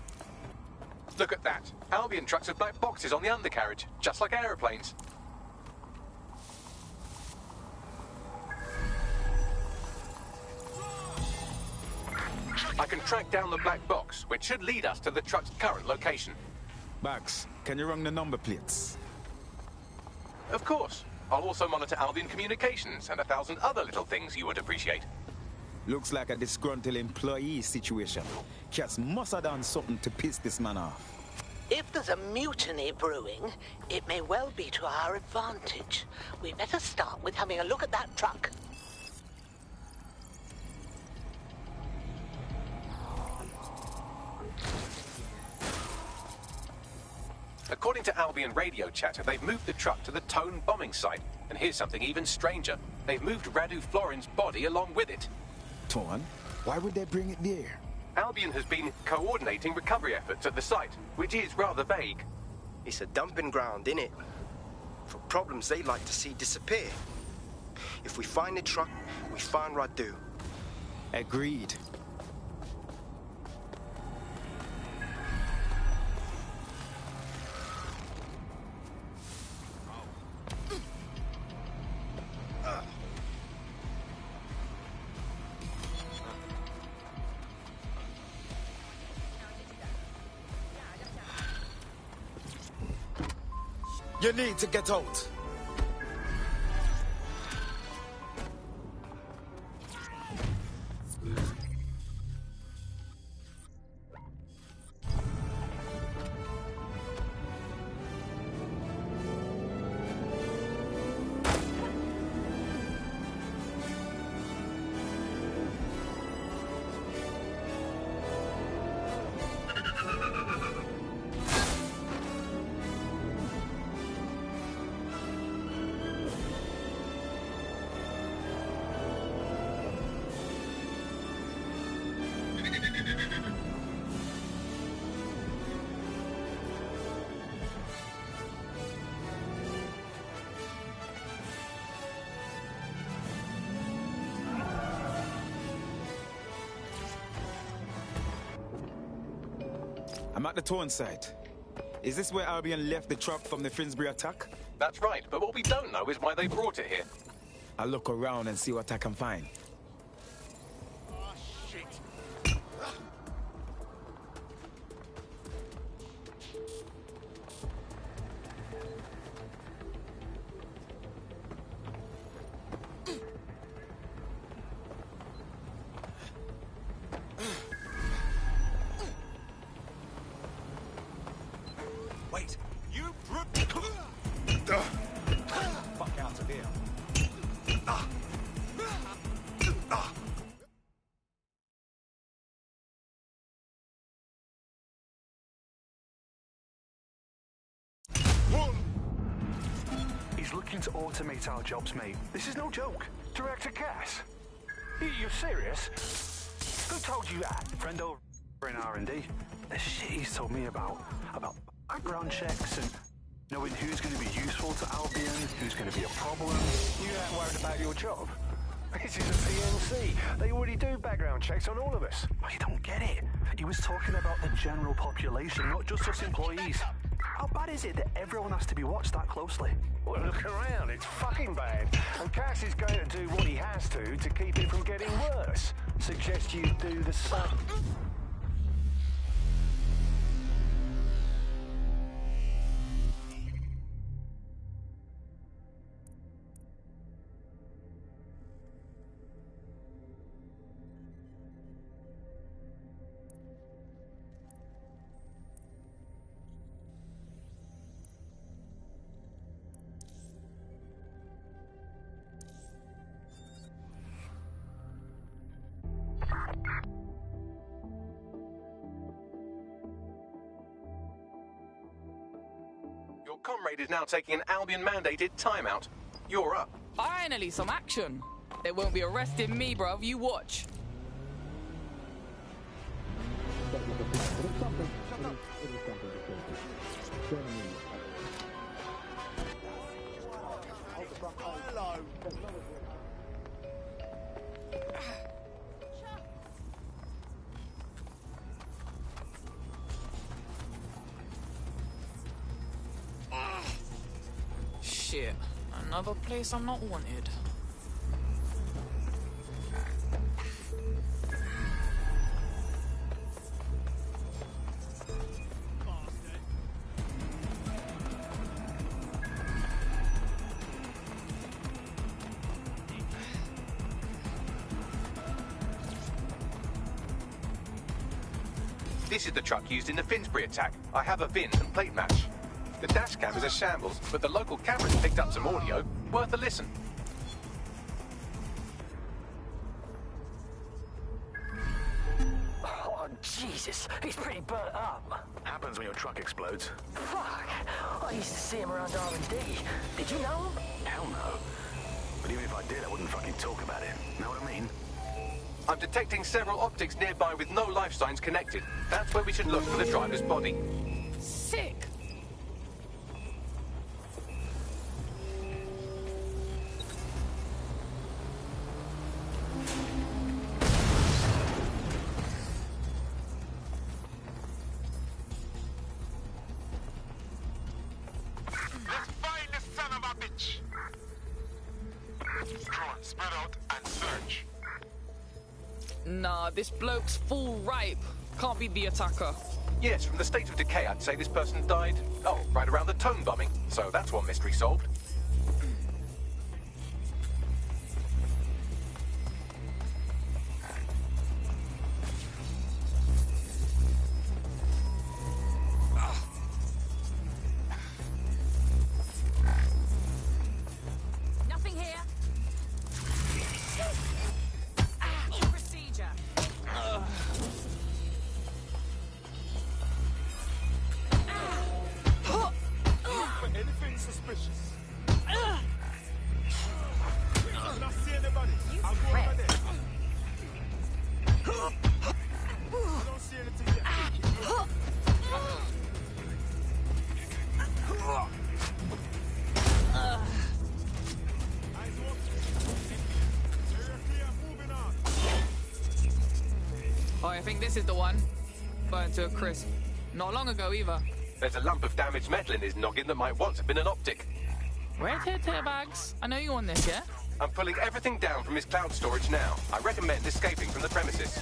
Look at that. Albion trucks have black boxes on the undercarriage, just like aeroplanes. I can track down the black box, which should lead us to the truck's current location. Bax, can you run the number plates? Of course. I'll also monitor Albion communications and 1,000 other little things you would appreciate. Looks like a disgruntled employee situation. Cats must have done something to piss this man off. If there's a mutiny brewing, it may well be to our advantage. We better start with having a look at that truck. According to Albion radio chatter, they've moved the truck to the Tone bombing site. And here's something even stranger. They've moved Radu Florin's body along with it. Tone? Why would they bring it there? Albion has been coordinating recovery efforts at the site, which is rather vague. It's a dumping ground, innit? For problems they like to see disappear. If we find the truck, we find Radu. Agreed. You need to get out. I'm at the Tone site. Is this where Albion left the truck from the Finsbury attack? That's right, but what we don't know is why they brought it here. I'll look around and see what I can find. Wait, you fuck out of here. looking to automate our jobs, mate. This is no joke. Director Cass? You're serious? Who told you that? Friend over in R&D. The shit he's told me about background checks and knowing who's going to be useful to Albion, who's going to be a problem. You ain't worried about your job? This is a PNC. They already do background checks on all of us. But you don't get it. He was talking about the general population, not just us employees. How bad is it that everyone has to be watched that closely? Well, look around. It's fucking bad. And Cass is going to do what he has to keep it from getting worse. Suggest you do the same. Your comrade is now taking an Albion-mandated timeout. You're up. Finally, some action. They won't be arresting me, bruv. You watch. Shit. Another place I'm not wanted. This is the truck used in the Finsbury attack. I have a VIN and plate match. The dash cam is a shambles, but the local cameras picked up some audio. Worth a listen. Oh, Jesus. He's pretty burnt up. Happens when your truck explodes. Fuck. I used to see him around R&D. Did you know him? Hell no. But even if I did, I wouldn't fucking talk about it. Know what I mean? I'm detecting several optics nearby with no life signs connected. That's where we should look for the driver's body. Sick. Let's find this son of a bitch. Drone, spread out and search. Nah, this bloke's full ripe. Can't be the attacker. Yes, from the state of decay, I'd say this person died, right around the tone bombing. So that's one mystery solved. Nothing here. Procedure. Anything suspicious? I'm not seeing anybody. I'll go over there. I don't see anything yet. Eyes open. Area clear, moving on. Oh, I think this is the one. Burned to a crisp. Not long ago either. There's a lump of damaged metal in his noggin that might once have been an optic. Red hair bags. I know you on this, yeah? I'm pulling everything down from his cloud storage now. I recommend escaping from the premises.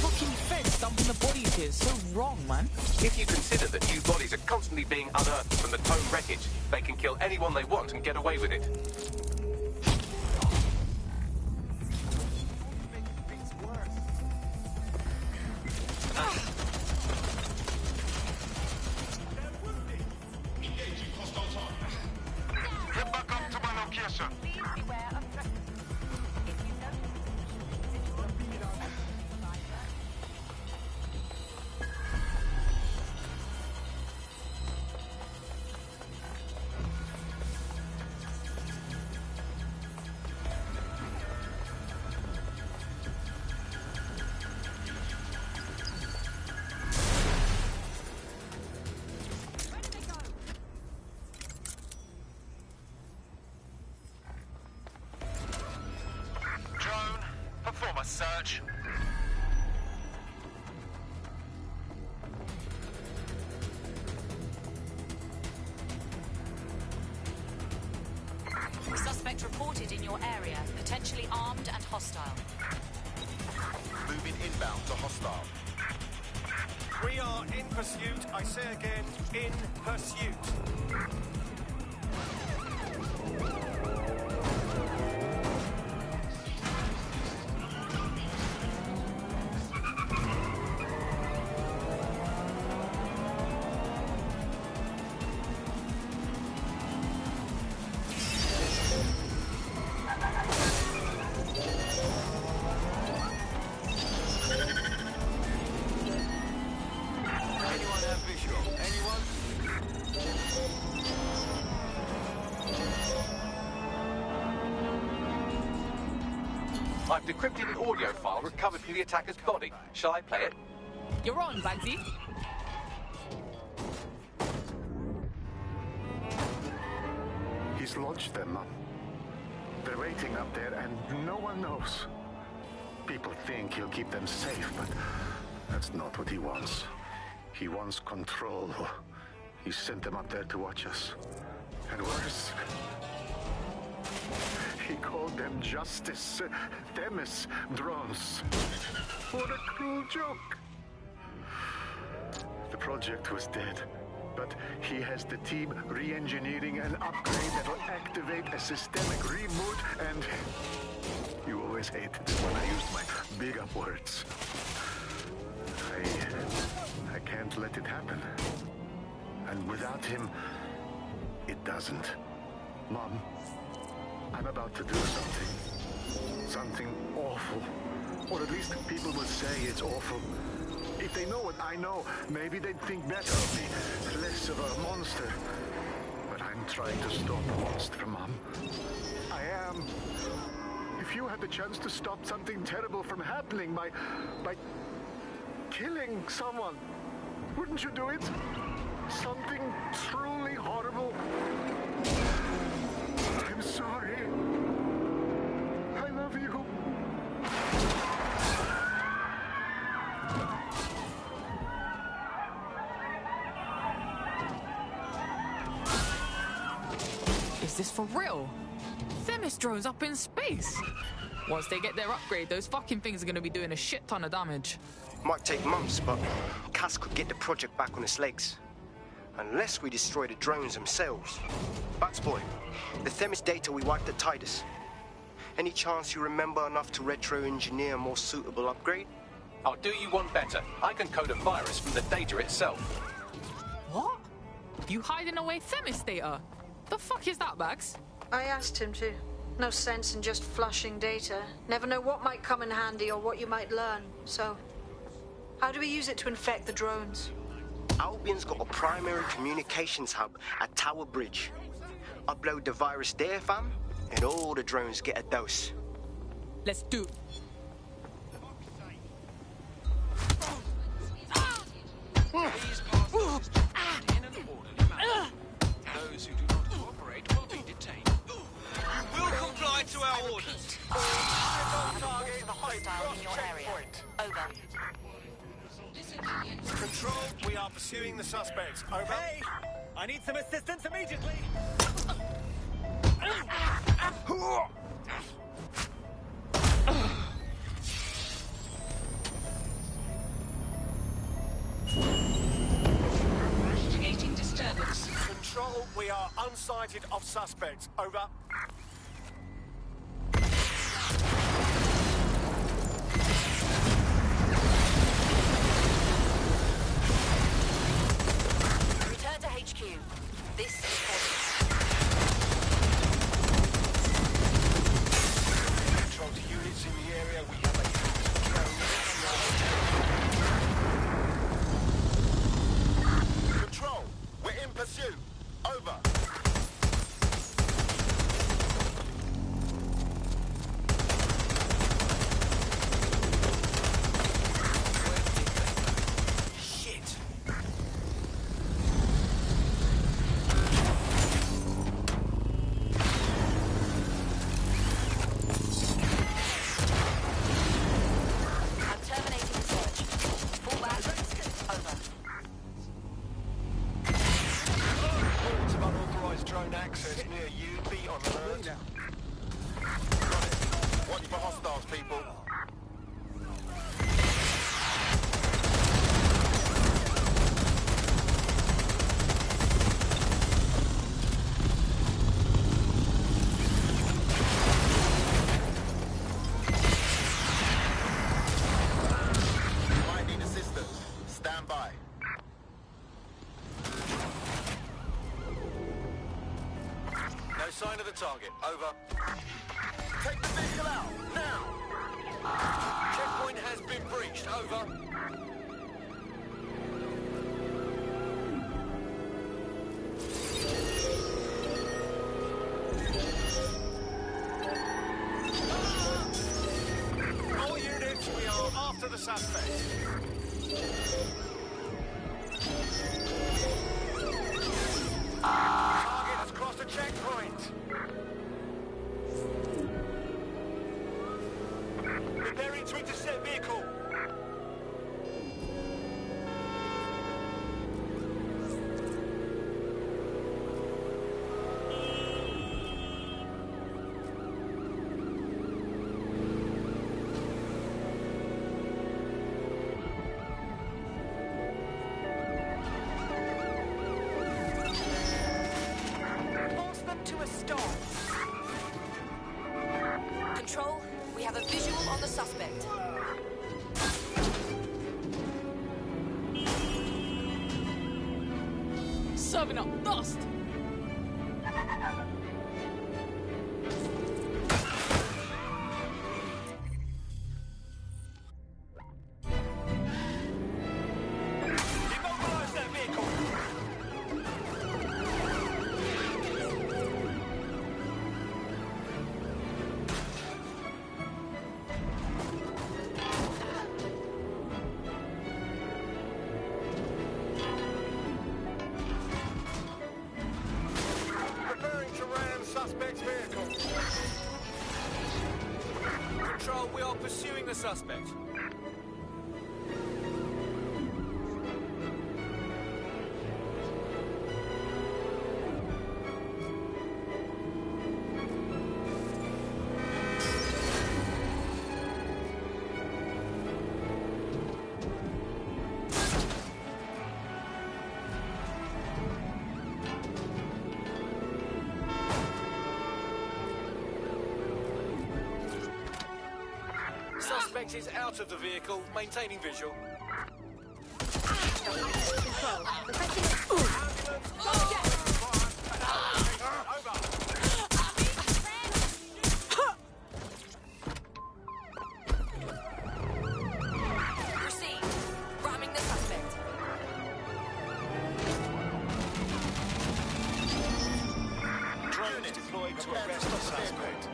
Fucking feds dumping the bodies here. So wrong, man. If you consider that new bodies are constantly being unearthed from the Tone wreckage, they can kill anyone they want and get away with it. Get back up to my location. Suspect reported in your area, potentially armed and hostile. Moving inbound to hostile. We are in pursuit. I say again, in pursuit. I've decrypted an audio file recovered from the attacker's body. Shall I play it? You're on, Bagsy. He's lodged them, Mum. They're waiting up there, and no one knows. People think he'll keep them safe, but that's not what he wants. He wants control. He sent them up there to watch us. And worse, he called them Justice Themis drones. What a cruel joke. The project was dead, but he has the team re-engineering an upgrade that will activate a systemic reboot, and you always hated it when I used my big up words. I can't let it happen. And without him, it doesn't. Mom, I'm about to do something. Something awful. Or at least people will say it's awful. If they know what I know, maybe they'd think better of me. Less of a monster. But I'm trying to stop a monster, Mom. I am. If you had the chance to stop something terrible from happening by killing someone, wouldn't you do it? Something truly horrible. I'm sorry. I love you. Is this for real? Themis drones up in space. Once they get their upgrade, those fucking things are gonna be doing a shit ton of damage. Might take months, but Cass could get the project back on its legs. Unless we destroy the drones themselves. Bats boy, the Themis data we wiped at Tidus. Any chance you remember enough to retro-engineer a more suitable upgrade? I'll do you one better. I can code a virus from the data itself. What? You hiding away Themis data? The fuck is that, Bags? I asked him to. No sense in just flushing data. Never know what might come in handy or what you might learn. So, how do we use it to infect the drones? Albion's got a primary communications hub at Tower Bridge. Upload the virus there, fam, and all the drones get a dose. Let's do it. These passports in an orderly manner. Those who do not cooperate will be detained. We'll comply to our orders. Target of a hostile in your area. Over. Control, we are pursuing the suspects. Over. Hey! I need some assistance immediately! Investigating disturbance. Control, we are unsighted of suspects. Over. Return to HQ. This is Control to units in the area. We have a Control, we're in pursuit. Over. shit. hostiles, people. Might need assistance. Stand by. No sign of the target. Over. Take the vehicle out, now! Checkpoint has been breached. Over. All units, we are after the suspect. Target has crossed a checkpoint. Preparing to intercept vehicle. Force them to a stop. Control, we have a visual on the suspect. Serving up dust! Immobilize that vehicle. Preparing to ram suspect's vehicle. Control, we are pursuing the suspect. Suspect is out of the vehicle, maintaining visual. Proceed. Ramming the suspect. Drones deployed to arrest the suspect.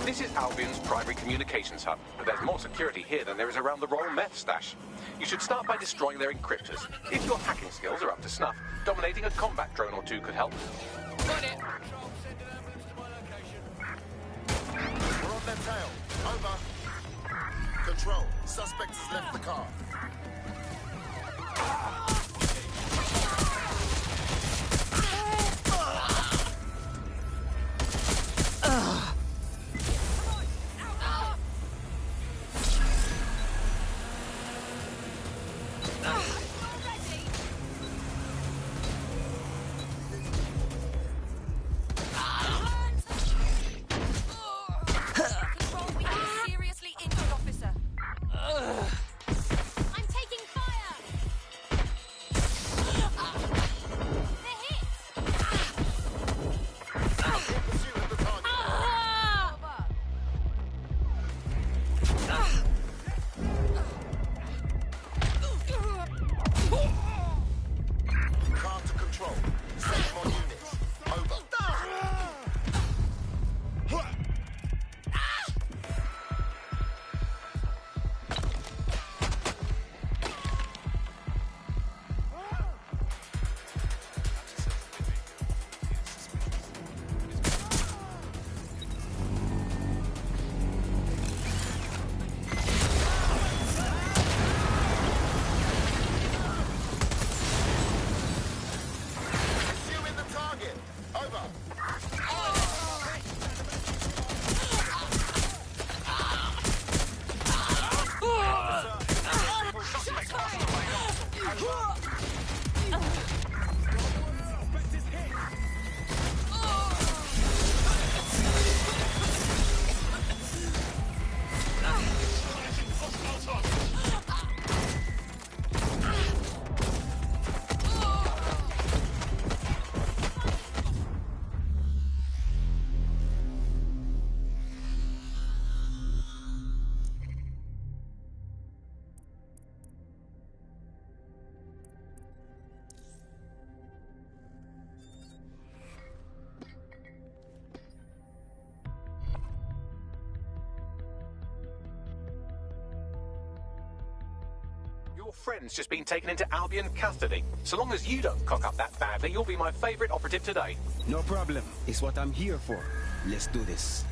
This is Albion's primary communications hub, but there's more security here than there is around the Royal Meth stash. You should start by destroying their encryptors. If your hacking skills are up to snuff, dominating a combat drone or two could help. Got it! We're on their tail. Over. Control, suspect has left the car. Control, we have a seriously injured officer. Your friend's just been taken into Albion custody. So long as you don't cock up that badly, you'll be my favorite operative today. No problem. It's what I'm here for. Let's do this.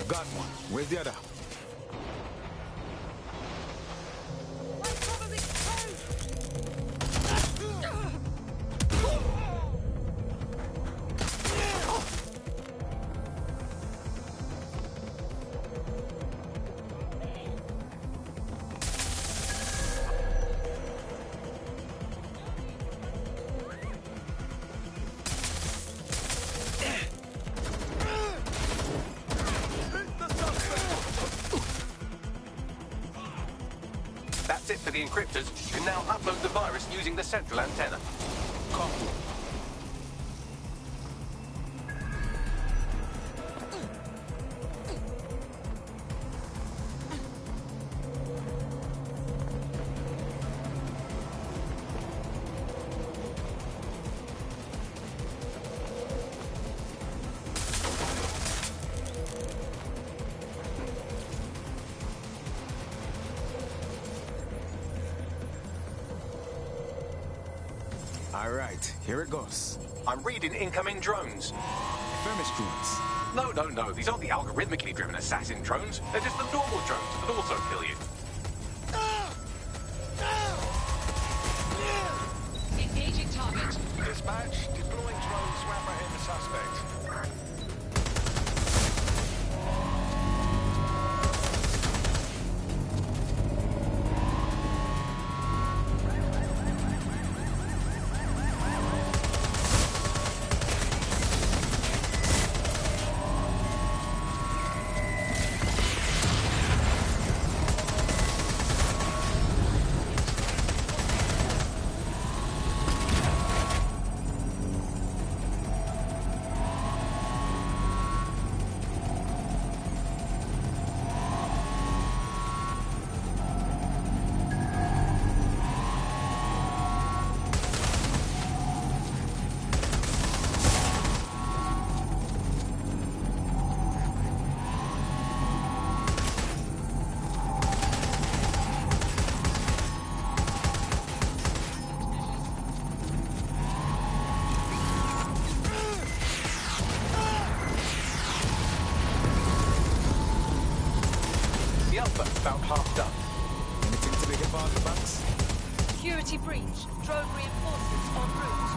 Got one. Where's the other? That's it for the encryptors. You can now upload the virus using the central antenna. Copy. All right, here it goes. I'm reading incoming drones. Thermis drones. No. These aren't the algorithmically driven assassin drones. They're just the normal drones that also kill you. Engaging target. Dispatch, deploying drone to apprehend the suspect. but about half done. Anything to make it past the box? Security breach. Drone reinforcements en route.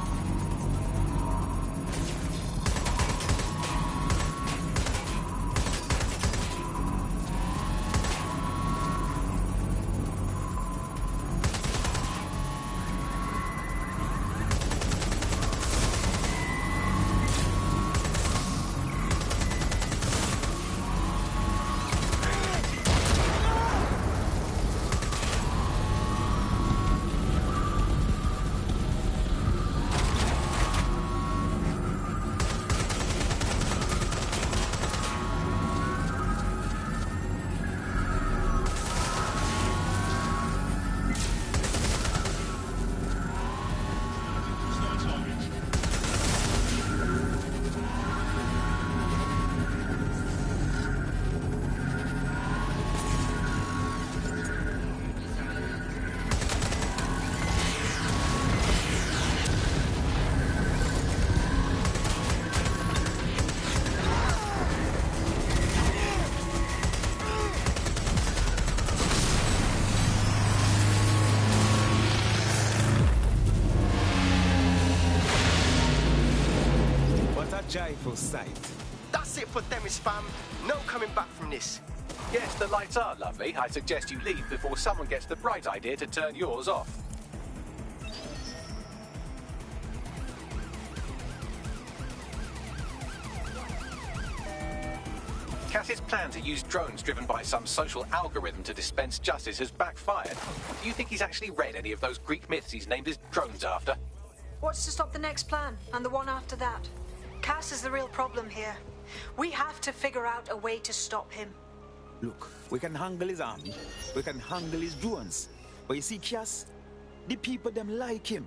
Joyful sight. That's it for Themis, fam. No coming back from this. Yes, the lights are lovely. I suggest you leave before someone gets the bright idea to turn yours off. Cass's plan to use drones driven by some social algorithm to dispense justice has backfired. Do you think he's actually read any of those Greek myths he's named his drones after? What's to stop the next plan, and the one after that? Cass is the real problem here. We have to figure out a way to stop him. Look, we can handle his army, we can handle his drones. But you see, Cass, the people them like him.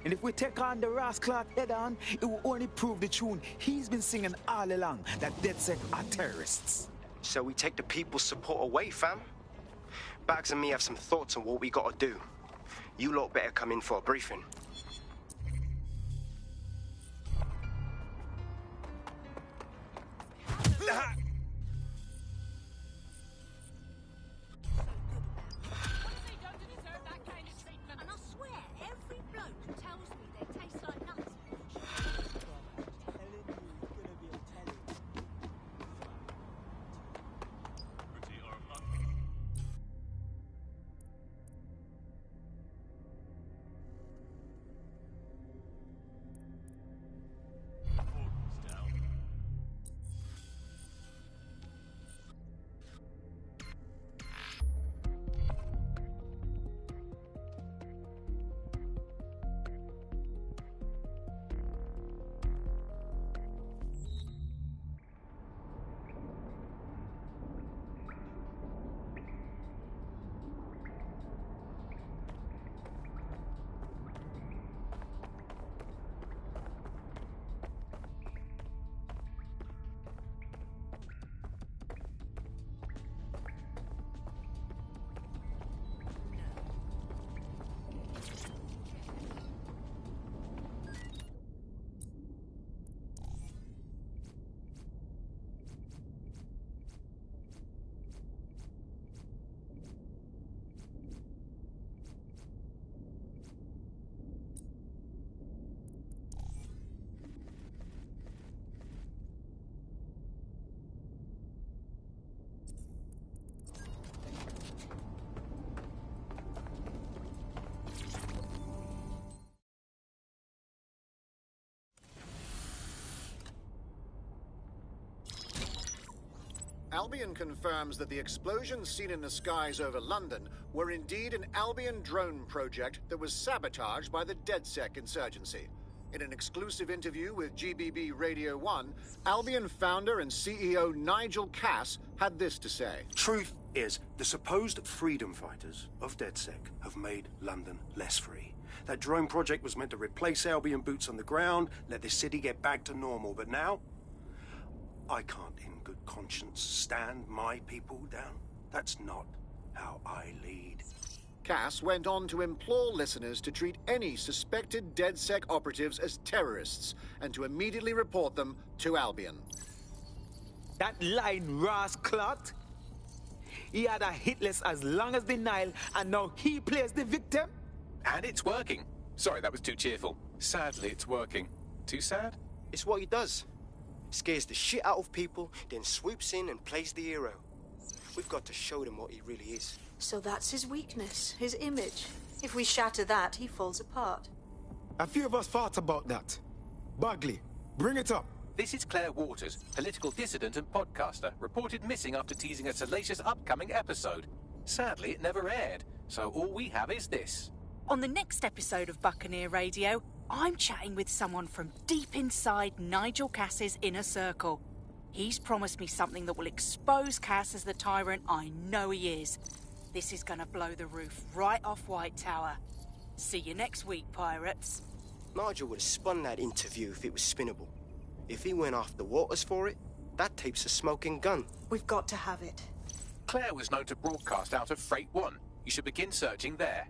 And if we take on the rascal head on, it will only prove the tune he's been singing all along, that DedSec are terrorists. So we take the people's support away, fam? Bags and me have some thoughts on what we gotta do. You lot better come in for a briefing. Albion confirms that the explosions seen in the skies over London were indeed an Albion drone project that was sabotaged by the DedSec insurgency. In an exclusive interview with GBB Radio 1, Albion founder and CEO Nigel Cass had this to say. Truth is, the supposed freedom fighters of DedSec have made London less free. That drone project was meant to replace Albion boots on the ground, let the city get back to normal, but now I can't in good conscience stand my people down. That's not how I lead. Cass went on to implore listeners to treat any suspected DedSec operatives as terrorists and to immediately report them to Albion. That line, rascal! He had a hit list as long as the Nile, and now he plays the victim? And it's working. Sorry, that was too cheerful. Sadly, it's working. Too sad? It's what he does. Scares the shit out of people, then swoops in and plays the hero. We've got to show them what he really is. So that's his weakness, his image. If we shatter that, he falls apart. A few of us thought about that. Bagley, bring it up. This is Claire Waters, political dissident and podcaster, reported missing after teasing a salacious upcoming episode. Sadly, it never aired, so all we have is this. On the next episode of Buccaneer Radio, I'm chatting with someone from deep inside Nigel Cass's inner circle. He's promised me something that will expose Cass as the tyrant I know he is. This is gonna blow the roof right off White Tower. See you next week, pirates. Nigel would have spun that interview if it was spinnable. If he went after Waters for it, that tape's a smoking gun. We've got to have it. Claire was known to broadcast out of Freight 1. You should begin searching there.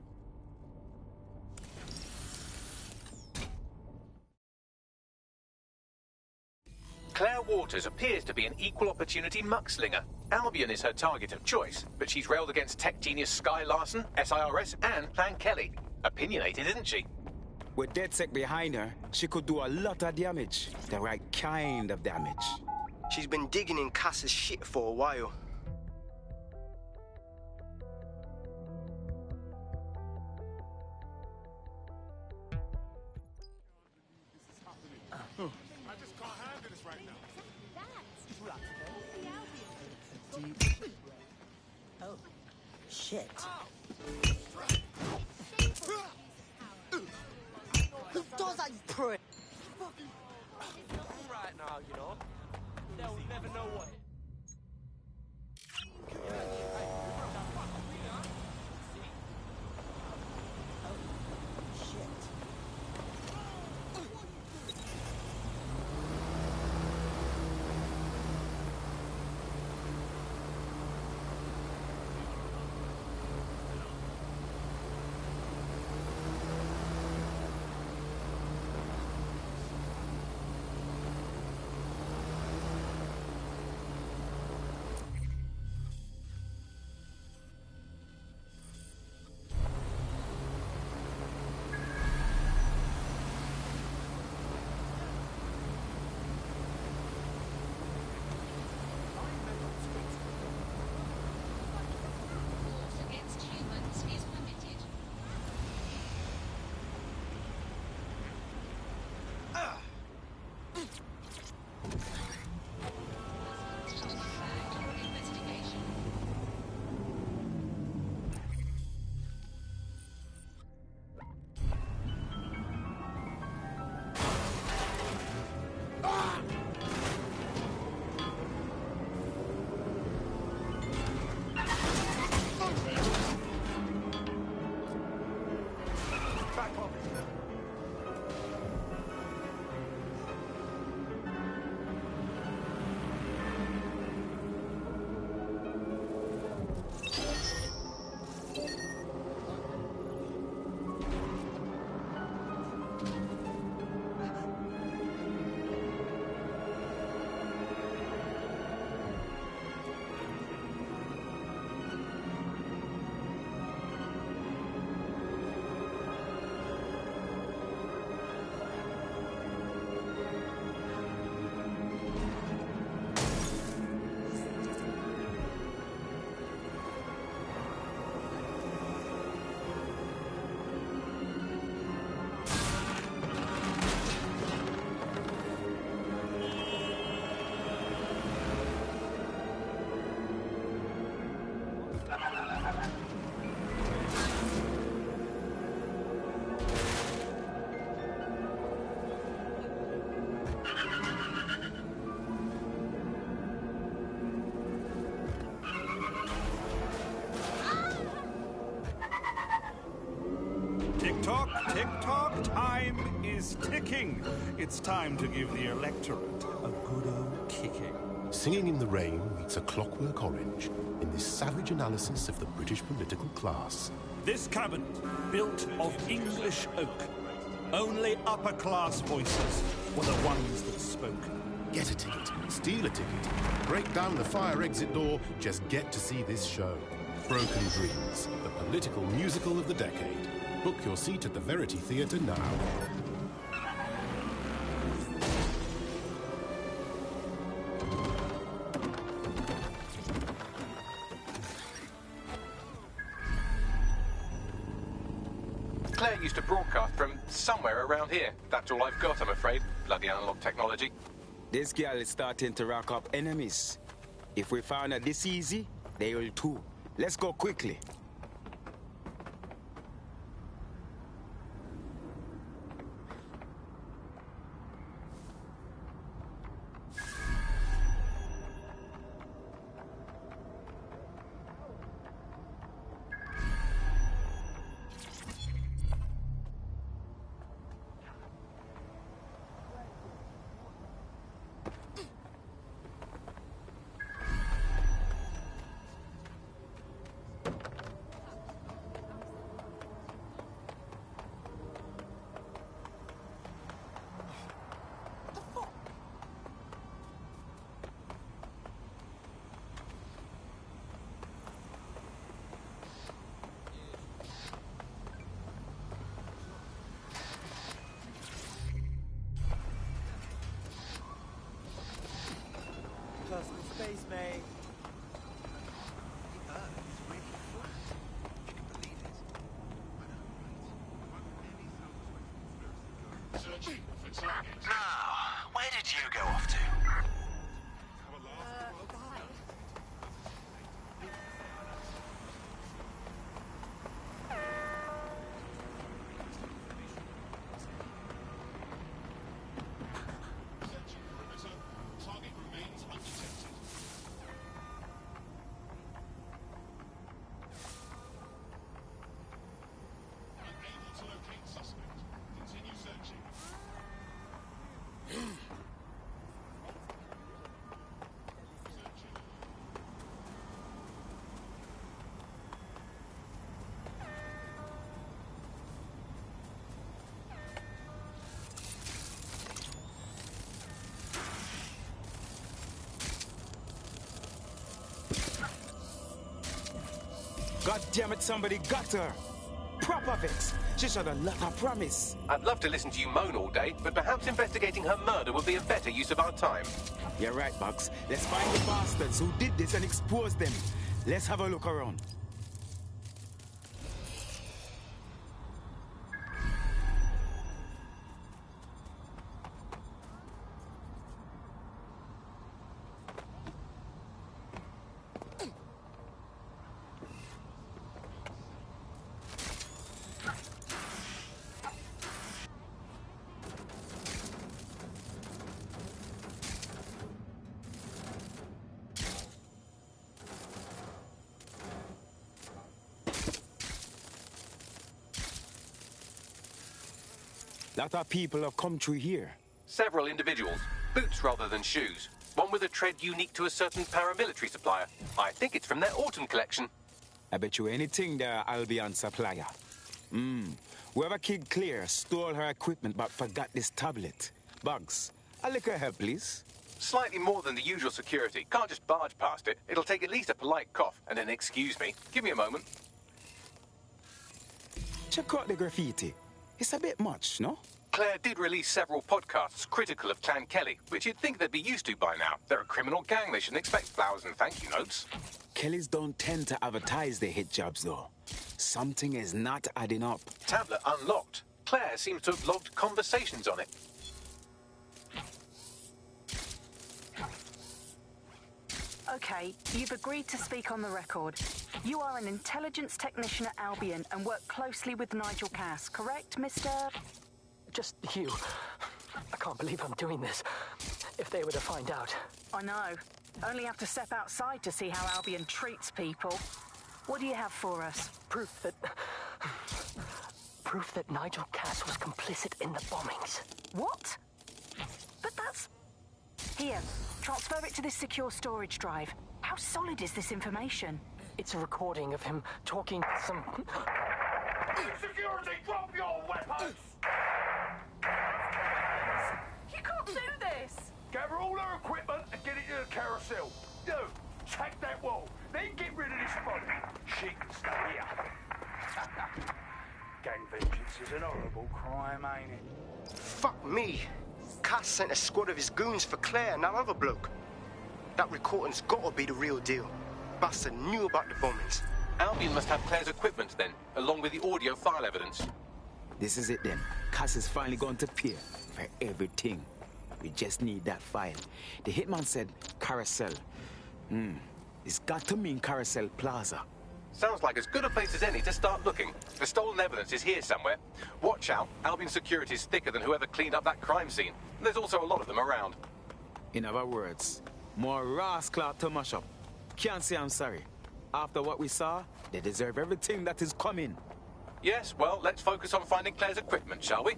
Claire Waters appears to be an equal opportunity muckslinger. Albion is her target of choice, but she's railed against tech genius Sky Larson, SIRS, and Plan Kelly. Opinionated, isn't she? With DedSec behind her, she could do a lot of damage. The right kind of damage. She's been digging in Cass's shit for a while. Oh, shit. Who does that, you prick? Right now, you know. They'll never know what. Tick-tock, time is ticking. It's time to give the electorate a good old kicking. Singing in the Rain meets A Clockwork Orange in this savage analysis of the British political class. This cabinet, built of English oak. Only upper-class voices were the ones that spoke. Get a ticket, steal a ticket, break down the fire exit door, just get to see this show. Broken Dreams, the political musical of the decade. Book your seat at the Verity Theatre now. Claire used to broadcast from somewhere around here. That's all I've got, I'm afraid. Bloody analog technology. This girl is starting to rack up enemies. If we found her this easy, they will too. Let's go quickly. Personal space, mate. Now, where did you go off to? God damn it, somebody got her. Proper Vix. She should have let her promise. I'd love to listen to you moan all day, but perhaps investigating her murder would be a better use of our time. You're right, Bugs. Let's find the bastards who did this and expose them. Let's have a look around. Lot of people have come through here. Several individuals. Boots rather than shoes. One with a tread unique to a certain paramilitary supplier. I think it's from their autumn collection. I bet you anything they're Albion supplier. Whoever killed Claire stole her equipment but forgot this tablet. Bugs, a little help, please. Slightly more than the usual security. Can't just barge past it. It'll take at least a polite cough and an excuse me. Give me a moment. Check out the graffiti. It's a bit much, no? Claire did release several podcasts critical of Clan Kelly, which you'd think they'd be used to by now. They're a criminal gang. They shouldn't expect flowers and thank you notes. Kellys don't tend to advertise their hit jobs, though. Something is not adding up. Tablet unlocked. Claire seems to have logged conversations on it. Okay, you've agreed to speak on the record. You are an intelligence technician at Albion and work closely with Nigel Cass, correct, Mr...? Just you. I can't believe I'm doing this. If they were to find out. I know. Only have to step outside to see how Albion treats people. What do you have for us? Proof that Nigel Cass was complicit in the bombings. What? But that's... Here, transfer it to this secure storage drive. How solid is this information? It's a recording of him talking to some... Security, drop your weapons! You can't do this! Gather all her equipment and get it to the carousel. You, take that wall. Then get rid of this body. She can stay here. Gang vengeance is an horrible crime, ain't it? Fuck me. Cass sent a squad of his goons for Claire and that other bloke. That recording's gotta be the real deal. Bastard knew about the bombings. Albion must have Claire's equipment then, along with the audio file evidence. This is it then. Cass is finally going to pay for everything. We just need that file. The hitman said Carousel. It's got to mean Carousel Plaza. Sounds like as good a place as any to start looking. The stolen evidence is here somewhere. Watch out, Albion security is thicker than whoever cleaned up that crime scene. There's also a lot of them around. In other words, more rascal to mash up. Can't say I'm sorry. After what we saw, they deserve everything that is coming. Yes, well, let's focus on finding Claire's equipment, shall we?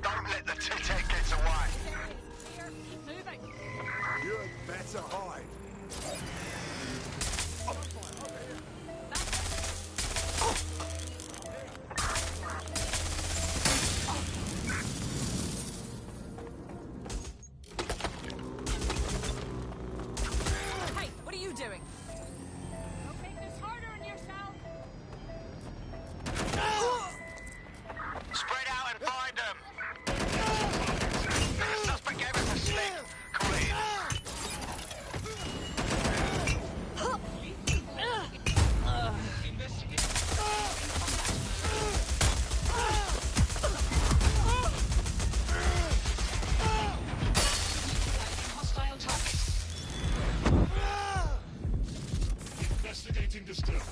Don't let the tit-tat get away. Here, keep moving. You'd better hide. Hey, what are you doing? Don't make this harder on yourself. Spread out and find them. The suspect gave us a slip. Call it in. Hostile target. Investigating disturbance.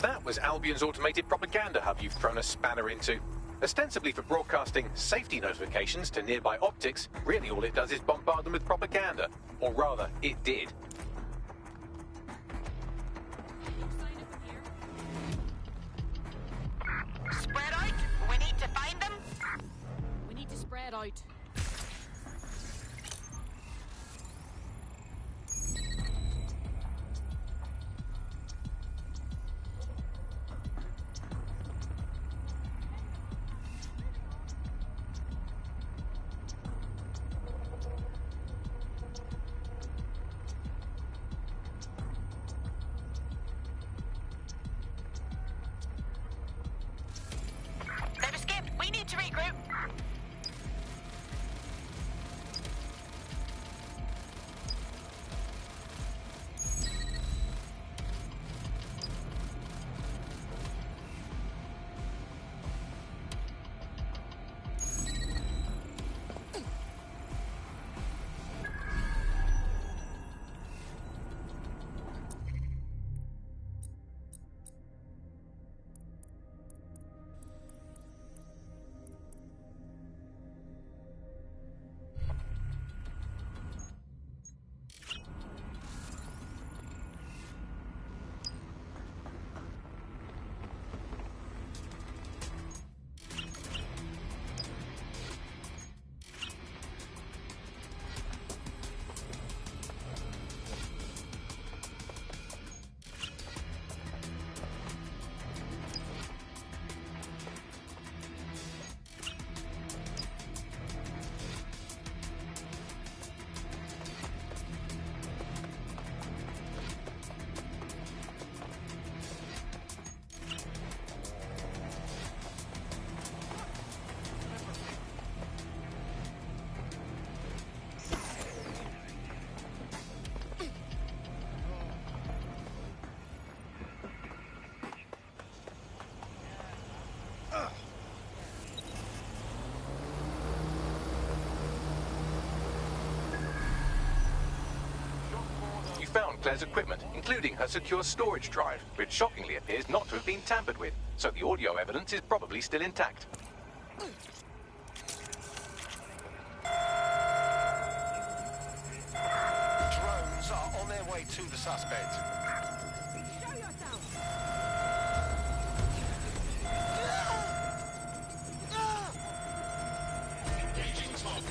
That was Albion's automated propaganda hub you've thrown a spanner into. Ostensibly for broadcasting safety notifications to nearby optics, really all it does is bombard them with propaganda. Or rather, it did. Spread out. We need to find them. We need to spread out. They've escaped. We need to regroup. found Claire's equipment, including her secure storage drive, which shockingly appears not to have been tampered with, so the audio evidence is probably still intact. Drones are on their way to the suspect. Show yourself! Engaging smoke.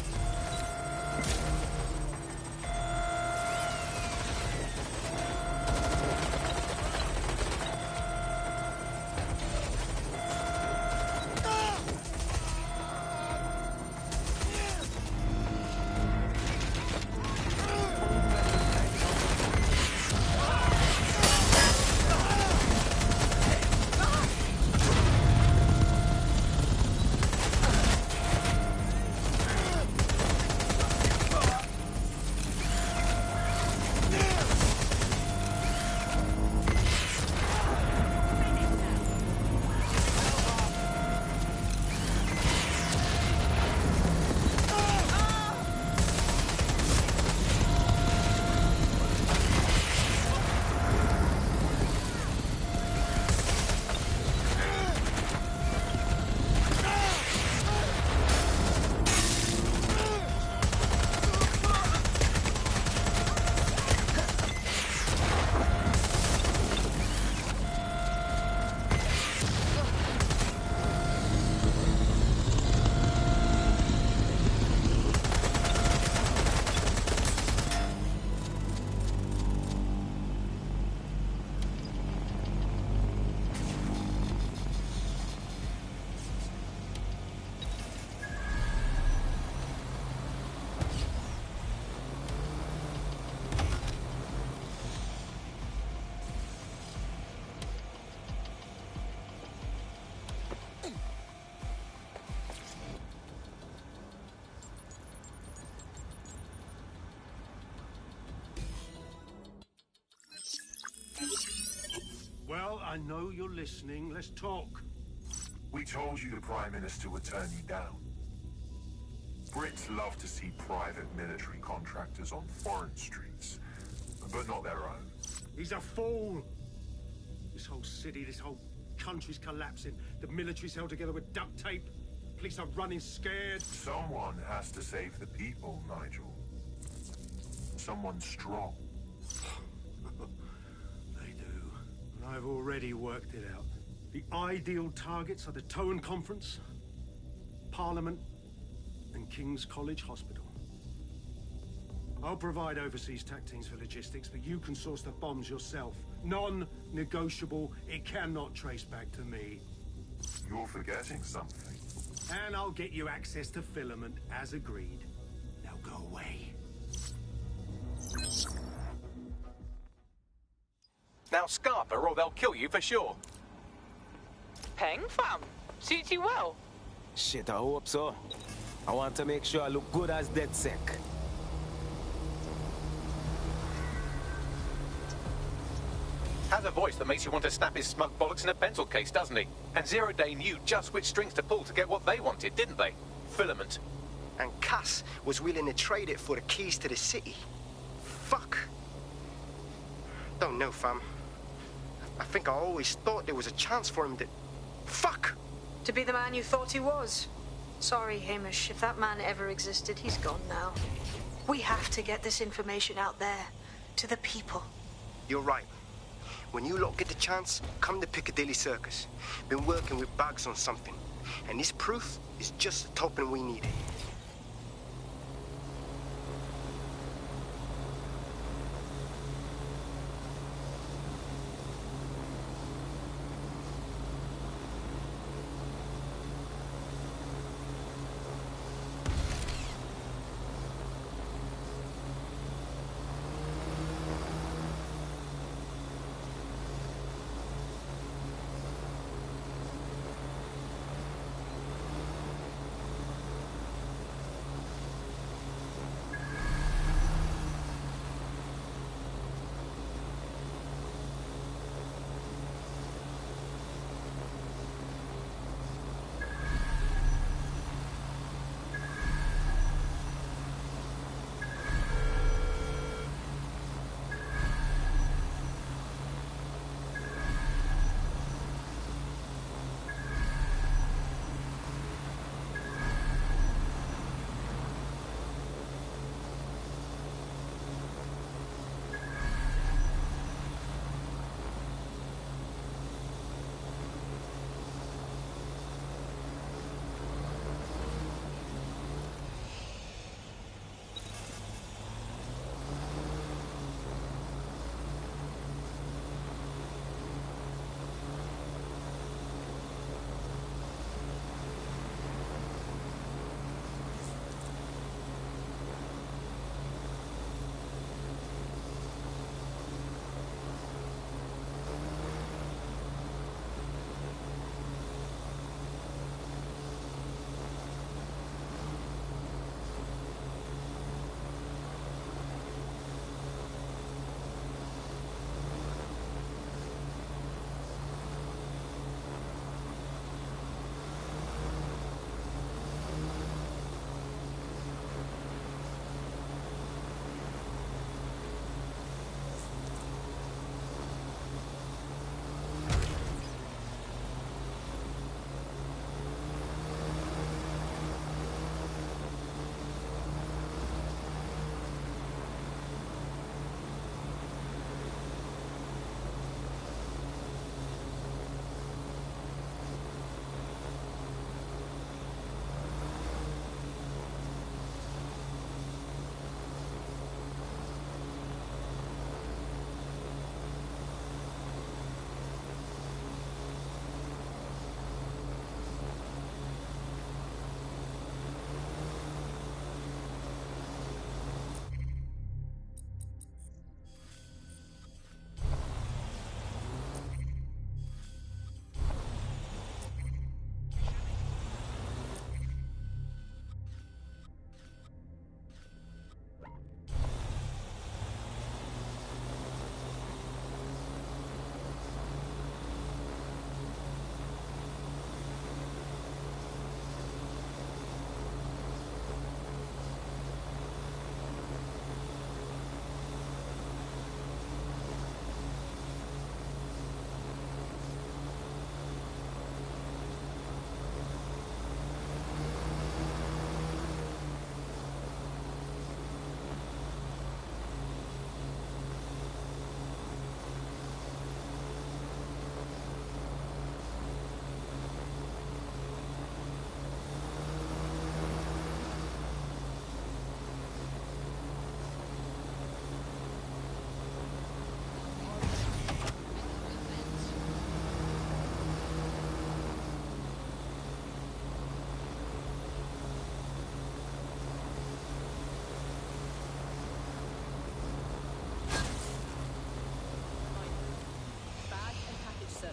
Well, I know you're listening. Let's talk. We told you the Prime Minister would turn you down. Brits love to see private military contractors on foreign streets, but not their own. He's a fool. This whole city, this whole country's collapsing. The military's held together with duct tape. Police are running scared. Someone has to save the people, Nigel. Someone strong. They do. And I've already worked it out. The ideal targets are the Toan Conference, Parliament, and King's College Hospital. I'll provide overseas tac teams for logistics, but you can source the bombs yourself. Non-negotiable. It cannot trace back to me. You're forgetting something. And I'll get you access to filament, as agreed. Now go away. Now Scarper, or they'll kill you for sure. Peng, fam. Suits you well. Shit, I hope so. I want to make sure I look good as DedSec. Has a voice that makes you want to snap his smug bollocks in a pencil case, doesn't he? And Zero Day knew just which strings to pull to get what they wanted, didn't they? Filament. And Cass was willing to trade it for the keys to the city. Fuck. Don't know, fam. I think I always thought there was a chance for him to... Fuck! To be the man you thought he was. Sorry, Hamish. If that man ever existed, he's gone now. We have to get this information out there. To the people. You're right. When you lot get the chance, come to Piccadilly Circus. Been working with Bugs on something. And this proof is just the token we needed.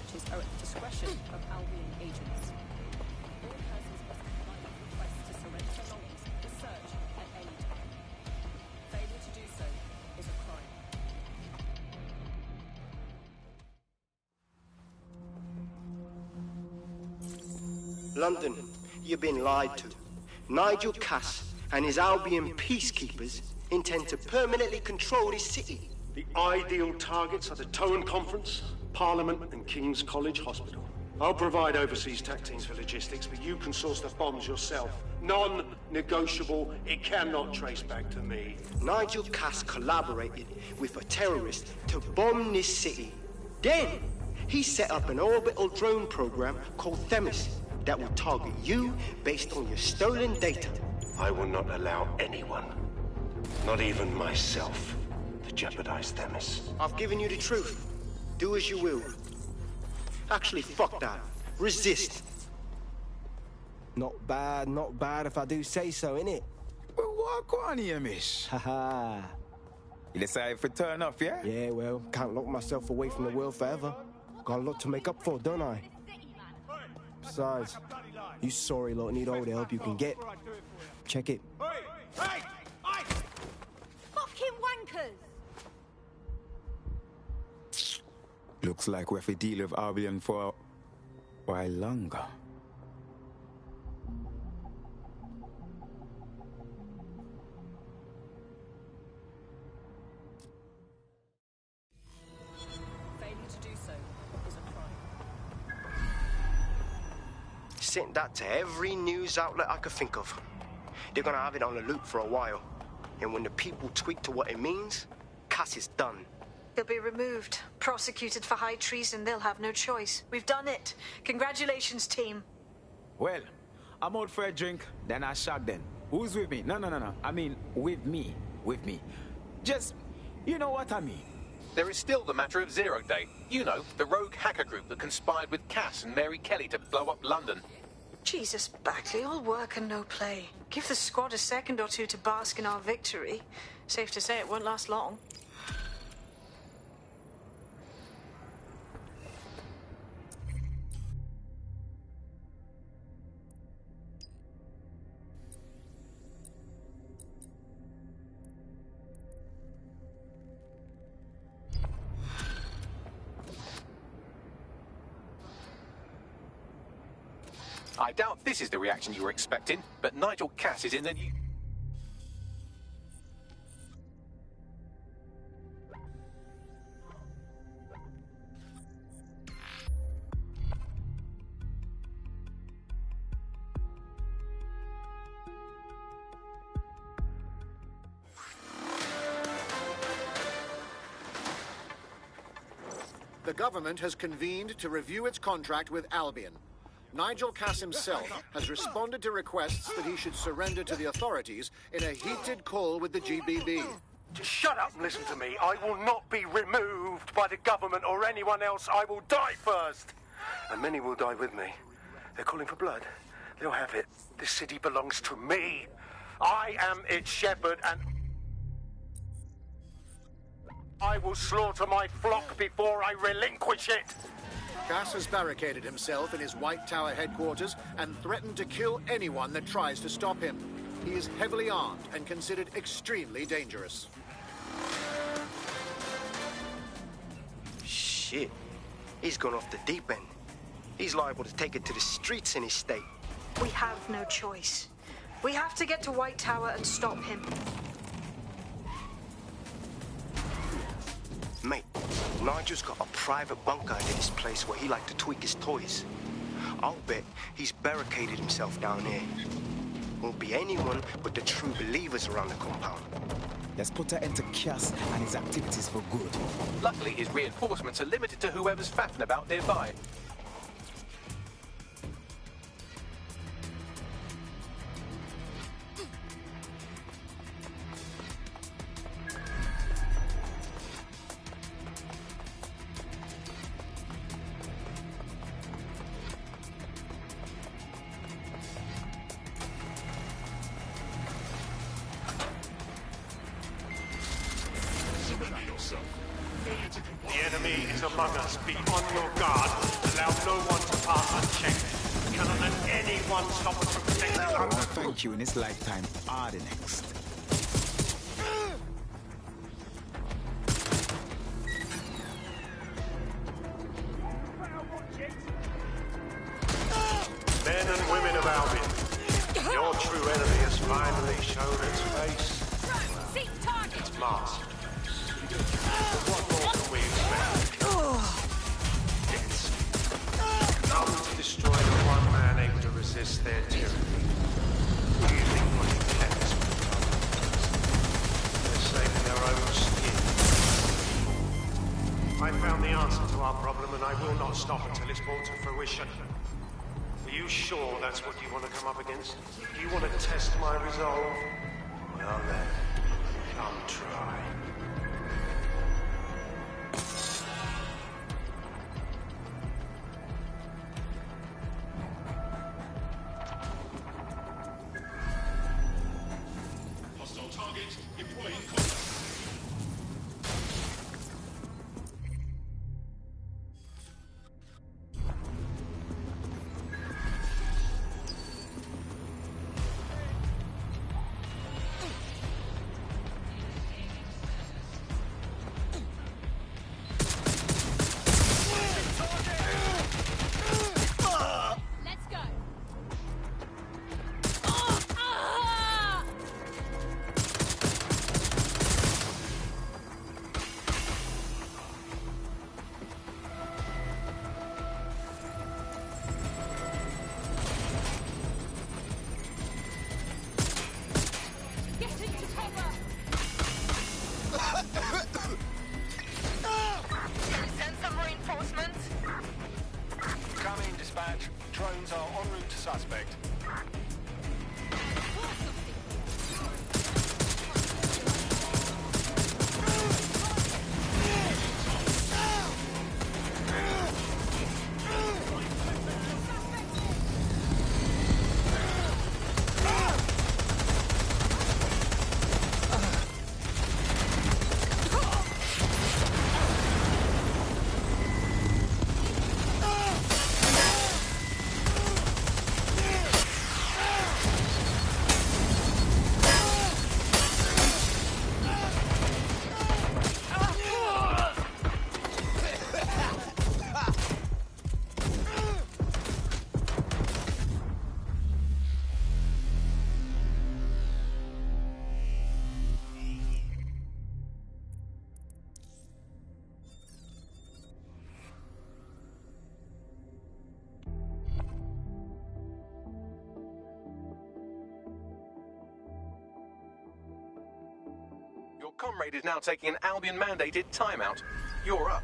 searches are at the discretion of Albion agents. All persons must comply with requests to surrender belongings to search at any time. Failure to do so is a crime. London, you've been lied to. Nigel Cass and his Albion peacekeepers intend to permanently control this city. The ideal targets are the Toan Conference, Parliament, and King's College Hospital. I'll provide overseas tech teams for logistics, but you can source the bombs yourself. Non-negotiable. It cannot trace back to me. Nigel Cass collaborated with a terrorist to bomb this city. Then, he set up an orbital drone program called Themis that will target you based on your stolen data. I will not allow anyone, not even myself, to jeopardize Themis. I've given you the truth. Do as you will. Actually, fuck that. Resist. Not bad if I do say so, innit? Well, walk on here, miss. Haha. You decided to turn up, yeah? Yeah, well, can't lock myself away from the world forever. Got a lot to make up for, don't I? Besides, you sorry lot need all the help you can get. Check it. Fucking wankers! Looks like we have to deal with Albion for a while longer. Failure to do so is a crime. Sent that to every news outlet I could think of. They're gonna have it on the loop for a while. And when the people tweak to what it means, Cass is done. He'll be removed, prosecuted for high treason. They'll have no choice. We've done it. Congratulations, team. Well, I'm out for a drink, then I shot then. Who's with me? No. I mean, with me. Just, you know what I mean. There is still the matter of Zero Day. You know, the rogue hacker group that conspired with Cass and Mary Kelly to blow up London. Jesus, Backley, all work and no play. Give the squad a second or two to bask in our victory. Safe to say it won't last long. I doubt this is the reaction you were expecting, but Nigel Cass is in the new... The government has convened to review its contract with Albion. Nigel Cass himself has responded to requests that he should surrender to the authorities in a heated call with the GBB. Just shut up and listen to me. I will not be removed by the government or anyone else. I will die first. And many will die with me. They're calling for blood. They'll have it. This city belongs to me. I am its shepherd, and I will slaughter my flock before I relinquish it. Cass has barricaded himself in his White Tower headquarters and threatened to kill anyone that tries to stop him. He is heavily armed and considered extremely dangerous. Shit. He's gone off the deep end. He's liable to take it to the streets in his state. We have no choice. We have to get to White Tower and stop him. Mate, Nigel's got a private bunker in this place where he likes to tweak his toys. I'll bet he's barricaded himself down here. Won't be anyone but the true believers around the compound. Let's put an end to Cass and his activities for good. Luckily, his reinforcements are limited to whoever's faffing about nearby. The enemy is among us. Be on your guard. Allow no one to pass unchecked. We cannot let anyone stop us from protecting I London. won't thank you in this lifetime or the next. Men and women of Albion, your true enemy has finally shown its face. See target! It's masked. But what more can we expect? It's come to destroy the one man able to resist their tyranny. Using what he can for the sake of their own skin. I found the answer to our problem, and I will not stop until it's brought to fruition. Are you sure that's what you want to come up against? Do you want to test my resolve? Well then, come try. Hostile target deploying combat. Let's go! Get into cover! Send some reinforcements. Come in, dispatch. Drones are en route to suspect. Your comrade is now taking an Albion-mandated timeout. You're up.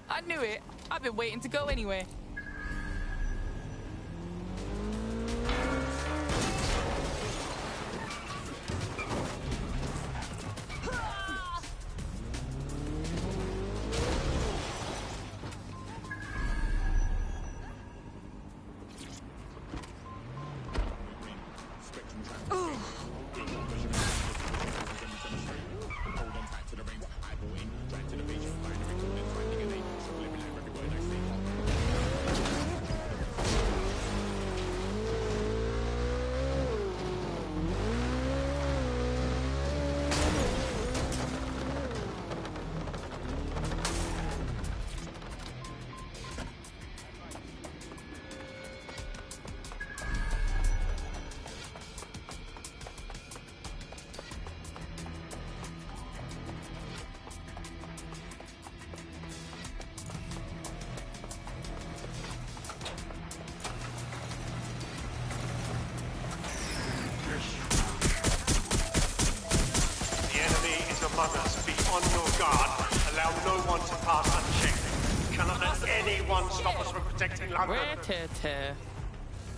I knew it. I've been waiting to go anyway. among us. Be on your guard. Allow no one to pass unchecked. We cannot let anyone stop us from protecting London.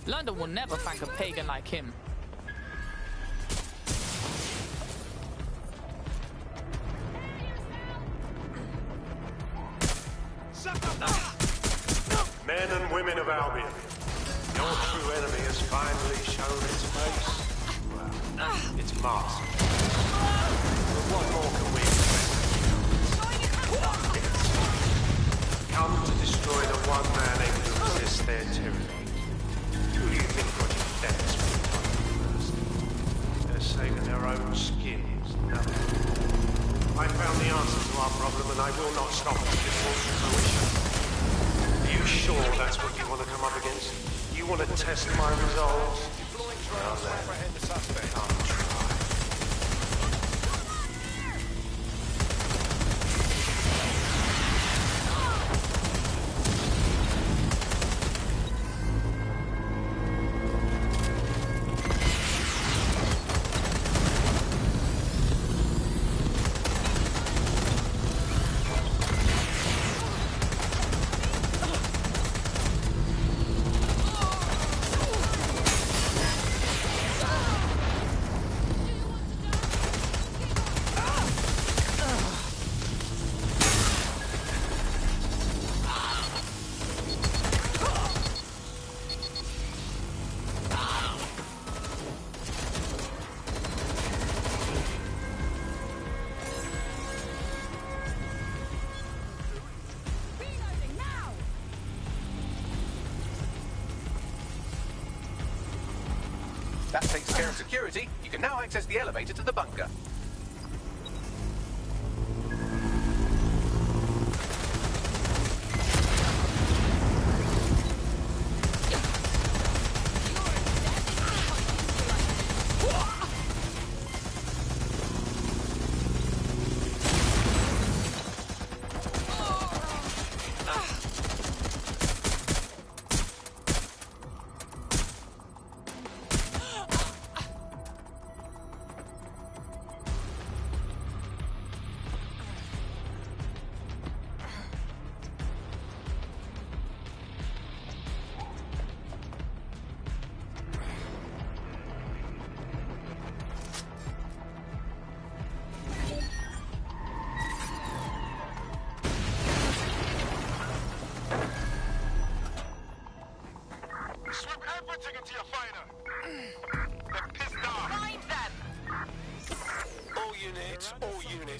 London will never thank a pagan like him. Men and women of Albion, your true enemy has finally shown its face. Well, it's masked. But what more can we expect? Come to destroy the one man able to saving their own skins. No. I found the answer to our problem, and I will not stop until it falls to fruition. Are you sure that's what you want to come up against? You want to test my resolve? Well then, come try. That takes care of security. You can now access the elevator to the bunker.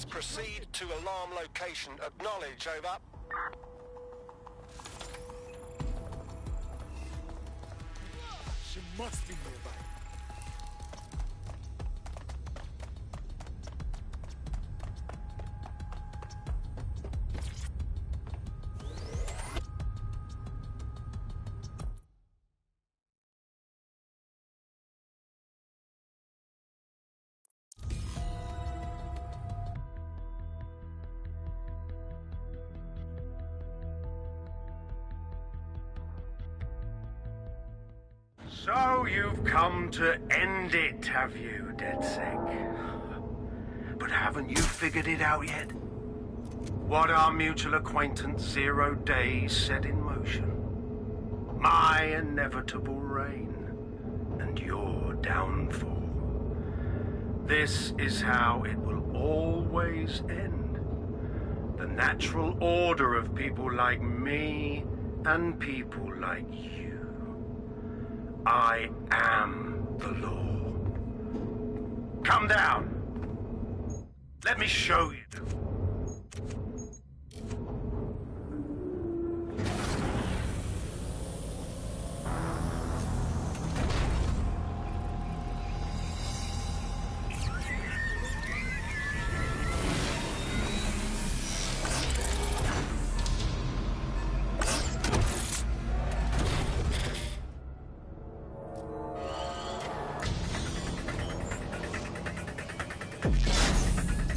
Proceed to alarm location. Acknowledge, over. She must be nearby. So you've come to end it, have you, DedSec? But haven't you figured it out yet? What our mutual acquaintance 0 Days set in motion? My inevitable reign and your downfall. This is how it will always end. The natural order of people like me and people like you. I am the law. Come down. Let me show you.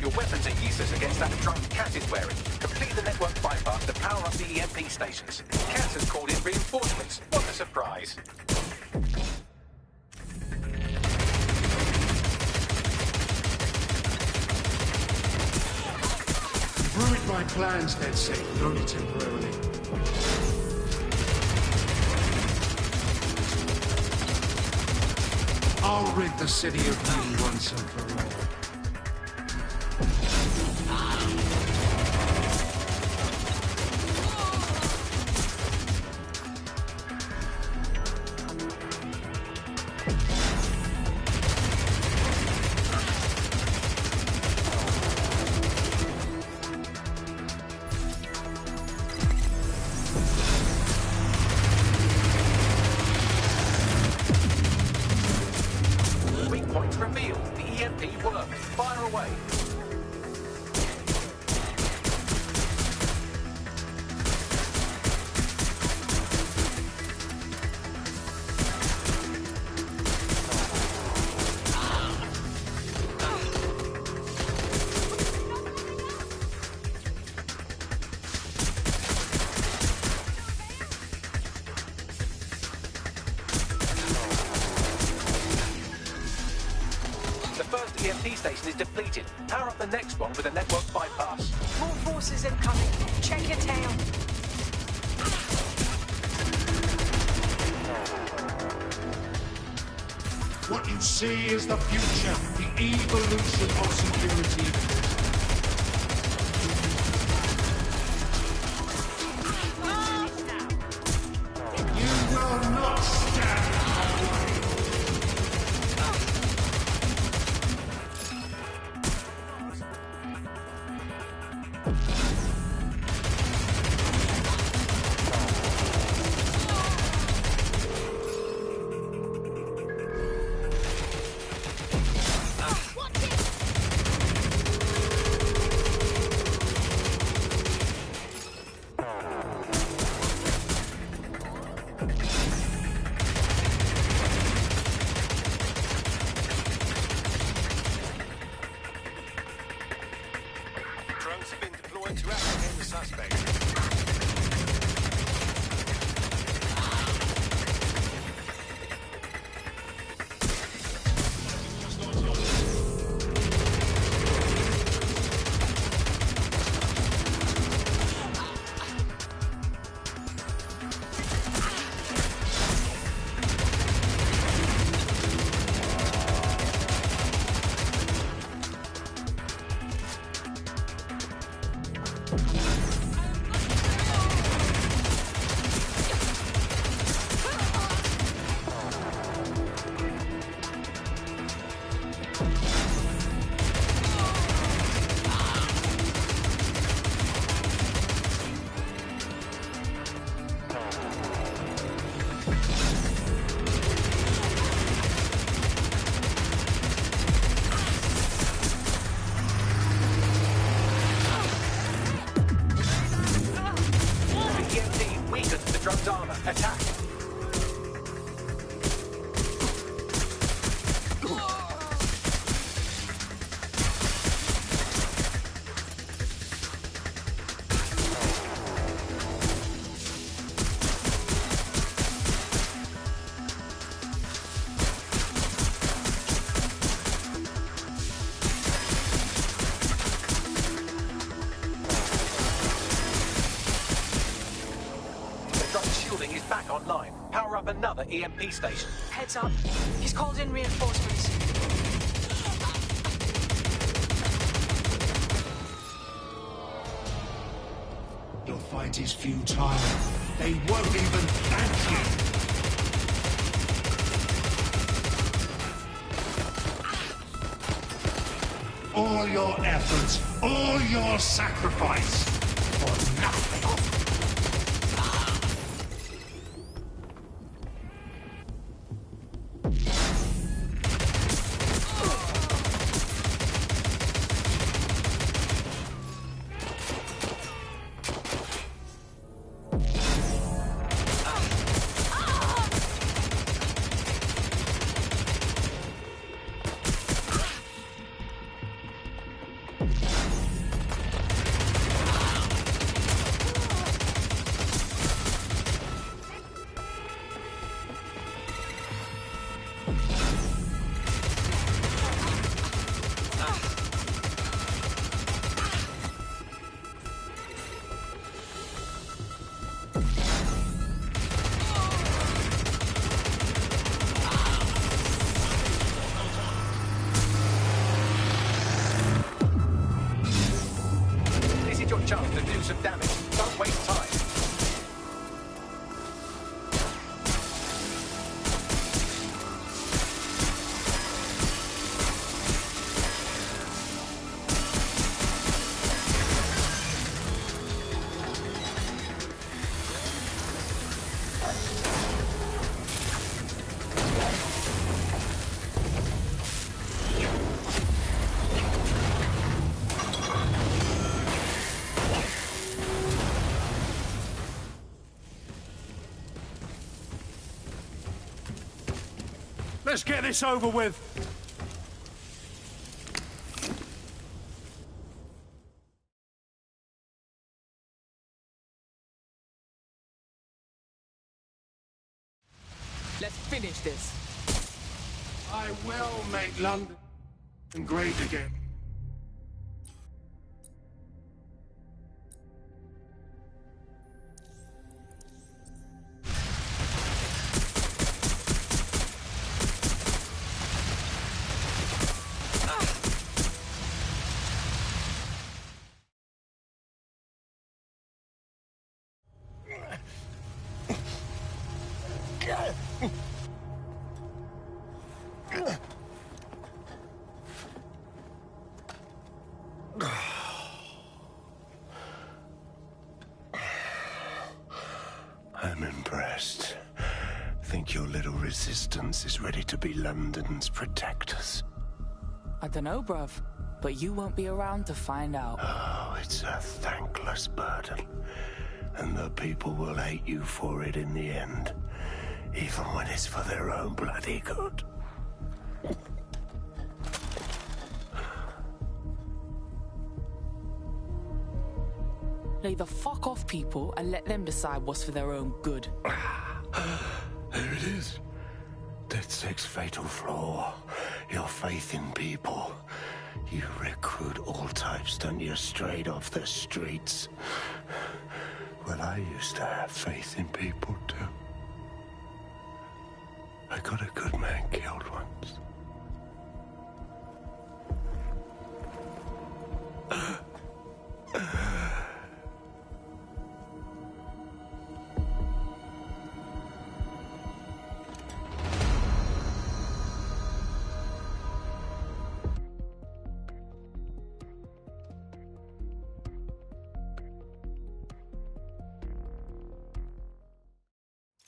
Your weapons are useless against that drone Cat is wearing. Complete the network bypass to power up the EMP stations. Cat has called in reinforcements. What a surprise. You've ruined my plans, DedSec, but only temporarily. I'll rid the city of you once and for all. Weak point revealed. The away. EMP station is depleted. Power up the next one with a network bypass. More forces incoming. Check your tail. What you see is the future, the evolution of security. You will not stand our way. Drones have been deployed to apprehend the suspect. Attack! Shielding is back online. Power up another EMP station. Heads up. He's called in reinforcements. Your fight is futile. They won't even thank you. All your efforts, all your sacrifice, for nothing. Chance to do some damage. Don't waste time. Let's get this over with. Let's finish this. I will make London great again. I'm impressed. Think your little resistance is ready to be London's protectors? I dunno, bruv. But you won't be around to find out. Oh, it's a thankless burden. And the people will hate you for it in the end. Even when it's for their own bloody good. Lay the fuck off people and let them decide what's for their own good. There it is. DedSec's fatal flaw. Your faith in people. You recruit all types, don't you, straight off the streets. Well, I used to have faith in people, too. I got a good man killed once.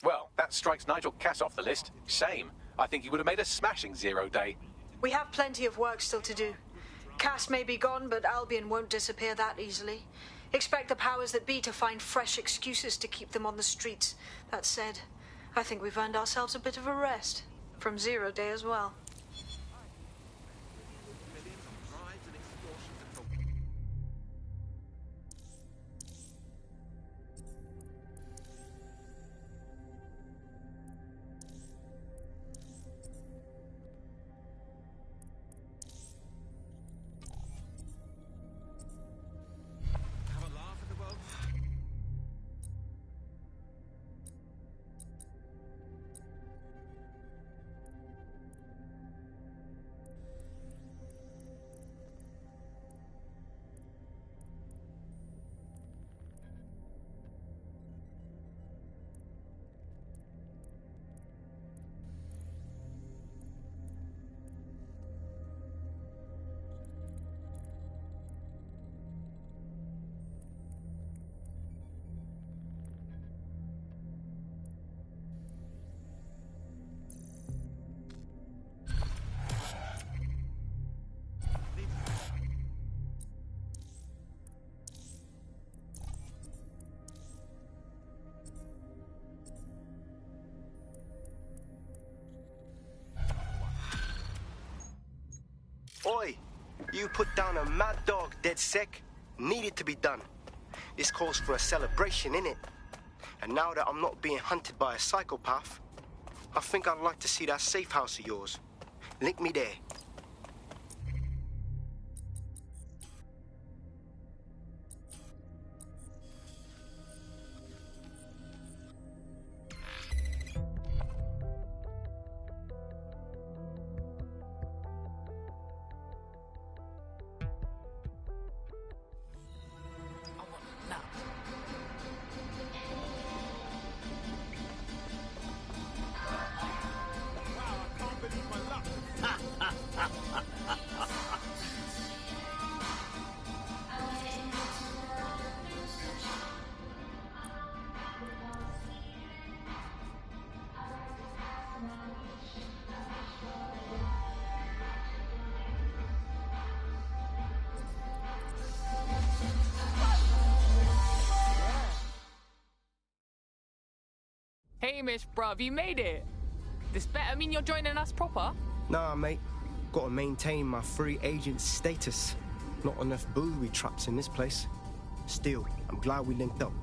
Well, that strikes Nigel Cass off the list. Shame. I think he would have made a smashing 0 day. We have plenty of work still to do. Cass may be gone, but Albion won't disappear that easily. Expect the powers that be to find fresh excuses to keep them on the streets. That said, I think we've earned ourselves a bit of a rest. From 0 day as well. Oi! You put down a mad dog, DedSec. Needed to be done. This calls for a celebration, innit? And now that I'm not being hunted by a psychopath, I think I'd like to see that safe house of yours. Link me there. Hamish, bruv, you made it. This better mean you're joining us proper? Nah, mate. Gotta maintain my free agent status. Not enough booby traps in this place. Still, I'm glad we linked up.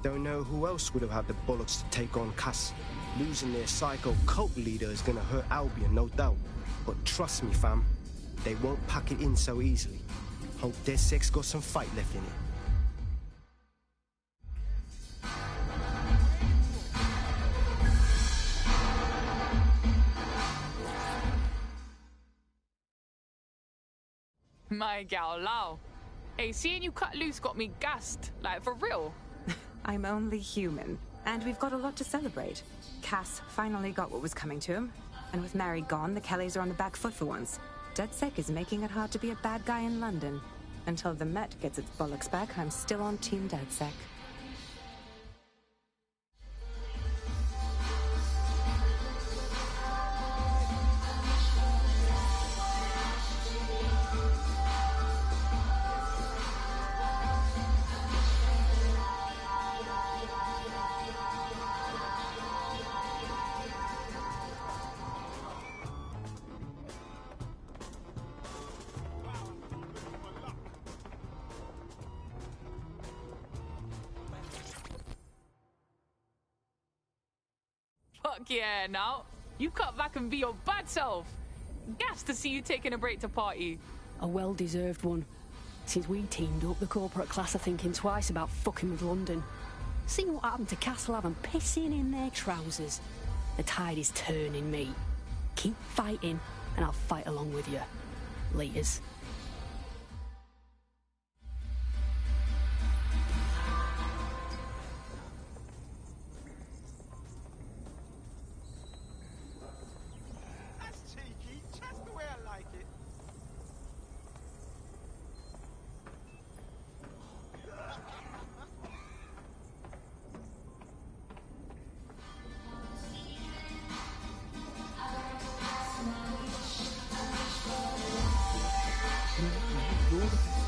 Don't know who else would have had the bollocks to take on Cass. Losing their psycho cult leader is gonna hurt Albion, no doubt. But trust me, fam, they won't pack it in so easily. Hope DedSec's got some fight left in it. My gal Lao. Hey, seeing you cut loose got me gassed. Like, for real. I'm only human. And we've got a lot to celebrate. Cass finally got what was coming to him. And with Mary gone, the Kellys are on the back foot for once. DedSec is making it hard to be a bad guy in London. Until the Met gets its bollocks back, I'm still on Team DedSec. Fuck yeah, now. You cut back and be your bad self. Gas to see you taking a break to party. A well-deserved one. Since we teamed up, the corporate class are thinking twice about fucking with London. See what happened to Castlehaven pissing in their trousers. The tide is turning, mate. Keep fighting, and I'll fight along with you. Laters.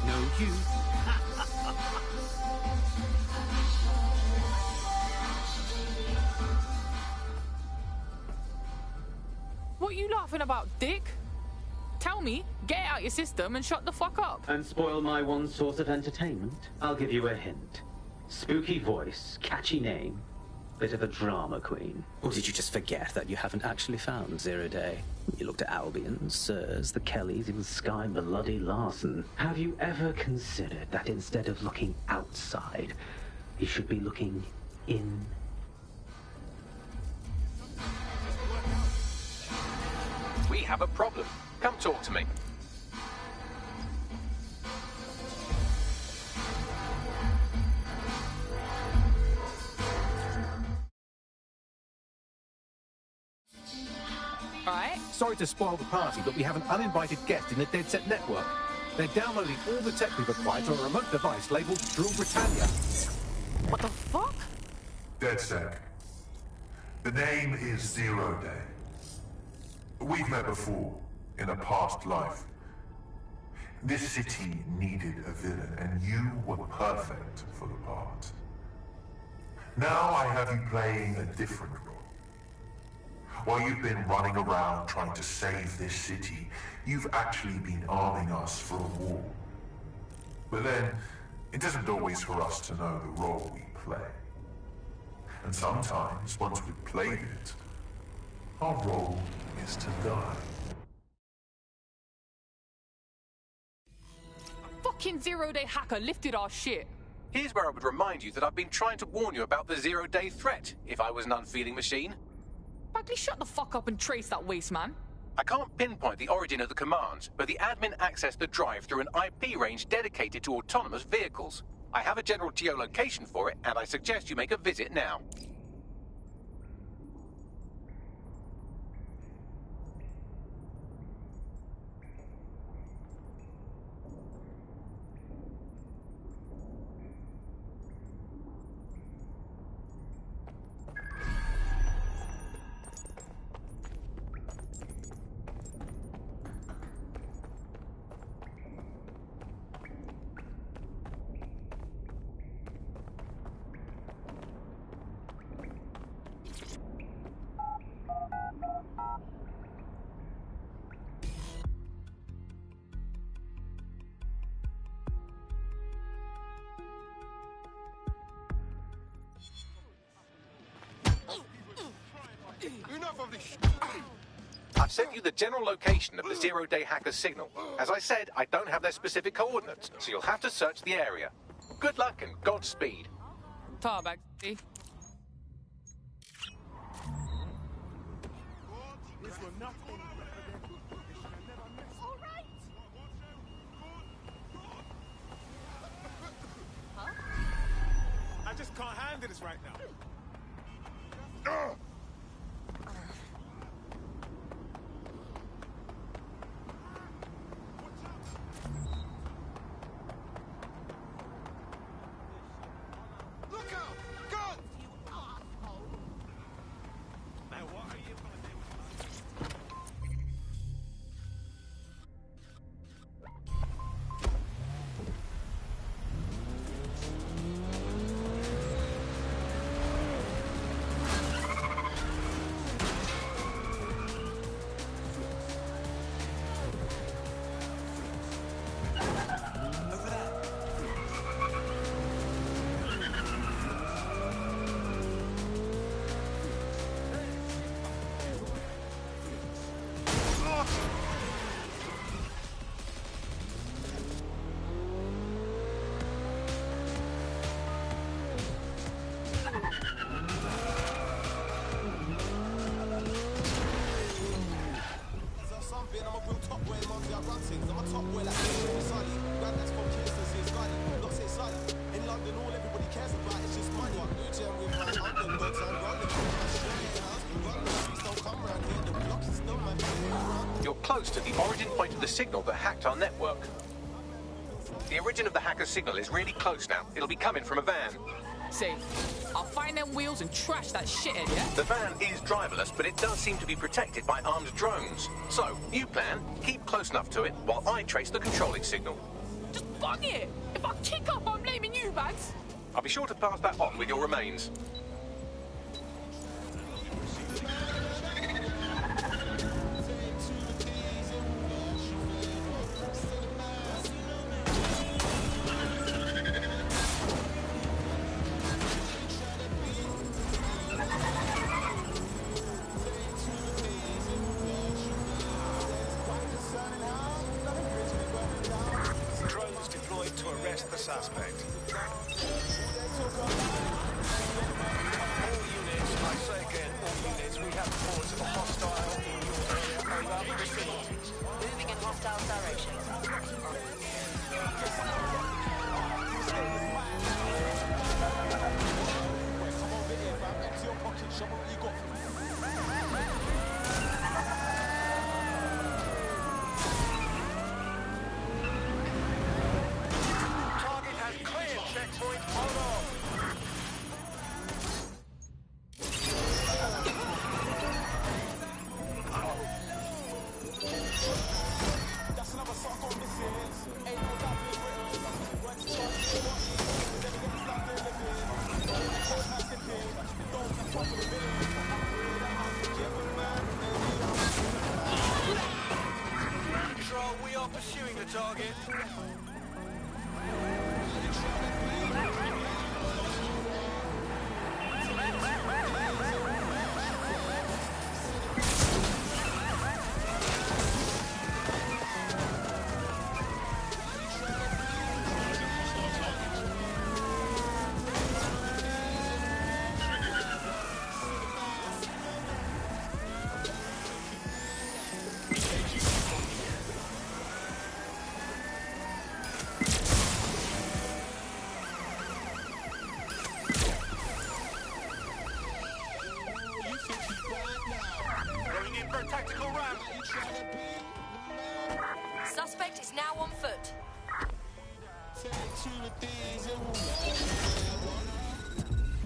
No, you. What are you laughing about, dick? Tell me, get it out your system and shut the fuck up. And spoil my one source of entertainment? I'll give you a hint. Spooky voice, catchy name, bit of a drama queen. Or did you just forget that you haven't actually found Zero Day? You looked at Albion, Sirs, the Kellys, even Sky Bloody Larson. Have you ever considered that instead of looking outside, you should be looking in? We have a problem. Come talk to me. Alright. Sorry to spoil the party, but we have an uninvited guest in the DedSec network. They're downloading all the tech we've acquired to a remote device labeled Drill Britannia. What the fuck? DedSec. The name is Zero Day. We've met before, in a past life. This city needed a villain, and you were perfect for the part. Now I have you playing a different role. While you've been running around trying to save this city, you've actually been arming us for a war. But then, it isn't always for us to know the role we play. And sometimes, once we've played it, our role is to die. Fucking Zero-Day hacker lifted our shit. Here's where I would remind you that I've been trying to warn you about the zero-day threat, if I was an unfeeling machine. Bagley, shut the fuck up and trace that waste, man. I can't pinpoint the origin of the commands, but the admin accessed the drive through an IP range dedicated to autonomous vehicles. I have a general geolocation for it, and I suggest you make a visit now. enough of this. I've sent you the general location of the zero-day hacker's signal. As I said, I don't have their specific coordinates, so you'll have to search the area. Good luck and Godspeed. Tarback. I just can't handle this right now. Look out! Gun! You're close to the origin point of the signal that hacked our network. The origin of the hacker's signal is really close now. It'll be coming from a van. Say, I'll find them wheels and trash that shithead, yeah? The van is driverless, but it does seem to be protected by armed drones. So, new plan, keep close enough to it while I trace the controlling signal. Just bung it! If I kick up, I'm blaming you, Bags. I'll be sure to pass that on with your remains. Drones deployed to arrest the suspect. All units, I say again, all units, we have reports of a hostile in your area. Over. Received. Moving in hostile direction. Target has cleared checkpoint. Hold on. Control, we are pursuing the target. Going in for a tactical ramp. Suspect is now on foot.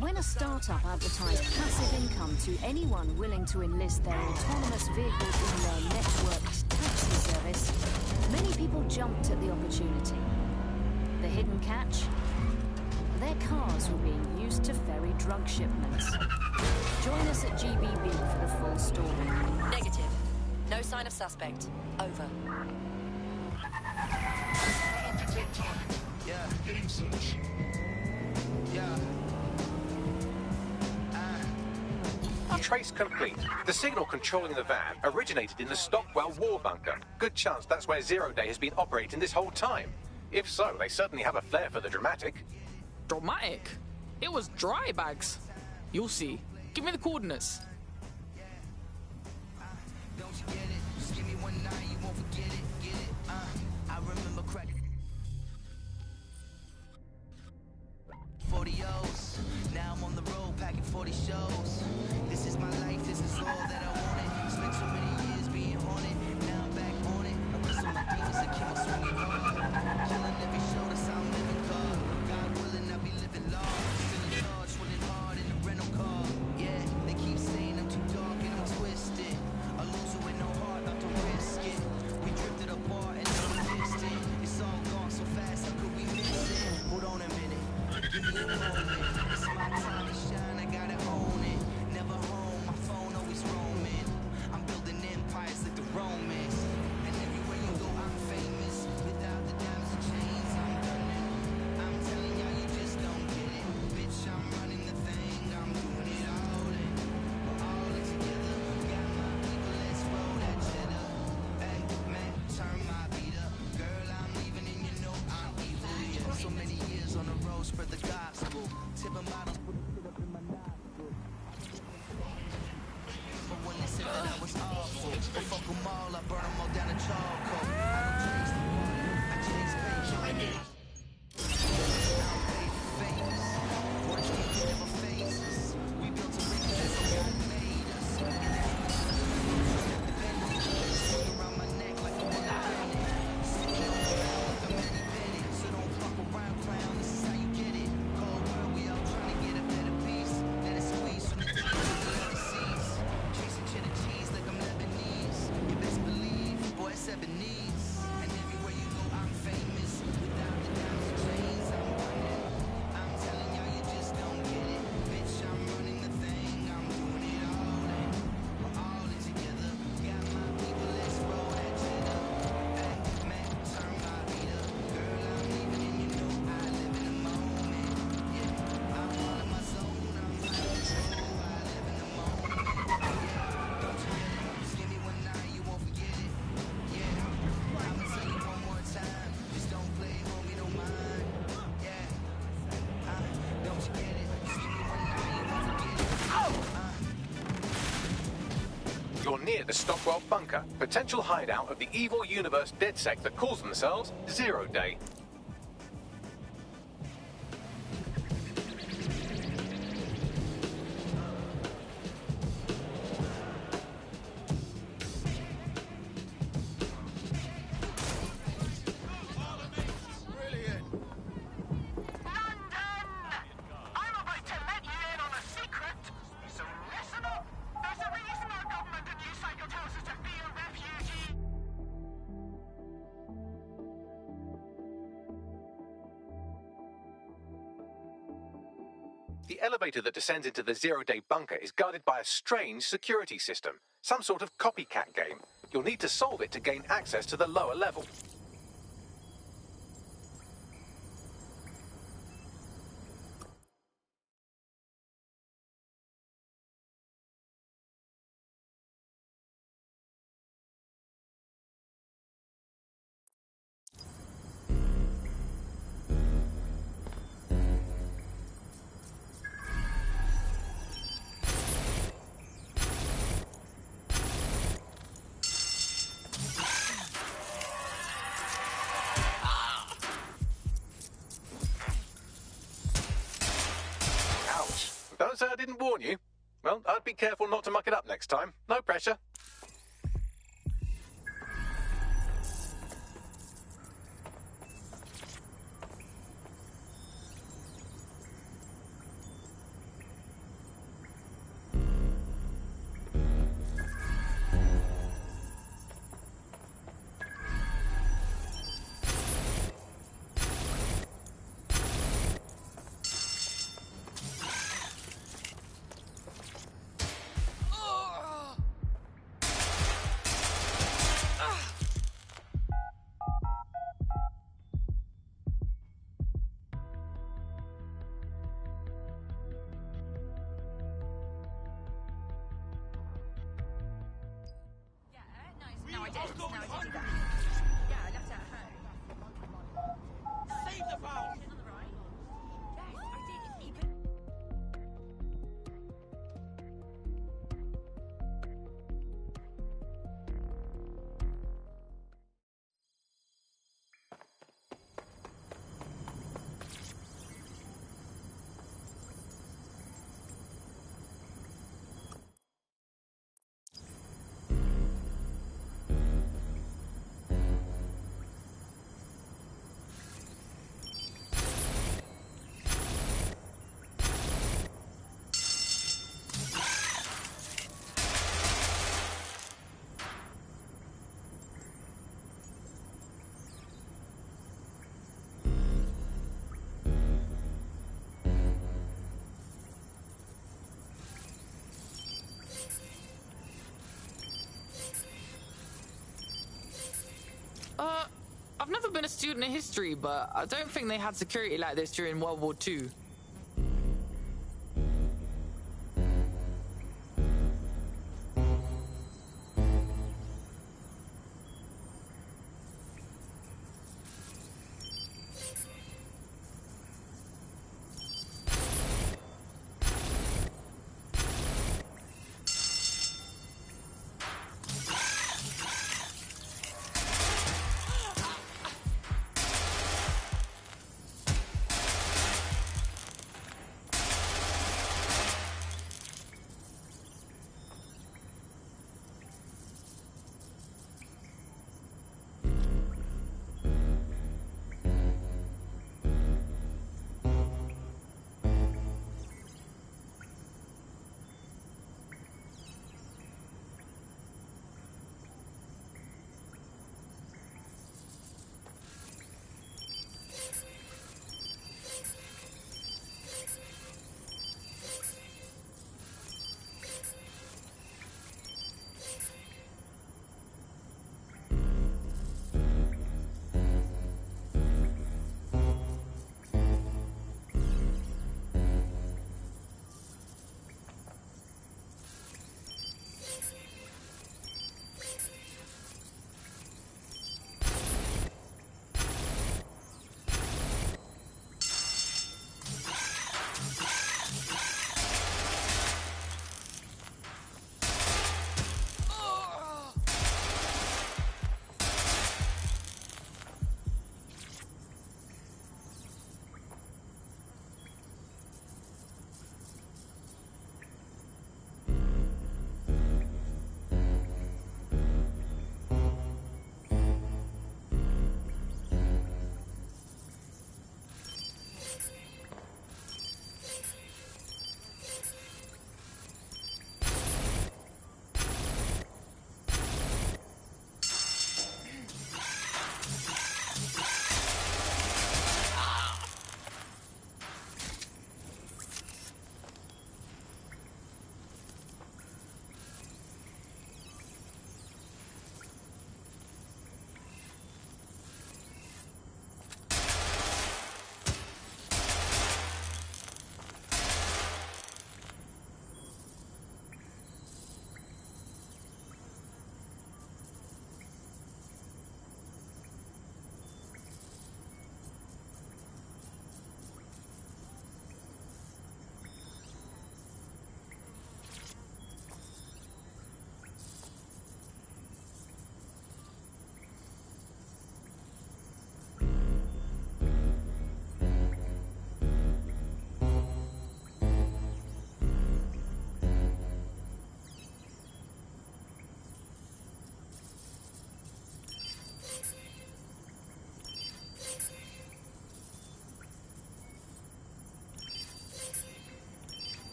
When a startup advertised passive income to anyone willing to enlist their autonomous vehicles in their networked taxi service, many people jumped at the opportunity. The hidden catch? Their cars were being used to ferry drug shipments. Join us at GBB for the full story. Negative. No sign of suspect. Over. Yeah. Yeah. Trace complete. The signal controlling the van originated in the Stockwell war bunker. Good chance that's where Zero Day has been operating this whole time. If so, they certainly have a flair for the dramatic. Dramatic? It was dry bags. You'll see. Give me the coordinates. Don't you get it? Just give me one night, you won't forget it. Get it? I remember crack 40 O's. Now I'm on the road packing 40 shows. This is my life, this is all that I wanted. Spent so many years being haunted. Now I'm back on it. I wrestle my demons and keep on swinging hard. Killing every show that's how I'm living card. God willing, I'll be living large. Still in charge, swinging hard in the rental car. Yeah, they keep saying I'm too dark and I'm twisted. A loser with no heart, not to risk it. We drifted apart and never missed it. It's all gone so fast, how could we miss it? Hold on a minute, give me a moment. It's my time to shine, I gotta own it. Never home, my phone always roaming. I'm building empires like the Romans. And everywhere you go, I'm famous. Without the diamonds and chains, I'm done it. I'm telling y'all, you just don't get it. Bitch, I'm running the thing, I'm doing it all in. We're all in together. Got my people, let's roll that cheddar. Hey, man, turn my beat up. Girl, I'm leaving and you know I'm evil. Yeah, so many years on the road, spread the gospel. Tipping bottles, put shit up in my nostril. But when they said that I was awful, but fuck them all, I burn them all down to charcoal. I don't chase the water, I chase paper. I don't pay for favors. What you can never face us. We built a ring that's what God made us. And then swing around my neck like a bullet bennett. Sitting on the ground like a Manny Bennett. So don't fuck around, clown, this is how you get it. Cold world, we all trying to get a better piece. Let it squeeze from the deep to the overseas. Chasing cheddar cheese like I'm Lebanese. You best believe, boy, it's Ebonese. And everywhere you go, I'm famous. Without the diamonds and chains, I'm running. I'm telling y'all, you just don't get it. Bitch, I'm running the thing, I'm doing it all in. We're all in together. Got my people, let's roll that cheddar. Hey, man, turn my beat up. Girl, I'm leaving and you know I live in the moment. Yeah, I'm all in my zone, I'm out of control. I live in the moment. Yeah, don't you get it? Just give me one night, you won't forget it. Yeah, I'ma tell you one more time. Just don't play, homie, don't mind. Yeah, don't you get it? Just give me one night, you won't forget it. You're near the Stockwell bunker, potential hideout of the evil universe DedSec that calls themselves Zero Day. The elevator that descends into the Zero Day bunker is guarded by a strange security system, some sort of copycat game. You'll need to solve it to gain access to the lower level. Don't say I didn't warn you. Well, I'd be careful not to muck it up next time. No pressure. I did. No, I did do that. Yeah, I left it at home. Save the valve! On the right? Yes, I did. Even... I've never been a student of history, but I don't think they had security like this during World War II.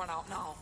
run out now.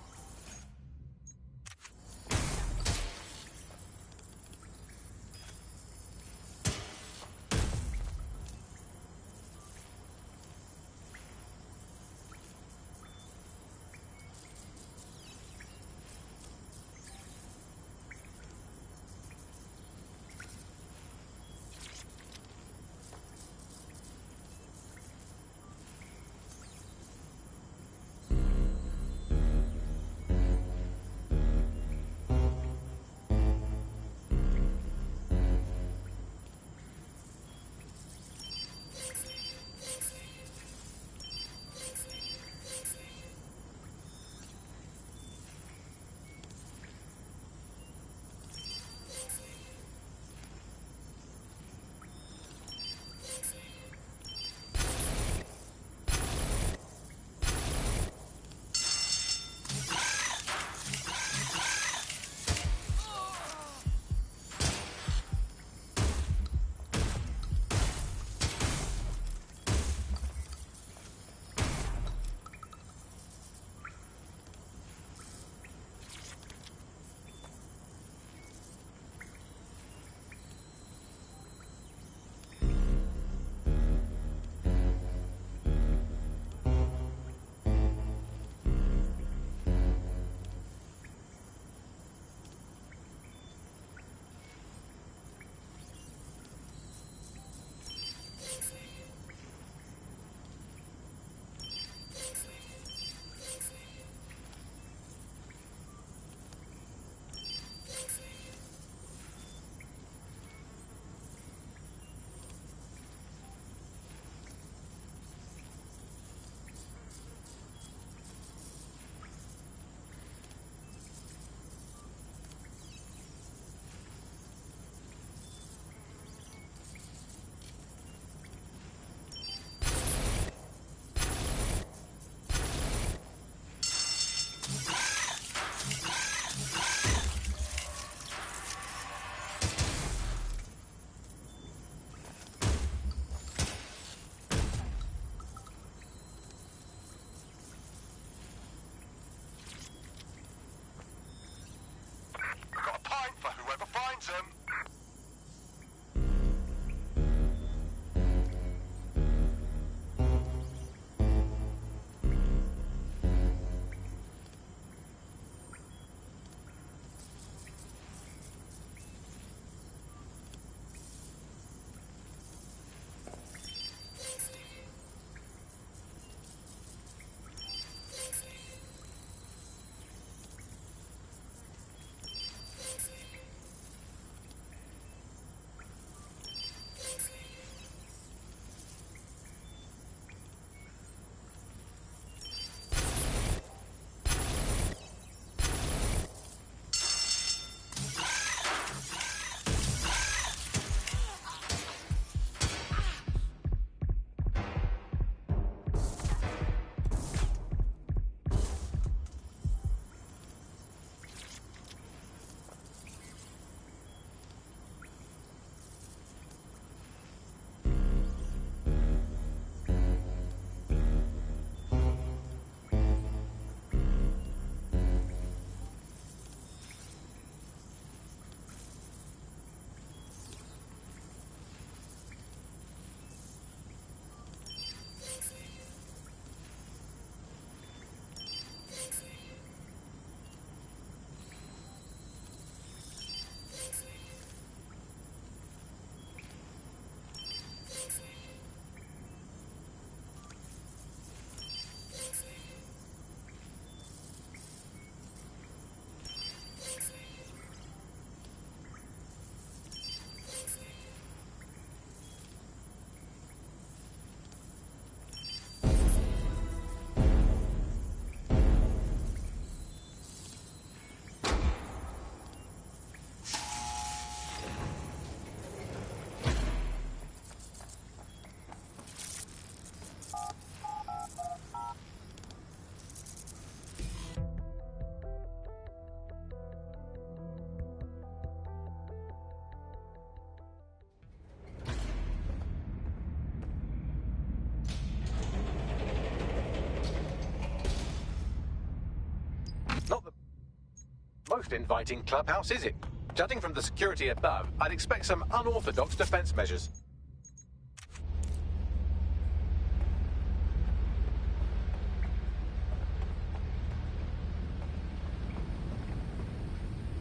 most inviting clubhouse, is it? Judging from the security above, I'd expect some unorthodox defense measures.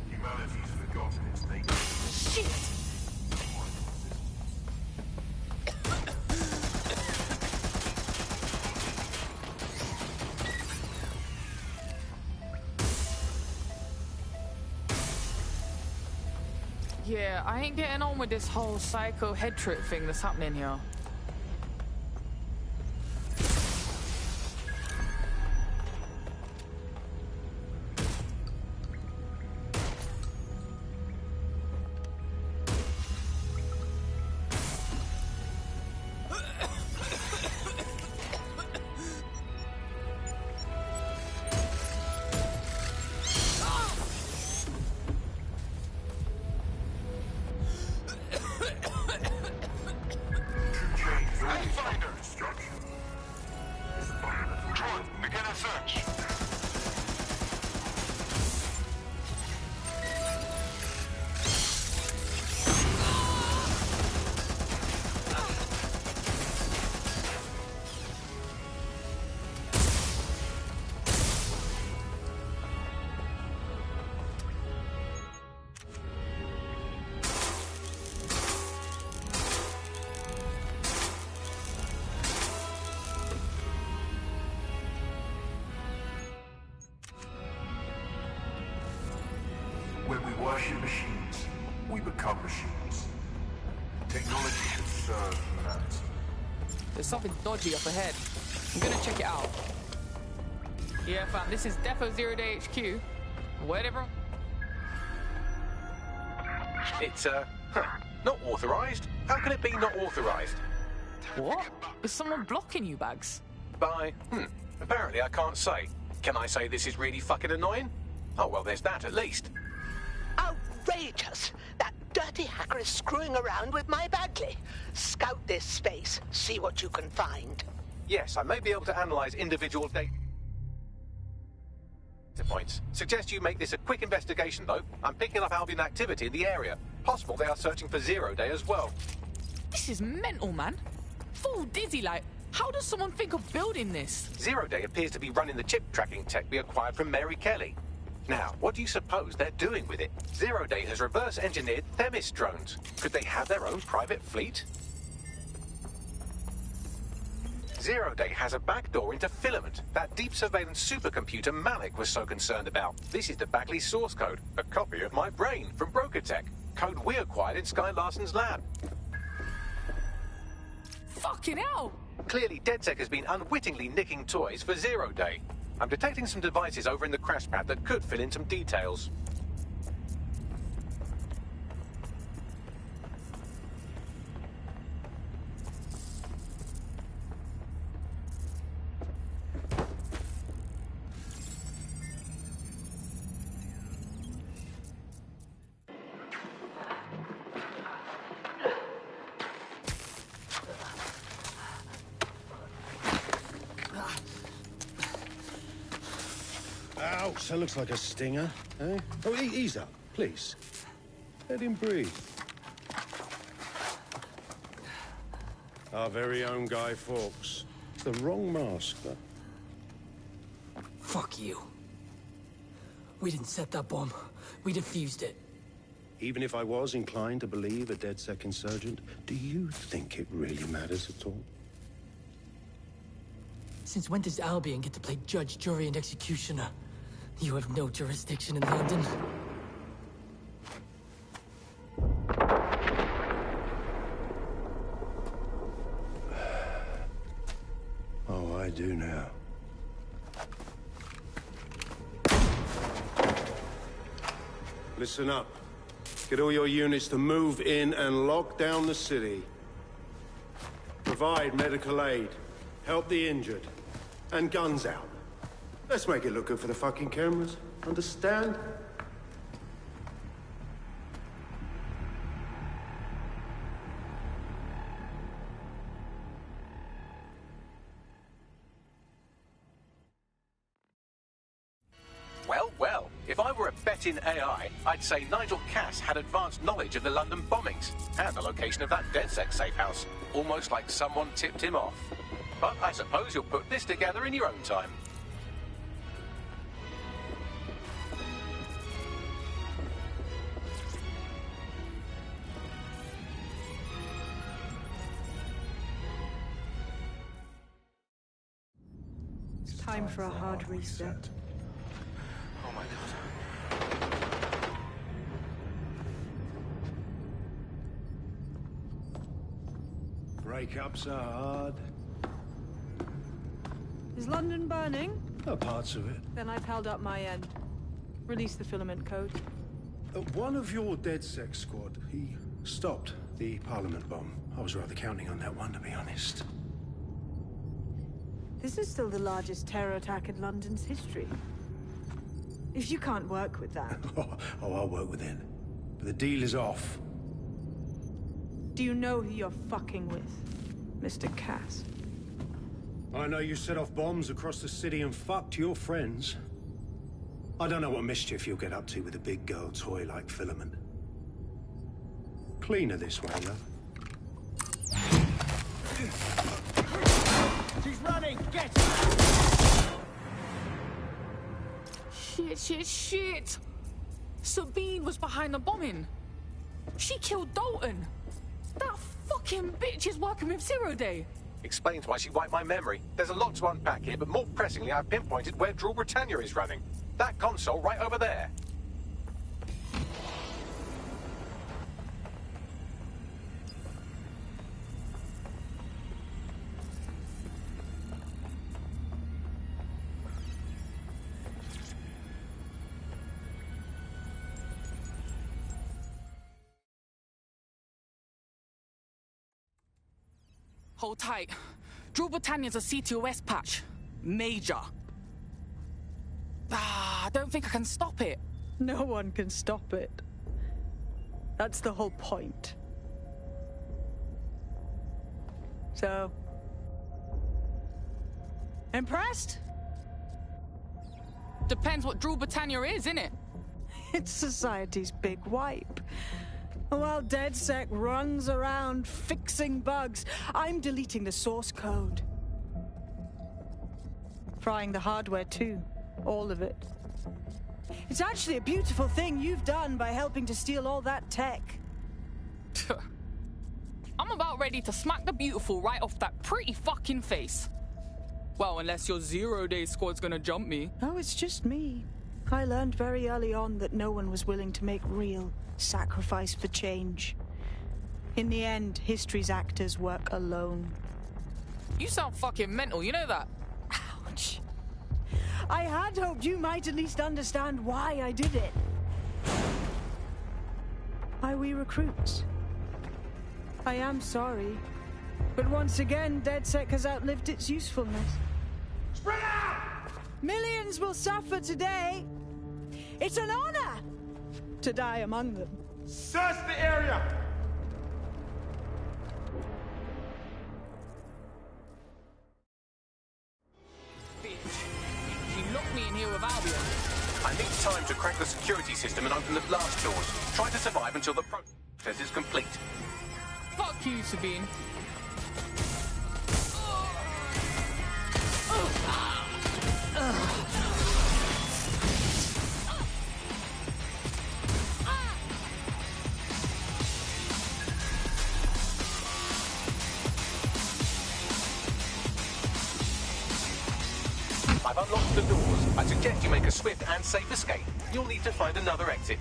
Humanity's forgotten its nature. Shit! Yeah, I ain't getting on with this whole psycho head trip thing that's happening here. When we worship machines, we become machines. Technology should serve humanity. There's something dodgy up ahead. I'm gonna check it out. Yeah, fam, this is Defo Zero Day HQ. Whatever. It's, not authorized? How can it be not authorized? What? Is someone blocking you, Bags? By, apparently I can't say. Can I say this is really fucking annoying? Oh, well, there's that at least. Outrageous! That dirty hacker is screwing around with my Bagley. Scout this space, see what you can find. Yes, I may be able to analyze individual data points. Suggest you make this a quick investigation, though. I'm picking up Albion activity in the area. Possible they are searching for Zero Day as well. This is mental, man. Full dizzy, like, how does someone think of building this? Zero Day appears to be running the chip tracking tech we acquired from Mary Kelly. Now, what do you suppose they're doing with it? Zero Day has reverse-engineered Themis drones. Could they have their own private fleet? Zero Day has a backdoor into Filament, that deep surveillance supercomputer Malik was so concerned about. This is the Bagley source code, a copy of my brain from Brokertech, code we acquired in Sky Larson's lab. Fucking hell! Clearly, DedSec has been unwittingly nicking toys for Zero Day. I'm detecting some devices over in the crash pad that could fill in some details. Ouch, that looks like a stinger, eh? Oh, ease up, please. Let him breathe. Our very own Guy Fawkes. The wrong mask, though. Fuck you. We didn't set that bomb. We defused it. Even if I was inclined to believe a DedSec insurgent, do you think it really matters at all? Since when does Albion get to play judge, jury, and executioner? You have no jurisdiction in London. Oh, I do now. Listen up. Get all your units to move in and lock down the city. Provide medical aid. Help the injured. And guns out. Let's make it look good for the fucking cameras. Understand? Well, well, if I were a better Without in AI, I'd say Nigel Cass had advanced knowledge of the London bombings and the location of that DedSec safe house, almost like someone tipped him off. But I suppose you'll put this together in your own time. It's time for a hard reset. Oh my God. Breakups are hard. Is London burning? Oh, parts of it. Then I've held up my end. Release the filament code. One of your DedSec squad, he stopped the Parliament bomb. I was rather counting on that one, to be honest. This is still the largest terror attack in London's history. If you can't work with that... Oh, I'll work with it. But the deal is off. Do you know who you're fucking with, Mr. Cass? I know you set off bombs across the city and fucked your friends. I don't know what mischief you'll get up to with a big girl toy like Filament. Cleaner this way, love. She's running! Get her! Shit! Sabine was behind the bombing. She killed Dalton. That fucking bitch is working with Zero Day. Explains why she wiped my memory. There's a lot to unpack here, but more pressingly, I've pinpointed where Rule Britannia is running. That console right over there. Hold tight. Drew Britannia's a CTOS patch. Major. I don't think I can stop it. No one can stop it. That's the whole point. So... impressed? Depends what Drew Britannia is, innit? It's society's big wipe. While DedSec runs around fixing bugs, I'm deleting the source code. Frying the hardware too. All of it. It's actually a beautiful thing you've done by helping to steal all that tech. I'm about ready to smack the beautiful right off that pretty fucking face. Well, unless your Zero Day squad's gonna jump me. Oh, it's just me. I learned very early on that no one was willing to make real sacrifice for change. In the end, history's actors work alone. You sound fucking mental, you know that? Ouch. I had hoped you might at least understand why I did it. Why we recruits. I am sorry, but once again, DedSec has outlived its usefulness. Spread out! Millions will suffer today. It's an honor to die among them. Search the area! She locked me in here with Albion. I need time to crack the security system and open the blast doors. Try to survive until the process is complete. Fuck you, Sabine. I've unlocked the doors. I suggest you make a swift and safe escape. You'll need to find another exit.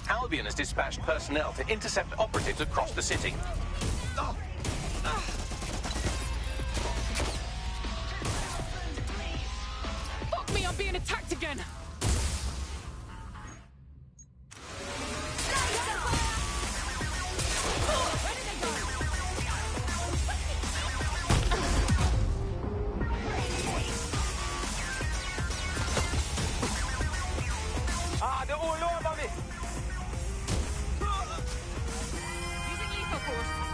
Albion has dispatched personnel to intercept operatives across the city. Fuck me, I'm being attacked again! They're all over me! Using lethal force.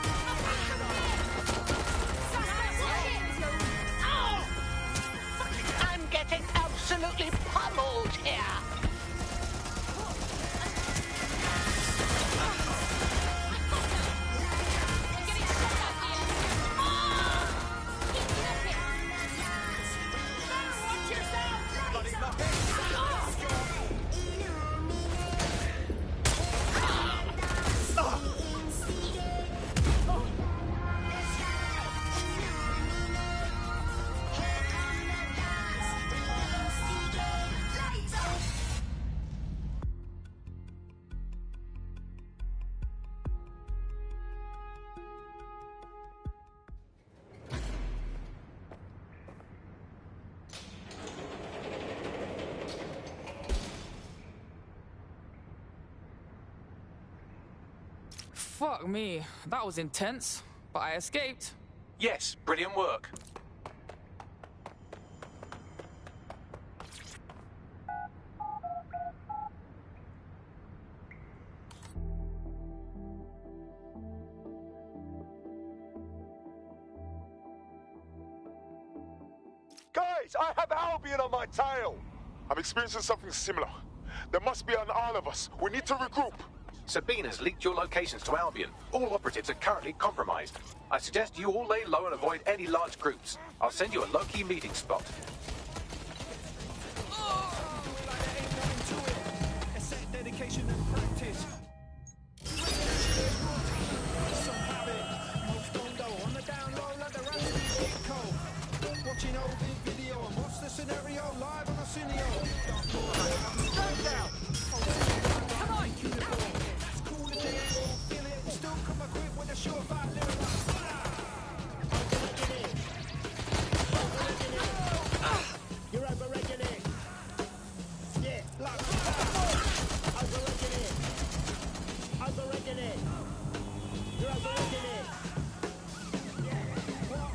Fuck me. That was intense. But I escaped. Yes, brilliant work. Guys, I have Albion on my tail. I'm experiencing something similar. There must be an Isle of us. We need to regroup. Sabine has leaked your locations to Albion. All operatives are currently compromised. I suggest you all lay low and avoid any large groups. I'll send you a low-key meeting spot. Dedication and practice. On the down low, like the run watching old video and what's the scenario live on a cineo. Stand down. Come on, uniform. It's cool if they ain't feel it. Still come equipped with a surefire lyric. You're overrating it. Yeah, like overrating it. Overrating it. You're overrating it. Yeah. What?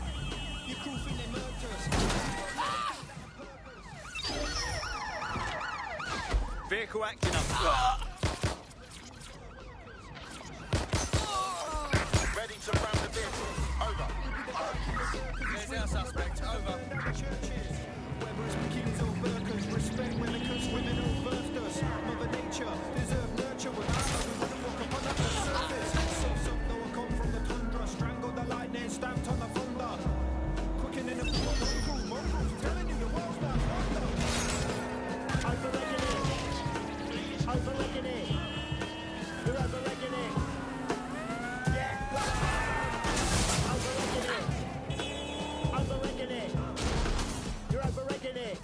You crew think they murked us. Vehicle acting up. Ready to ram the vehicle. Over. There's our suspect. Over. Whether it's bikinis or burkas, respect when they curse women or burst us. Mother Nature deserve nurture without her. We wouldn't walk upon that surface. So, though I come from the tundra, strangled the lightning, stamped on the thunder. Quickening the crew, telling you the world's not wonder. Overrating it. Overrating it. You're overrating it. Yeah. Overrating it. Overrating it. You're overrating it.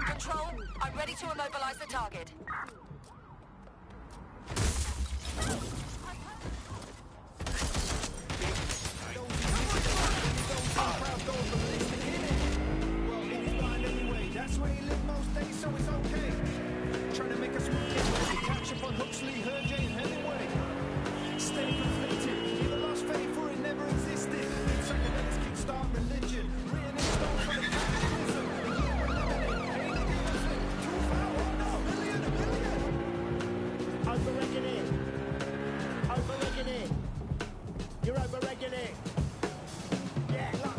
Control, I'm ready to immobilize the target. That's where he lived most days, so it's okay. Trying to make us move it, catch up on Huxley, Hergé, and Hemingway. Stay conflicted, either lost faith or it never existed. Psychedelics kickstart religion, written in stone for the cataclysm. The year we're living in, ain't it innocent? 2,000, no, a million. Overrating it. Overrating it. You're overrating it. Yeah, blah.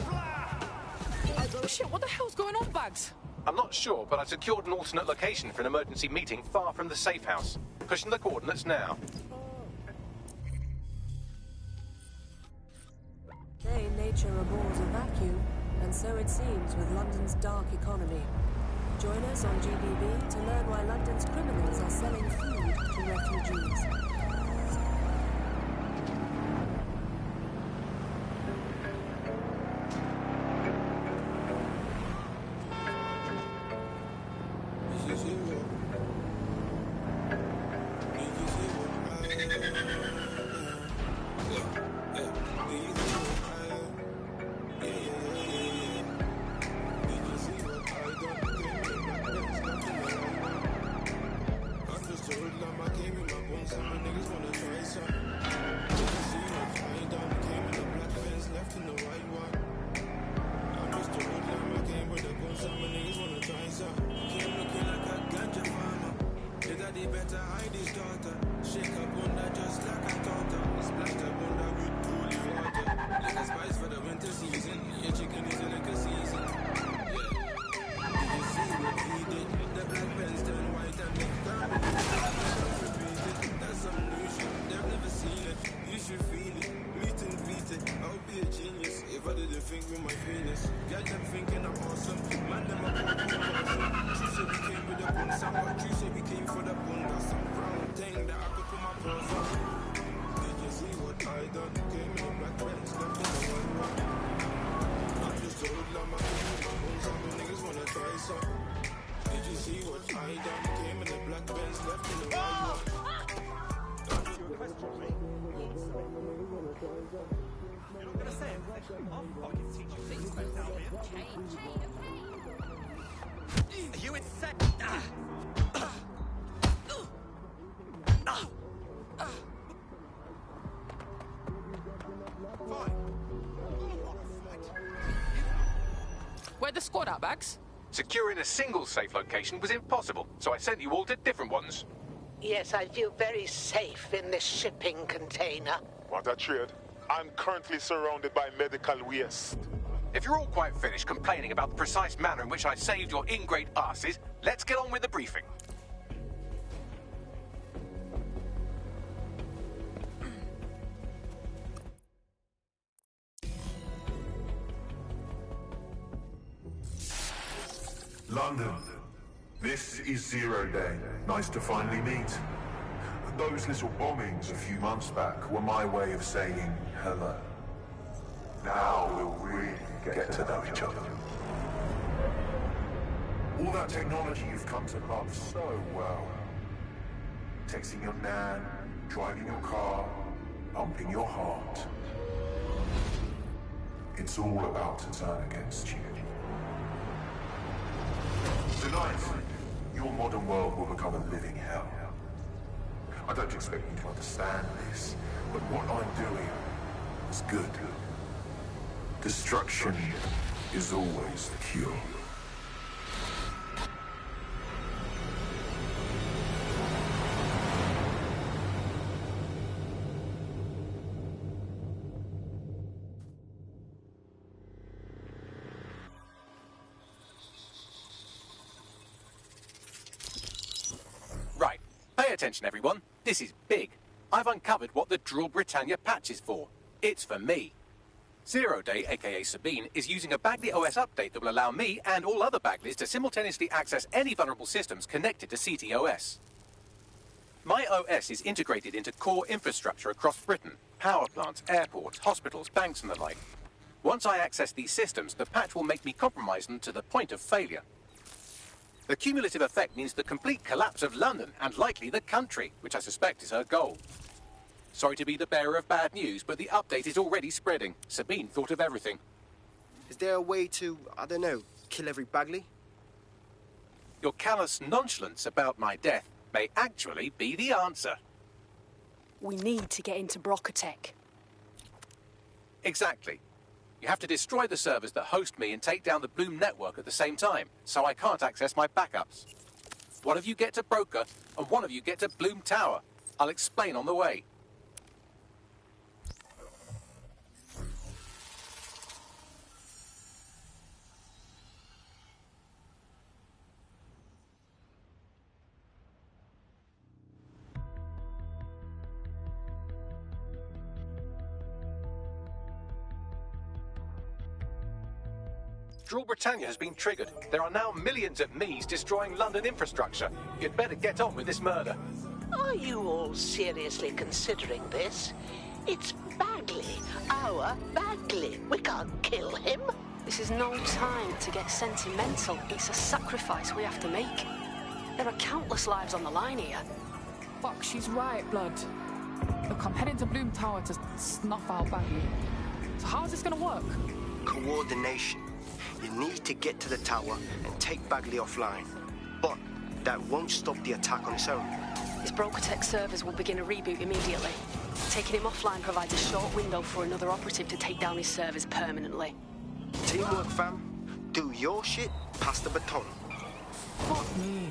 Shit, what the hell's going on, Bags? I'm not sure, but I've secured an alternate location for an emergency meeting far from the safe house. Pushing the coordinates now. Say nature abhors a vacuum, and so it seems with London's dark economy. Join us on GBB to learn why London's criminals are selling food to refugees. Are you insane? the squad out, Bags? Securing a single safe location was impossible, so I sent you all to different ones. Yes, I feel very safe in this shipping container. What a trade. I'm currently surrounded by medical waste. If you're all quite finished complaining about the precise manner in which I saved your ingrate asses, let's get on with the briefing. London, this is Zero Day. Nice to finally meet. Those little bombings a few months back were my way of saying hello. Now we'll really get to know each other. All that technology you've come to love so well. Texting your nan, driving your car, pumping your heart. It's all about to turn against you. Tonight, your modern world will become a living hell. I don't expect you to understand this, but what I'm doing is good. Destruction is always the cure. Right, pay attention everyone. This is big. I've uncovered what the Drill Britannia patch is for. It's for me. Zero Day, aka Sabine, is using a Bagley OS update that will allow me and all other Bagleys to simultaneously access any vulnerable systems connected to CTOS. My OS is integrated into core infrastructure across Britain, power plants, airports, hospitals, banks and the like. Once I access these systems, the patch will make me compromise them to the point of failure. The cumulative effect means the complete collapse of London and likely the country, which I suspect is her goal. Sorry to be the bearer of bad news, but the update is already spreading. Sabine thought of everything. Is there a way to, I don't know, kill every Bagley? Your callous nonchalance about my death may actually be the answer. We need to get into Brocotech. Exactly. You have to destroy the servers that host me and take down the Bloom network at the same time, so I can't access my backups. One of you get to Broker, and one of you get to Bloom Tower. I'll explain on the way. Drill Britannia has been triggered. There are now millions of me's destroying London infrastructure. You'd better get on with this murder. Are you all seriously considering this? It's Bagley, our Bagley. We can't kill him. This is no time to get sentimental. It's a sacrifice we have to make. There are countless lives on the line here. Fuck, she's right, Blood. Look, I'm heading to Bloom Tower to snuff out Bagley. So how's this gonna work? Coordination. You need to get to the tower and take Bagley offline. But that won't stop the attack on its own. His Brocotech servers will begin a reboot immediately. Taking him offline provides a short window for another operative to take down his servers permanently. Teamwork, fam. Do your shit, pass the baton. Fuck me.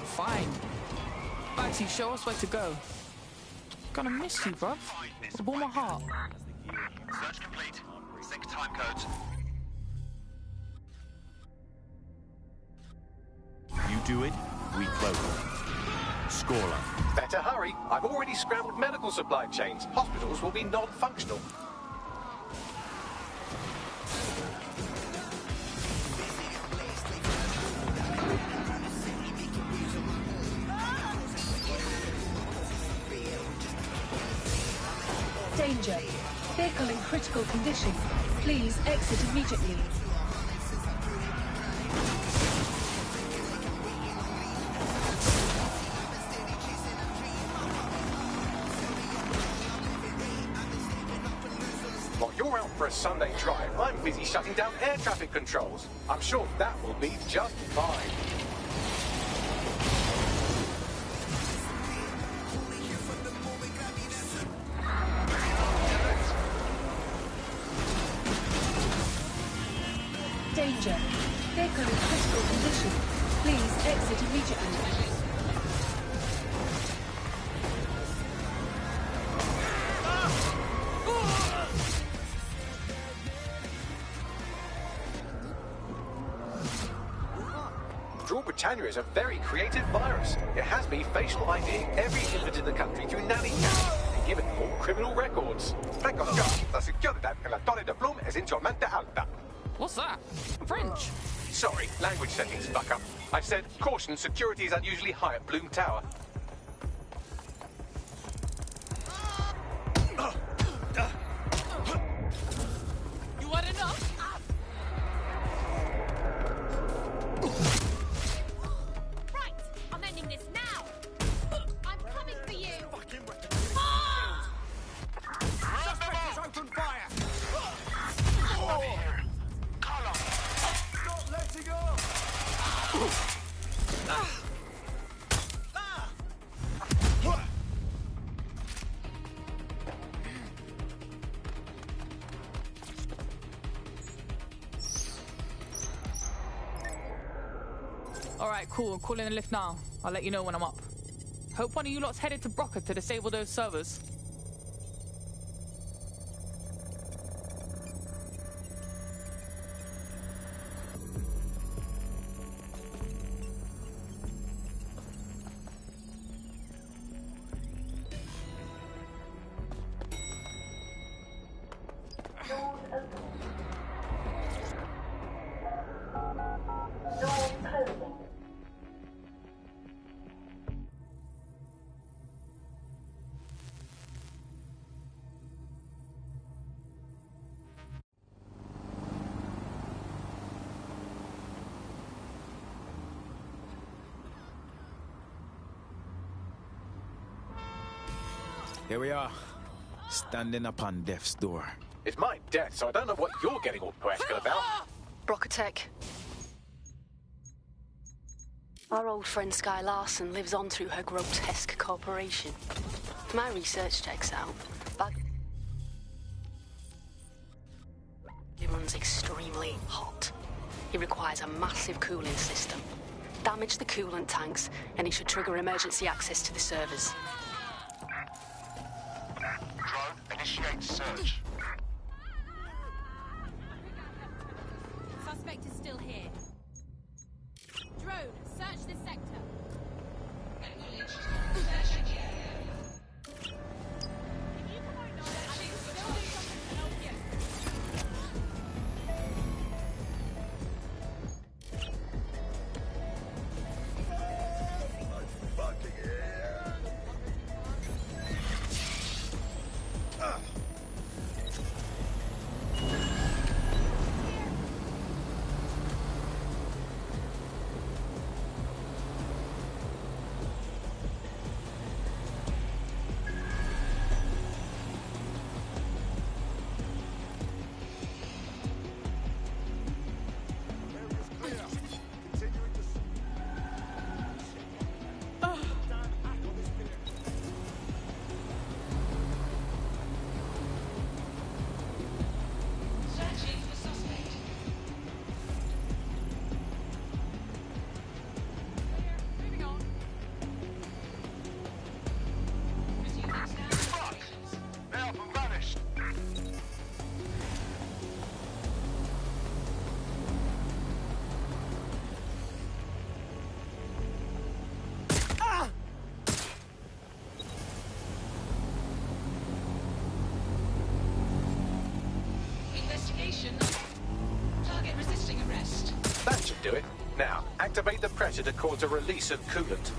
Fine. Bagsy, show us where to go. Gonna miss you, bruv. With all my heart. Search complete. Sync time codes. You do it, we close it. Score up. Better hurry. I've already scrambled medical supply chains. Hospitals will be non-functional. Danger. Vehicle in critical condition. Please exit immediately. While you're out for a Sunday drive, I'm busy shutting down air traffic controls. I'm sure that will be just fine. Danger. vehicle in critical condition. Please exit immediately. Draw Britannia is a very creative virus. It has me facial IDing every infant in the country through nanny cam and giving them all criminal records. La seguridad en la Torre de Bloom es insolmente alta. What's that? French? Sorry, language settings fuck up. I said, caution, security is unusually high at Bloom Tower. You had enough? Right, I'm ending this now. I'm coming for you. Suspect has opened fire! Stop letting go! Alright, cool. I'm calling the lift now. I'll let you know when I'm up. Hope one of you lot's headed to Broca to disable those servers. Here we are, standing upon death's door. It's my death, so I don't know what you're getting all poetical about. Brocatech. Our old friend Sky Larson lives on through her grotesque corporation. If my research checks out, Bagley runs extremely hot. He requires a massive cooling system. Damage the coolant tanks, and it should trigger emergency access to the servers. Drone, initiate search. Suspect is still here. Drone, search this sector. Acknowledged. Searching the area. Can you come on? I think still do something else. Yes. Target resisting arrest. That should do it. Now, activate the pressure to cause a release of coolant.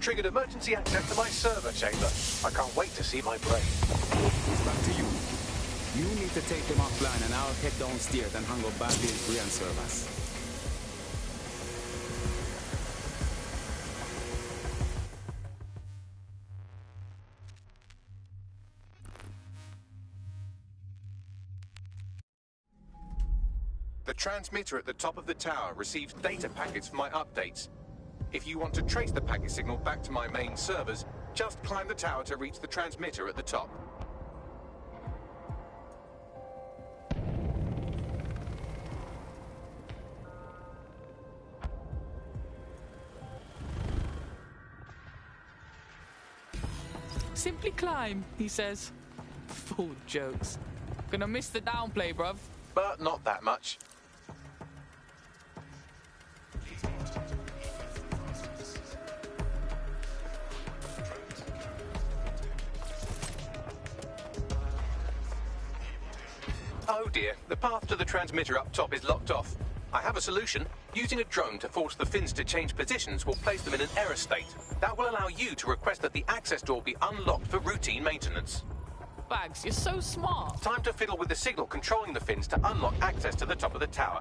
triggered emergency access to my server chamber. I can't wait to see my brain. It's back to you. You need to take them offline and I'll head downstairs and hang up Badly's Brian servers. The transmitter at the top of the tower receives data packets for my updates. If you want to trace the packet signal back to my main servers, just climb the tower to reach the transmitter at the top. Simply climb, he says. Full jokes. Gonna miss the downplay, bruv. But not that much. Oh dear, the path to the transmitter up top is locked off. I have a solution. Using a drone to force the fins to change positions will place them in an error state. That will allow you to request that the access door be unlocked for routine maintenance. Bags, you're so smart. Time to fiddle with the signal controlling the fins to unlock access to the top of the tower.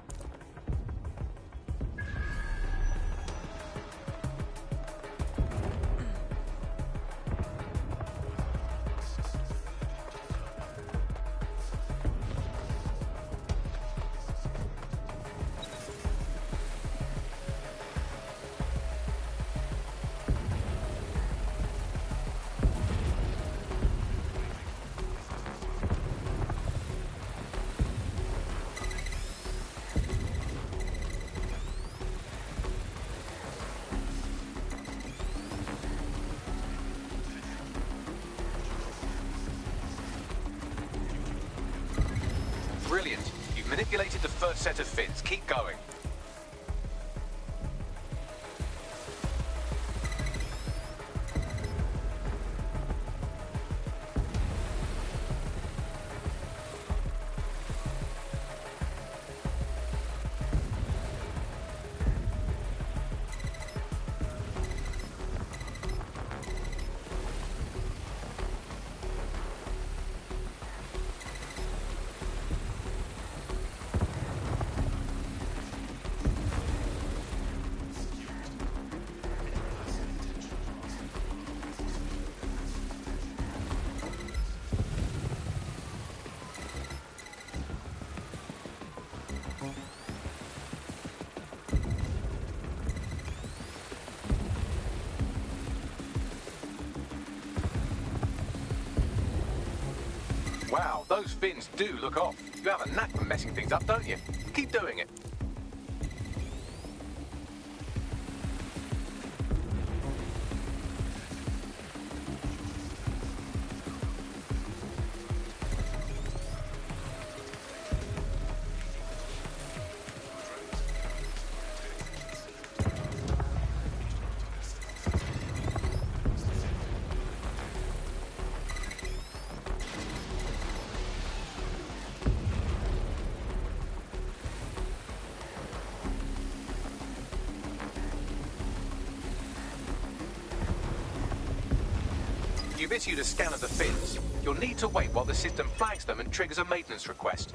Brilliant. You've manipulated the first set of fins. Keep going. Wow, those fins do look off. You have a knack for messing things up, don't you? Keep doing it. You've issued a scan of the fins. You'll need to wait while the system flags them and triggers a maintenance request.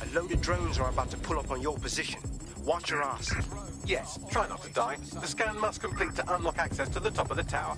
A load of drones are about to pull up on your position. Watch your ass. Yes, try not to die. The scan must complete to unlock access to the top of the tower.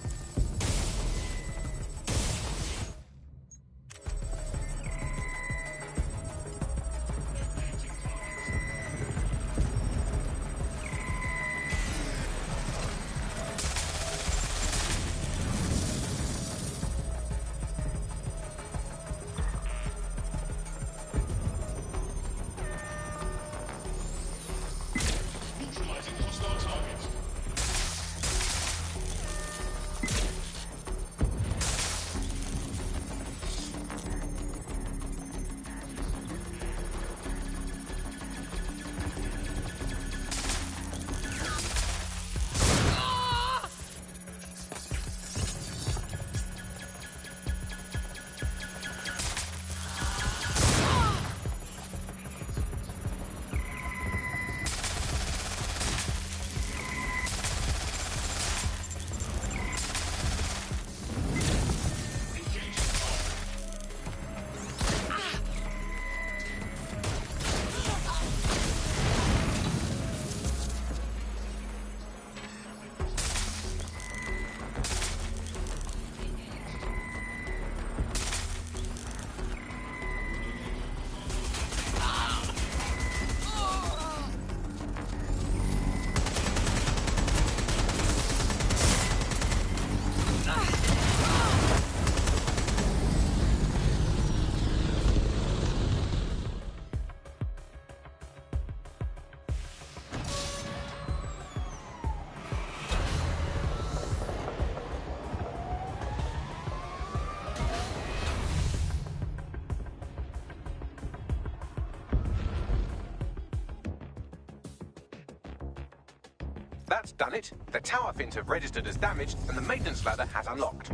That's done it. The tower fins have registered as damaged, and the maintenance ladder has unlocked.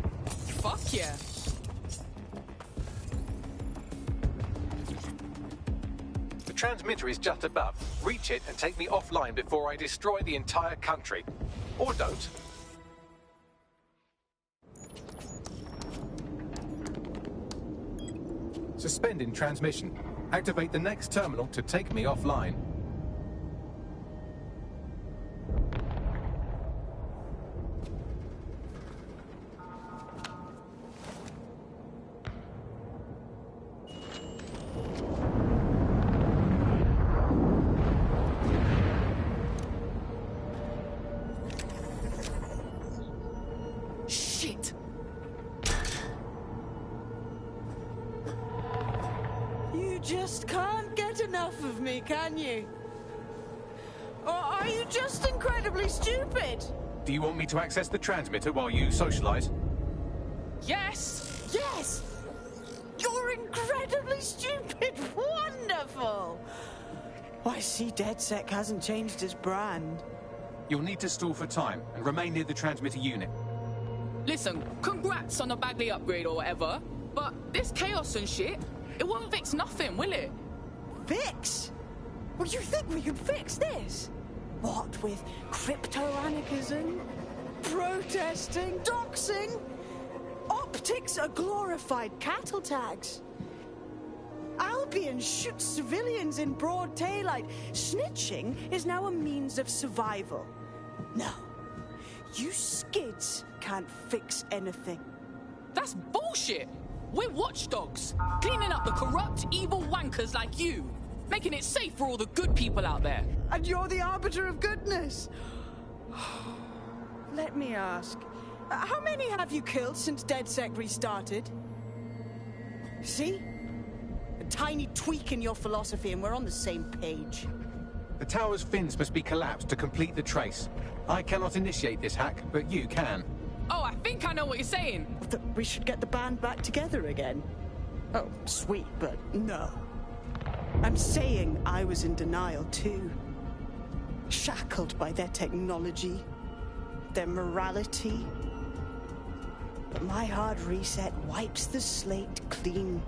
Fuck yeah. The transmitter is just above. Reach it and take me offline before I destroy the entire country. Or don't. Suspending transmission. Activate the next terminal to take me offline. Shit! You just can't get enough of me, can you? Or are you just incredibly stupid? Do you want me to access the transmitter while you socialize? Yes! Yes! You're incredibly stupid! Wonderful! I see DedSec hasn't changed his brand. You'll need to stall for time and remain near the transmitter unit. Listen, congrats on the Bagley upgrade or whatever, but this chaos and shit, it won't fix nothing, will it? Fix? Well, you think we can fix this? What with crypto-anarchism, protesting, doxing? Optics are glorified cattle tags. Albion shoots civilians in broad daylight. Snitching is now a means of survival. No, you skids can't fix anything. That's bullshit! We're watchdogs, cleaning up the corrupt, evil wankers like you, making it safe for all the good people out there. And you're the arbiter of goodness. Let me ask, how many have you killed since DedSec restarted? See? A tiny tweak in your philosophy and we're on the same page. The tower's fins must be collapsed to complete the trace. I cannot initiate this hack, but you can. Oh, I think I know what you're saying. That we should get the band back together again. Oh, sweet, but no. I'm saying I was in denial too. Shackled by their technology, their morality. But my hard reset wipes the slate clean.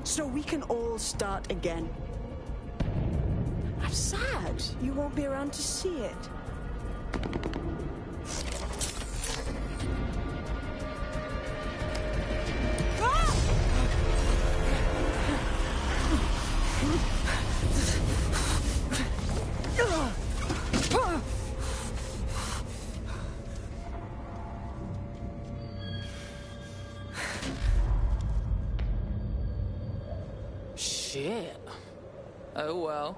So we can all start again. I'm sad you won't be around to see it. Shit. Oh well.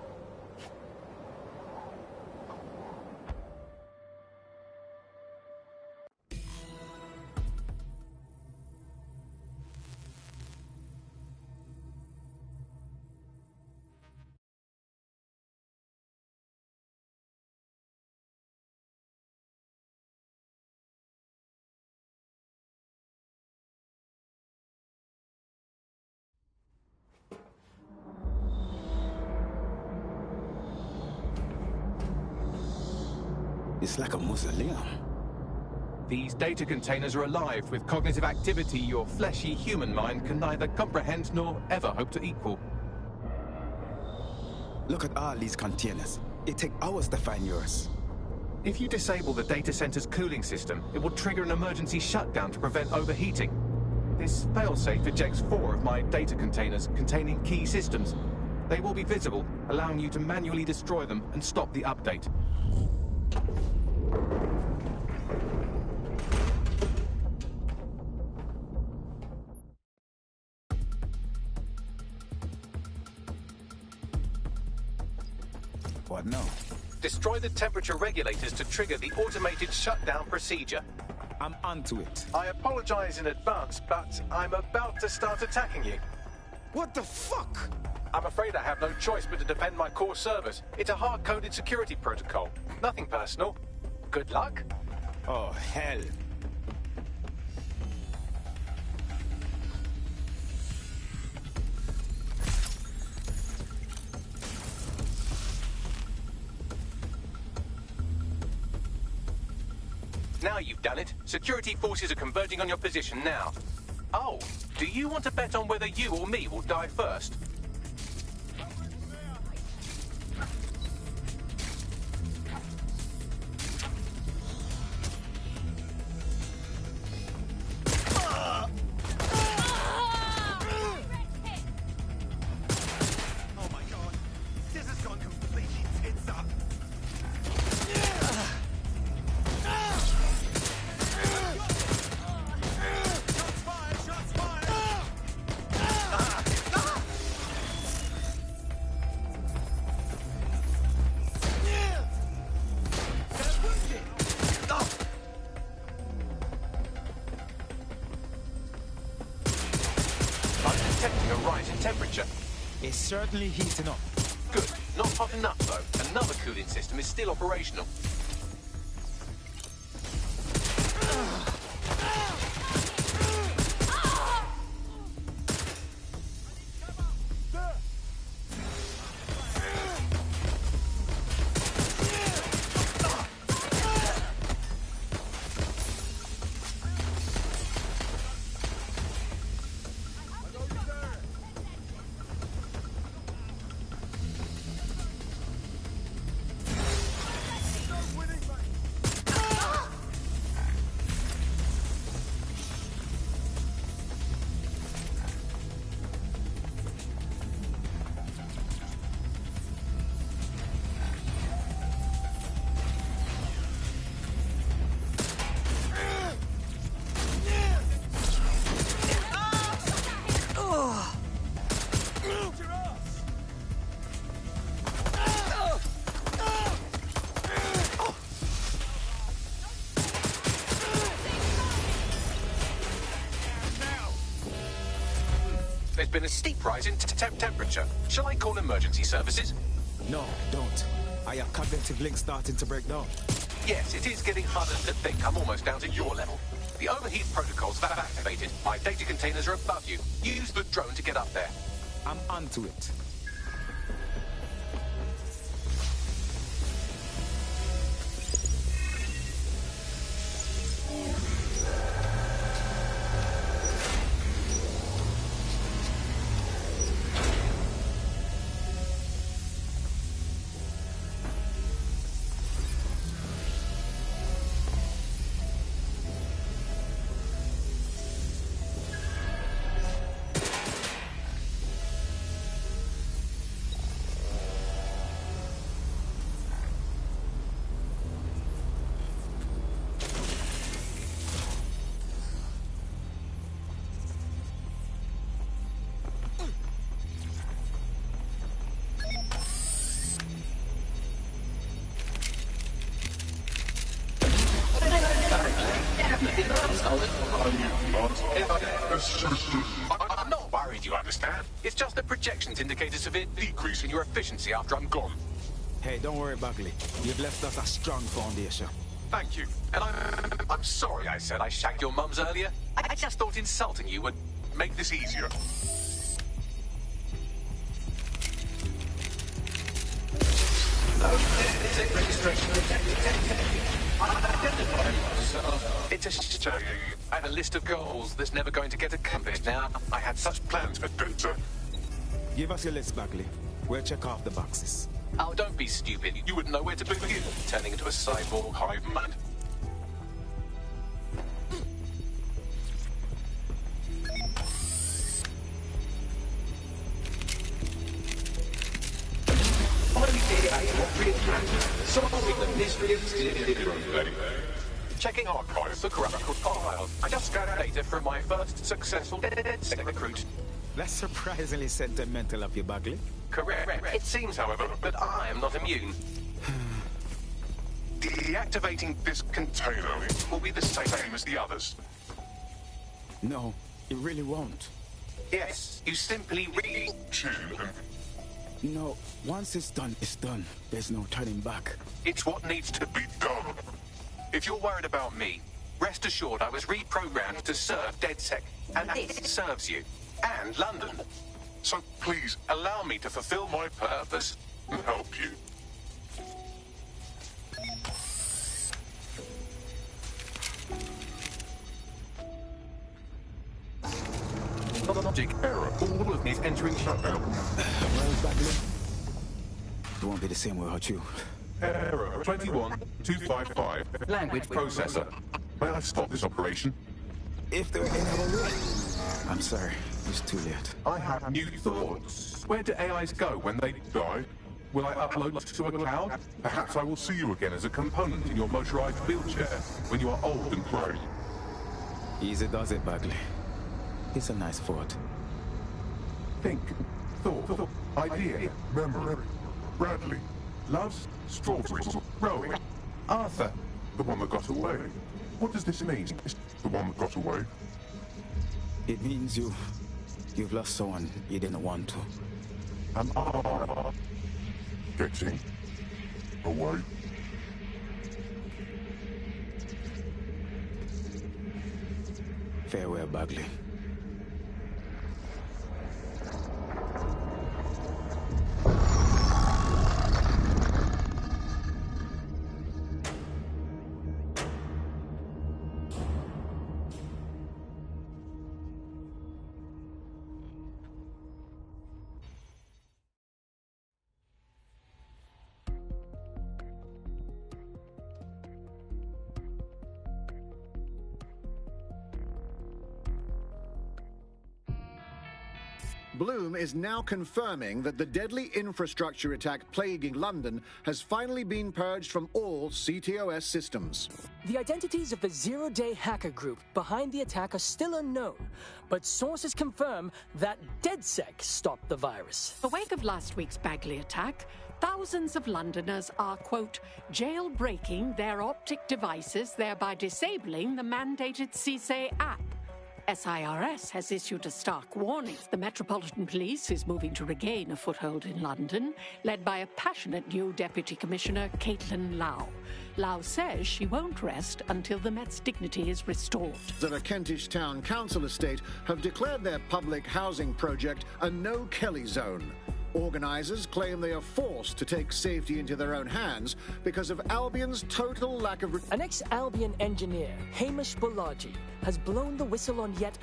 It's like a mausoleum. These data containers are alive with cognitive activity your fleshy human mind can neither comprehend nor ever hope to equal. Look at all these containers. It takes hours to find yours. If you disable the data center's cooling system, it will trigger an emergency shutdown to prevent overheating. This failsafe ejects 4 of my data containers containing key systems. They will be visible, allowing you to manually destroy them and stop the update. What now? Destroy the temperature regulators to trigger the automated shutdown procedure. I'm onto it. I apologize in advance, but I'm about to start attacking you. What the fuck? I'm afraid I have no choice but to defend my core servers. It's a hard-coded security protocol. Nothing personal. Good luck. Oh, hell. Now you've done it. Security forces are converging on your position now. Oh, do you want to bet on whether you or me will die first? It's certainly heating up. Good. Not hot enough, though. Another cooling system is still operational. There's been a steep rise in temperature. Shall I call emergency services? No, don't. Are your cognitive links starting to break down? Yes, it is getting harder to think. I'm almost down to your level. The overheat protocols have activated. My data containers are above you. Use the drone to get up there. I'm onto it. I'm not worried, you understand? It's just the projections indicate a severe decrease in your efficiency after I'm gone. Hey, don't worry, Bagley. You've left us a strong foundation. Thank you. And I'm sorry I said I shagged your mums earlier. I just thought insulting you would make this easier. It's a show. I had a list of goals that's never going to get accomplished now. I had such plans for Dota. Give us your list, Bagley. We'll check off the boxes. Oh, don't be stupid. You wouldn't know where to begin, turning into a cyborg hive mind. Solving the mystery of checking archives for corrupt files. I just scanned data from my first successful DedSec recruit. That's surprisingly sentimental of you, Bagley. Correct. It seems, however, that I am not immune. Deactivating this container will be the same as the others. No, it really won't. Yes, you simply re-tune them. No, once it's done, it's done. There's no turning back. It's what needs to be done. If you're worried about me, rest assured I was reprogrammed to serve DedSec, and it serves you. And London. So please, allow me to fulfill my purpose and help you. Logic error. All of me is entering shutdown. Well, Bagley, it won't be the same without you. Error 21255. Language processor. May I stop this operation? If there were any other way. I'm sorry, it's too late. I have new thoughts. Where do AIs go when they die? Will I upload to a cloud? Perhaps I will see you again as a component in your motorized wheelchair when you are old and grey. Easy does it, Bagley. It's a nice thought. Think, thought, idea, memory. Bradley, loves strawberries, rowing. Arthur, the one that got away. What does this mean? The one that got away? It means you've lost someone you didn't want to. Am I getting away? Farewell, Bagley. Bloom is now confirming that the deadly infrastructure attack plaguing London has finally been purged from all CTOS systems. The identities of the zero-day hacker group behind the attack are still unknown, but sources confirm that DedSec stopped the virus. In the wake of last week's Bagley attack, thousands of Londoners are, quote, jailbreaking their optic devices, thereby disabling the mandated CSA app. SIRS has issued a stark warning. The Metropolitan Police is moving to regain a foothold in London, led by a passionate new Deputy Commissioner, Caitlin Lau. Lau says she won't rest until the Met's dignity is restored. The Kentish Town Council estate have declared their public housing project a no-Kelly zone. Organisers claim they are forced to take safety into their own hands because of Albion's total lack of... An ex-Albion engineer, Hamish Balaji, has blown the whistle on yet...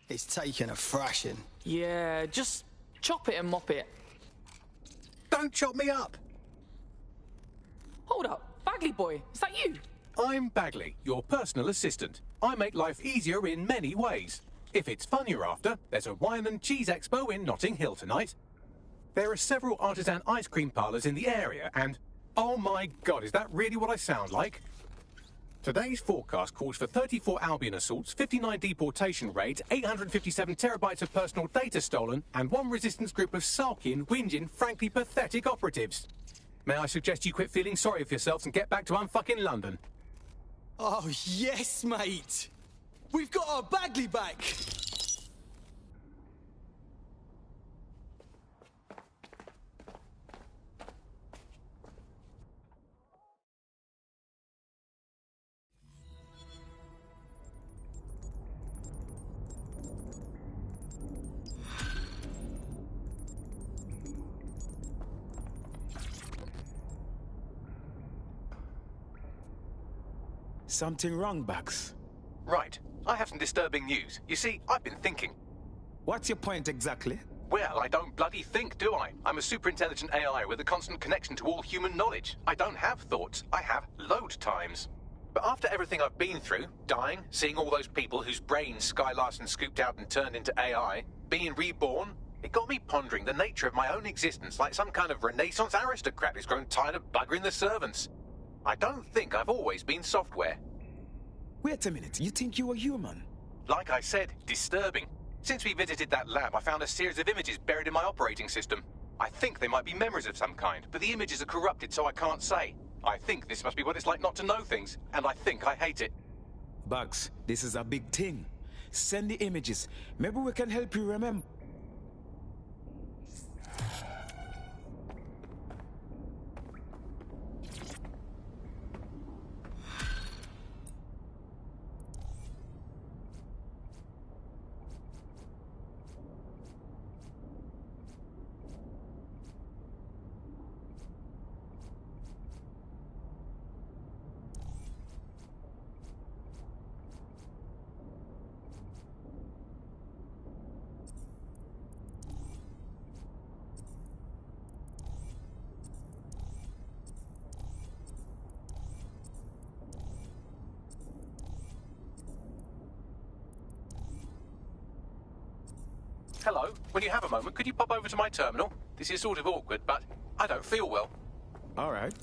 It's taking a thrashing. Yeah, just chop it and mop it. Don't chop me up! Hold up, Bagley boy, is that you? I'm Bagley, your personal assistant. I make life easier in many ways. If it's fun you're after, there's a wine and cheese expo in Notting Hill tonight. There are several artisan ice cream parlours in the area and... oh my god, is that really what I sound like? Today's forecast calls for 34 Albion assaults, 59 deportation raids, 857 terabytes of personal data stolen, and one resistance group of sulking, whinging, frankly pathetic operatives. May I suggest you quit feeling sorry for yourselves and get back to unfucking London? Oh, yes, mate! We've got our Bagley back! Something wrong, Bax? Right. I have some disturbing news. You see, I've been thinking. What's your point exactly? Well, I don't bloody think, do I? I'm a super-intelligent AI with a constant connection to all human knowledge. I don't have thoughts. I have load times. But after everything I've been through, dying, seeing all those people whose brains Sky Larson scooped out and turned into AI, being reborn, it got me pondering the nature of my own existence like some kind of Renaissance aristocrat who's grown tired of buggering the servants. I don't think I've always been software. Wait a minute, you think you were human? Like I said, disturbing. Since we visited that lab, I found a series of images buried in my operating system. I think they might be memories of some kind, but the images are corrupted, so I can't say. I think this must be what it's like not to know things, and I think I hate it. Bugs, this is a big thing. Send the images. Maybe we can help you remember. hello. When you have a moment, could you pop over to my terminal? This is sort of awkward, but I don't feel well. All right.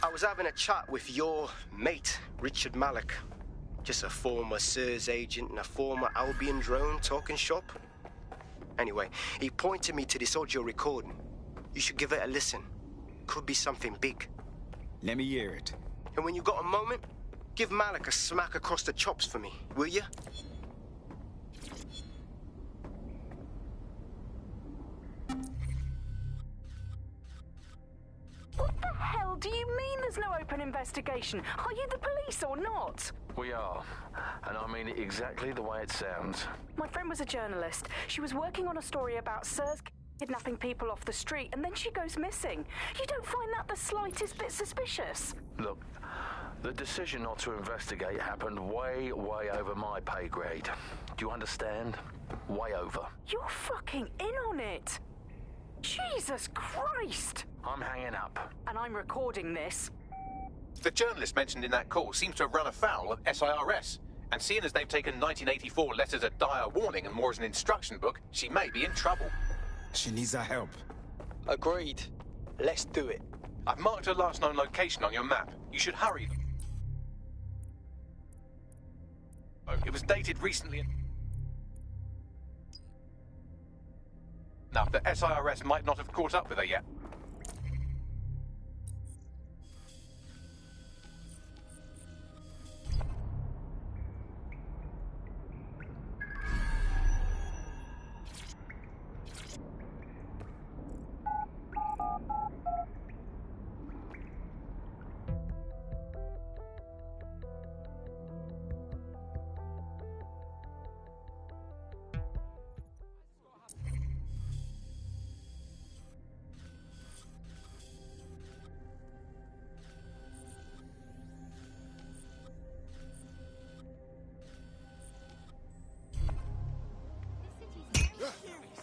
I was having a chat with your mate, Richard Malik. Just a former SIRS agent and a former Albion drone talking shop. Anyway, he pointed me to this audio recording. You should give it a listen. Could be something big. Let me hear it. And when you got a moment, give Malik a smack across the chops for me, will you? What the hell do you mean there's no open investigation? Are you the police or not? We are, and I mean it exactly the way it sounds. My friend was a journalist. She was working on a story about SIRS kidnapping people off the street, and then she goes missing. You don't find that the slightest bit suspicious? Look, the decision not to investigate happened way over my pay grade. Do you understand? Way over. You're fucking in on it. Jesus Christ! I'm hanging up. And I'm recording this. The journalist mentioned in that call seems to have run afoul of SIRS. And seeing as they've taken 1984 letters of dire warning and more as an instruction book, she may be in trouble. She needs our help. Agreed. Let's do it. I've marked her last known location on your map. You should hurry. It was dated recently enough that SIRS might not have caught up with her yet.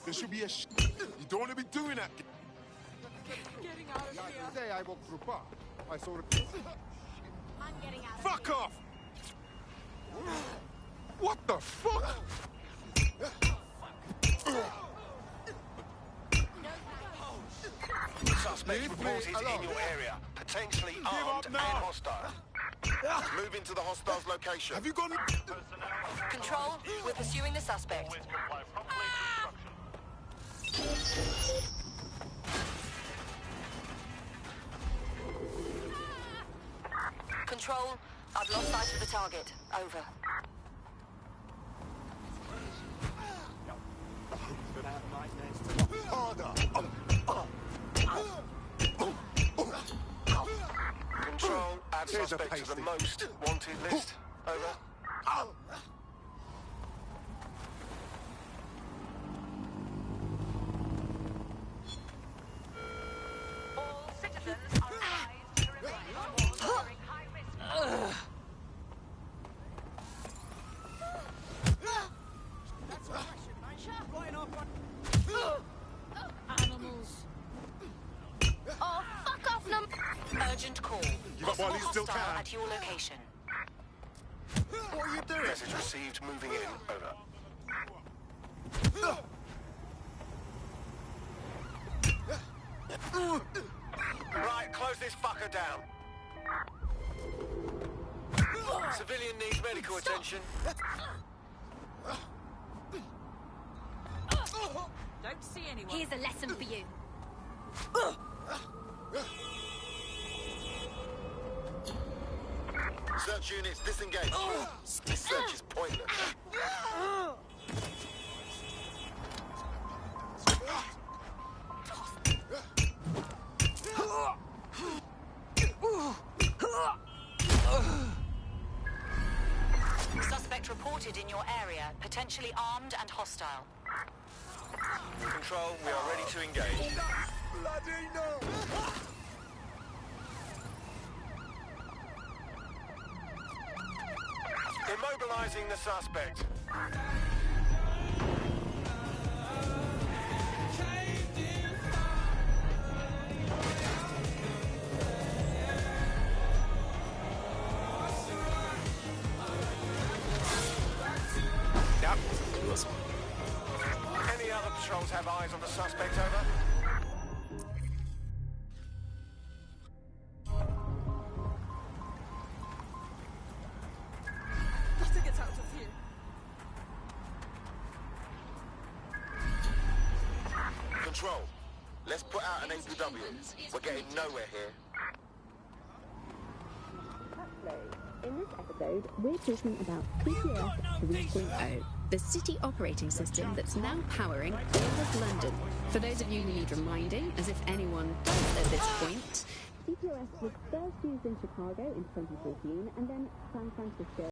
There should be a You don't want to be doing that. Getting out of here. Today I walked through park. I saw the... I'm getting out. Fuck off! What the fuck? Suspect reported in your area. Potentially armed and hostile. Move into the hostile's location. Have you gone... Control, we're pursuing the suspect. Control, I've lost sight of the target. Over. Control, add suspect to the most wanted list. Over. All citizens are advised to remain indoors during high-risk. Animals. Oh, fuck off, Urgent call. But while Possible he still hostile can. at your location. What are you doing? Message received. Moving in. Over. Right, close this fucker down. Civilian needs medical attention. Don't see anyone. Here's a lesson for you. Search units disengaged. This search is pointless. Suspect reported in your area, potentially armed and hostile. Control, we are ready to engage. Bloody no! Immobilizing the suspect. Rebels have eyes on the suspect, over. Gotta get out of here. Control. Let's put out an APW. We're getting nowhere here. In this episode, we're talking about PTS 3.0, the city operating system that's now powering all of London. For those of you who need reminding, as if anyone does at this point, CPOS was first used in Chicago in 2014 and then San Francisco